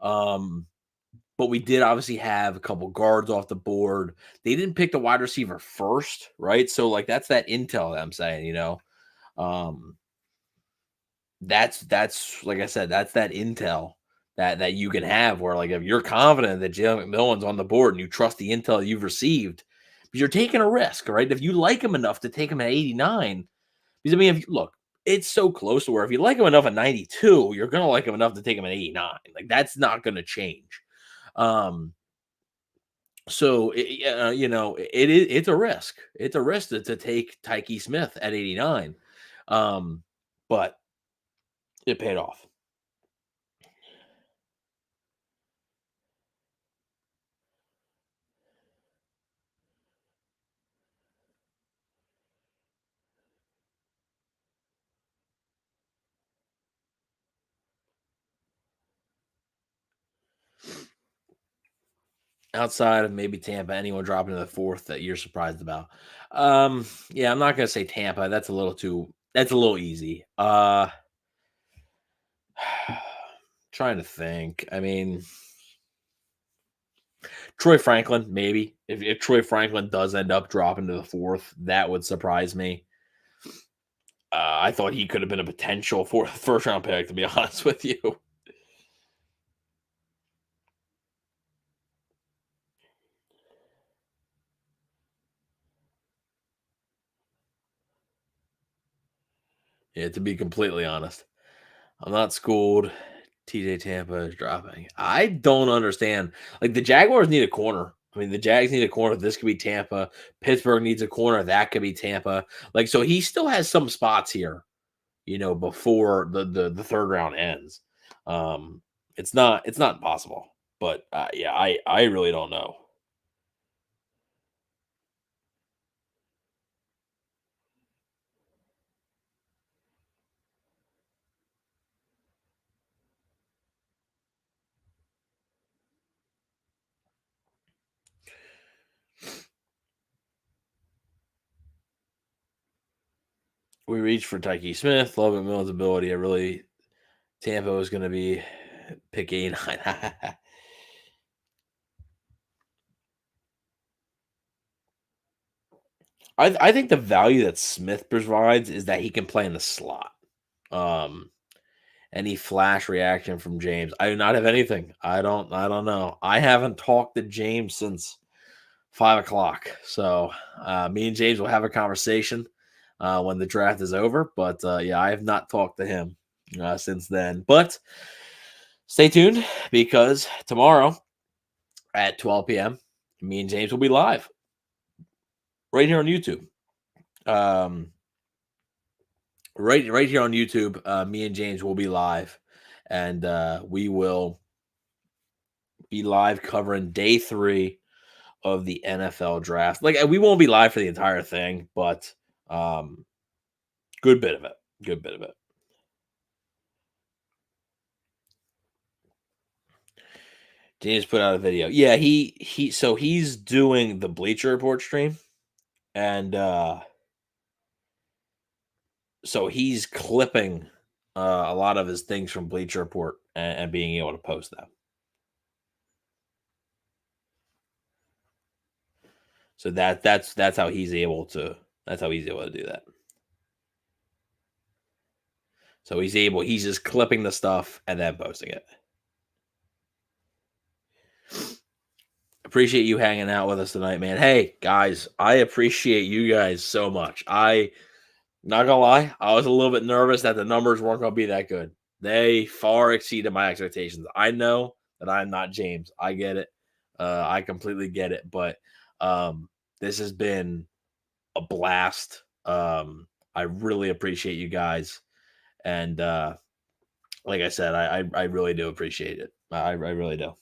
But we did obviously have a couple guards off the board. They didn't pick the wide receiver first, right? So like that's that intel that I'm saying, Um that's like I said, that's that intel that you can have where like if you're confident that Jalen McMillan's on the board and you trust the intel you've received, because you're taking a risk, right? If you like him enough to take him at 89, because I mean, if you look, it's so close to where if you like him enough at 92, you're gonna like him enough to take him at 89. Like that's not gonna change. Um, so it's a risk. It's a risk to take Tyke Smith at 89. But it paid off. Outside of maybe Tampa, anyone dropping to the fourth that you're surprised about? Yeah, I'm not gonna say Tampa. That's a little easy. Trying to think. I mean, Troy Franklin, maybe. If Troy Franklin does end up dropping to the fourth, that would surprise me. I thought he could have been a potential first round pick, to be honest with you. Yeah, to be completely honest, I'm not schooled. TJ Tampa is dropping. I don't understand. Like the Jaguars need a corner. I mean, the Jags need a corner. This could be Tampa. Pittsburgh needs a corner. That could be Tampa. Like, so he still has some spots here, before the third round ends. Um, it's not impossible, but yeah, I really don't know. We reached for Tyke Smith. Love Mills' ability. I really Tampa was going to be pick 8. I think the value that Smith provides is that he can play in the slot. Um, any flash reaction from James? I do not have anything. I don't know. I haven't talked to James since 5 o'clock. So me and James will have a conversation when the draft is over. But yeah, I have not talked to him since then. But stay tuned because tomorrow at 12 p.m., me and James will be live right here on YouTube. Right here on YouTube, me and James will be live, and we will be live covering day 3 of the NFL draft. Like we won't be live for the entire thing, but um, good bit of it. Good bit of it. James put out a video. Yeah, he's doing the Bleacher Report stream, and so he's clipping a lot of his things from Bleacher Report and being able to post them. So that's how he's able to do that. So he's just clipping the stuff and then posting it. Appreciate you hanging out with us tonight, man. Hey, guys, I appreciate you guys so much. Not gonna lie, I was a little bit nervous that the numbers weren't gonna be that good. They far exceeded my expectations. I know that I'm not James. I get it. I completely get it. But this has been a blast. I really appreciate you guys. And like I said, I really do appreciate it. I really do.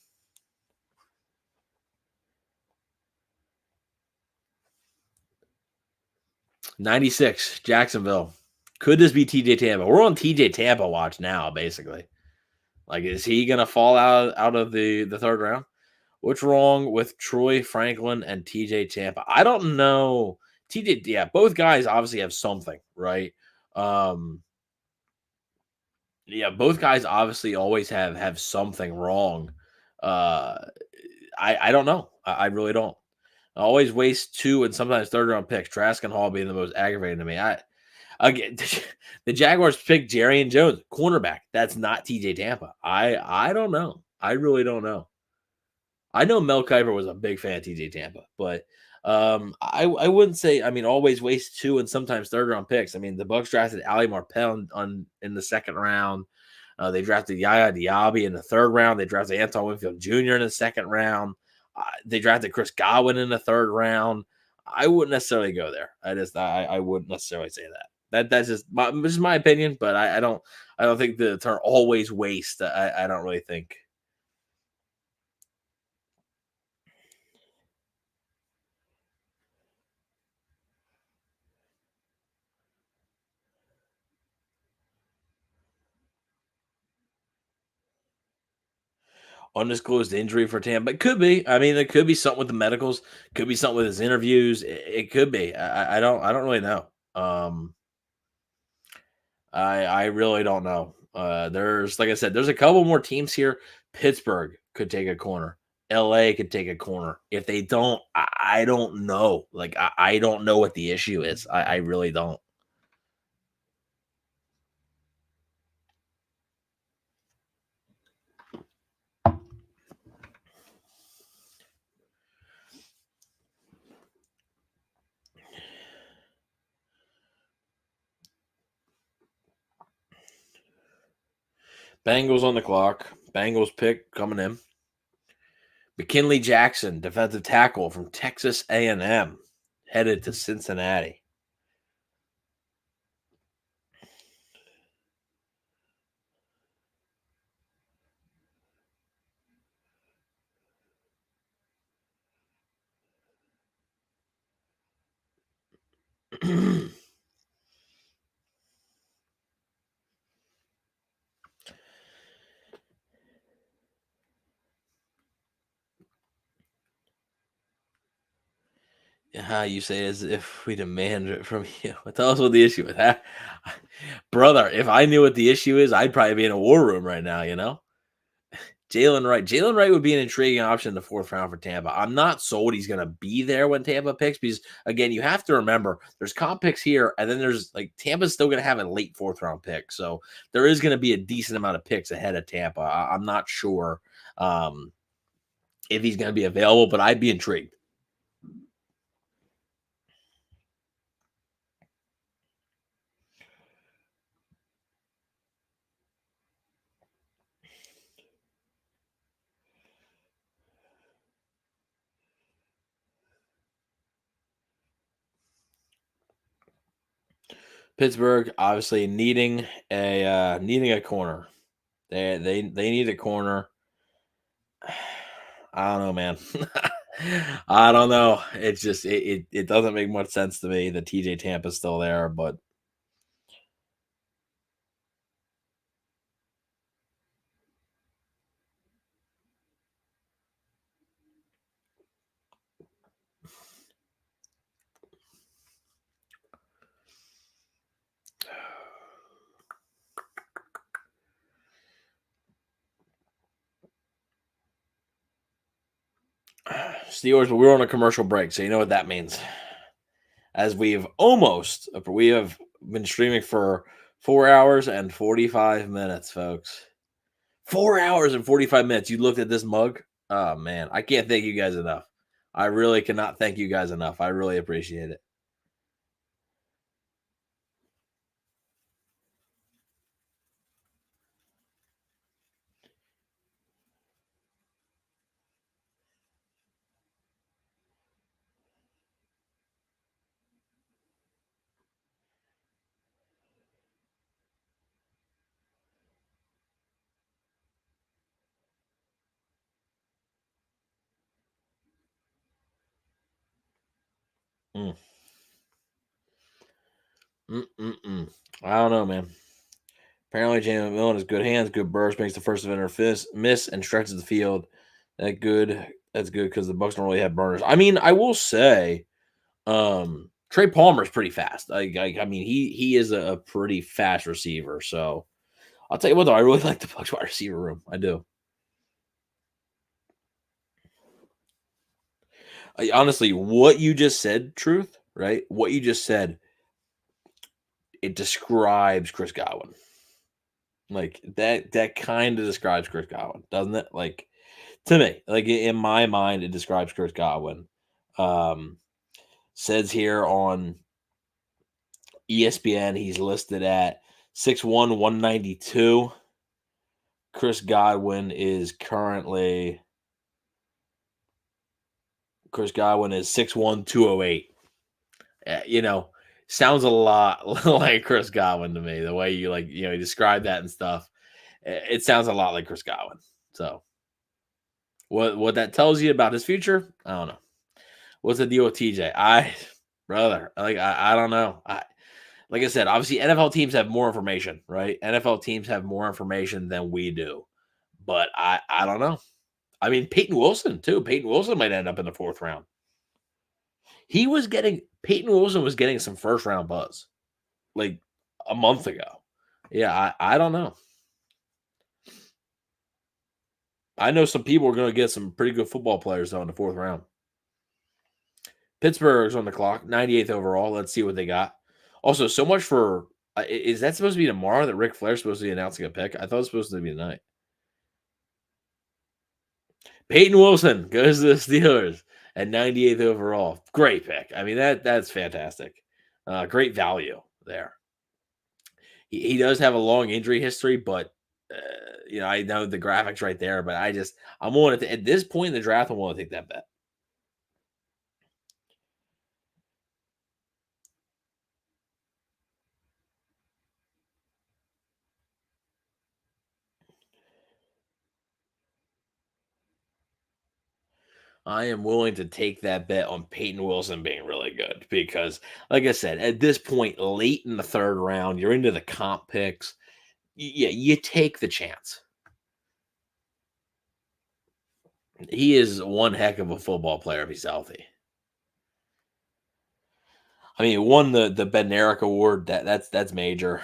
96, Jacksonville. Could this be TJ Tampa? We're on TJ Tampa watch now, basically. Like, is he gonna fall out of the third round? What's wrong with Troy Franklin and TJ Tampa? I don't know. TJ, yeah, both guys obviously have something, right? Um, yeah, both guys obviously always have something wrong. Uh, I don't know. I really don't. I always waste 2 and sometimes third round picks. Trask and Hall being the most aggravating to me. Again, the Jaguars picked Jerry and Jones, cornerback. That's not TJ Tampa. I don't know. I really don't know. I know Mel Kiper was a big fan of TJ Tampa, but I wouldn't say. I mean, always waste 2 and sometimes third round picks. I mean, the Bucs drafted Ali Marpel in the second round. They drafted Yaya Diaby in the third round. They drafted Anton Winfield Jr. in the second round. They drafted Chris Godwin in the third round. I wouldn't necessarily go there. I wouldn't necessarily say that. That's just my opinion, but I don't think the term always waste. I don't really think. Undisclosed injury for Tampa. It could be. I mean, it could be something with the medicals. Could be something with his interviews. It could be. I don't really know. I really don't know. There's like I said, there's a couple more teams here. Pittsburgh could take a corner. LA could take a corner. If they don't, I don't know. Like I don't know what the issue is. I really don't. Bengals on the clock. Bengals pick coming in. McKinley Jackson, defensive tackle from Texas A&M, headed to Cincinnati. How you say it as if we demand it from you. Tell us what the issue is. Brother, if I knew what the issue is, I'd probably be in a war room right now, you know? Jalen Wright. Jalen Wright would be an intriguing option in the 4th round for Tampa. I'm not sold he's going to be there when Tampa picks because, again, you have to remember there's comp picks here, and then there's like Tampa's still going to have a late 4th round pick. So there is going to be a decent amount of picks ahead of Tampa. I'm not sure if he's going to be available, but I'd be intrigued. Pittsburgh obviously needing a corner. They need a corner. I don't know, man. I don't know. It's just it doesn't make much sense to me that TJ Tampa's still there, but Steelers, but we're on a commercial break, so you know what that means. As we have been streaming for 4 hours and 45 minutes, folks. 4 hours and 45 minutes. You looked at this mug. Oh man, I can't thank you guys enough. I really cannot thank you guys enough. I really appreciate it. Mm. I don't know, man. Apparently, James McMillan has good hands, good burst, makes the first defender miss, and stretches the field. That's good because the Bucs don't really have burners. I mean, I will say, Trey Palmer's pretty fast. I mean, he is a pretty fast receiver. So I'll tell you what, though, I really like the Bucs wide receiver room. I do. Honestly, what you just said, truth, right? What you just said, it describes Chris Godwin. Like that kind of describes Chris Godwin, doesn't it? Like to me, like in my mind, it describes Chris Godwin. Says here on ESPN, he's listed at 6'1", 192. Chris Godwin is 6'1", 208. Sounds a lot like Chris Godwin to me. The way you describe that and stuff, it sounds a lot like Chris Godwin. So, what that tells you about his future, I don't know. What's the deal with TJ? I don't know. Like I said, obviously NFL teams have more information, right? NFL teams have more information than we do, but I don't know. I mean, Peyton Wilson too. Peyton Wilson might end up in the 4th round. Peyton Wilson was getting some 1st round buzz like a month ago. Yeah, I don't know. I know some people are going to get some pretty good football players though in the 4th round. Pittsburgh's on the clock, 98th overall. Let's see what they got. Also, so much for is that supposed to be tomorrow that Ric Flair's supposed to be announcing a pick? I thought it was supposed to be tonight. Peyton Wilson goes to the Steelers at 98th overall. Great pick. I mean, that's fantastic. Great value there. He does have a long injury history, but I know the graphics right there, but I'm willing to, at this point in the draft, I'm willing to take that bet. I am willing to take that bet on Peyton Wilson being really good because, like I said, at this point, late in the third round, you're into the comp picks. Yeah, you take the chance. He is one heck of a football player if he's healthy. I mean, he won the Bednarik Award. That's major.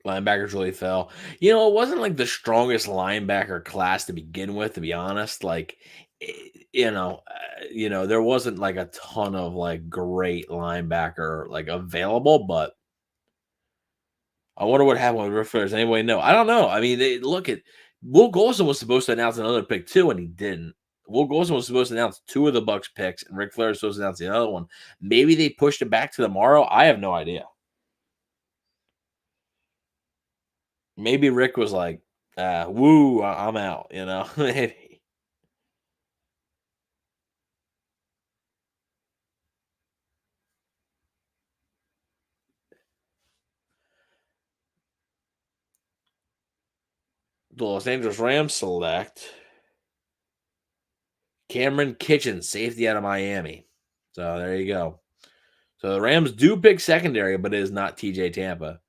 Linebackers really fell. It wasn't like the strongest linebacker class to begin with, to be honest. Like, there wasn't like a ton of like great linebacker like available, but I wonder what happened with Rick Flair. Does anybody know? I don't know. I mean, look at Will Golson was supposed to announce another pick too, and he didn't. Will Golson was supposed to announce two of the Bucs picks, and Ric Flair was supposed to announce the other one. Maybe they pushed it back to tomorrow. I have no idea. Maybe Rick was like, "Woo, I'm out." Maybe. The Los Angeles Rams select Cameron Kitchen, safety out of Miami. So there you go. So the Rams do pick secondary, but it is not TJ Tampa.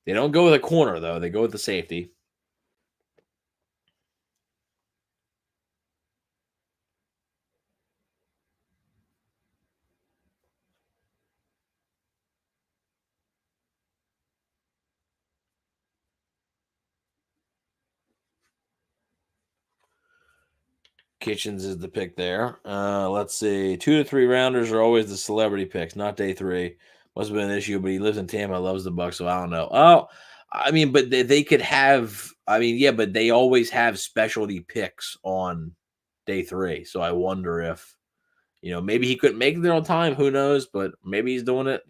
They don't go with a corner, though. They go with the safety. Kitchens is the pick there. Let's see. 2 to 3 rounders are always the celebrity picks, not day three. Must have been an issue, but he lives in Tampa, loves the Bucs, so I don't know. Oh, I mean, but they could have. I mean, yeah, but they always have specialty picks on day three. So I wonder if maybe he couldn't make it there on time. Who knows? But maybe he's doing it.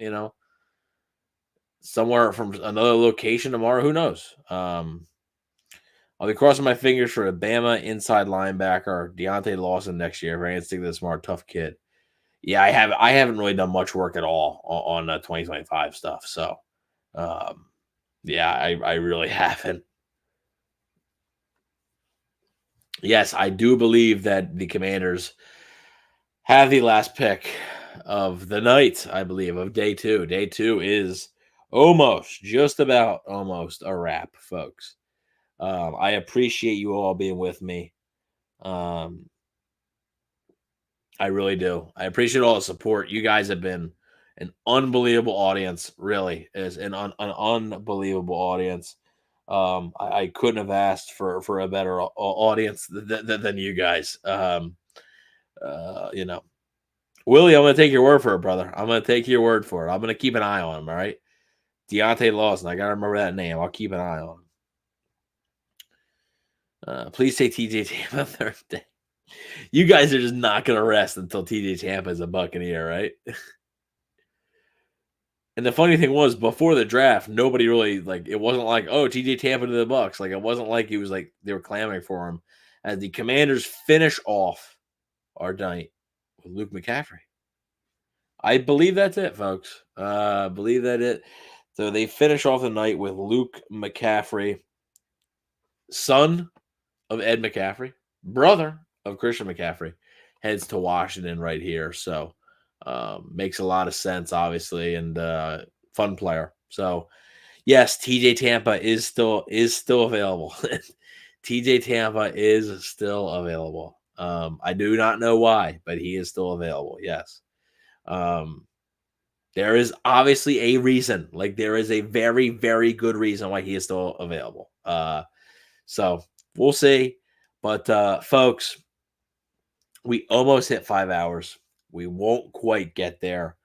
Somewhere from another location tomorrow. Who knows? I'll be crossing my fingers for a Bama inside linebacker, Deontay Lawson next year. If I can stick to the smart, tough kid. Yeah, I haven't really done much work at all on 2025 stuff. So, yeah, I really haven't. Yes, I do believe that the Commanders have the last pick of the night, I believe, of day two. Day two is just about almost a wrap, folks. I appreciate you all being with me. Um, I really do. I appreciate all the support. You guys have been an unbelievable audience. Really, is an unbelievable audience. I couldn't have asked for a better audience than you guys. Willie, I'm going to take your word for it, brother. I'm going to take your word for it. I'm going to keep an eye on him. All right, Deontay Lawson. I got to remember that name. I'll keep an eye on him. Please say TJ Tampa Thursday. You guys are just not going to rest until TJ Tampa is a Buccaneer, right? And the funny thing was, before the draft, nobody really it wasn't like, oh, TJ Tampa to the Bucs. Like, it wasn't like it was like they were clamoring for him. As the Commanders finish off our night with Luke McCaffrey. I believe that's it, folks. I believe that it. So they finish off the night with Luke McCaffrey, son of Ed McCaffrey, brother of Christian McCaffrey, heads to Washington right here. So makes a lot of sense, obviously, and fun player. So yes, TJ Tampa is still available. TJ Tampa is still available. I do not know why, but he is still available. Yes. There is obviously a reason. Like, there is a very, very good reason why he is still available. So we'll see. But folks, we almost hit 5 hours. We won't quite get there.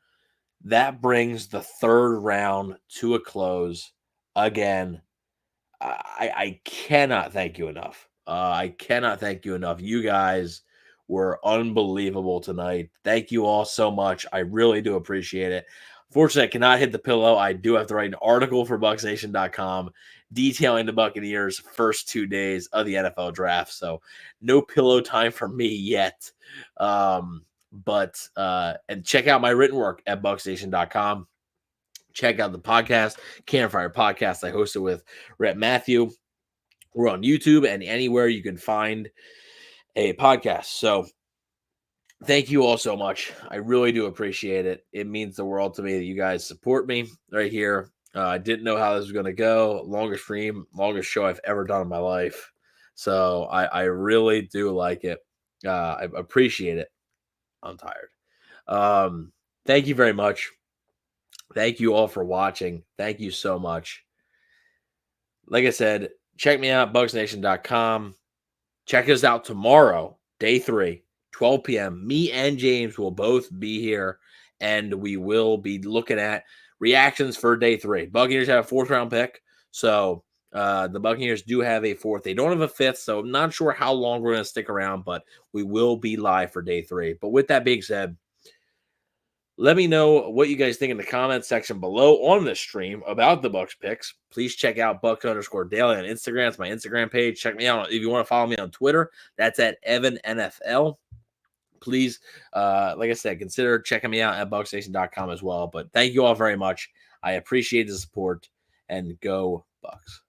That brings the third round to a close. Again, I cannot thank you enough. I cannot thank you enough. You guys were unbelievable tonight. Thank you all so much. I really do appreciate it. Fortunately, I cannot hit the pillow. I do have to write an article for BucsNation.com detailing the Buccaneers' first 2 days of the NFL draft. So no pillow time for me yet. But and check out my written work at BucsNation.com. Check out the podcast, Campfire Podcast. I host it with Rhett Matthew. We're on YouTube and anywhere you can find a podcast. So thank you all so much. I really do appreciate it. It means the world to me that you guys support me right here. I didn't know how this was going to go. Longest stream, longest show I've ever done in my life. So I really do like it. I appreciate it. I'm tired. Thank you very much. Thank you all for watching. Thank you so much. Like I said, check me out, BucsNation.com. Check us out tomorrow, day 3, 12 p.m. Me and James will both be here, and we will be looking at reactions for day 3. Buccaneers have a 4th-round pick, so the Buccaneers do have a 4th. They don't have a 5th, so I'm not sure how long we're going to stick around, but we will be live for day 3. But with that being said, let me know what you guys think in the comments section below on this stream about the Bucs picks. Please check out Bucs_Daily on Instagram. It's my Instagram page. Check me out if you want to follow me on Twitter. That's at EvanNFL. Please, like I said, consider checking me out at BucsNation.com as well. But thank you all very much. I appreciate the support, and go Bucs.